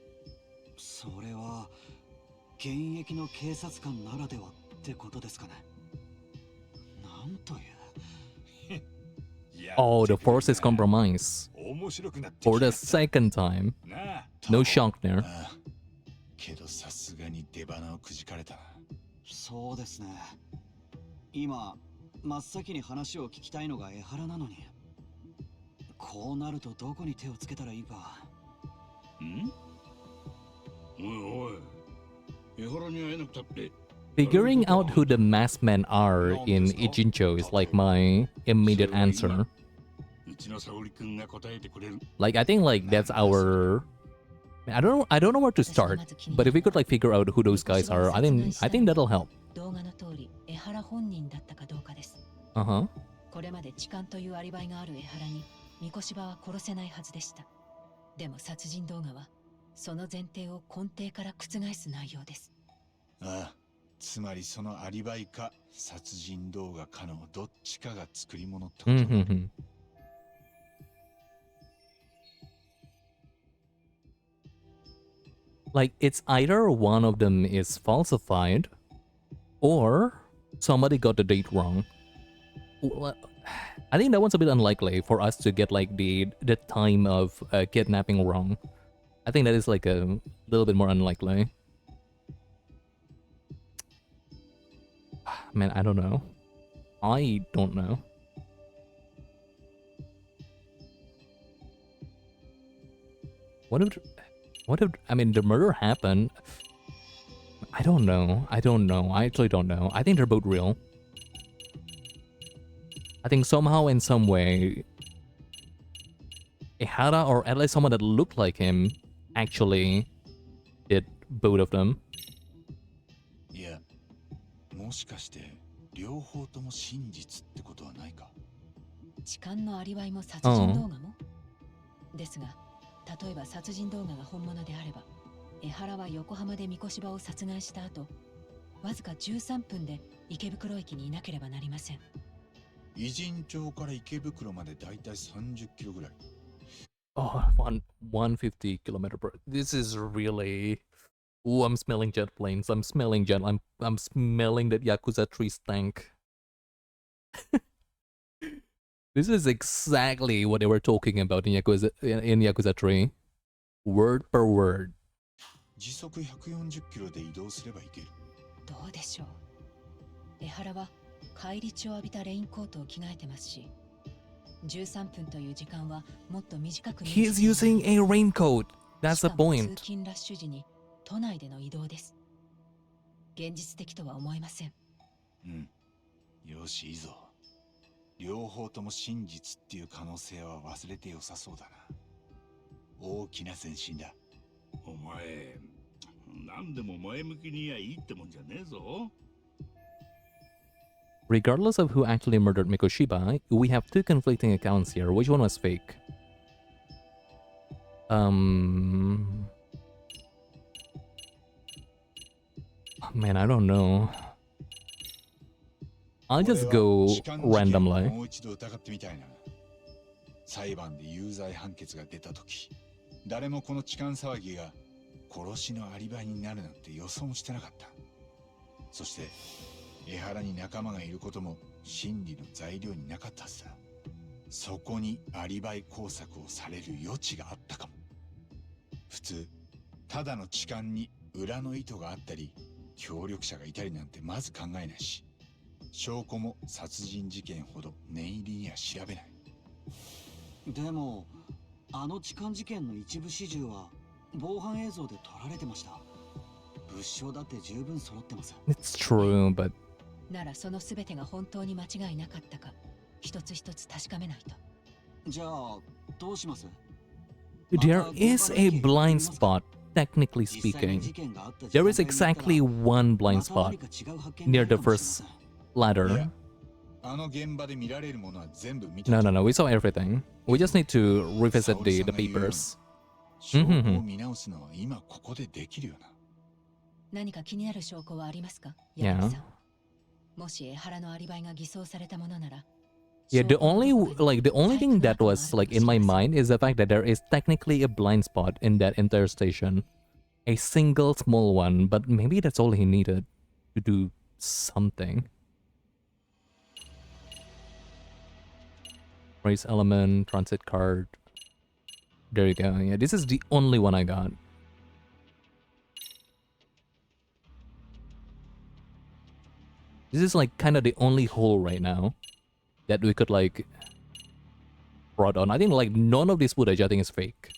それは現役の警察官ならではってことですかね。なんという。Oh, the force is compromised. For the second time. No shock there. けどさすがに出花をくじかれたな。そうですね。今真っ先に話を聞きたいのが江原なのに、こうなるとどこに手をつけたらいいか。ん？おいおい、江原に会えなくたって。Figuring out who the masked men are in Ijincho is like my immediate answer. Like I think like that's our. I don't know where to start, but if we could like figure out who those guys are, I think that'll help. 動画の通り江原本人だったかどうかです。Uh-huh. これまで痴漢というアリバイがある江原に三越場は殺せないはずでした。でも殺人動画はその前提を根底から覆す内容です。ああ、つまりそのアリバイか殺人動画かのどっちかが作り物ってこと。Like it's either one of them is falsified, or somebody got the date wrong. Well, I think that one's a bit unlikely for us to get like the time of kidnapping wrong. I think that is like a little bit more unlikely. Man, I don't know. I don't know. What if I mean the murder happened? I don't know. I actually don't know. I think they're both real. I think somehow in some way Ihara, or at least someone that looked like him, actually did both of them. いや、もしかして両方とも真実ってことはないか。痴漢のアリバイも殺人動画も、ですが、例えば殺人動画が本物であれば、江原は横浜で三越場を殺害した後、わずか13分で池袋駅にいなければなりません。偉人町から池袋までだいたい30キロぐらい。Oh, 150 kilometer per. This is really. Ooh, I'm smelling jet planes. I'm smelling that Yakuza 3 stank. This is exactly what they were talking about in Yakuza 3. Word per word. 時速140キロで移動すればいける。どうでしょう。江原は返り血を浴びたレインコートを着替えてますし、13分という時間はもっと短く。He is using a raincoat. That's the point. 通勤ラッシュ時に都内での移動です。現実的とは思えません。うん。よし、いいぞ。両方とも真実っていう可能性は忘れてよさそうだな。大きな前進だ。お前、何でも前向きにはいいってもんじゃねえぞ。Regardless of who actually murdered Mikoshiba, we have two conflicting accounts here. Which one was fake? Man, I don't know. I'll just go randomly. もう一度疑ってみたいな。裁判で有罪判決が出たとき、誰もこの痴漢騒ぎが殺しのアリバイになるなんて予想もしてなかった。そして江原に仲間がいることも真理の材料になかったはずだ。そこにアリバイ工作をされる余地があったかも。普通ただの痴漢に裏の意図があったり協力者がいたりなんてまず考えないし、証拠も殺人事件ほど念入りには調べない。でもあの痴漢事件の一部始終は防犯映像で撮られてました。物証だって十分揃ってます。 It's true, but ならその全てが本当に間違いなかったか一つ一つ確かめないと。じゃあどうします？ there is a blind spot, technically speaking. There is exactly one blind spot near the first ladder. No, we saw everything. We just need to revisit the papers. 何か気になる証拠はありますか？ Yeah. もし江原のアリバイが偽装されたものなら。 Yeah, the only thing that was like in my mind is the fact that there is technically a blind spot in that entire station. A single small one, but maybe that's all he needed to do something. Race element, transit card. There you go. Yeah, this is the only one I got. This is like kind of the only hole right now that we could like brought on. I think like none of this footage I think is fake.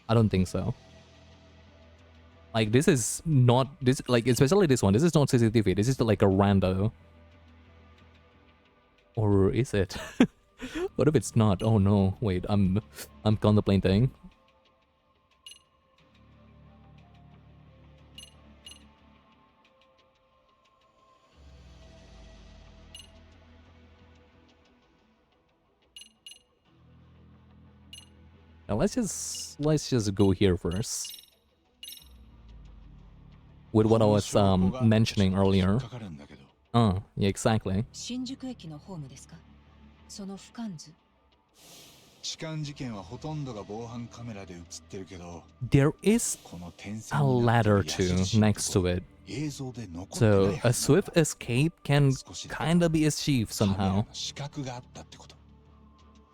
I don't think so. Like this is not this like especially this one. This is not CCTV. This is like a rando. Or is it? What if it's not? Oh no! Wait, I'm contemplating. Now let's just go here first. With what I was mentioning earlier. Yeah, exactly. 新宿駅のホームですか？その俯瞰図。痴漢事件はほとんどが防犯カメラで映ってるけど、 There is a ladder too next to it. So a swift escape can kinda be achieved somehow. 死角があったってこと。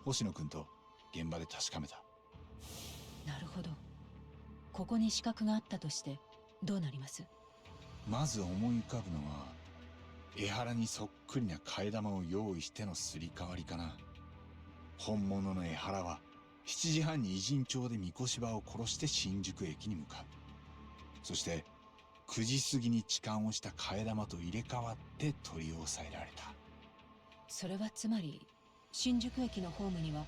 星野くんと現場で確かめた。なるほど。ここに死角があったとしてどうなります？まず思い浮かぶのは江原にそっくりな替え玉を用意してのすり替わりかな。本物の江原は7時半に偉人町で三越場を殺して新宿駅に向かう。そして9時過ぎに痴漢をした替え玉と入れ替わって取り押さえられた。それはつまり新宿駅のホームには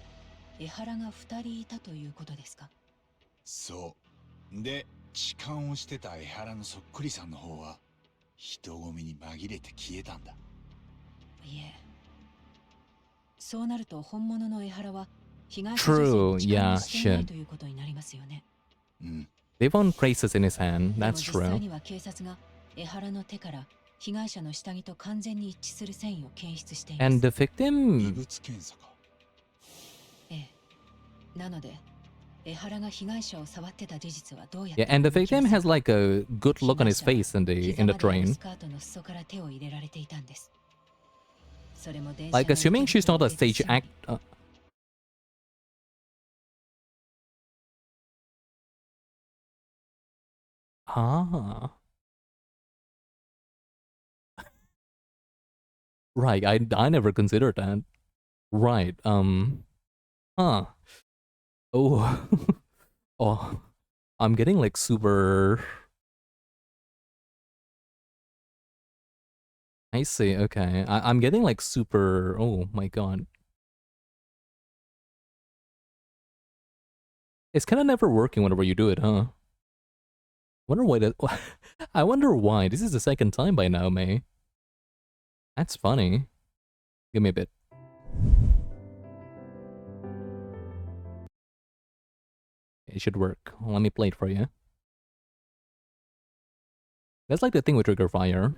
江原が2人いたということですか？そう。で、痴漢をしてた江原のそっくりさんの方は人混みに紛れて消えたんだ。いえ。そうなると本物の江原は被害者 True, 女性に痴漢 yeah, をしていない shit. ということになりますよね。They found traces in his hand. でも That's 実際 true. には警察が江原の手から被害者の下着と完全に一致する繊維を検出しています。 And the victim. 異物検査か。ええ。なので江原が被害者を触ってた事実はどうやっ Yeah, て and the victim has like a good look on his face in the 膝まで train. スカートの裾から手を入れられていたんです。それも電車 Like が assuming she's not a 池袋 stage で act. Ah. Right, I never considered that. Right, huh. Oh. Oh. I'm getting like super. I see, okay. I'm getting like super. Oh my god. It's kind of never working whenever you do it, huh? Wonder why that. I wonder why. This is the second time by now, May. That's funny. Give me a bit. It should work. Let me play it for you. That's like the thing with trigger fire.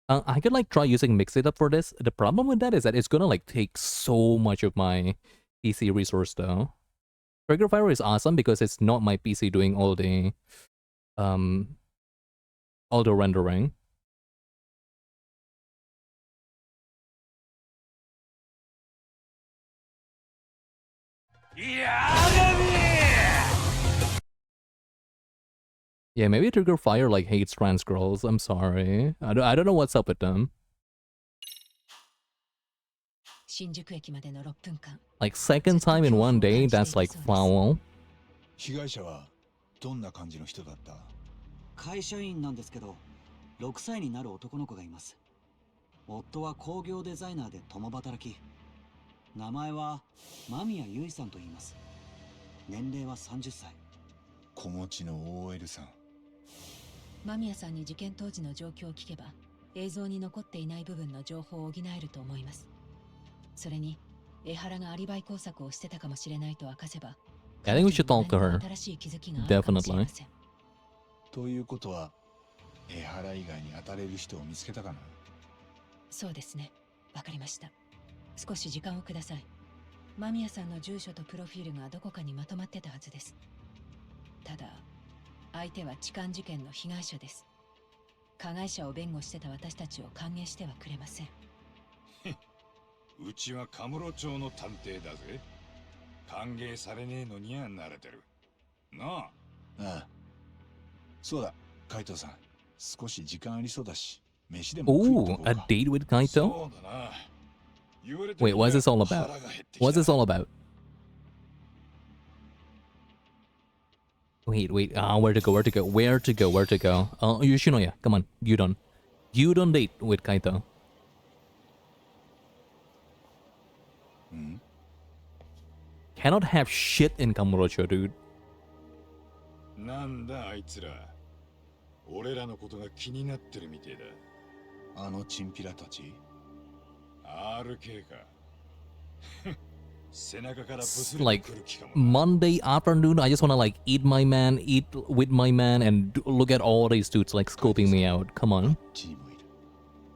I could like try using Mix It Up for this. The problem with that is that it's gonna like take so much of my PC resource though. Trigger fire is awesome because it's not my PC doing all the rendering. Yeah! Yeah, maybe Trigger Fire like hates trans girls. I'm sorry. I don't know what's up with them. 新宿駅までの6分間 Like second time in one day, that's like foul. 被害者はどんな感じの人だった？会社員なんですけど、6歳になる男の子がいます。夫は工業デザイナーで共働き。名前は間宮結衣さんと言います。年齢は30歳。子持ちの OL さん。間宮さんに事件当時の状況を聞けば、映像に残っていない部分の情報を補えると思います。それに、江原がアリバイ工作をしてたかもしれないと明かせば、 I think we should talk to her. 新しい気づきがあるかもしれません。ということは、江原以外に当たれる人を見つけたかな？そうですね。わかりました。少し時間をください。間宮さんの住所とプロフィールがどこかにまとまってたはずです。ただ、相手は痴漢事件の被害者です。加害者を弁護してた私たちを歓迎してはくれません。うちはカムロ町の探偵だぜ。歓迎されねえのには慣れてる。なあ。ああ。そうだ、海藤さん。少し時間ありそうだし、飯でも食いに行こ Ooh, うか。 a date with Kaito? そうだな。言われてみ Wait, what is this all 腹 about? が減ってきた。 What's this all about? Wait, where to go? Yoshinoya, come on, Gyudon. Gyudon date with Kaito. Cannot have shit in Kamurocho, dude. なんだあいつら。俺らのことが気になってるみてえだ。あのチンピラたち？ RK か。背中からブス It's リ like と来る気かも。 Monday afternoon, I just wanna like eat my man, eat with my man, and look at all these dudes like scoping me out. Come on.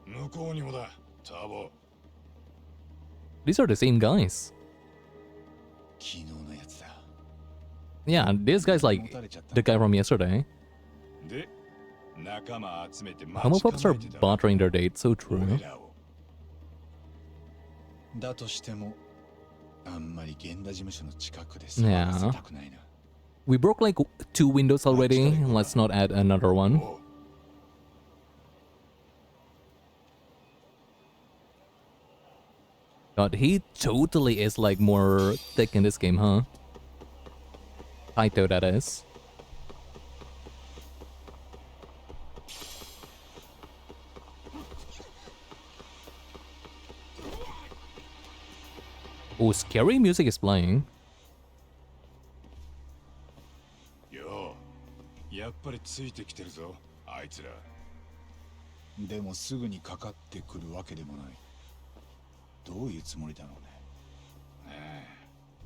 向こうにもだ、ターボ。 These are the same guys. 昨日のやつだ。 Yeah, this guy's like the guy from yesterday. で、仲間集めて Homophobes are bartering their date, so true. だとしても、あんまり源田事務所の近くで騒がせたくないな。 We broke like 2 windows already. Let's not add another one. God, he totally is like more thick in this game, huh? Kaito, that is. Oh, scary music is playing. よう、やっぱりついてきてるぞ、あいつら。でもすぐにかかってくるわけでもない。どういうつもりだろうね。ああ、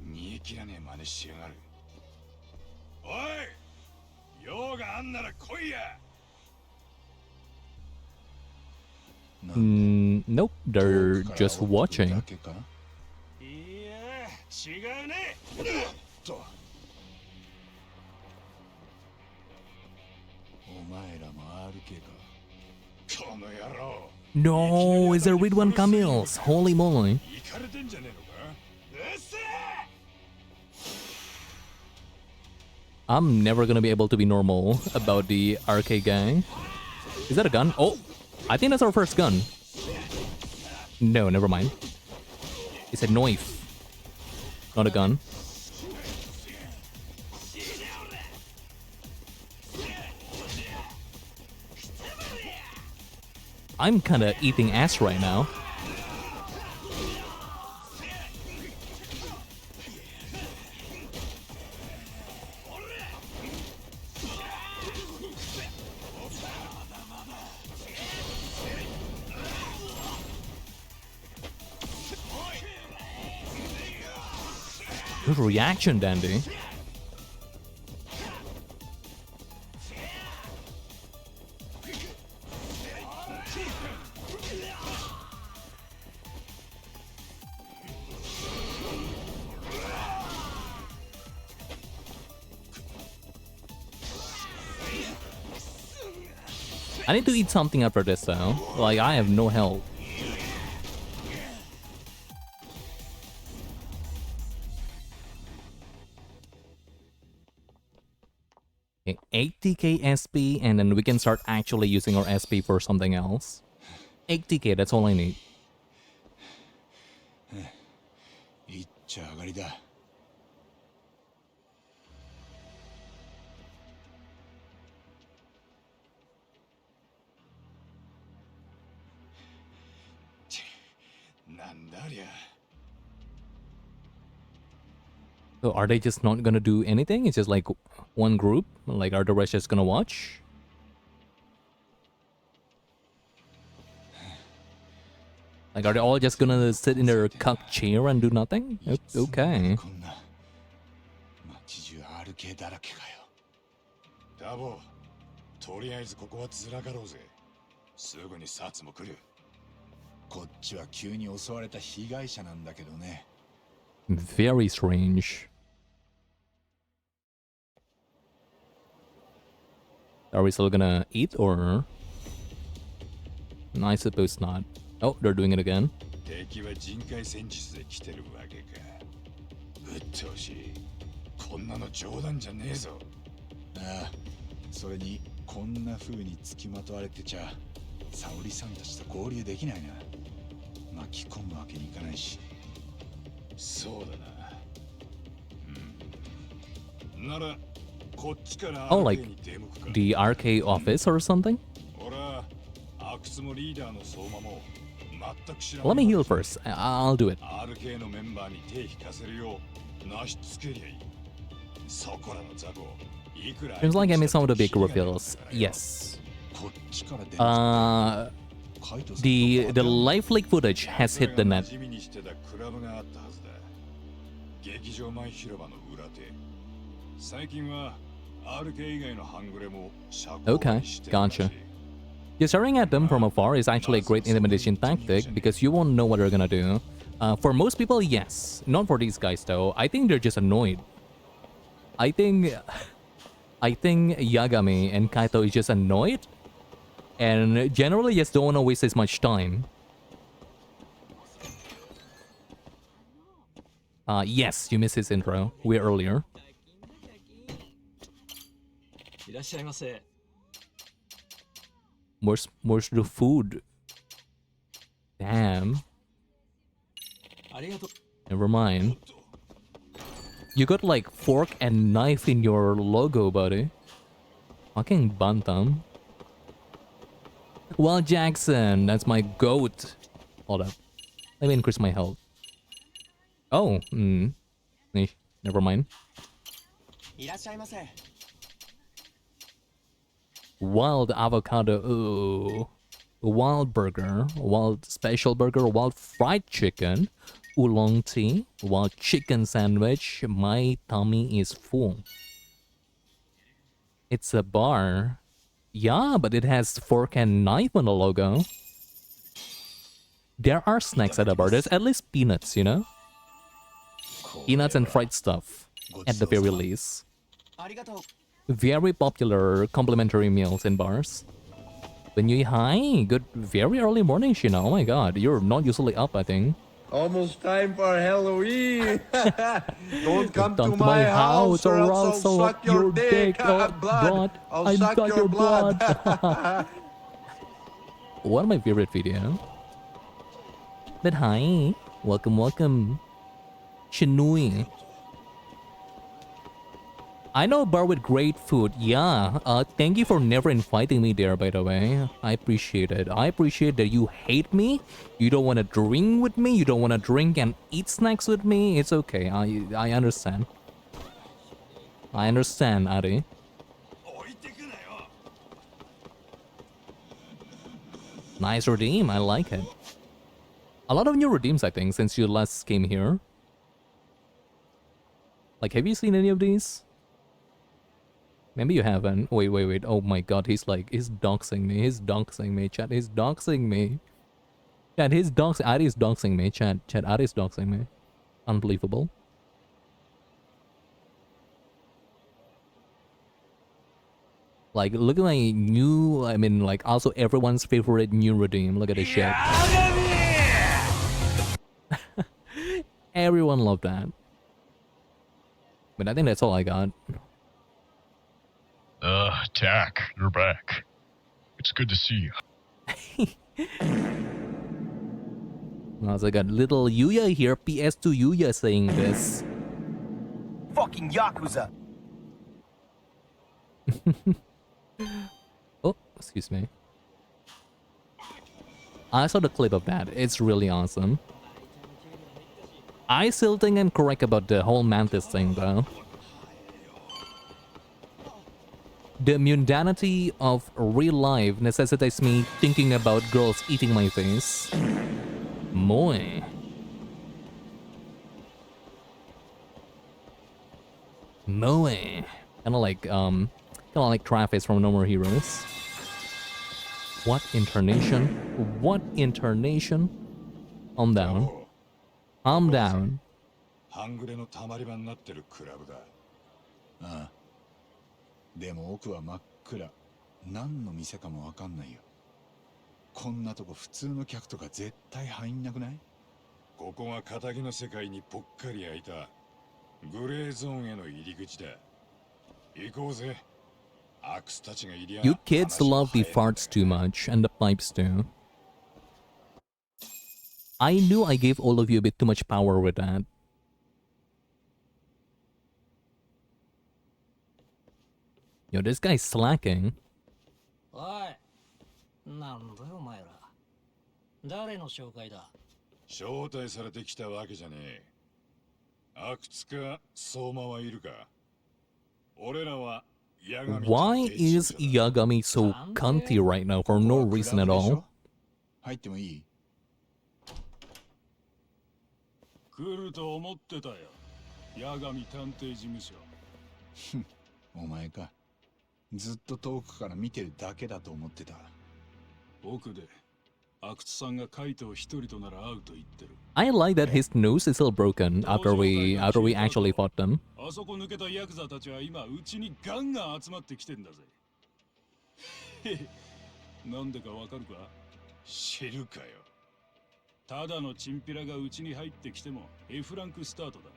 煮え切らねえ真似しやがる。おい、用があんなら来いや。 Nope, they're just watching. いや、違うね。お前らも RK か。この野郎。 No, it's a Read One Camille's. Holy moly. イカれてんじゃねえのか。うっせえ。 I'm never gonna be able to be normal about the RK gang. Is that a gun? Oh, I think that's our first gun. No, never mind. It's a knife, not a gun. I'm kinda eating ass right now. Good reaction, Dandy. I need to eat something after this though. Like, I have no health. Okay, 80k SP, and then we can start actually using our SP for something else. 80k, that's all I need. いっちゃ上がりだ。なんだありゃ。So are they just not gonna do anything? It's just like one group? Like, are the rest just gonna watch? Like, are they all just gonna sit in their cup chair and do nothing? Okay. 街中 RK だらけかよ。ダボ、とりあえずここはずらかろうぜ。すぐにサツも来る。こっちは急に襲われた被害者なんだけどね。Very strange. Are we still gonna eat or? No, I suppose not. Oh, they're doing it again. 敵は人海戦術で来てるわけか。うっとうしい。こんなの冗談じゃねえぞ。ああ、それにこんな風に付きまとわれてちゃ、沙織さんたちと合流できないな。巻き込むわけにいかないし。そうだな。なら、こっちから Oh, like the RK office or something? Let me heal first. I'll do it. Seems like I missed some of the big reveals. Yes. The live leak footage has hit the net. Okay, gotcha. Yeah, staring at them from afar is actually a great intimidation tactic because you won't know what they're gonna do. For most people, yes. Not for these guys though. I think they're just annoyed. I think Yagami and Kaito is just annoyed and generally just don't want to waste as much time. Yes, you missed his intro way earlier. Where's the food? Damn. Never mind. You got like fork and knife in your logo, buddy. Fucking bantam. Well, Jackson, that's my goat. Hold up. Let me increase my health. Oh, never mind. Wild avocado, ooh. Wild burger, wild special burger, wild fried chicken, oolong tea, wild chicken sandwich. My tummy is full. It's a bar. Yeah, but it has fork and knife on the logo. There are snacks at the bar. There's at least peanuts, you know? Peanuts and fried stuff, at the very least. Very popular complimentary meals in bars. When you hi, good very early morning, Shina. Oh my god, you're not usually up, I think. Almost time for Halloween. Don't come to my house or else I'll suck your dick. Blood. I'll suck your blood. One of my favorite video. But hi, welcome. Shinui. I know a bar with great food. Yeah, thank you for never inviting me there, by the way. I appreciate it. I appreciate that you hate me. You don't want to drink with me. You don't want to drink and eat snacks with me. It's okay. I understand. I understand, Ari. Nice redeem. I like it. A lot of new redeems, I think, since you last came here. Like, have you seen any of these? Maybe you haven't. Wait. Oh my god, he's doxing me. He's doxing me, chat. He's doxing me. Chat, Ari is doxing me, chat. Ari is doxing me. Unbelievable. Like, look at my new, like, also everyone's favorite new redeem. Look at this shit. Everyone loved that. But I think that's all I got. Tak, you're back. It's good to see you. Also, I got little Yuya here, PS2 Yuya saying this. Fucking Yakuza. Oh, excuse me. I saw the clip of that. It's really awesome. I still think I'm correct about the whole Mantis thing, though. The mundanity of real life necessitates me thinking about girls eating my face. Moi. Moe. Kinda like Travis from No More Heroes. What intonation? What intonation? Calm down. Calm down. 半グレのたまり場になってるクラブだ。ああ。でも奥は真っ暗。何の店かもわかんないよ。こんなとこ普通の客とか絶対入んなくない？ここが仇の世界にぽっかり開いたグレーゾーンへの入り口だ。行こうぜ。アクスたちがいりゃ。You kids love the farts too much, and the pipes too. I knew I gave all of you a bit too much power with that. Yo, this guy's slacking. おい、なんだよお前ら。誰の紹介だ？招待されてきたわけじゃねえ。阿久津か相馬はいるか？俺らは Why is Yagami so cunty right now for no reason at all? 入ってもいい？来ると思ってたよ。八神探偵事務所。お前か。ずっと遠くから見てるだけだと思ってた。奥で阿久津さんがカイトを一人となら会うと言ってる。I like that his nose is still broken after we actually fought them. あそこ抜けたヤクザたちは今うちにガンガン集まってきてんだぜ。なんでかわかるか？知るかよ。ただのチンピラがうちに入ってきても F ランクスタートだ。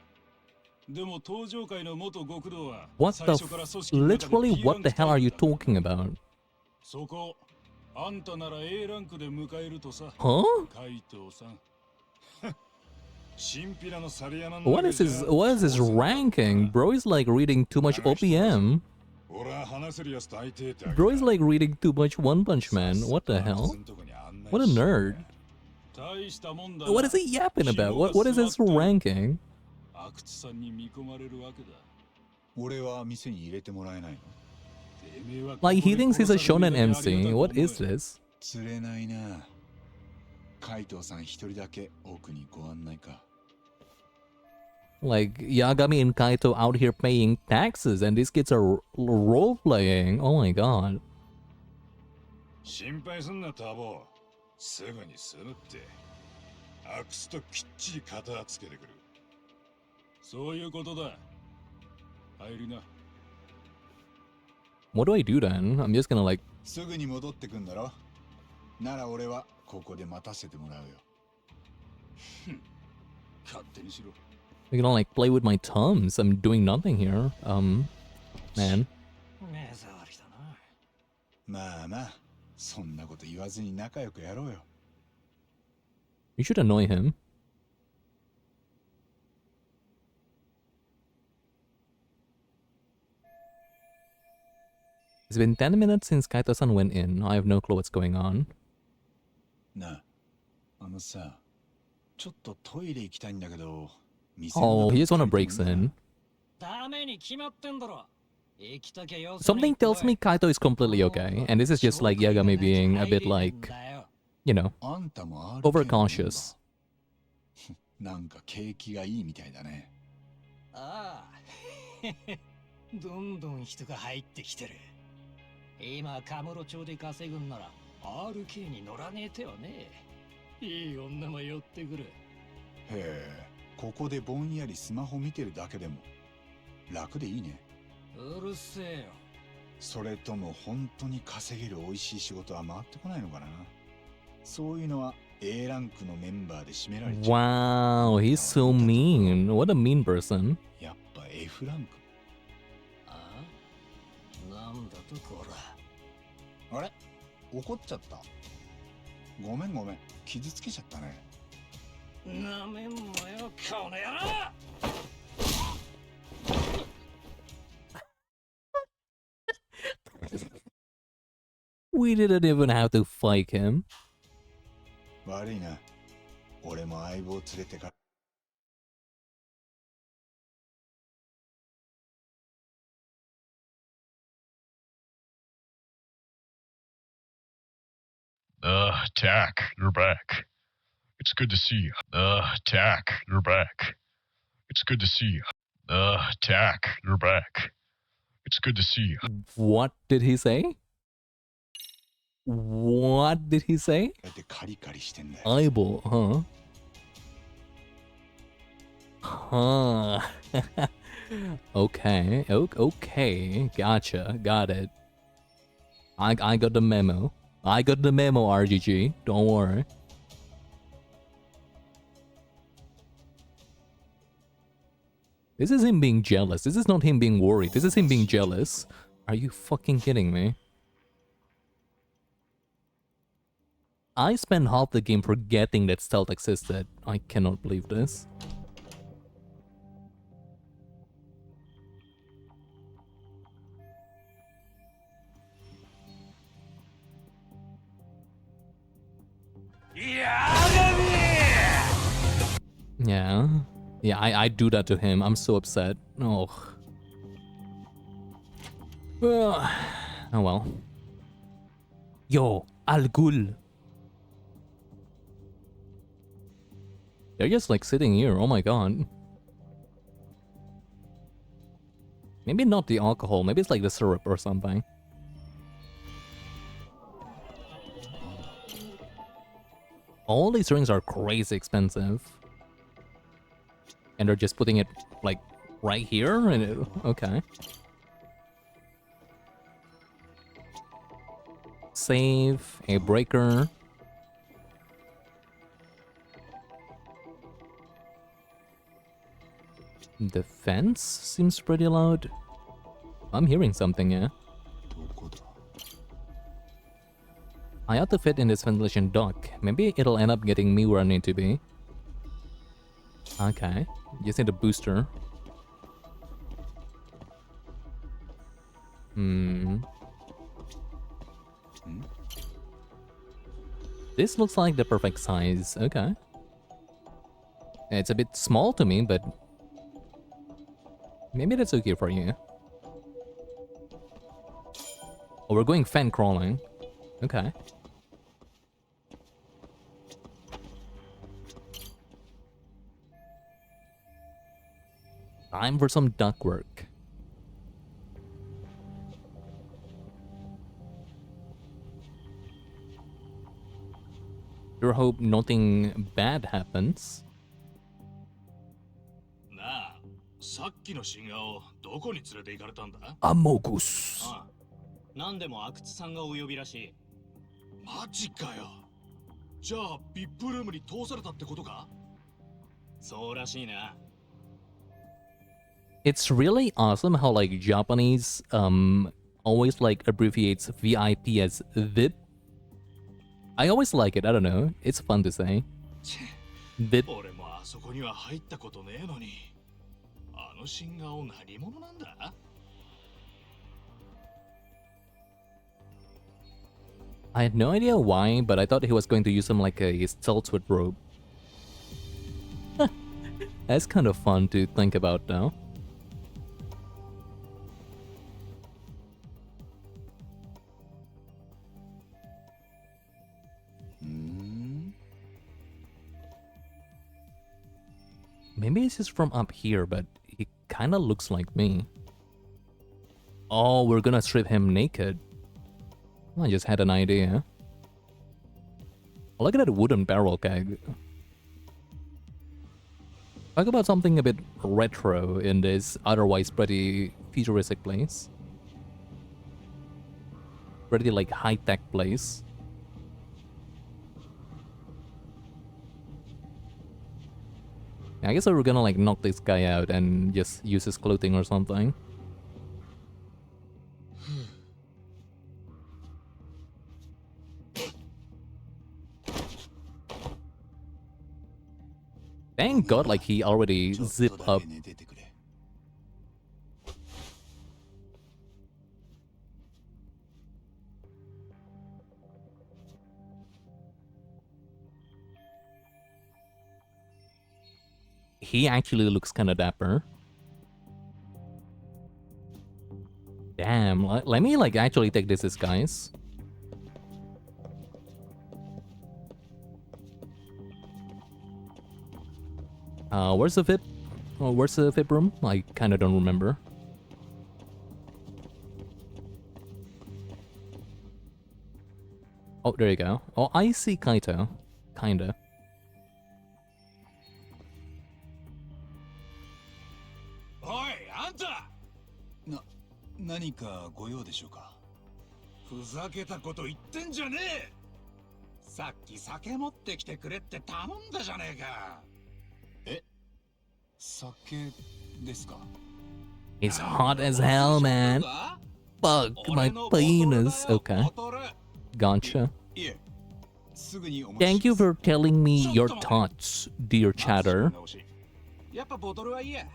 でも登場界の元極道は What the literally what the hell are you talking about? そこあんたなら A ランクで迎えるとさ。Huh? カイトさん。What is his ranking? Bro is like reading too much OPM. Bro is like reading too much One Punch Man. What the hell? What a nerd. What is he yapping about? What is his ranking? Like he thinks he's a shonen MC. What is this? Like Yagami and Kaito out here paying taxes and these kids are role playing. Oh my god. 心配すんなタボ。すぐにするって。アクスときっちり肩つけてくる。そういうことだ。入りな。What do I do then? I'm just gonna like. すぐに戻ってくんだろ。なら俺はここで待たせてもらうよ。勝手にしろ。You're gonna like play with my thumbs. I'm doing nothing here. Man. まあまあ、そんなこと言わずに仲良くやろうよ。You should annoy him. It's been 10 minutes since Kaito-san went in. I have no clue what's going on. なあ、さ、ちょっとトイレ行きたいんだけど。Oh, he just wanna breaks in. Something tells me Kaito is completely okay, and this is just like Yagami being a bit like, you know, overcautious. なんか景気がいいみたいだね。ああ、どんどん人が入ってきてる。今カムロ町で稼ぐんなら RK に乗らねえ手はねえ。いい女も寄ってくる。へえ、ここでぼんやりスマホ見てるだけでも楽でいいね。うるせえよ。それとも本当に稼げる美味しい仕事は回ってこないのかな。そういうのは A ランクのメンバーで占められちゃう。Wow, he's so mean. What a mean person. やっぱ F ランク。ああ、なんだとこら。あれ怒っちゃった。ごめんごめん、傷つけちゃったね。なめんなよ、この野郎。We didn't even have to fight him. 悪いな。俺も相棒連れてか。Tack, you're back. It's good to see you. Tack, you're back. It's good to see you. Tack, you're back. It's good to see you. What did he say? What did he say? カリカリしてんだよ。Eyeball, huh? Huh. Okay, okay, gotcha, got it. I got the memo. I got the memo, RGG. Don't worry. This is him being jealous. This is not him being worried. This is him being jealous. Are you fucking kidding me? I spent half the game forgetting that stealth existed. I cannot believe this. Yeah. Yeah, I do that to him. I'm so upset. Oh. Oh well. Yo, Al Ghul. They're just like sitting here. Oh my god. Maybe not the alcohol. Maybe it's like the syrup or something. All these rings are crazy expensive. And they're just putting it like right here and okay. Save, a breaker. The fence seems pretty loud. I'm hearing something, yeah. I ought to fit in this ventilation duct. Maybe it'll end up getting me where I need to be. Okay, just need a booster. This looks like the perfect size. Okay. It's a bit small to me, but maybe that's okay for you. Oh, we're going fan crawling. Okay. Time for some duct work. Sure hope nothing bad happens. なあ、さっきの新顔をどこに連れて行かれたんだ？アモグス。ああ、何でも阿久津さんがお呼びらしい。マジかよ。じゃあ、VIPルームに通されたってことか？そうらしいな。It's really awesome how like Japanese always like abbreviates VIP as VIP. I always like it. I don't know. It's fun to say. VIP. 俺もあそこには入ったことねえのに。あの新顔何者なんだ？ I had no idea why, but I thought he was going to use some like a stealth with rope. That's kind of fun to think about now. Maybe this is from up here, but he kind of looks like me. Oh, we're gonna strip him naked. I just had an idea. Look at that wooden barrel keg. Talk about something a bit retro in this otherwise pretty futuristic place. Pretty like high-tech place. I guess we're gonna like knock this guy out and just use his clothing or something. thank God, like, he already zipped up. He actually looks kind of dapper. Damn, let me, like, actually take this disguise. Where's the VIP? Oh, where's the VIP room? I kind of don't remember. Oh, there you go. Oh, I see Kaito. Kinda. Oi, Anta! 何かご用でしょうか。ふざけたこと言ってんじゃねえ。さっき酒持ってきてくれって頼んだじゃねえか。え、酒ですか。It's hot as hell, man. Fuck my penis. Okay. Gotcha. Thank you for telling me your thoughts, dear chatter. やっぱボトルはいいや。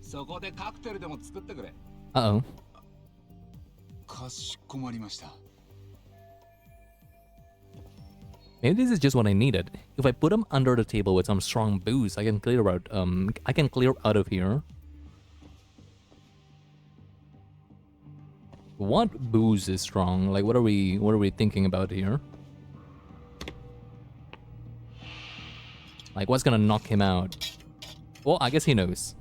そこでカクテルでも作ってくれ。Uh-oh. かしこまりました。Maybe this is just what I needed. If I put them under the table with some strong booze, I can clear out of here. What booze is strong? Like, what are we thinking about here? Like, what's gonna knock him out? Well, I guess he knows.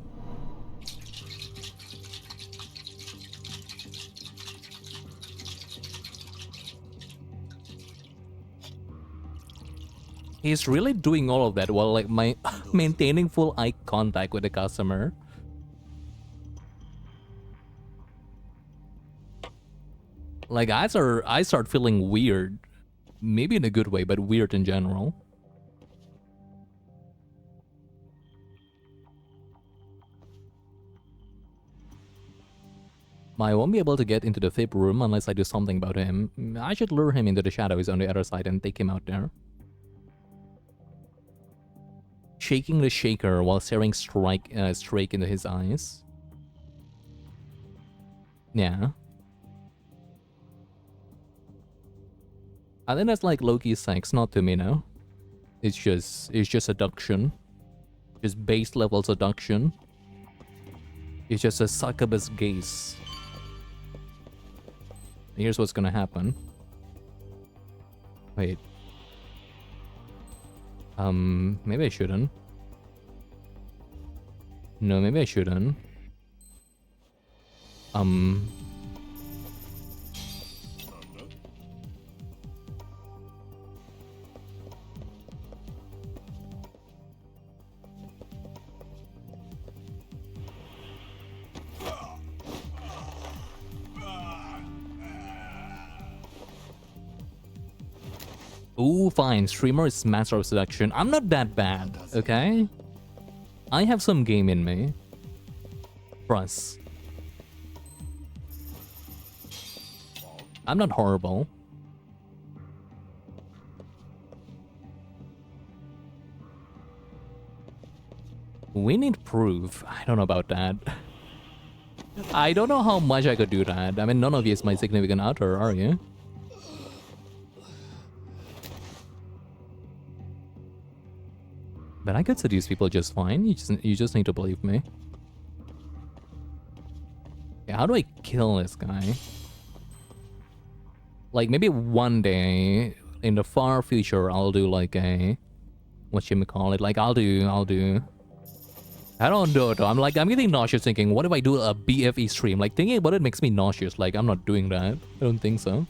He's really doing all of that while, like, maintaining full eye contact with the customer. Like, I start feeling weird. Maybe in a good way, but weird in general. I won't be able to get into the VIP room unless I do something about him. I should lure him into the shadows on the other side and take him out there. Shaking the shaker while staring straight into his eyes. Yeah. I think that's like Loki's sex, not to me now. It's just seduction. Just base level seduction. It's just a succubus gaze. Here's what's gonna happen. Wait. Maybe I shouldn't. No, maybe I shouldn't. Ooh, fine. Streamer is master of seduction. I'm not that bad, okay? I have some game in me. Trust. I'm not horrible. We need proof. I don't know about that. I don't know how much I could do that. I mean, none of you is my significant other, are you? But I could seduce people just fine. You just need to believe me. Okay, how do I kill this guy? Like, maybe one day in the far future, I'll do like a... whatchamacallit? Like, I'll do... I don't know though. I'm getting nauseous thinking, what if I do a BFE stream? Like, thinking about it makes me nauseous. Like, I'm not doing that. I don't think so.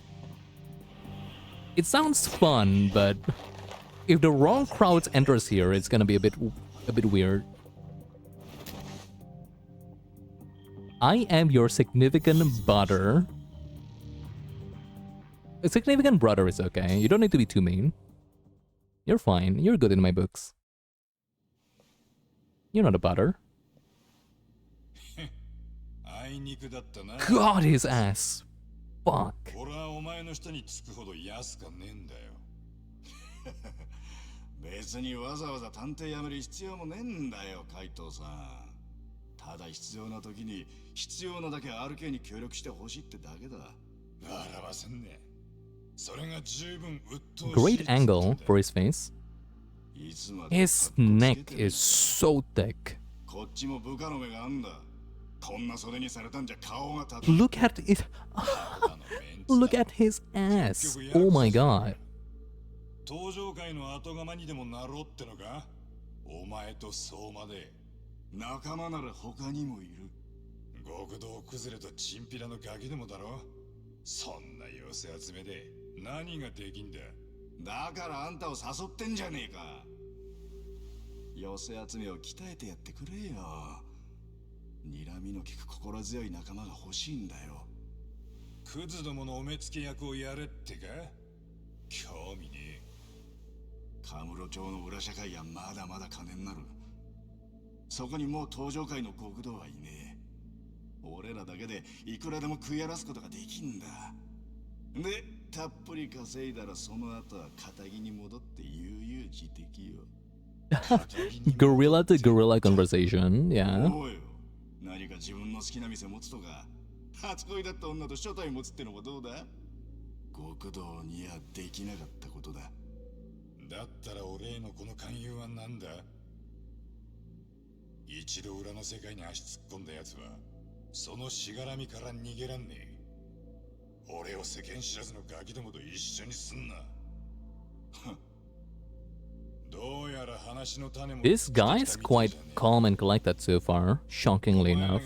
It sounds fun, but... if the wrong crowd enters here, it's gonna be a bit weird. I am your significant brother. A significant brother is okay. You don't need to be too mean. You're fine. You're good in my books. You're not a butter. God, his ass. Fuck. 別にわざわざ探偵辞める必要もねえんだよ、海藤さん。ただ必要な時に必要なだけ RK に協力してほしいってだけだ。笑わせんね。それが十分鬱陶しい。 Great angle for his face. His neck is so thick. こっちも部下の目があんだ。こんな袖にされたんじゃ顔が立つ。 Look at it. Look at his ass. Oh my god. 登場会の後釜にでもなろうってのか。お前と相馬で。仲間なら他にもいる。極道崩れとチンピラのガキでもだろ。そんな寄せ集めで何ができんだ。だからあんたを誘ってんじゃねえか。寄せ集めを鍛えてやってくれよ。睨みの利く心強い仲間が欲しいんだよ。クズどものお目付け役をやれってか。興味ねえ。カムロ町の裏社会はまだまだ金になる。そこにもう登場界の極道はいねえ。俺らだけでいくらでも食い荒らすことができんだ。で、たっぷり稼いだらその後は仇に戻って悠々自適よ。Gorilla to gorilla conversation, yeah. おうよ。何か自分の好きな店持つとか、初恋だった女と初対持つってのもどうだ。極道にはできなかったことだ。だったら俺へのこの勧誘は何だ。一度裏の世界に足突っ込んだ奴はそのしがらみから逃げらんねえ。俺を世間知らずのガキどもと一緒にすんな。どうやら話の種も This guy's quite calm and collected so far, shockingly enough.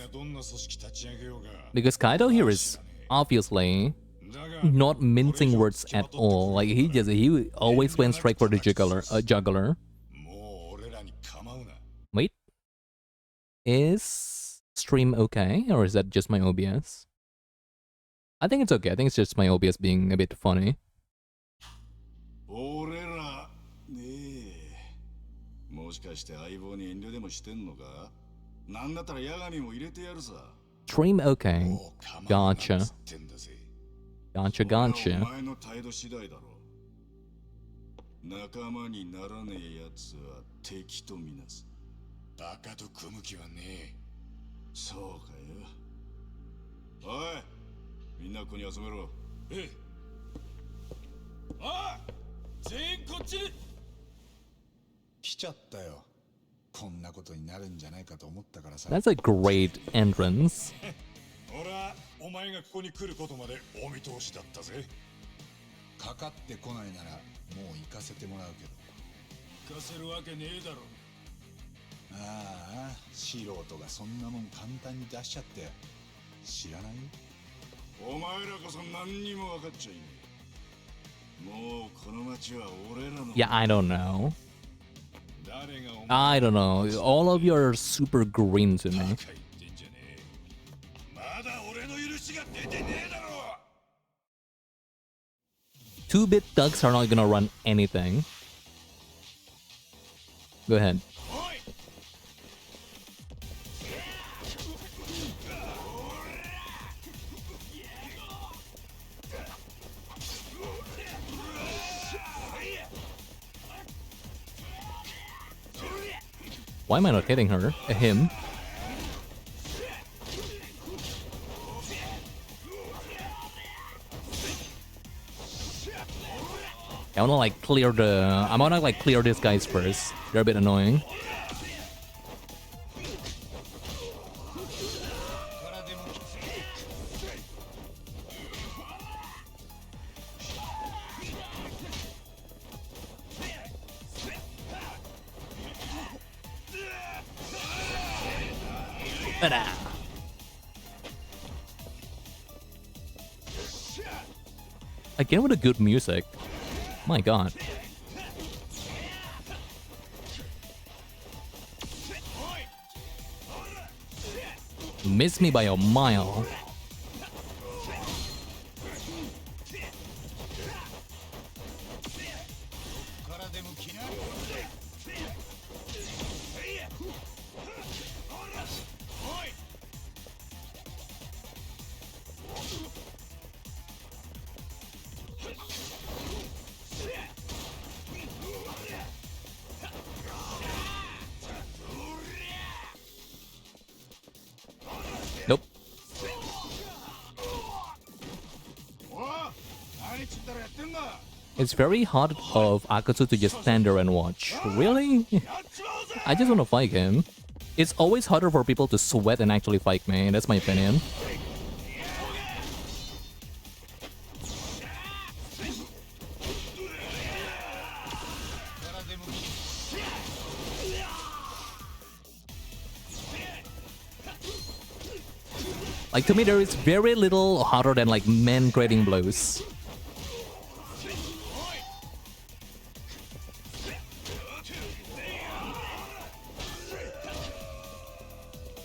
Because Kaido here is obviously not mincing words at all. Like he always went straight for the juggler. Wait, is stream okay, or is that just my OBS? I think it's okay. I think it's just my OBS being a bit funny. 俺らねえ、もしかして相棒に遠慮でもしてんのか。なんだったら八神も入れてやるさ。 Stream okay. Gotcha. Gotcha, gotcha. お前の態度次第だろ。仲間にならねえ奴は敵とみなす。バカと組む気はねえ。そうかよ。おい、みんなここに集めろ。ええ。ああ、全員こっちに。来ちゃったよ。こんなことになるんじゃないかと思ったからさ。 That's a great entrance. 俺はお前がここに来ることまでお見通しだったぜ。かかってこないならもう行かせてもらうけど。行かせるわけねえだろ。ああ、素人がそんなもん簡単に出しちゃって知らない？お前らこそ何にも分かっちゃいねえ。もうこの町は俺らの。 Yeah, I don't know. I don't know. All of you are super green to me. 2-bit thugs are not gonna run anything. Go ahead. Why am I not hitting her? Him? I wanna like clear the... I wanna like clear these guys first. They're a bit annoying. Again with a good music. My god. Miss me by a mile. It's very hard of Akatsu to just stand there and watch. Really? I just want to fight him. It's always harder for people to sweat and actually fight me. That's my opinion. Like, to me, there is very little harder than, like, men grading blows.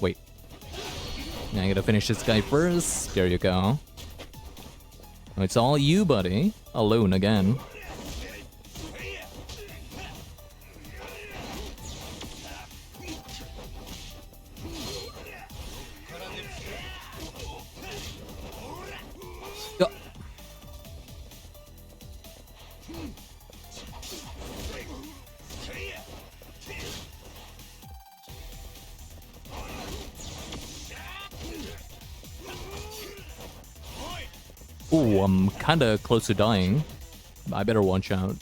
Wait. Now I gotta finish this guy first. There you go. Oh, it's all you, buddy. Alone again. Ooh, I'm kinda close to dying. I better watch out.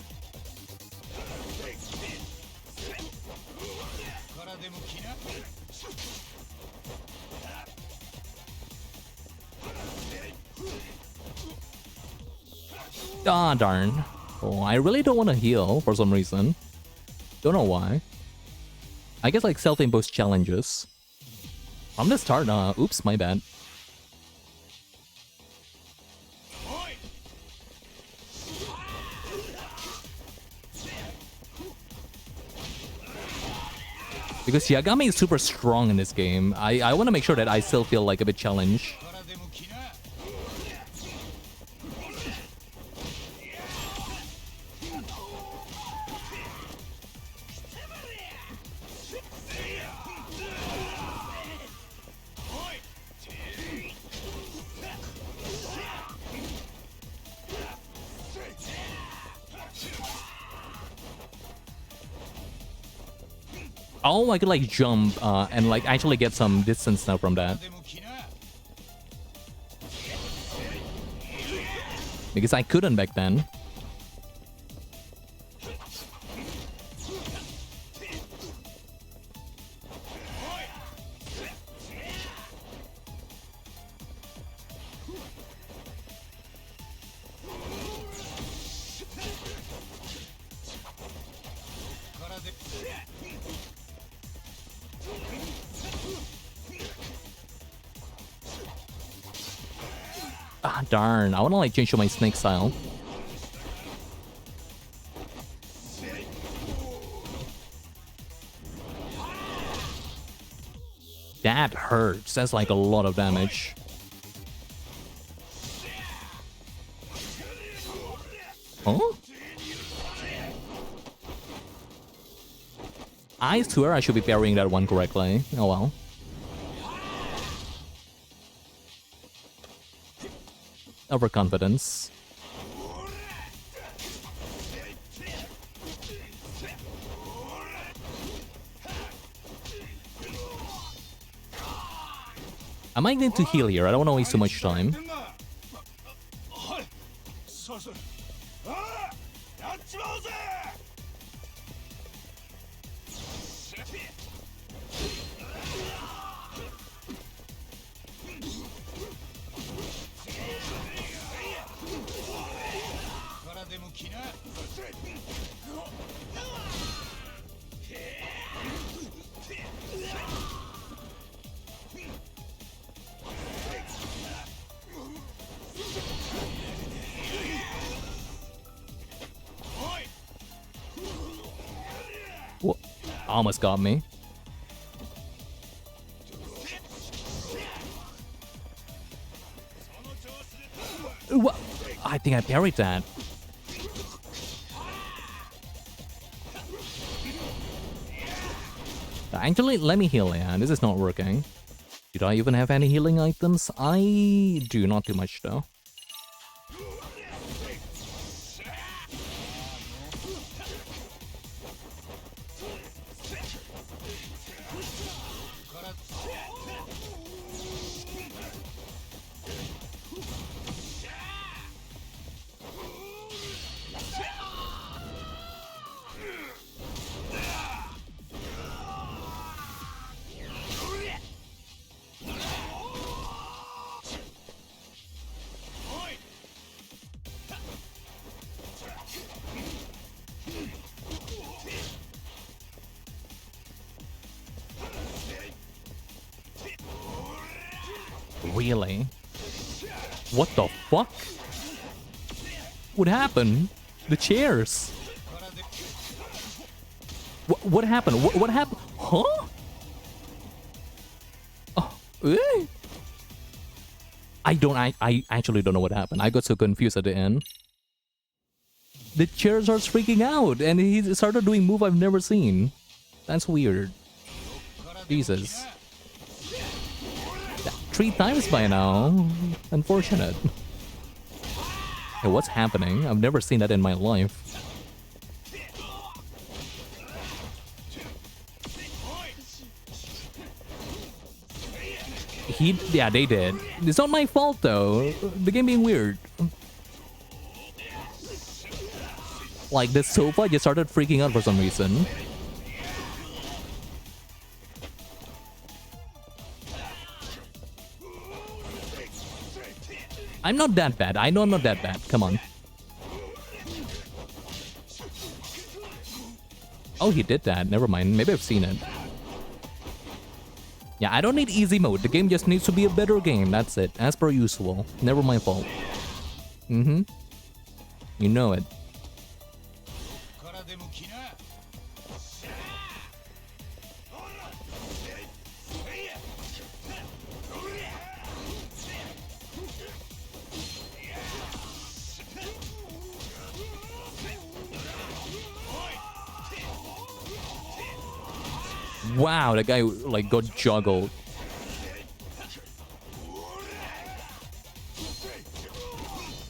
Ah, darn. Oh, I really don't want to heal for some reason. Don't know why. I guess like self-imposed challenges. From the start, oops, my bad. Because Yagami is super strong in this game. I want to make sure that I still feel like a bit challenged. Oh, I could like jump and like actually get some distance now from that. Because I couldn't back then. Ah, darn. I want to like change to my snake style. That hurts. That's like a lot of damage. Huh? I swear I should be parrying that one correctly. Oh well. Overconfidence. I might need to heal here. I don't want to waste too much time. What? Almost got me. What? I think I parried that. Actually, let me heal, yeah. This is not working. Did I even have any healing items? I do, not too much though. Really? What the fuck? What happened? The chairs. What happened? What happened? Huh? Oh, eh? I actually don't know what happened. I got so confused at the end. The chair starts freaking out and he started doing move I've never seen. That's weird. Jesus. 3 times by now. Unfortunate. Hey, what's happening? I've never seen that in my life. Yeah, they did. It's not my fault though. The game being weird. Like the sofa just started freaking out for some reason. I'm not that bad. I know I'm not that bad. Come on. Oh, he did that. Never mind. Maybe I've seen it. Yeah, I don't need easy mode. The game just needs to be a better game. That's it. As per usual. Never my fault. You know it. Wow, that guy like got juggled.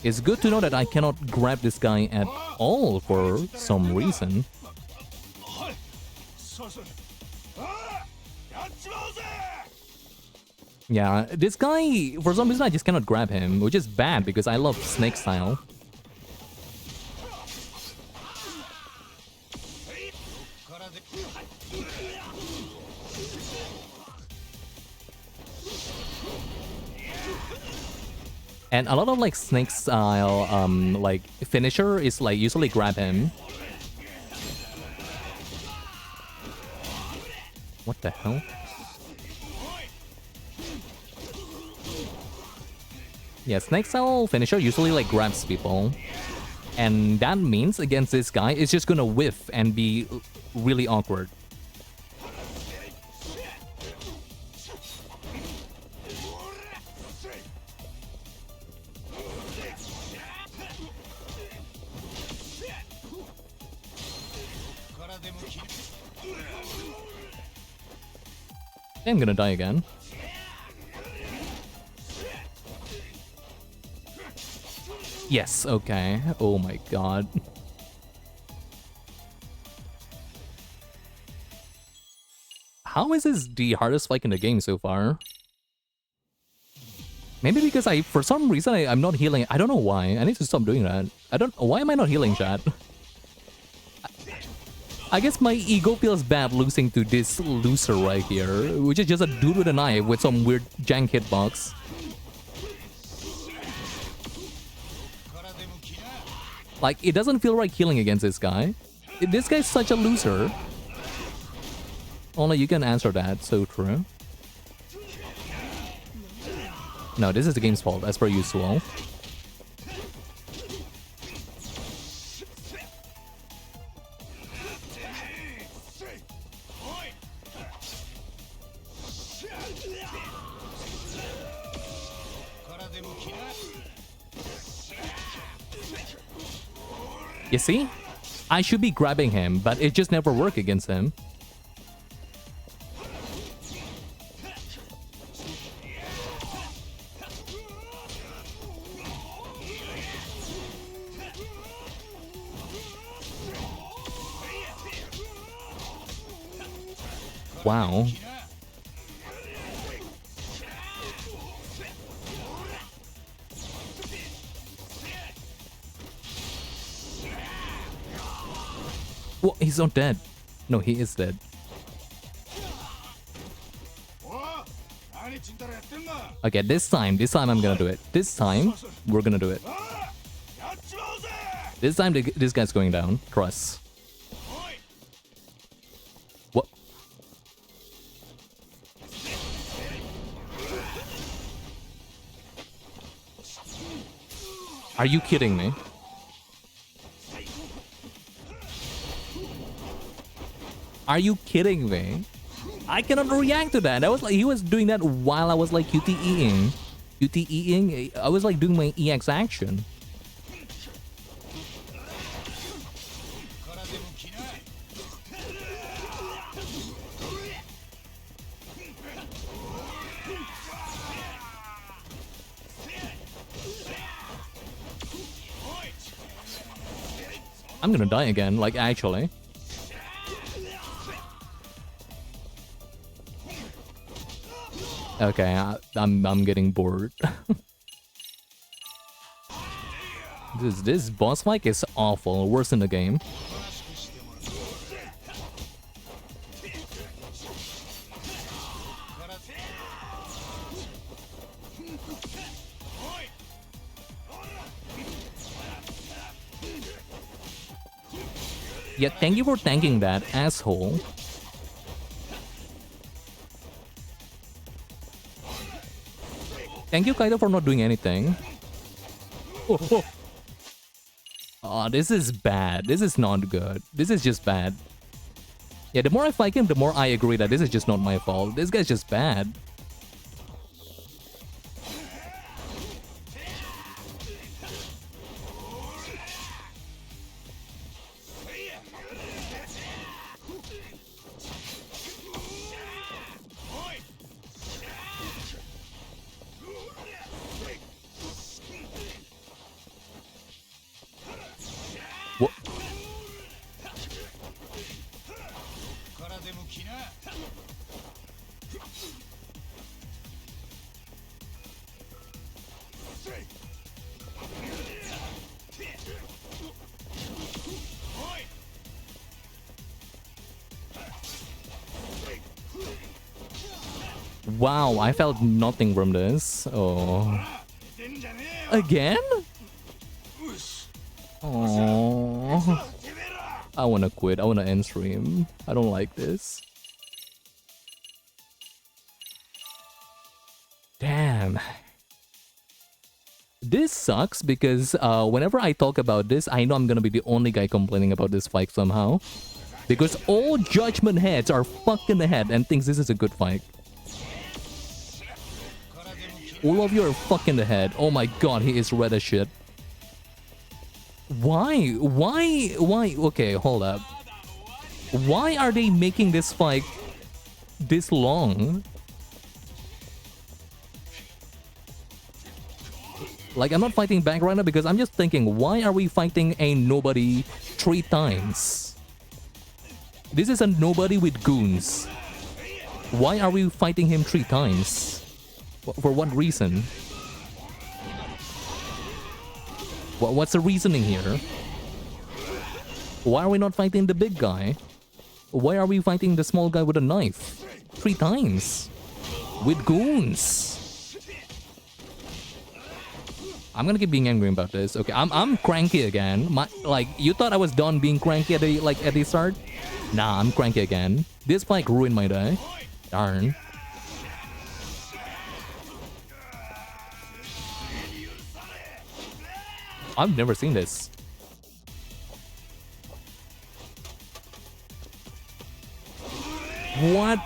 It's good to know that I cannot grab this guy at all for some reason. Yeah, this guy, for some reason I just cannot grab him, which is bad because I love snake style. And a lot of like snake style like finisher is like usually grab him. What the hell? Yeah, snake style finisher usually like grabs people. And that means against this guy it's just gonna whiff and be really awkward. I'm gonna die again. Yes, okay. Oh my god. How is this the hardest fight in the game so far? Maybe because for some reason I'm not healing. I don't know why. I need to stop doing that. Why am I not healing, chat? I guess my ego feels bad losing to this loser right here, which is just a dude with a knife with some weird jank hitbox. Like, it doesn't feel right healing against this guy. This guy's such a loser. Only you can answer that, so true. No, this is the game's fault, as per usual. You see? I should be grabbing him, but it just never worked against him. Wow. What? He's not dead. No, he is dead. Okay, this time I'm gonna do it. This time, we're gonna do it. This time, this guy's going down. Trust. What? Are you kidding me? Are you kidding me? I cannot react to that. I was like, he was doing that while I was like QTEing. QTEing? I was like doing my EX action. I'm gonna die again, like actually. Okay, I'm getting bored. This boss fight is awful, worse in the game. Yeah, thank you for thanking that, asshole. Thank you, Kaido, for not doing anything. Oh, this is bad. This is not good. This is just bad. Yeah, the more I fight him, the more I agree that this is just not my fault. This guy's just bad. What? Wow, I felt nothing from this. Oh. Again? Oh. I wanna quit. I wanna end stream. I don't like this. Damn. This sucks because whenever I talk about this, I know I'm gonna be the only guy complaining about this fight somehow. Because all judgment heads are fucking ahead and thinks this is a good fight. All of you are fucking ahead. Oh my god, he is red as shit. Why? Why? Okay, hold up. Why are they making this fight this long? Like, I'm not fighting back right now because I'm just thinking, why are we fighting a nobody 3 times? This is a nobody with goons. Why are we fighting him 3 times? For what reason? What's the reasoning here? Why are we not fighting the big guy? Why are we fighting the small guy with a knife? 3 times. With goons. I'm gonna keep being angry about this. Okay, I'm cranky again. Like, you thought I was done being cranky at the start? Nah, I'm cranky again. This fight ruined my day. Darn. I've never seen this. What?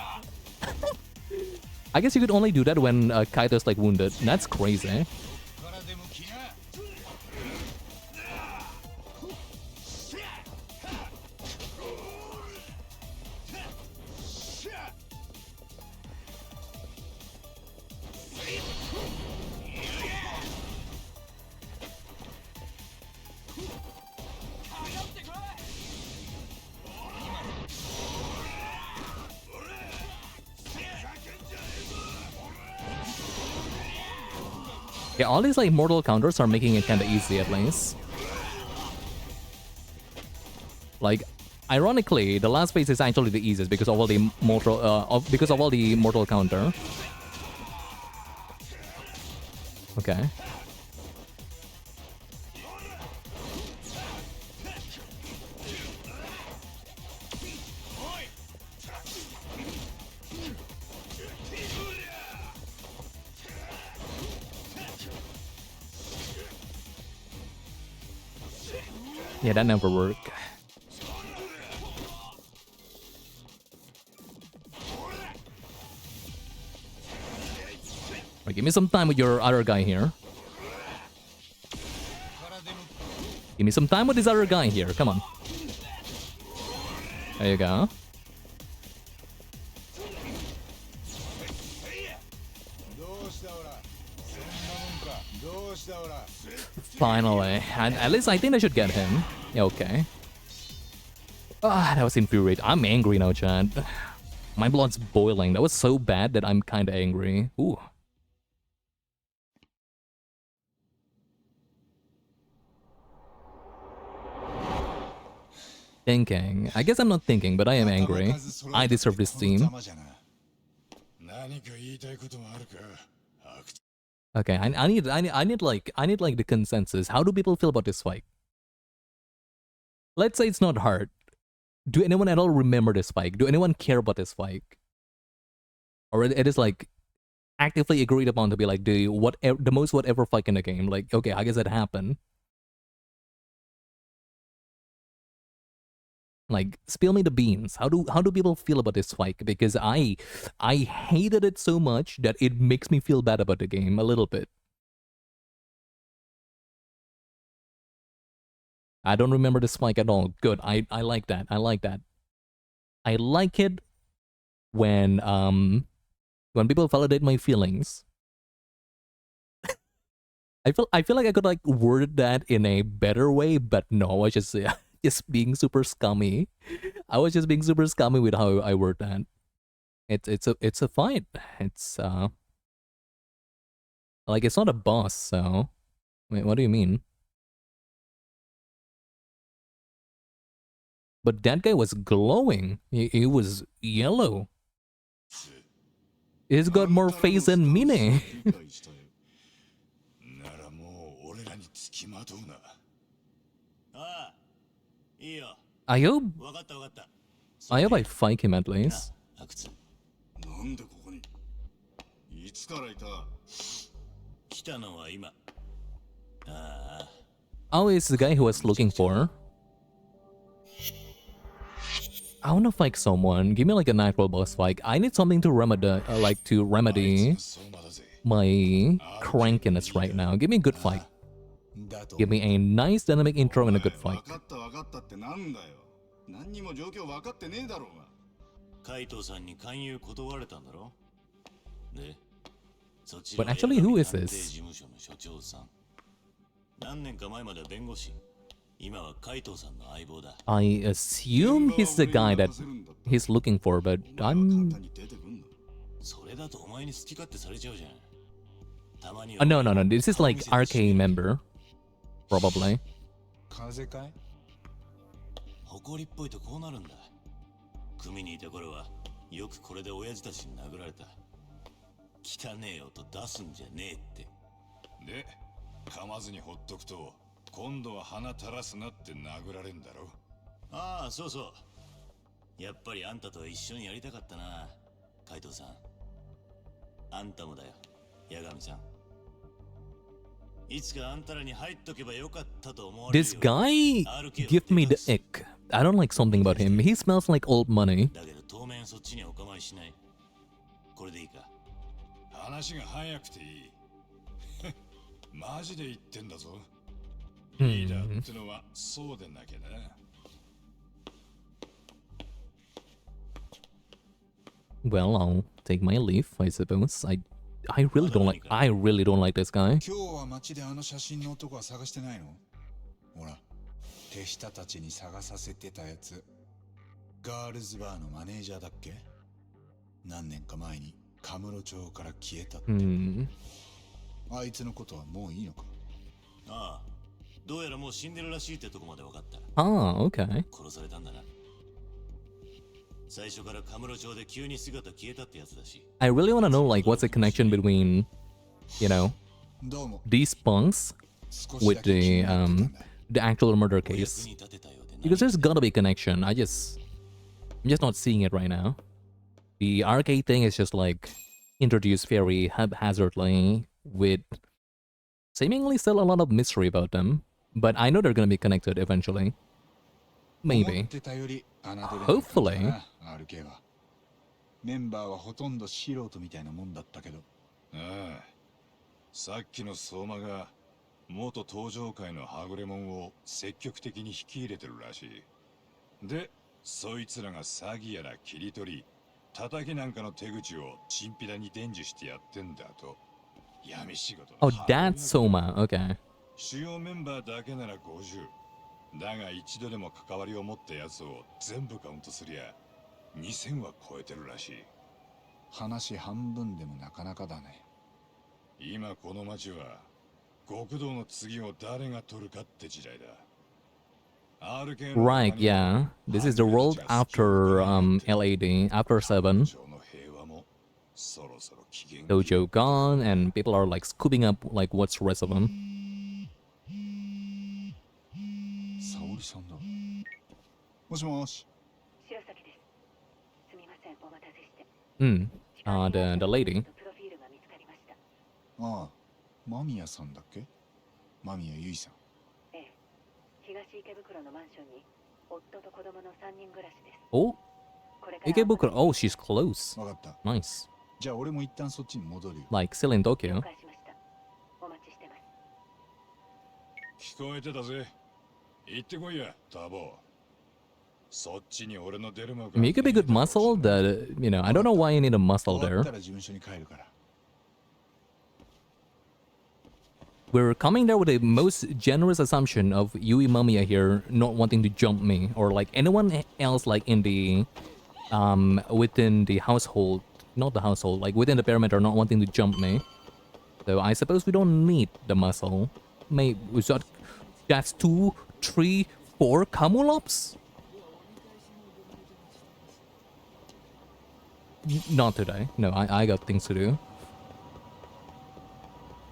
I guess you could only do that when Kaito's like wounded. That's crazy. Yeah, all these like mortal counters are making it kind of easy at least. Like, ironically, the last phase is actually the easiest because of all the mortal counter. Okay. Yeah, that never worked. Right, give me some time with your other guy here. Give me some time with this other guy here. Come on. There you go. Finally. And at least I think I should get him. Yeah, okay. Ah, that was infuriating. I'm angry now, Chad. My blood's boiling. That was so bad that I'm kind of angry. Ooh. Thinking. I guess I'm not thinking, but I am angry. I deserve this team. Okay, I need like the consensus. How do people feel about this fight? Let's say it's not hard. Do anyone at all remember this fight? Do anyone care about this fight? Or it is like actively agreed upon to be like the most whatever fight in the game. Like, okay, I guess that happened. Like, spill me the beans. How do people feel about this fight? Because I hated it so much that it makes me feel bad about the game a little bit. I don't remember this fight at all. Good. I like that. I like that. I like it when people validate my feelings. I feel like I could like word that in a better way, but no, I was just being super scummy. I was just being super scummy with how I word that. It's a fight. It's like it's not a boss, so wait, what do you mean? But that guy was glowing. He was yellow. He's got more face than Mine. I hope I fight him at least. Oh, it's the guy who was looking for. I wanna fight someone. Give me like a nitro boss fight. I need something to remedy, my crankiness right now. Give me a good fight. Give me a nice dynamic intro and a good fight. But actually, who is this? I assume he's the guy that he's looking for, but I'm... no, this is like RK member. Probably. This guy give me the ick. I don't like something about him. He smells like old money. Well, I'll take my leave, I suppose. I really don't like this guy. Ah, okay. I really want to know like what's the connection between, you know, these punks with the actual murder case, because there's gotta be a connection. I'm just not seeing it right now. The arcade thing is just like introduced very haphazardly with seemingly still a lot of mystery about them. But I know they're gonna be connected eventually. 思っ Maybe. てたより侮れなかった Hopefully. な RK は。メンバーはほとんど素人みたいなもんだったけど。ああ。さっきの相馬が元登場界のはぐれ者を積極的に引き入れてるらしい。で、そいつらが詐欺やら切り取り、叩きなんかの手口をチンピラに伝授してやってんだと。闇仕事。 Oh, that's Soma. Okay. 主要メンバーだけなら50。だが一度でも関わりを持ったやつを全部カウントすりゃ2000は超えてるらしい。話半分でもなかなかだね。今この町は極道の次を誰が取るかって時代だ。 Right, yeah. This is the world after LAD, after 7. Dojo gone, and people are like scooping up like what's the rest of them. 沙織さんだ。もしもし。白崎です。すみません、お待たせして。The lady. プロフィールが見つかりました。ああ、間宮さんだっけ？間宮結衣さん。ええ。東池袋のマンションに夫と子供の3人暮らしです。 Oh, Ikebukuro. Oh, she's close. わかった。 Nice. じゃあ俺も一旦そっちに戻るよ。 Like still in Tokyo. 了解しました。お待ちしてます。聞こえてたぜ。行ってこいや、タボ。そっちに俺の出る幕。 I mean, it could be good muscle. That you know, I don't know why you need a muscle 終 there. わったら事務所に帰るから。 We're coming there with the most generous assumption of Yui Mamiya here not wanting to jump me, or like anyone else like in the within the household, not the household, like within the perimeter not wanting to jump me. So I suppose we don't need the muscle. Maybe that's 2, 3, 4 Camulops? Not today. No, I got things to do.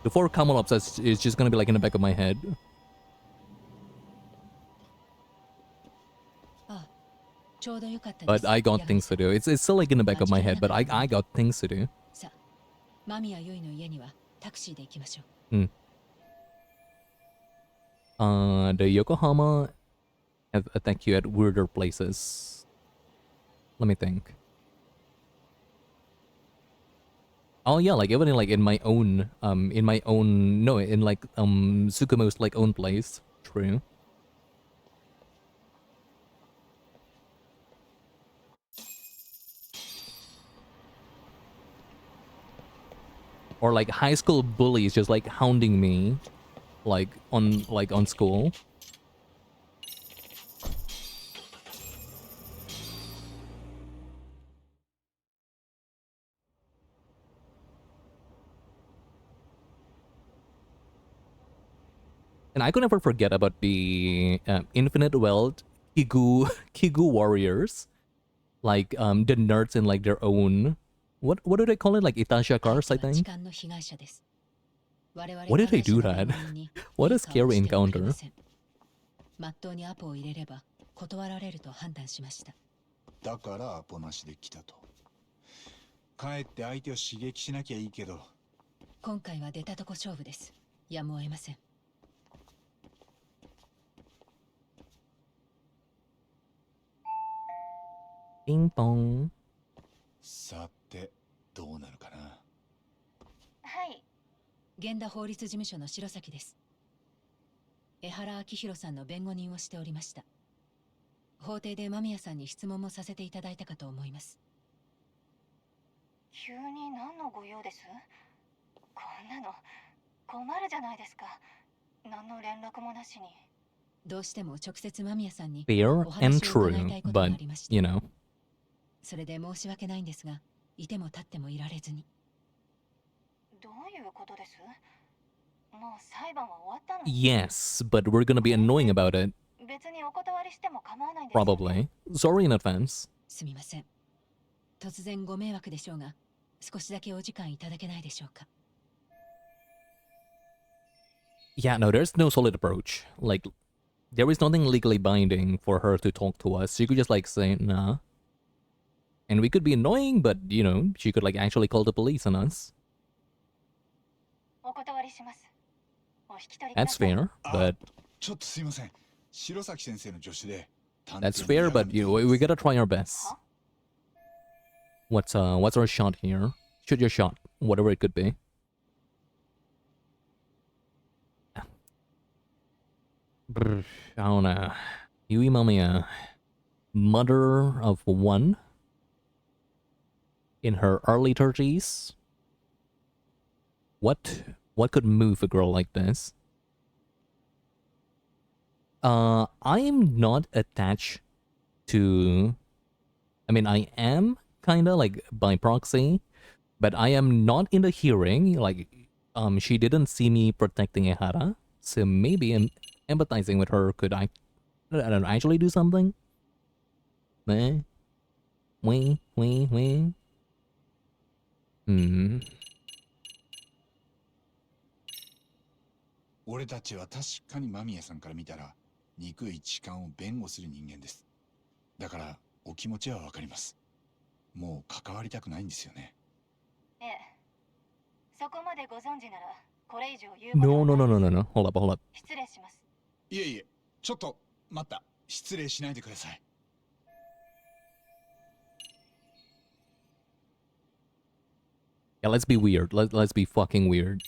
The 4 Camulops is just gonna be like in the back of my head. But I got things to do. It's still like in the back of my head, but I got things to do. The Yokohama have attacked you at weirder places. Let me think. Oh yeah, like even in my own in like Tsukumo's like own place. True. Or like high school bullies just like hounding me like on school. And I could never forget about the Infinite Wealth Kigu warriors, like the nerds in like their own. What do they call it? Like Itasha cars, I think. Why did they do that? What a scary encounter. まっとうにアポを入れれば断られると判断しました。だからアポなしで来たと。帰って相手を刺激しなきゃいいけど。今回は出たとこ勝負です。やむを得ません。ピンポン。さてどうなるかな。はい。源田法律事務所の白崎です。江原明弘さんの弁護人をしておりました。法廷で間宮さんに質問もさせていただいたかと思います。急に何のご用です？こんなの困るじゃないですか。何の連絡もなしに。どうしても直接間宮さんに Fair お and 話を伺いた true, いことがあ but りました。 you know. それで申し訳ないんですが、いても立ってもいられずに。どういうことです？もう裁判は終わったの？ Yes, but we're gonna be annoying about it. 別にお断りしても構わないんです。 Probably. Sorry in advance. すみません。突然ご迷惑でしょうが、少しだけお時間いただけないでしょうか。Yeah, no, there's no solid approach. Like, there is nothing legally binding for her to talk to us. She could just like say, nah. And we could be annoying, but you know, she could like actually call the police on us. お断りします。お引き取りくだ That's さい。 fair, but ちょっとすいません。白崎先生の助手で。 That's fair, but we gotta try our best. What's our shot here? Shoot your shot, whatever it could be. Brr, I don't know. You email me a mother of one in her early 30s. What could move a girl like this? I am not attached to... I mean, I am kinda like by proxy, but I am not in the hearing. Like, she didn't see me protecting Ehara, so maybe empathizing with her could I don't know, actually do something? Hmm. 俺たちは確かに間宮さんから見たら憎い痴漢を弁護する人間です。だからお気持ちはわかります。もう関わりたくないんですよね。ええ。そこまでご存知ならこれ以上言う。 No. Hold up. 失礼します。いえいえ、ちょっと待った。失礼しないでください。Yeah, let's be weird. Let's be fucking weird.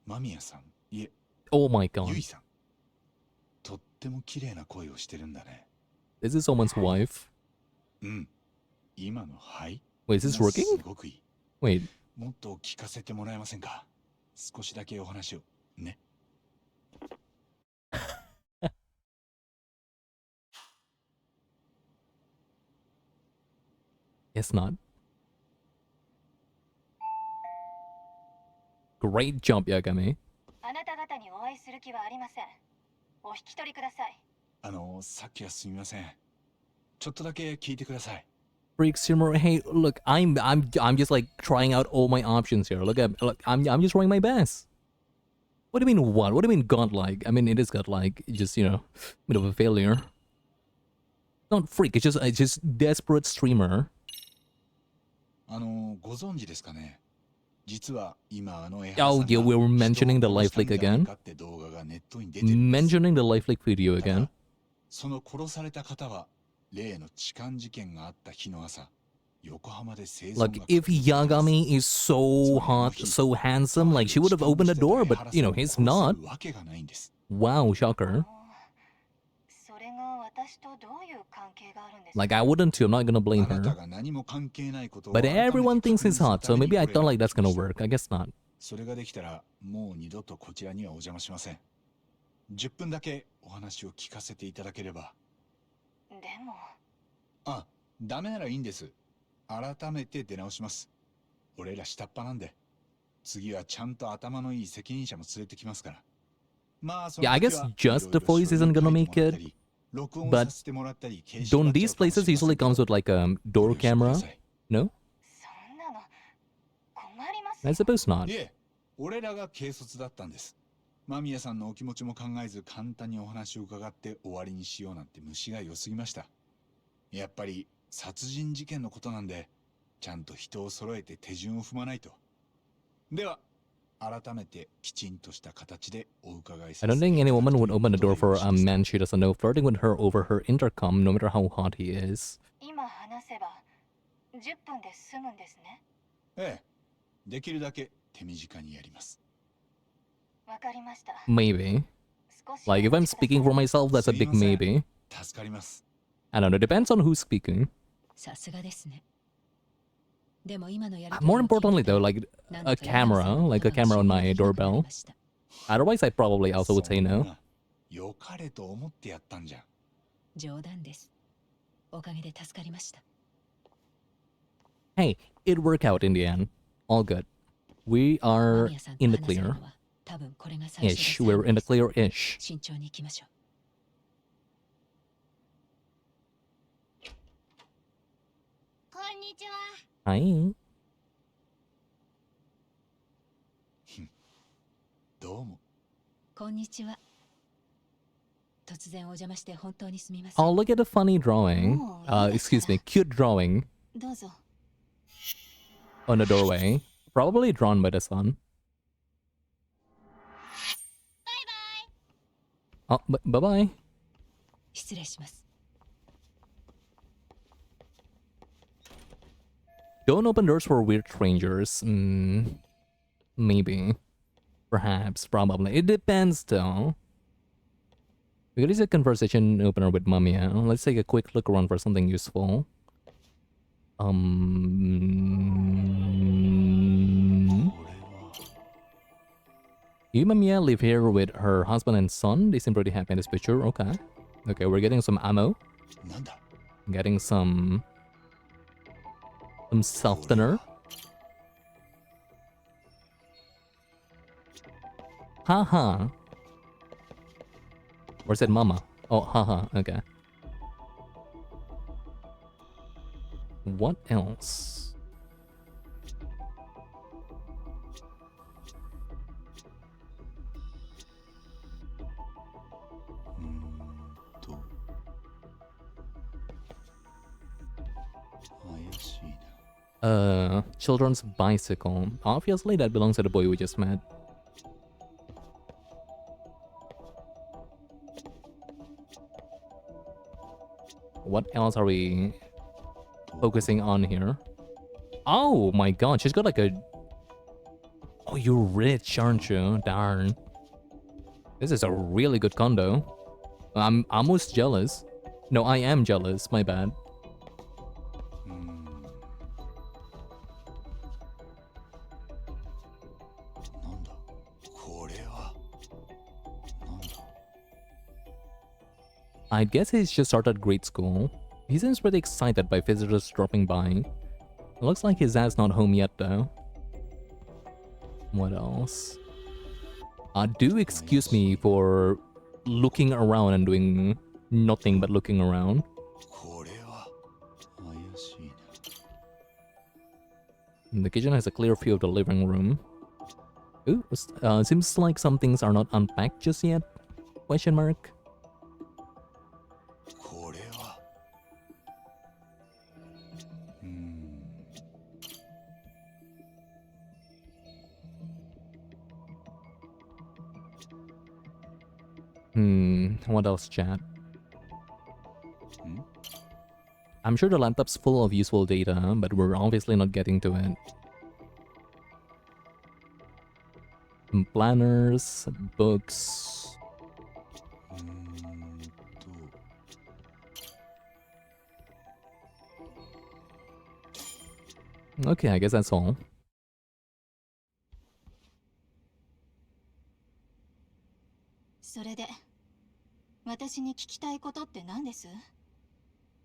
間宮さん、いえ。Oh my god. ゆいさん。とっても綺麗な声をしてるんだね。This is someone's wife? うん。今のはい。 Wait, is this working? すごくいい。 Wait. もっと聞かせてもらえませんか。少しだけお話をね。Guess not. Great jump, Yagami. あなた方にお会いする気はありません。お引き取りください。さっきはすみません。ちょっとだけ聞いてください。 Freak streamer, hey, look, I'm just like trying out all my options here. Look, I'm just trying my best. What do you mean what? What do you mean godlike? I mean it is godlike, just you know, bit of a failure. Not freak, it's just desperate streamer. ご存知ですかね。実は今Oh yeah, we were mentioning the life leak again. Mentioning the life leak video again. その殺された方は例の痴漢事件があった日の朝、横浜で生存が。 Like if Yagami is so hot, so handsome, like she would have opened the door, but you know he's not. Wow, shocker. それが私とどういう関係があるんですか。 Like I wouldn't too. I'm not gonna blame her. But everyone thinks he's hot, so maybe I thought like that's gonna work. I guess not. それができたらもう二度とこちらにはお邪魔しません。10分だけお話を聞かせていただければ。でも。あ、ダメならいいんです。改めて出直します。俺ら下っ端なんで。次はちゃんと頭のいい責任者も連れてきますから。まあ、Yeah, I guess just the voice isn't gonna make it. But don't these places usually comes with like a door camera? No? I suppose not. いえ、俺らが軽率だったんです。間宮さんのお気持ちも考えず簡単にお話を伺って終わりにしようなんて虫が良すぎました。やっぱり殺人事件のことなんで、ちゃんと人を揃えて手順を踏まないと。では、改めてきちんとした形でお伺いさせて。 I don't think any woman would open the door for a man she doesn't know, flirting with her over her intercom, no matter how hot he is. 今話せば10分で済むんですね。ええ、できるだけ手短にやります。 わかりました。 Maybe. Like if I'm speaking for myself, that's a big maybe. 助かります。 I don't know, depends on who's speaking. さすがですね。でも今のやり More importantly though, like a camera on my doorbell. Otherwise I probably also would say no. 良かれと思ってやったんじゃ。冗談です。おかげで助かりました。 Hey, it worked out in the end. All good. We are in the clear. Ish, we're in the clear-ish. 慎重に行きましょう。こんにちは。Hi. どうも。こんにちは。突然お邪魔して本当にすみません。 Oh, look at the funny drawing. Excuse me, cute drawing どうぞ。 on the doorway. Probably drawn by the sun. Oh, bye-bye. 失礼します。 Don't open doors for weird strangers. Maybe. Perhaps. Probably. It depends though. Because it's a conversation opener with Mamiya. Let's take a quick look around for something useful. You, Mamiya, live here with her husband and son. They seem pretty happy in this picture. Okay. Okay, we're getting some ammo. Getting some softener. Haha. Or said mama. Oh, haha. Okay. What else? Children's bicycle. Obviously, that belongs to the boy we just met. What else are we focusing on here? Oh my god, she's got like a... Oh, you're rich, aren't you? Darn. This is a really good condo. I'm almost jealous. No, I am jealous. My bad. I guess he's just started grade school. He seems pretty excited by visitors dropping by. Looks like his dad's not home yet though. What else? Do excuse me for looking around and doing nothing but looking around. The kitchen has a clear view of the living room. Ooh, seems like some things are not unpacked just yet? Question mark. What else, chat? I'm sure the laptop's full of useful data, but we're obviously not getting to it. Planners, books. Okay, I guess that's all. それで私に聞きたいことって何です？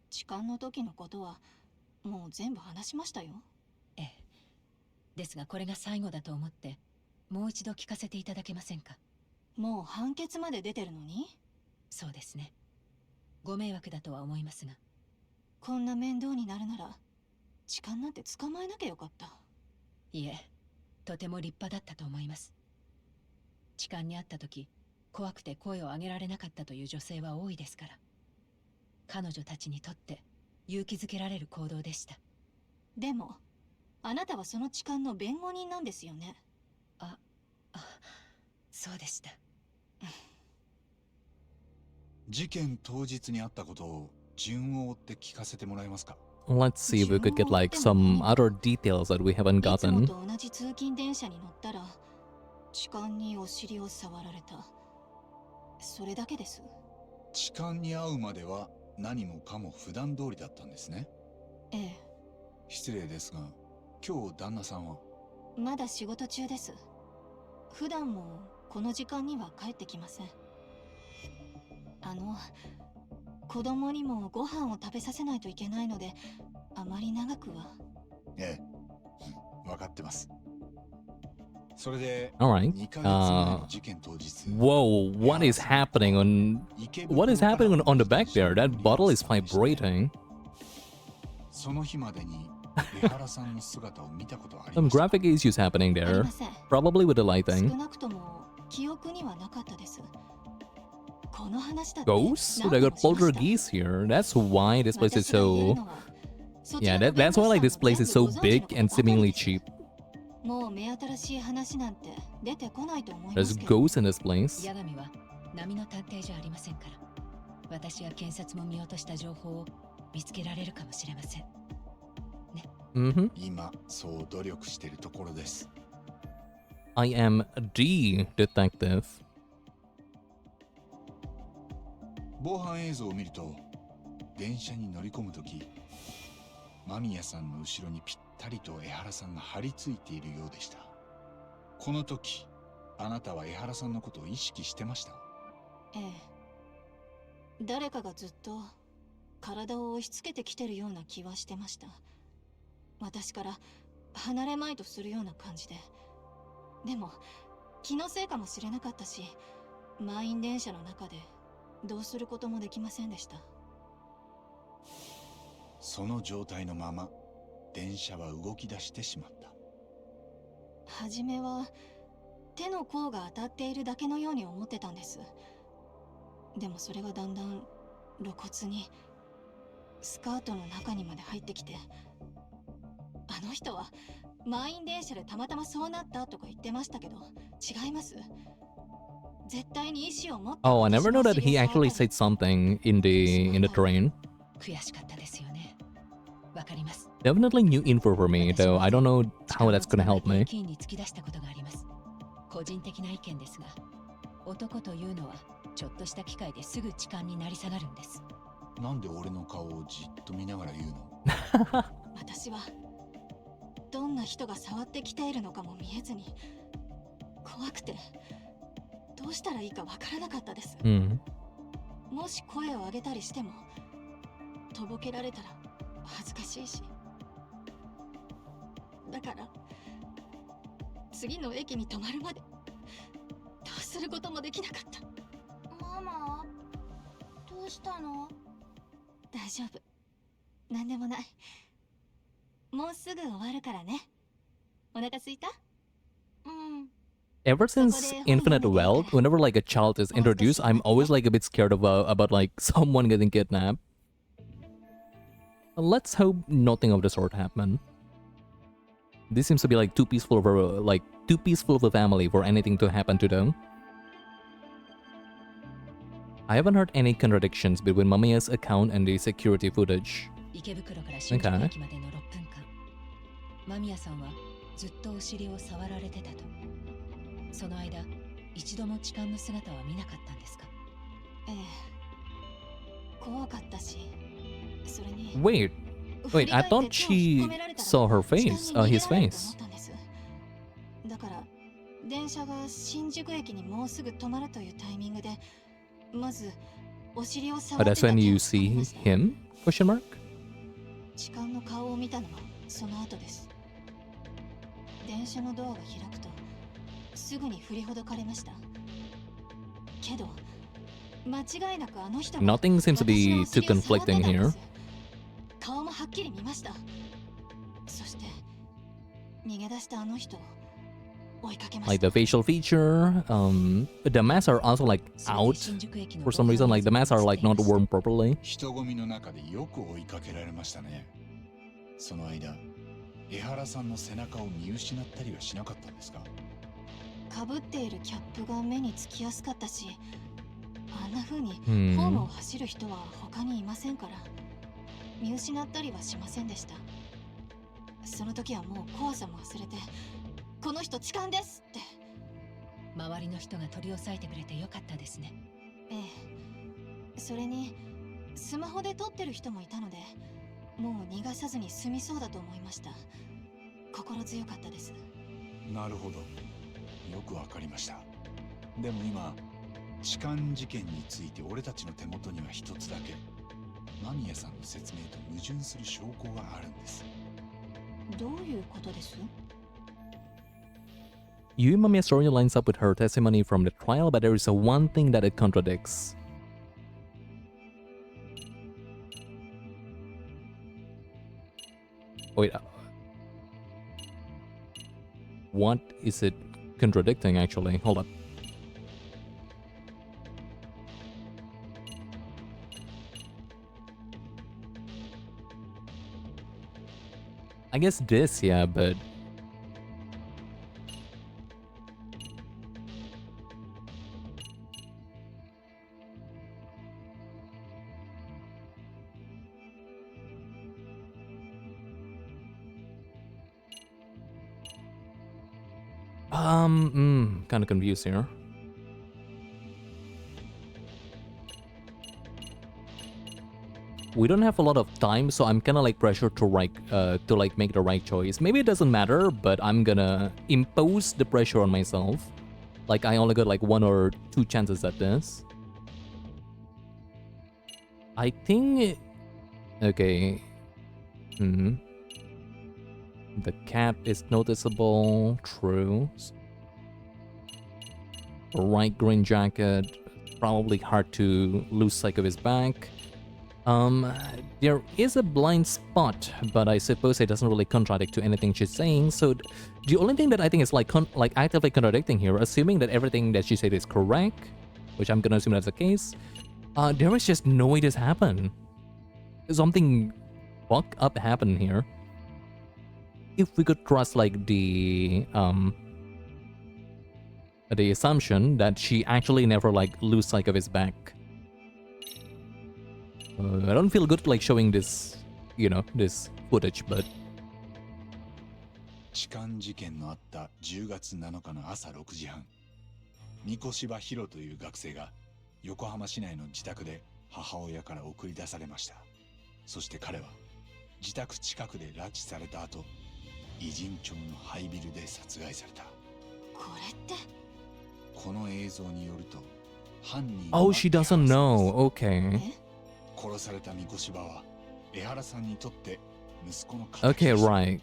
痴漢の時のことはもう全部話しましたよ。ええ。ですがこれが最後だと思ってもう一度聞かせていただけませんか？もう判決まで出てるのに？そうですね。ご迷惑だとは思いますが。こんな面倒になるなら痴漢なんて捕まえなきゃよかった。いえ、とても立派だったと思います。痴漢にあった時、怖くて声を上げられなかったという女性は多いですから。彼女たちにとって勇気づけられる行動でした。でも、あなたはその痴漢の弁護人なんですよね。そうでした。事件当日にあったことを順を追って聞かせてもらえますか？ Let's see if we could get like some other details that we haven't いつ gotten. もと同じ通勤電車に乗ったら痴漢にお尻を触られた。それだけです。痴漢に会うまでは何もかも普段通りだったんですね。ええ。失礼ですが、今日旦那さんは？まだ仕事中です。普段もこの時間には帰ってきません。子供にもご飯を食べさせないといけないので、あまり長くは。ええ、分かってます。それで、 Alright. 2ヶ月前の事件当日。 Whoa, what is happening on the back there? That bottle is vibrating. その日までに江原さんの姿を見たことはあり Some ますか？ graphic issues happening there. Probably with the 少 lighting. なくとも記憶にはなかったです。この話だって Ghosts? 何 They 度 got もしました。 poltergeists here. That's why this place is 私が言える so... のは、そち Yeah, らの that's why like this place is so 全部ご存知の big こと and ばかり seemingly です。 cheap. もう目新しい話なんて出てこないと思いま There's すけど。 ghosts in this place. ヤナミは波の探偵じゃありませんから、私や検察も見落とした情報を見つけられるかもしれません。Mm-hmm. 今そう努力してるところです。I am the detective. 防犯映像を見ると、電車に乗り込むとき、間宮さんの後ろにぴったりと江原さんが張り付いているようでした。この時、あなたは江原さんのことを意識してました？ええ。誰かがずっと体を押し付けてきてるような気はしてました。私から離れまいとするような感じで。でも気のせいかもしれなかったし、満員電車の中でどうすることもできませんでした。その状態のまま電車は動き出してしまった。初めは手の甲が当たっているだけのように思ってたんです。でもそれがだんだん露骨にスカートの中にまで入ってきて、あの人は満員電車でたまたまそうなったとか言ってましたけど、違います。絶対に意志を持って。 Oh, I never know that he actually said something in the train. 悔しかったですよね。わかります。 Definitely new info for me, though I don't know how that's gonna help me. 駅員に突き出したことがあります。個人的な意見ですが、男というのはちょっとした機会ですぐ痴漢になり下がるんです。なんで俺の顔をじっと見ながら言うの？私はどんな人が触ってきているのかも見えずに、怖くてどうしたらいいかわからなかったです。もし声を上げたりしてもとぼけられたら恥ずかしいし、だから次の駅に止まるまでどうすることもできなかった。ママ、どうしたの？大丈夫、なんでもない。もうすぐ終わるからね。お腹すいた？うん。 Ever since Infinite Wealth, whenever like a child is introduced, I'm always like a bit scared about like someone getting kidnapped. Let's hope nothing of the sort happen. This seems to be like too peaceful of a family for anything to happen to them. I haven't heard any contradictions between Mamiya's account and the security footage. 池袋から新宿駅までの6分間、間宮さんはずっとお尻を触られてたと。その間、一度も痴漢の姿は見なかったんですか？ええ、怖かったし、それに。Wait, I thought she saw her face, his face. だから電車が新宿駅にもうすぐ止まるというタイミングで、まずお尻を触 But ってた。 that's when you see him? Question mark? 痴漢の顔を見たのはその後です。電車のドアが開くとすぐに振りほどかれました。けど間違いなくあの人が Nothing seems to be too conflicting here. 顔もはっきり見ました。そして逃げ出したあの人を追いかけました。 Like the facial feature, the masks are also like out for some reason. Like the masks are like not worn properly. 人混みの中でよく追いかけられましたね。その間、江原さんの背中を見失ったりはしなかったんですか？かぶっているキャップが目につきやすかったし、あんな風にホうんームを走る人は他にいませんから、見失ったりはしませんでした。その時はもう怖さも忘れて、この人痴漢ですって。周りの人が取り押さえてくれてよかったですね。ええ、それにスマホで撮ってる人もいたので、もう逃がさずに済みそうだと思いました。心強かったです。なるほど、よくわかりました。でも今、痴漢事件について俺たちの手元には一つだけ間宮さんの説明と矛盾する証拠があるんです。どういうことです？ Yui Mamiya's story lines up with her testimony from the trial, but there is one thing that it contradicts. Wait, what is it contradicting actually? Hold up. I guess this, yeah, but Kind of confused here. We don't have a lot of time, so I'm kind of like pressured to make the right choice. Maybe it doesn't matter, but I'm gonna impose the pressure on myself. Like I only got like 1 or 2 chances at this. I think... Okay. The cap is noticeable. True. Right green jacket. Probably hard to lose sight of his back. There is a blind spot, but I suppose it doesn't really contradict to anything she's saying. So the only thing that I think is like actively contradicting here, assuming that everything that she said is correct, which I'm gonna assume that's the case, there is just no way this happened. Something fuck up happened here. If we could trust like the assumption that she actually never like lose sight of his back. I don't feel good like showing this, you know, this footage, but 痴漢事件のあった10月7日の朝6時半、三越柴博という学生が横浜市内の自宅で母親から送り出されました。そして彼は自宅近くで拉致された後、偉人町の廃ビルで殺害された。これってこの映像によると、犯人 Oh, she doesn't know. Okay. 殺された三越柴は江原さんにとって息子の Okay, right.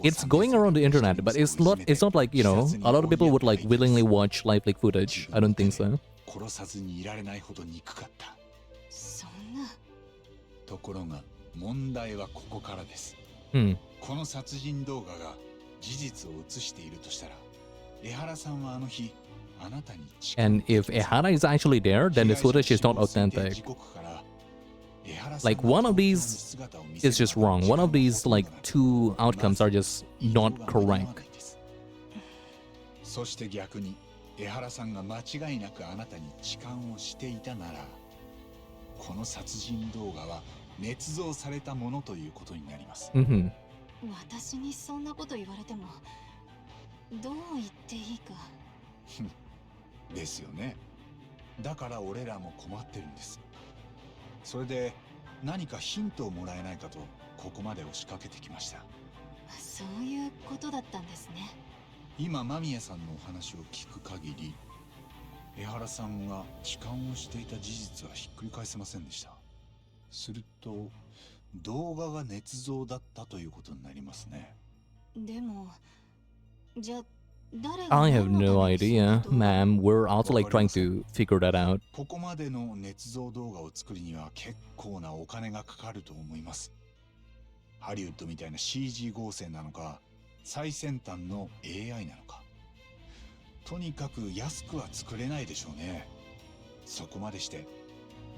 It's going around the internet, but it's not like, you know, a lot of people would like willingly watch live leak footage. I don't think so. 殺さずにいられないほど憎かった。そんな。ところが問題はここからです。この殺人動画が事実を映しているとしたら、江原さんはあの日あなたに And if Ehara is actually there, then this footage is not authentic. Like one of these is just wrong. One of these like 2 outcomes are just not correct. そして逆に江原さんが間違いなくあなたに痴漢をしていたなら、この殺人動画は捏造されたものということになります。私にそんなこと言われてもどう言っていいか。ですよね。だから俺らも困ってるんです。それで何かヒントをもらえないかとここまで押しかけてきました。そういうことだったんですね。今間宮さんのお話を聞く限り、江原さんが痴漢をしていた事実はひっくり返せませんでした。すると動画が捏造だったということになりますね。でもじゃあ I have no idea, ma'am. We're also like trying to figure that out. ここまでの捏造動画を作るには結構なお金がかかると思います。ハリウッドみたいな CG 合成なのか、最先端の AI なのか。とにかく安くは作れないでしょうね。そこまでして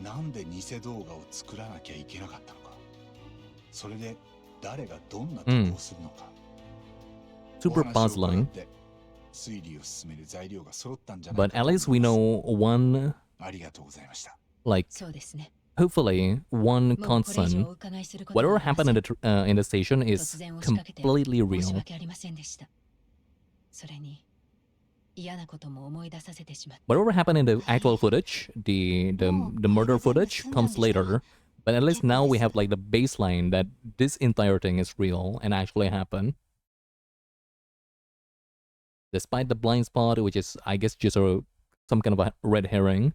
なんで偽動画を作らなきゃいけなかったのか。それで誰がどんな得をするのか。Super puzzling. But at least we know one, like, hopefully one concern. Whatever happened in the station is completely real. Whatever happened in the actual footage, the murder footage comes later. But at least now we have like the baseline that this entire thing is real and actually happened. Despite the blind spot, which is, I guess, just some kind of a red herring.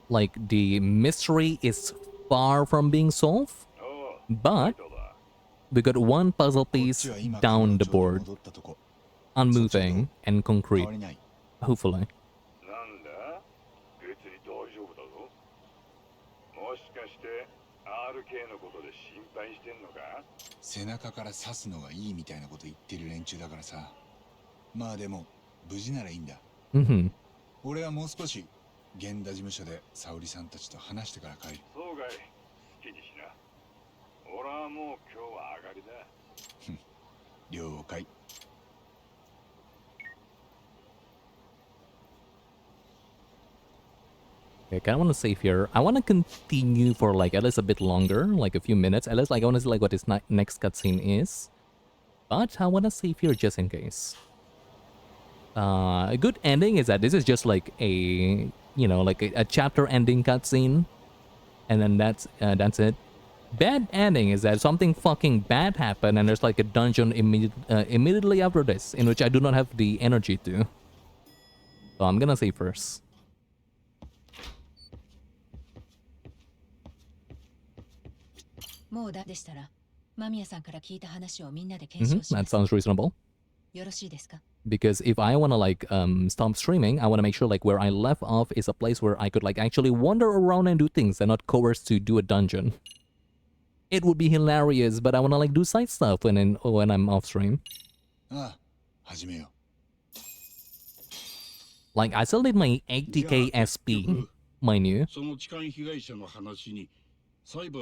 Like, the mystery is far from being solved, but we got one puzzle piece down the board, unmoving and concrete, hopefully. 背中から刺すのがいいみたいなこと言ってる連中だからさ。まあでも無事ならいいんだ。俺はもう少し源田事務所で沙織さんたちと話してから帰る。そうかい。好きにしな。俺はもう今日は上がりだ。了解。Okay, I kind of want to save here. I want to continue for like at least a bit longer, like a few minutes. At least like I want to see like what this next cutscene is. But I want to save here just in case. A good ending is that this is just like a, you know, like a chapter ending cutscene. And then that's it. Bad ending is that something fucking bad happened and there's like a dungeon immediately after this, in which I do not have the energy to. So I'm gonna save first. That sounds reasonable. Because if I want to like stop streaming, I want to make sure like where I left off is a place where I could like actually wander around and do things and not coerced to do a dungeon. It would be hilarious, but I want to like do side stuff when I'm off stream. Like I still need my 80k SP, mind you.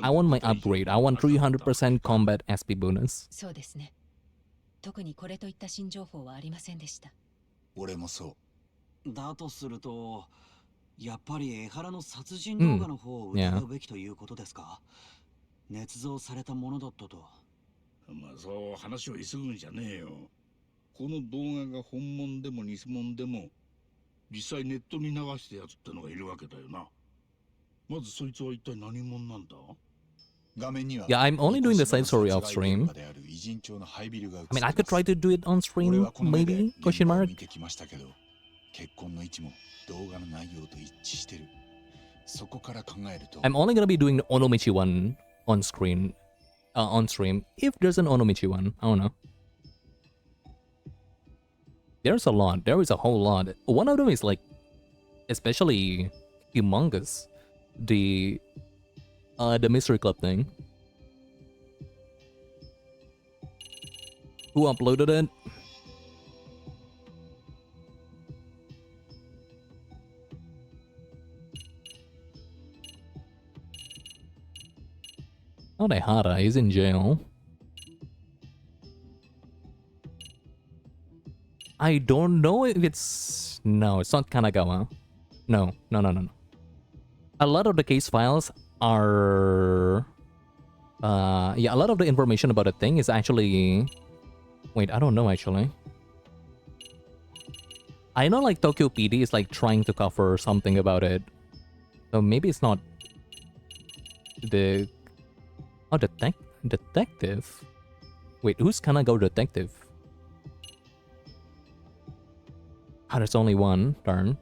I want my upgrade. I want 300% combat SP bonus. 特にこれといった新情報はありませんでした。俺もそう。だとすると、やっぱり江原の殺人動画の方を疑うべきということですか？捏造されたものだったと。まあそう話を急ぐんじゃねえよ。この動画が本物でも偽物でも、実際ネットに流したやつってのがいるわけだよな。まずそいつは一体何者なんだ？Yeah, I'm only doing the side story off stream. I mean, I could try to do it on stream, maybe? Question mark? I'm only gonna be doing the Onomichi one on screen, on stream, if there's an Onomichi one. I don't know. There's a lot. There is a whole lot. One of them is like, especially humongous. The mystery club thing. Who uploaded it? Not Ehara, he's in jail. I don't know if it's... No, it's not Kanagawa. No. A lot of the case files are... yeah, a lot of the information about the thing is actually... Wait, I don't know actually. I know like Tokyo PD is like trying to cover something about it. So maybe it's not... The... Oh, detective? Wait, who's Kanagawa detective? Ah, there's only one, darn.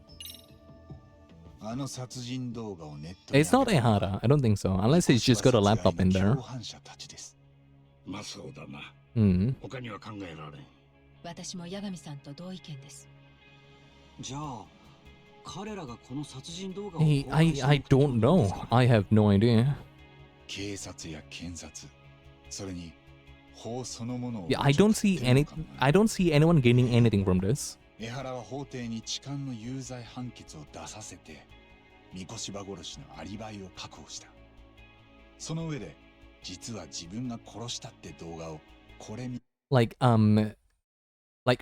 It's not Ehara, I don't think so, unless he's just got a laptop in there. まあそうだな。他には考えられん。私も八神さんと同意見です。じゃあ、彼らがこの殺人動画を Hey, I don't know. I have no idea. 警察や検察、それに法そのものを Yeah, I don't see anyone gaining anything from this. 江原は法廷に痴漢の有罪判決を出させて、三越柴殺しのアリバイを確保した。その上で、実は自分が殺したって動画をこれ見 Like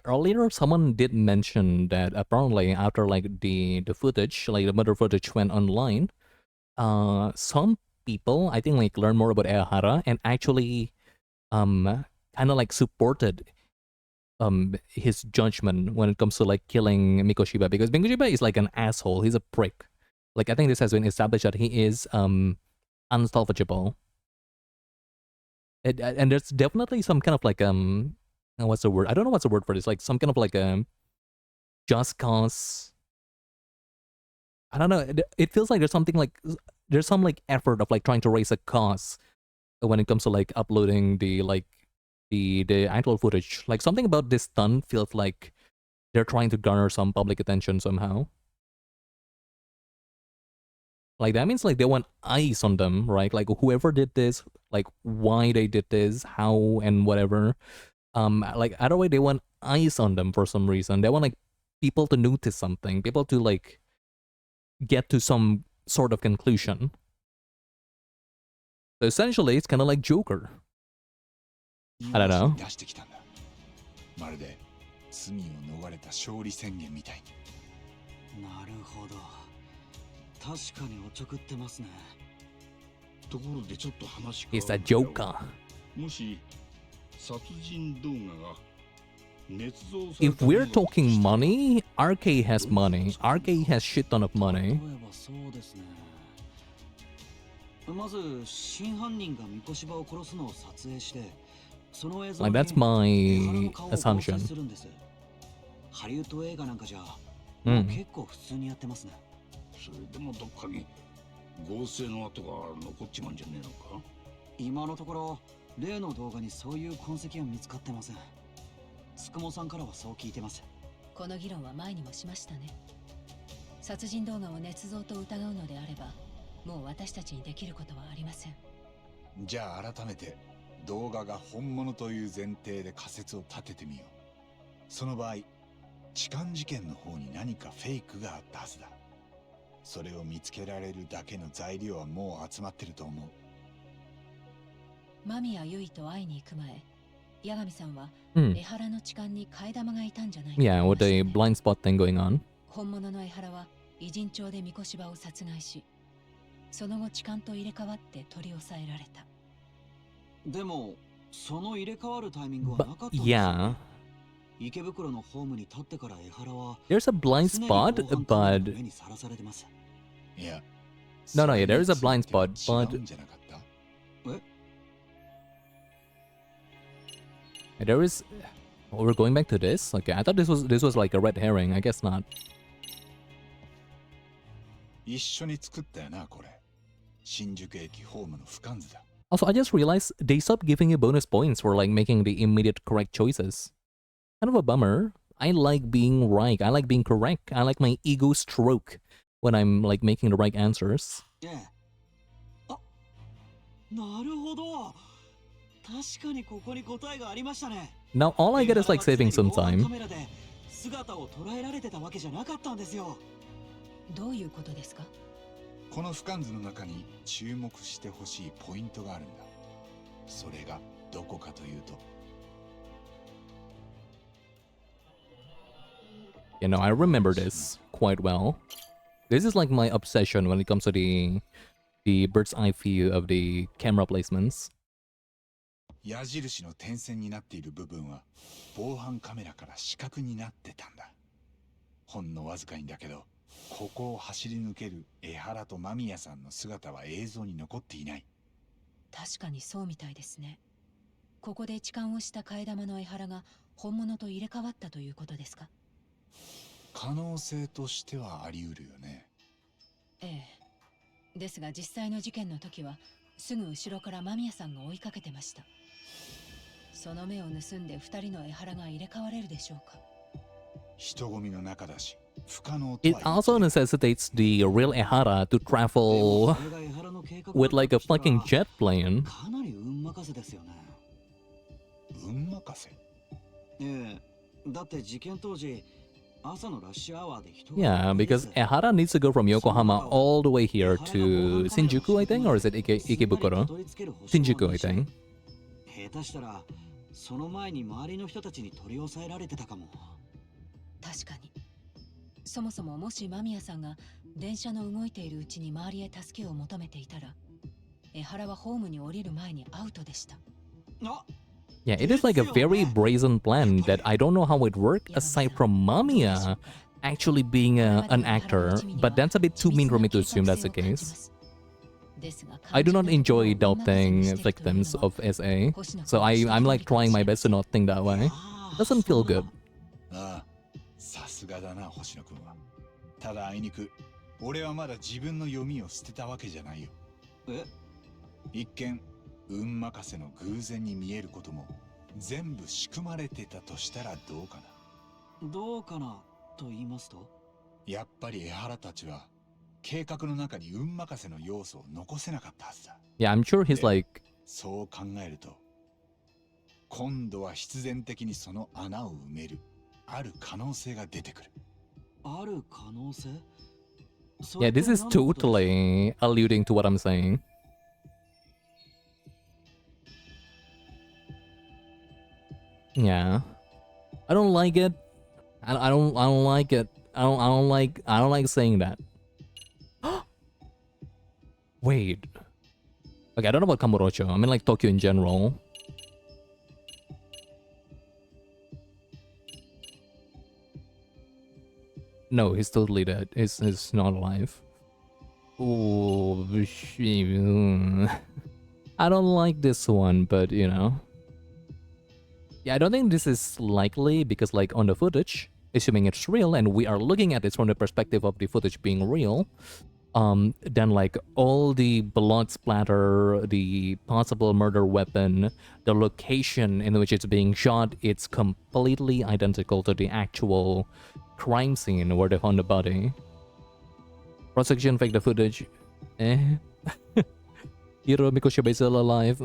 earlier someone did mention that apparently after like the footage, like the murder footage went online, some people I think like learned more about Ehara and actually kind of like supported his judgment when it comes to like killing Mikoshiba, because Mikoshiba is like an asshole, he's a prick. Like I think this has been established that he is unsalvageable. And there's definitely some kind of like what's the word? I don't know what's the word for this. Like some kind of like just cause. I don't know. It feels like there's something like there's some like effort of like trying to raise a cause when it comes to like uploading the like the actual footage. Like something about this stunt feels like they're trying to garner some public attention somehow. Like that means like they want eyes on them, right? Like whoever did this, like why they did this, how and whatever. Like either way they want eyes on them for some reason. They want like people to notice something, people to like get to some sort of conclusion. So essentially, it's kind of like Joker. I don't know. 出してきたんだ。まるで罪を逃れた勝利宣言みたいに。なるほど。確かにおちょくってますね。ところでちょっと話 It's a Joker. もし殺人動画が捏造され If たもの we're だと talking money, RK has money. RK has shit ton of money. 例えばそうですね。まず真犯人が三越場を殺すのを撮影して、その映像 Like に that's my 江原の顔を合成 assumption. するんです。ハリウッド映画なんかじゃ、うんもう結構普通にやってますね。それでもどっかに合成の跡が残っちまうんじゃねえのか。今のところ例の動画にそういう痕跡は見つかってません。つくもさんからはそう聞いてます。この議論は前にもしましたね。殺人動画を捏造と疑うのであれば、もう私たちにできることはありません。じゃあ改めて動画が本物という前提で仮説を立ててみよう。その場合、痴漢事件の方に何かフェイクがあったはずだ。それを見つけられるだけの材料はもう集まってると思う。間宮優衣と会いに行く前、八神さんはHmm. 江原の痴漢に替え玉がいたんじゃないかと Yeah, 言いま with した the ね。 blind spot thing going on. 本物の江原は偉人町で三越場を殺害し、その後痴漢と入れ替わって取り押さえられた。でもその入れ替わるタイミングはなかったん But ですよ。 yeah, 池袋のホームに立ってから江原は there's a blind 常に spot, 防犯カメラの but 目にさらされてます。いや、 no, no, yeah, there is a blind それ spot, については違 but うんじゃなかった？ there is. Oh, we're going back to this. Okay, I thought this was like a red herring. I guess not. 一緒に作ったよな、これ。新宿駅ホームの俯瞰図だ。 Also, I just realized they stopped giving you bonus points for like making the immediate correct choices. Kind of a bummer. I like being right. I like being correct. I like my ego stroke when I'm like making the right answers. ええ。あ、なるほど。確かにここに答えがありましたね。 Now all I get is like saving some 防犯 time. カメラで姿を捉えられてたわけじゃなかったんですよ。どういうことですか？この俯瞰図の中に注目してほしいポイントがあるんだ。それがどこかというと。You know, I remember this quite well. This is like my obsession when it comes to the bird's eye view of the camera placements. 矢印の点線になっている部分は防犯カメラから死角になってたんだ。ほんのわずかにだけど、ここを走り抜ける江原と間宮さんの姿は映像に残っていない。確かにそうみたいですね。ここで痴漢をした替え玉の江原が本物と入れ替わったということですか？可能性としてはあり得るよね。ええ。ですが実際の事件の時はすぐ後ろから間宮さんが追いかけてました。その目を盗んで二人の江原が入れ替われるでしょうか？人混みの中だし、不可能と It は also necessitates the real Ehara to travel with like a fucking jet plane. かなり運任せですよね。運任せ？ええ。だって事件当時、朝のラッシュアワーで人が Yeah, because Ehara needs to go from Yokohama all the way here to Shinjuku, I think, or is it Ikebukuro? Shinjuku, I think. 下手したらその前に周りの人たちに取り押さえられてたかも。確かに。そもそももし間宮さんが電車の動いているうちに周りへ助けを求めていたら、江原はホームに降りる前にアウトでした。Yeah, it is like a very brazen plan that I don't know how it worked aside from Mamiya actually being an actor, but that's a bit too mean for me to assume that's the case. I do not enjoy doubting victims of SA, so I'm like trying my best to not think that way. Doesn't feel good. ああ、さすがだな、星野君は。ただあいにく、俺はまだ自分の読みを捨てたわけじゃないよ。え？一見、運任せの偶然に見えることも、全部仕組まれてたとしたらどうかな。どうかなと言いますと？やっぱり江原たちは、計画の中に運任せの要素を残せなかったはずだ。Yeah, I'm sure he's like... そう考えると、今度は必然的にその穴を埋める、ある可能性が出てくる。ある可能性？ Yeah, this is totally alluding to what I'm saying. Yeah, I don't like it. I don't like it. I don't like saying that. Wait. Okay, I don't know about Kamurocho. I mean like Tokyo in general. No, he's totally dead. He's not alive. Oh, I don't like this one, but you know. Yeah, I don't think this is likely because like on the footage, assuming it's real and we are looking at it from the perspective of the footage being real, then like all the blood splatter, the possible murder weapon, the location in which it's being shot, it's completely identical to the actual crime scene where they found the body. Prosecution faked the footage. Hiro Mikoshiba is still alive.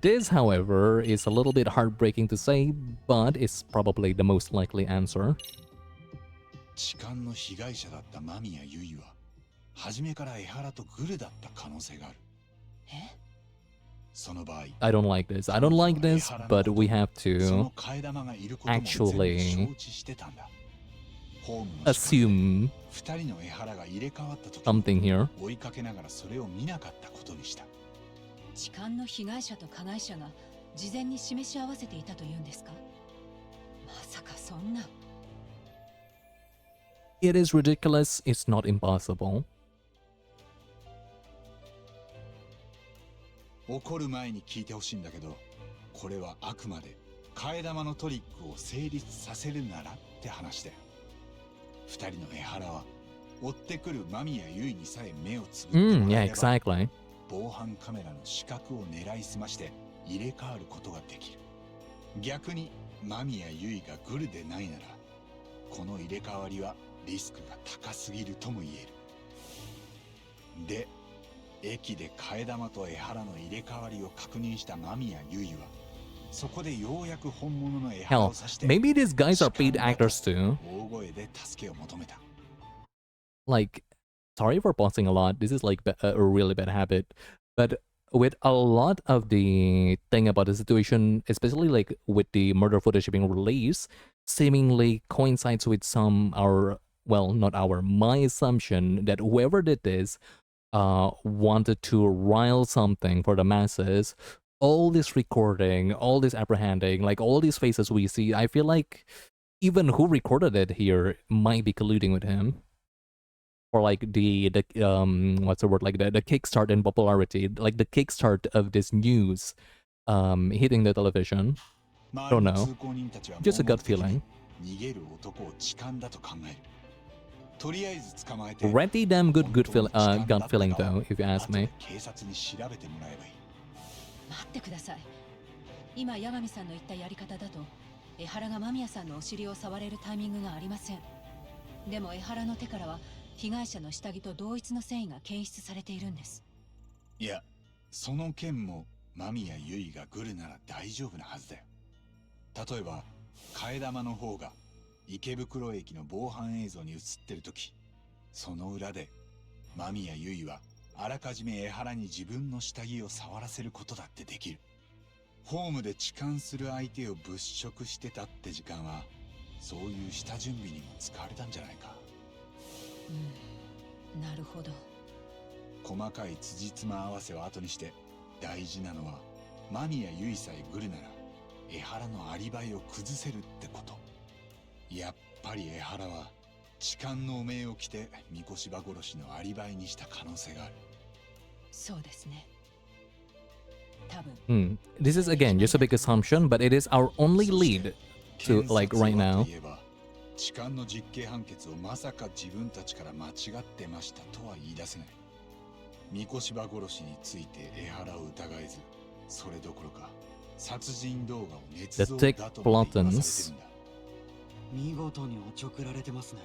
This, however, is a little bit heartbreaking to say, but it's probably the most likely answer. 痴漢の被害者だった間宮優衣は初めから江原とグルだった可能性がある。その場合、 I don't like this. I don't like this, but we have to actually assume something here. 追いかけながらそれを見なかったことにした。痴漢の被害者と加害者が事前に示し合わせていたというんですか？まさかそんな。It is ridiculous. It's not impossible. 怒る前に聞いてほしいんだけど、これはあくまで替え玉のトリックを成立させるならって話だよ。二人の江原は追ってくる間宮優衣にさえ目をつぶってもらえれば、 Yeah, exactly. 防犯カメラの死角を狙いすまして入れ替わることができる。逆に間宮優衣がグルでないなら、この入れ替わりはリスクが高すぎるとも言える。で、駅で替え玉と江原の入れ替わりを確認した間宮優衣は、そこでようやく本物の江原を Hell, 指して、 maybe these guys are paid actors too. 大声で助けを求めた。 Like, sorry for pausing a lot. This is like a really bad habit. But with a lot of the thing about the situation, especially like with the murder footage being released, seemingly coincides with my assumption that whoever did this wanted to rile something for the masses. All this recording, all this apprehending, like all these faces we see, I feel like even who recorded it here might be colluding with him. Or like the what's the word, like the kickstart in popularity, like the kickstart of this news hitting the television. Don't know, just a gut feeling. Pretty damn good gut feeling though, if you ask me. 待ってください。今八神さんの言ったやり方だと江原が間宮さんのお尻を触れるタイミングがありません。でも江原の手からは被害者の下着と同一の繊維が検出されているんです。いや、その件も間宮優衣がグルなら大丈夫なはずだよ。例えば替え玉の方が池袋駅の防犯映像に映ってる時、その裏で間宮優衣はあらかじめ江原に自分の下着を触らせることだってできる。ホームで痴漢する相手を物色してたって時間は、そういう下準備にも使われたんじゃないか。なるほど。細かい辻褄合わせを後にして、大事なのは間宮優衣さえグルなら江原のアリバイを崩せるってこと。やっぱり江原は痴漢の汚名を着て三越場殺しのアリバイにした可能性がある。そうですね。多分。This is again just a big assumption, but it is our only lead to like right now. 痴漢の実刑判決をまさか自分たちから間違ってましたとは言い出せない。三越場殺しについて江原を疑えず、それどころか殺人動画を捏造だとまで言わされてるんだ。見事におちょくられてますね。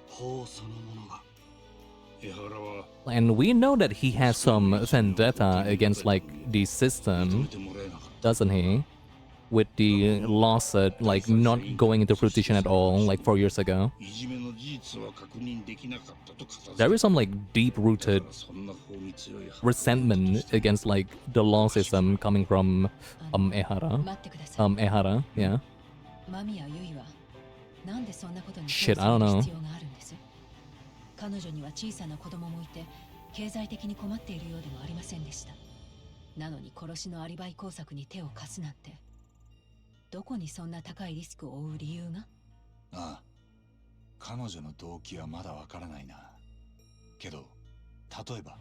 法そのものが。And we know that he has some vendetta against like the system, doesn't he? with the lawsuit like not going into fruition at all like 4 years ago. いじめの事実は確認できなかったと片付 There け is some like deep-rooted そんな法に強い resentment against like the law system coming from Ehara. Ehara, yeah. 間宮優衣はなんでそんなことに Shit, I don't know. 必要があるんです。彼女には小さな子供もいて経済的に困っているようでもありませんでした。なのに殺しのアリバイ工作に手を貸すなんて、どこにそんな高いリスクを負う理由が？ああ、彼女の動機はまだわからないな。けど、例えば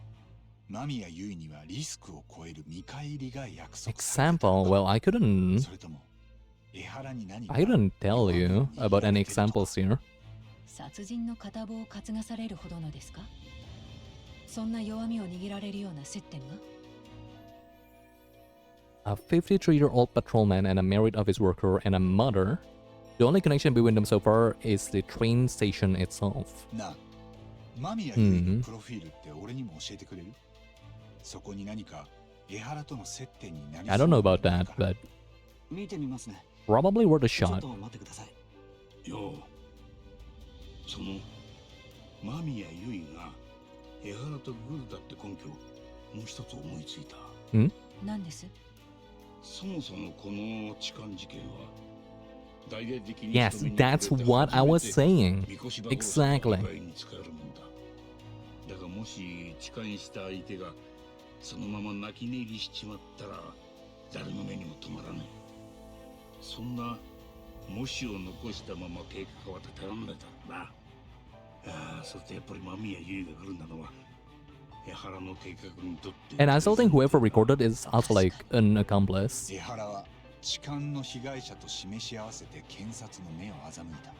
間宮優衣にはリスクを超える見返りが約束されて Example? Well, I couldn't. それとも江原に何か I couldn't tell you about any examples here. 殺人の片棒を担がされるほどのですか？そんな弱みを握られるような接点が？ A 53-year-old patrolman and a married office worker and a mother. The only connection between them so far is the train station itself. なあ、間宮優衣のプロフィールって俺にも教えてくれる？そこに何か江原との接点になり I don't know about that, but 見てみますね。 probably worth a ちょっ shot. と待ってください。ようその間宮優衣が江原とグルだって根拠もう一つ思いついた。何です？そもそもこの痴漢事件は大々的に Yes, that's what I was saying. Exactly. に使えるもんだ。だがもし痴漢した相手がそのまま泣き寝入りしちまったら誰の目にも止まらない。そんなもしを残したまま計画は立てらんないだろうな。ああ、そしてやっぱり間宮優衣が来るんだのは江原の計画にとって。 And I still think whoever recorded is also like an accomplice. 江原は痴漢の被害者と示し合わせて検察の目を欺いた。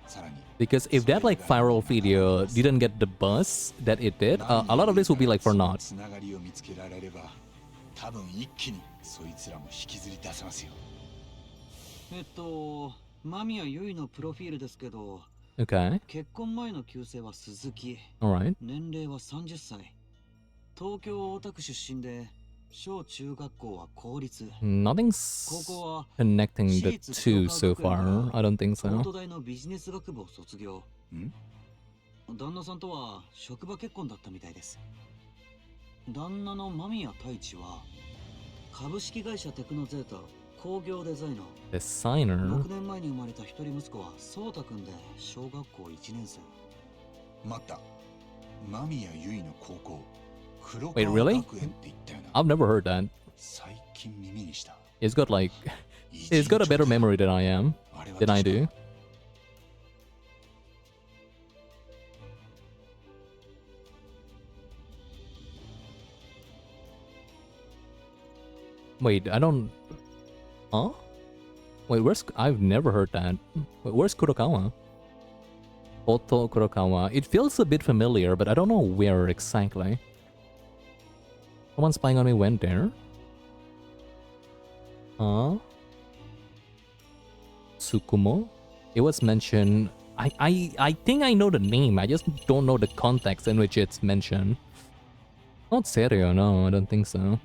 さらに Because if that like viral video didn't get the buzz that it did, a lot of this would be like for naught. つながりを見つけられれば、多分一気にそいつらも引きずり出せますよ。間宮優衣のプロフィールですけど、 Okay. 結婚前の旧姓は鈴木。 Alright. 年齢は30歳。東京大田区出身で、小中学校は公立。 Nothing's 高校は connecting the two so far. I don't think 京 so. 都大のビジネス学部を卒業。旦那さんとは職場結婚だったみたいです。旦那の間宮太一は株式会社テクノゼータ工業デザイナー。 Designer. 6年前に生まれた一人息子は颯太くんで小学校1年生。待った。間宮優衣の高校。黒 Wait, 川 really? 学園って言ったよな。 I've never heard that. 最近耳にした。 It's got like, it's got a better memory than I am, than I do. Wait, I don't. Huh? Wait, where's. I've never heard that. Wait, where's Kurokawa? Oto Kurokawa. It feels a bit familiar, but I don't know where exactly. Someone spying on me went there. Huh? Tsukumo? It was mentioned. I think I know the name. I just don't know the context in which it's mentioned. Not Serio, no, I don't think so.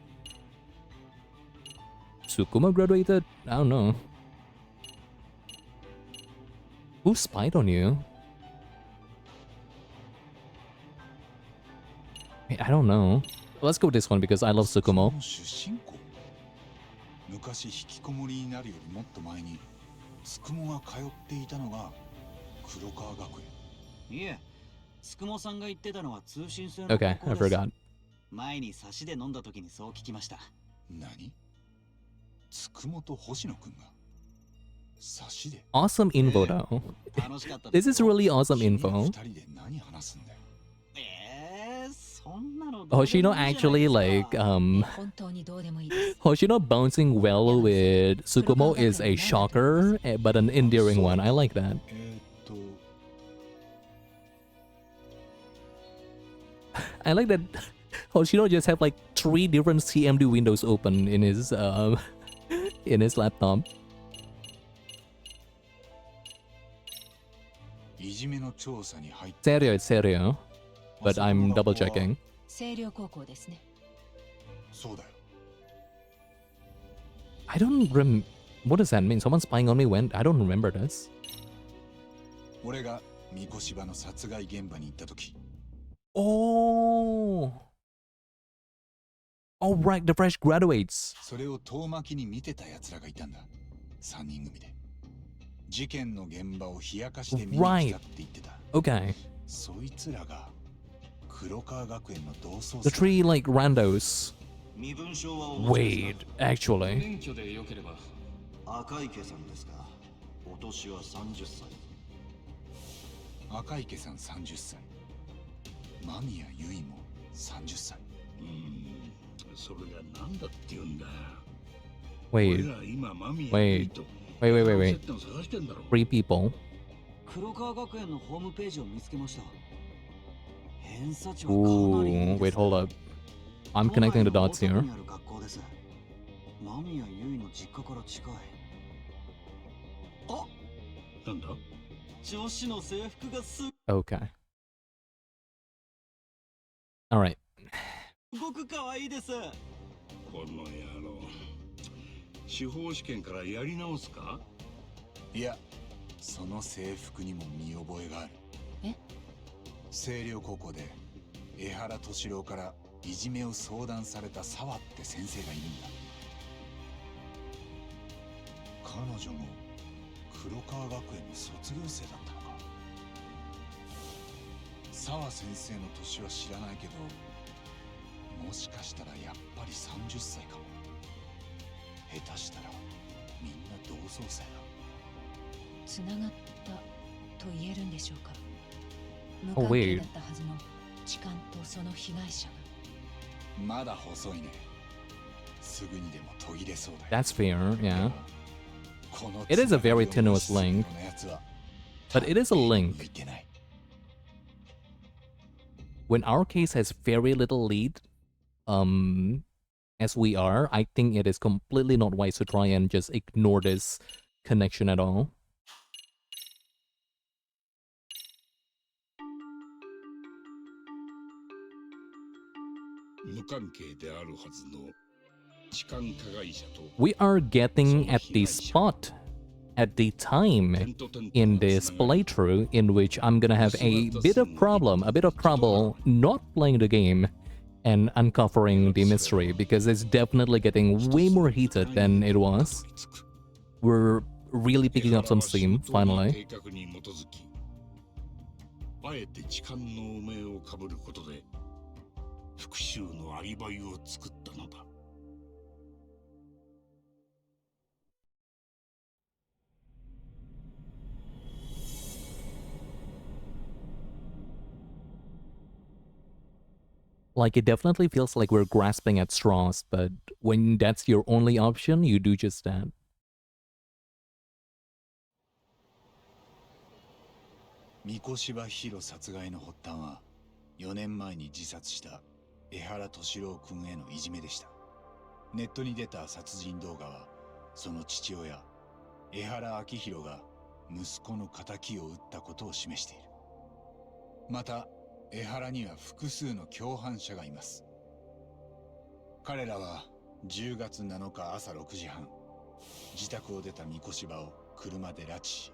Tsukumo graduated? I don't know. Who spied on you? Wait, I don't know. Let's go with this one because I love Tsukumo. 昔引きこもりになるよりもっと前につくもが通っていたのが黒川学園。いえ、つくもさんが言ってたのは通信制の Okay, I 高校です。 forgot. 前に差しで飲んだ時にそう聞きました。何？つくもと星野くんが差しで Awesome info though. This is really awesome info. 二人で何話すんだよ。そんなの Hoshino actually like Hoshino bouncing well with Tsukumo is a shocker, but an endearing one. I like that. I like that Hoshino just have like 3 different CMD windows open in his laptop. いじめの調査に入って Serio, it's serio. But I'm double checking. 清涼高校ですね。そうだよ。I don't what does that mean? Someone spying on me when? I don't remember this. 俺が三越場の殺害現場に行った時、 Oh. Oh, right, the fresh graduates. それを遠巻きに見てた奴らがいたんだ。3人組で。事件の現場を冷やかして見に来たって言ってた。Okay. そいつらが黒川学園の同窓 The 生。 three like randos. 身分証はお持ちですか？ Wait, actually. 免許でよければ。赤池さんですか？お年は30歳。赤池さん30歳。間宮由衣も30歳。それが何だって言うんだ。 Wait. 俺ら今間宮 Wait. 由衣と Wait. 接点を探してんだろ。 Three people. 黒川学園のホームページを見つけました。偏差値はかなりいい Ooh, です。 wait, hold up. I'm connecting the dots here. にある学校です。間宮由衣の実家から近い。あ、なんだ？女子の制服がす Okay. Alright. ごく可愛いです。この野郎。司法試験からやり直すか？いや、その制服にも見覚えがある。え？星稜高校で江原敏郎からいじめを相談された沢って先生がいるんだ。彼女も黒川学園の卒業生だったのか。沢先生の年は知らないけど、もしかしたらやっぱり30歳かも。下手したらみんな同窓生だ。つながったと言えるんでしょうか。 Oh, 無関係 wait. だったはずの痴漢とその被害者が。まだ細いね。すぐにでも途切れそうだよ。 That's fair, yeah. この It is a very tenuous link. このやつは But it is a 向 link. いてない。 When our case has very little lead, as we are, I think it is completely not wise to try and just ignore this connection at all. 無関係であるはずの痴漢加害者と We are getting at the spot, at the time in this playthrough in which I'm gonna have a bit of trouble not playing the game and uncovering the mystery because it's definitely getting way more heated than it was. We're really picking up some steam, finally. 計画に基づきあえて痴漢の汚名をかぶることで復讐のアリバイを作ったのだ。 Like, it definitely feels like we're grasping at straws, but when that's your only option, you do just that. 三越場博殺害の発端は4年前に自殺した江原敏郎君へのいじめでした。ネットに出た殺人動画はその父親江原明宏が息子の仇を撃ったことを示している。また江原には複数の共犯者がいます。彼らは10月7日朝6時半、自宅を出た三越場を車で拉致し、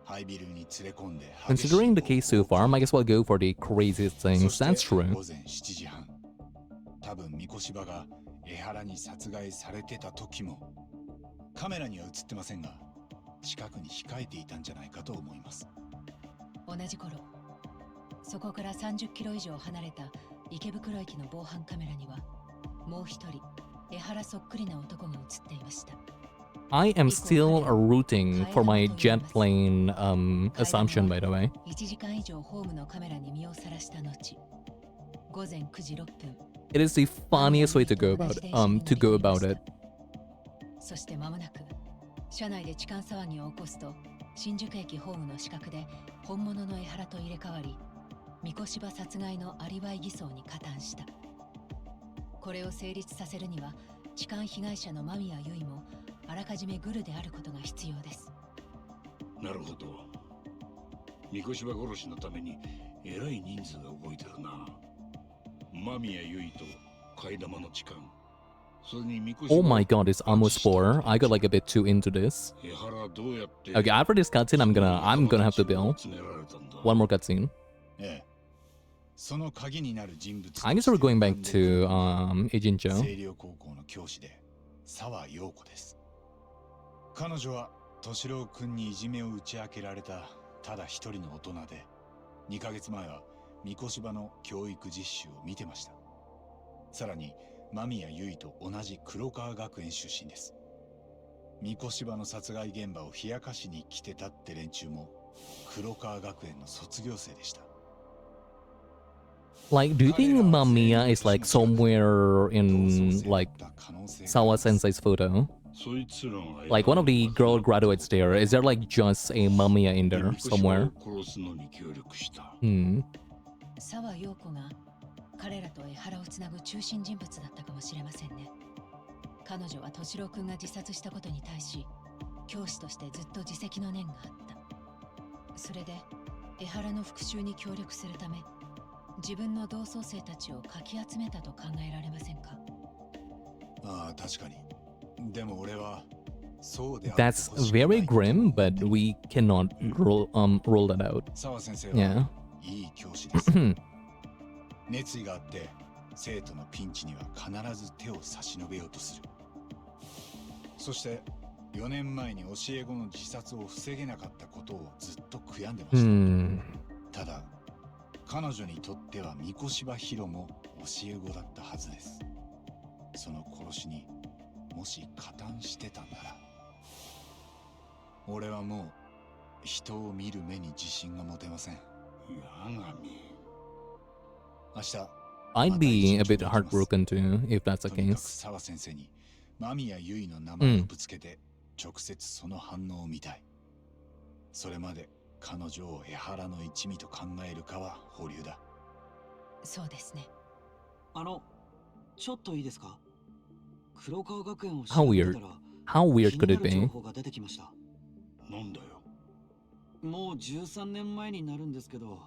ハイビルに連れ込んで。 Considering the case so far, might as well go for the craziest things. That's true. 午前7時半、多分三越場が江原に殺害されてた時も、カメラには映ってませんが、近くに控えていたんじゃないかと思います。同じ頃、そこから30キロ以上離れた池袋駅の防犯カメラにはもう一人江原そっくりな男が映っていました。 I am still rooting for my jet plane assumption, by the way. 1時間以上ホームのカメラに身をさらした後、午前9時6分。 It is the funniest way to go about it. そして間もなく車内で痴漢騒ぎを起こすと、新宿駅ホームの死角で本物の江原と入れ替わり、三越場殺害のアリバイ偽装に加担した。これを成立させるには、痴漢被害者の間宮由衣もあらかじめグルであることが必要です。なるほど。三越場殺しのためにえらい人数が動いてるな。間宮由衣と替え玉の痴漢、Oh my god, it's almost 4. I got like a bit too into this. Okay, after this cutscene, I'm gonna have to build one more cutscene. I guess we're going back to Ijincho. 彼女は敏郎君にいじめを打ち明けられたただ一人の大人で、2ヶ月前は三越芝の教育実習を見てました。さらに間宮優衣と同じ黒川学園出身です。三越芝の殺害現場を冷やかしに来てたって連中も黒川学園の卒業生でした。 Like, do you think Mamiya is like somewhere in like Sawa Sensei's photo? Like one of the girl graduates there. Is there like just a Mamiya in there somewhere? 沢陽子が彼らと江原をつなぐ中心人物だったかもしれませんね。彼女は敏郎君が自殺したことに対し、教師としてずっと自責の念があった。それで江原の復讐に協力するため、自分の同窓生たちをかき集めたと考えられませんか？ああ、確かに。でも俺はそうである。 That's very grim, but we cannot roll that out. 沢先生 Yeah. はいい教師です。熱意があって生徒のピンチには必ず手を差し伸べようとする。そして4年前に教え子の自殺を防げなかったことをずっと悔やんでました。ただ彼女にとっては三越芝ヒロも教え子だったはずです。その殺しにもし加担してたなら、俺はもう人を見る目に自信が持てません。明日 I'd be a bit heartbroken too if that's the case. 沢先生に間宮優衣の名前をぶつけて直接その反応を見たい。それまで彼女を江原の一味と考えるかは保留だ。そうですね。ちょっといいですか？黒川学園を How weird. How weird could it be? なんだよ。もう13年前になるんですけど、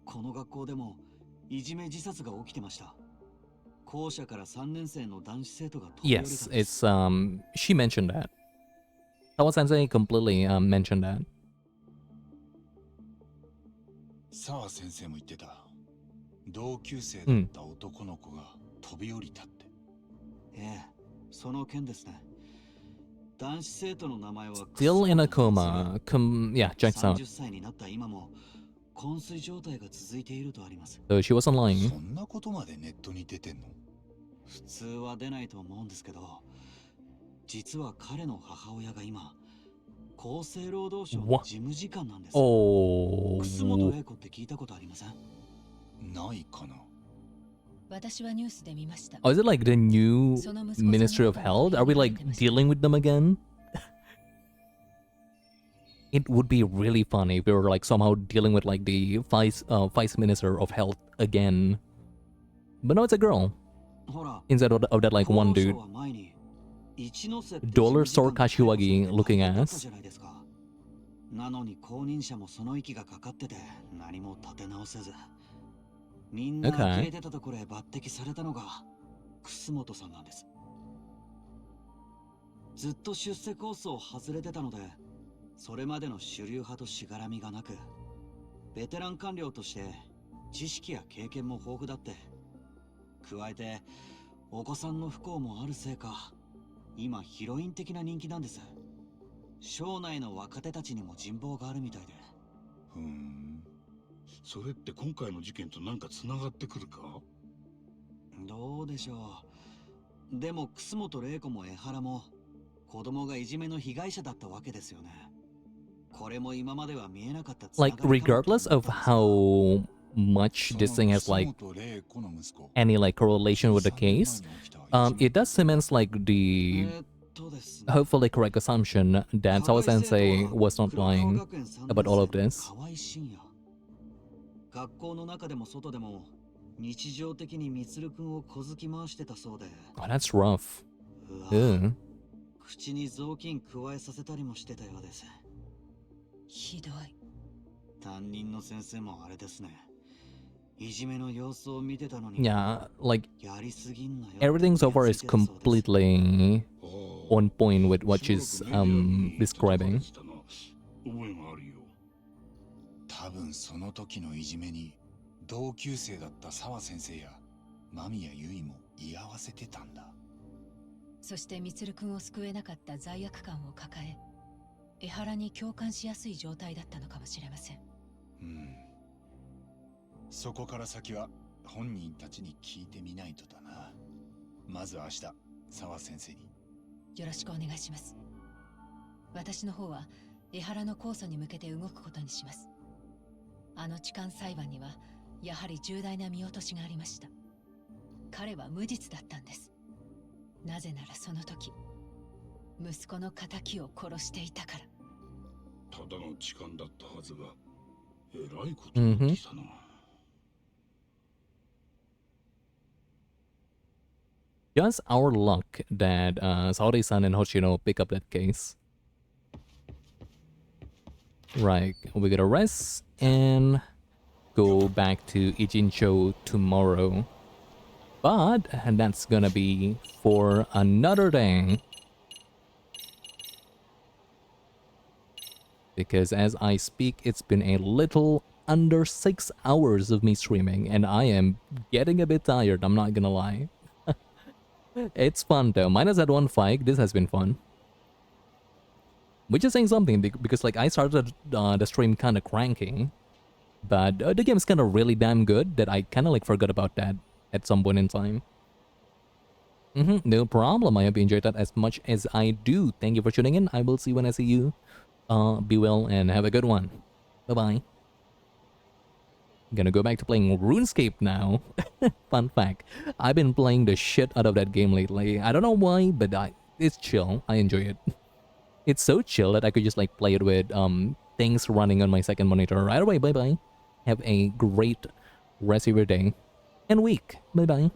この学校でもいじめ自殺が起きてました。校舎から3年生の男子生徒が飛び降りたんです。 Yes, it's she mentioned that. Sawa Sensei completely mentioned that. 沢先生も言ってた。同級生だった男の子が飛び降りたって。ええ、その件ですね。男子生徒の名前は Still in a coma. Yeah, checks out. 30歳になった今も昏睡状態が続いているとあります。 So she wasn't lying. そんなことまでネットに出てんの？普通は出ないと思うんですけど、実は彼の母親が今厚生労働省の事務次官なんです。Oh. 楠本玲子って聞いたことありません？ないかな。私はニュースで見ました。 Oh, is it like the new Ministry of Health? Are we like dealing with them again? It would be really funny if we were like somehow dealing with like the vice minister of health again. But no, it's a girl. Instead of that like one dude. Dollar store Kashiwagi looking ass. なのに後任者もその息がかかってて何も立て直せず、みんな呆れてたところへ抜擢されたのが楠本さんなんです。ずっと出世コースを外れてたので、それまでの主流派としがらみがなく、ベテラン官僚として知識や経験も豊富だって、加えてお子さんの不幸もあるせいか、今ヒロイン的な人気なんです。省内の若手たちにも人望があるみたいで。それって今回の事件となんかつながってくるか？どうでしょう。でも楠本玲子も江原も子供がいじめの被害者だったわけですよね。これも今までは見えなかった。 Like regardless of how much this thing has like any like correlation with the case, it does cement like the hopefully correct assumption that Sawa Sensei was not lying about all of this. 学校の中でも外でも日常的に充くんを小突き回してたそうで。 Oh, that's rough. Ew. 口に雑巾加えさせたりもしてたようです。ひどい。担任の先生もあれですね。Yeah, like everything so far is completely on point with what she's describing. 多分その時のいじめに同級生だった澤先生や間宮優衣も居合わせてたんだ。そして充君を救えなかった罪悪感を抱え、江原に共感しやすい状態だったのかもしれません。そこから先は本人たちに聞いてみないとだな。まず明日澤先生によろしくお願いします。私の方は江原の控訴に向けて動くことにします。あの痴漢裁判にはやはり重大な見落としがありました。彼は無実だったんです。なぜならその時息子の仇を殺していたから。ただの痴漢だったはずがえらいことになってきたな。Just our luck that Saori-san and Hoshino pick up that case. Right, we gotta rest and go back to Ijincho tomorrow. But that's gonna be for another day. Because as I speak, it's been a little under 6 hours of me streaming, and I am getting a bit tired, I'm not gonna lie. It's fun though, minus that one fight, this has been fun. Which is saying something, because like I started the stream kinda cranking, but the game's kinda really damn good that I kinda like forgot about that at some point in time. No problem, I hope you enjoyed that as much as I do. Thank you for tuning in, I will see you when I see you. Be well and have a good one. Bye-bye. Gonna go back to playing RuneScape now. Fun fact, I've been playing the shit out of that game lately. I don't know why, but it's chill. I enjoy it. It's so chill that I could just like play it with things running on my second monitor right away. Bye-bye. Have a great rest of your day and week. Bye-bye.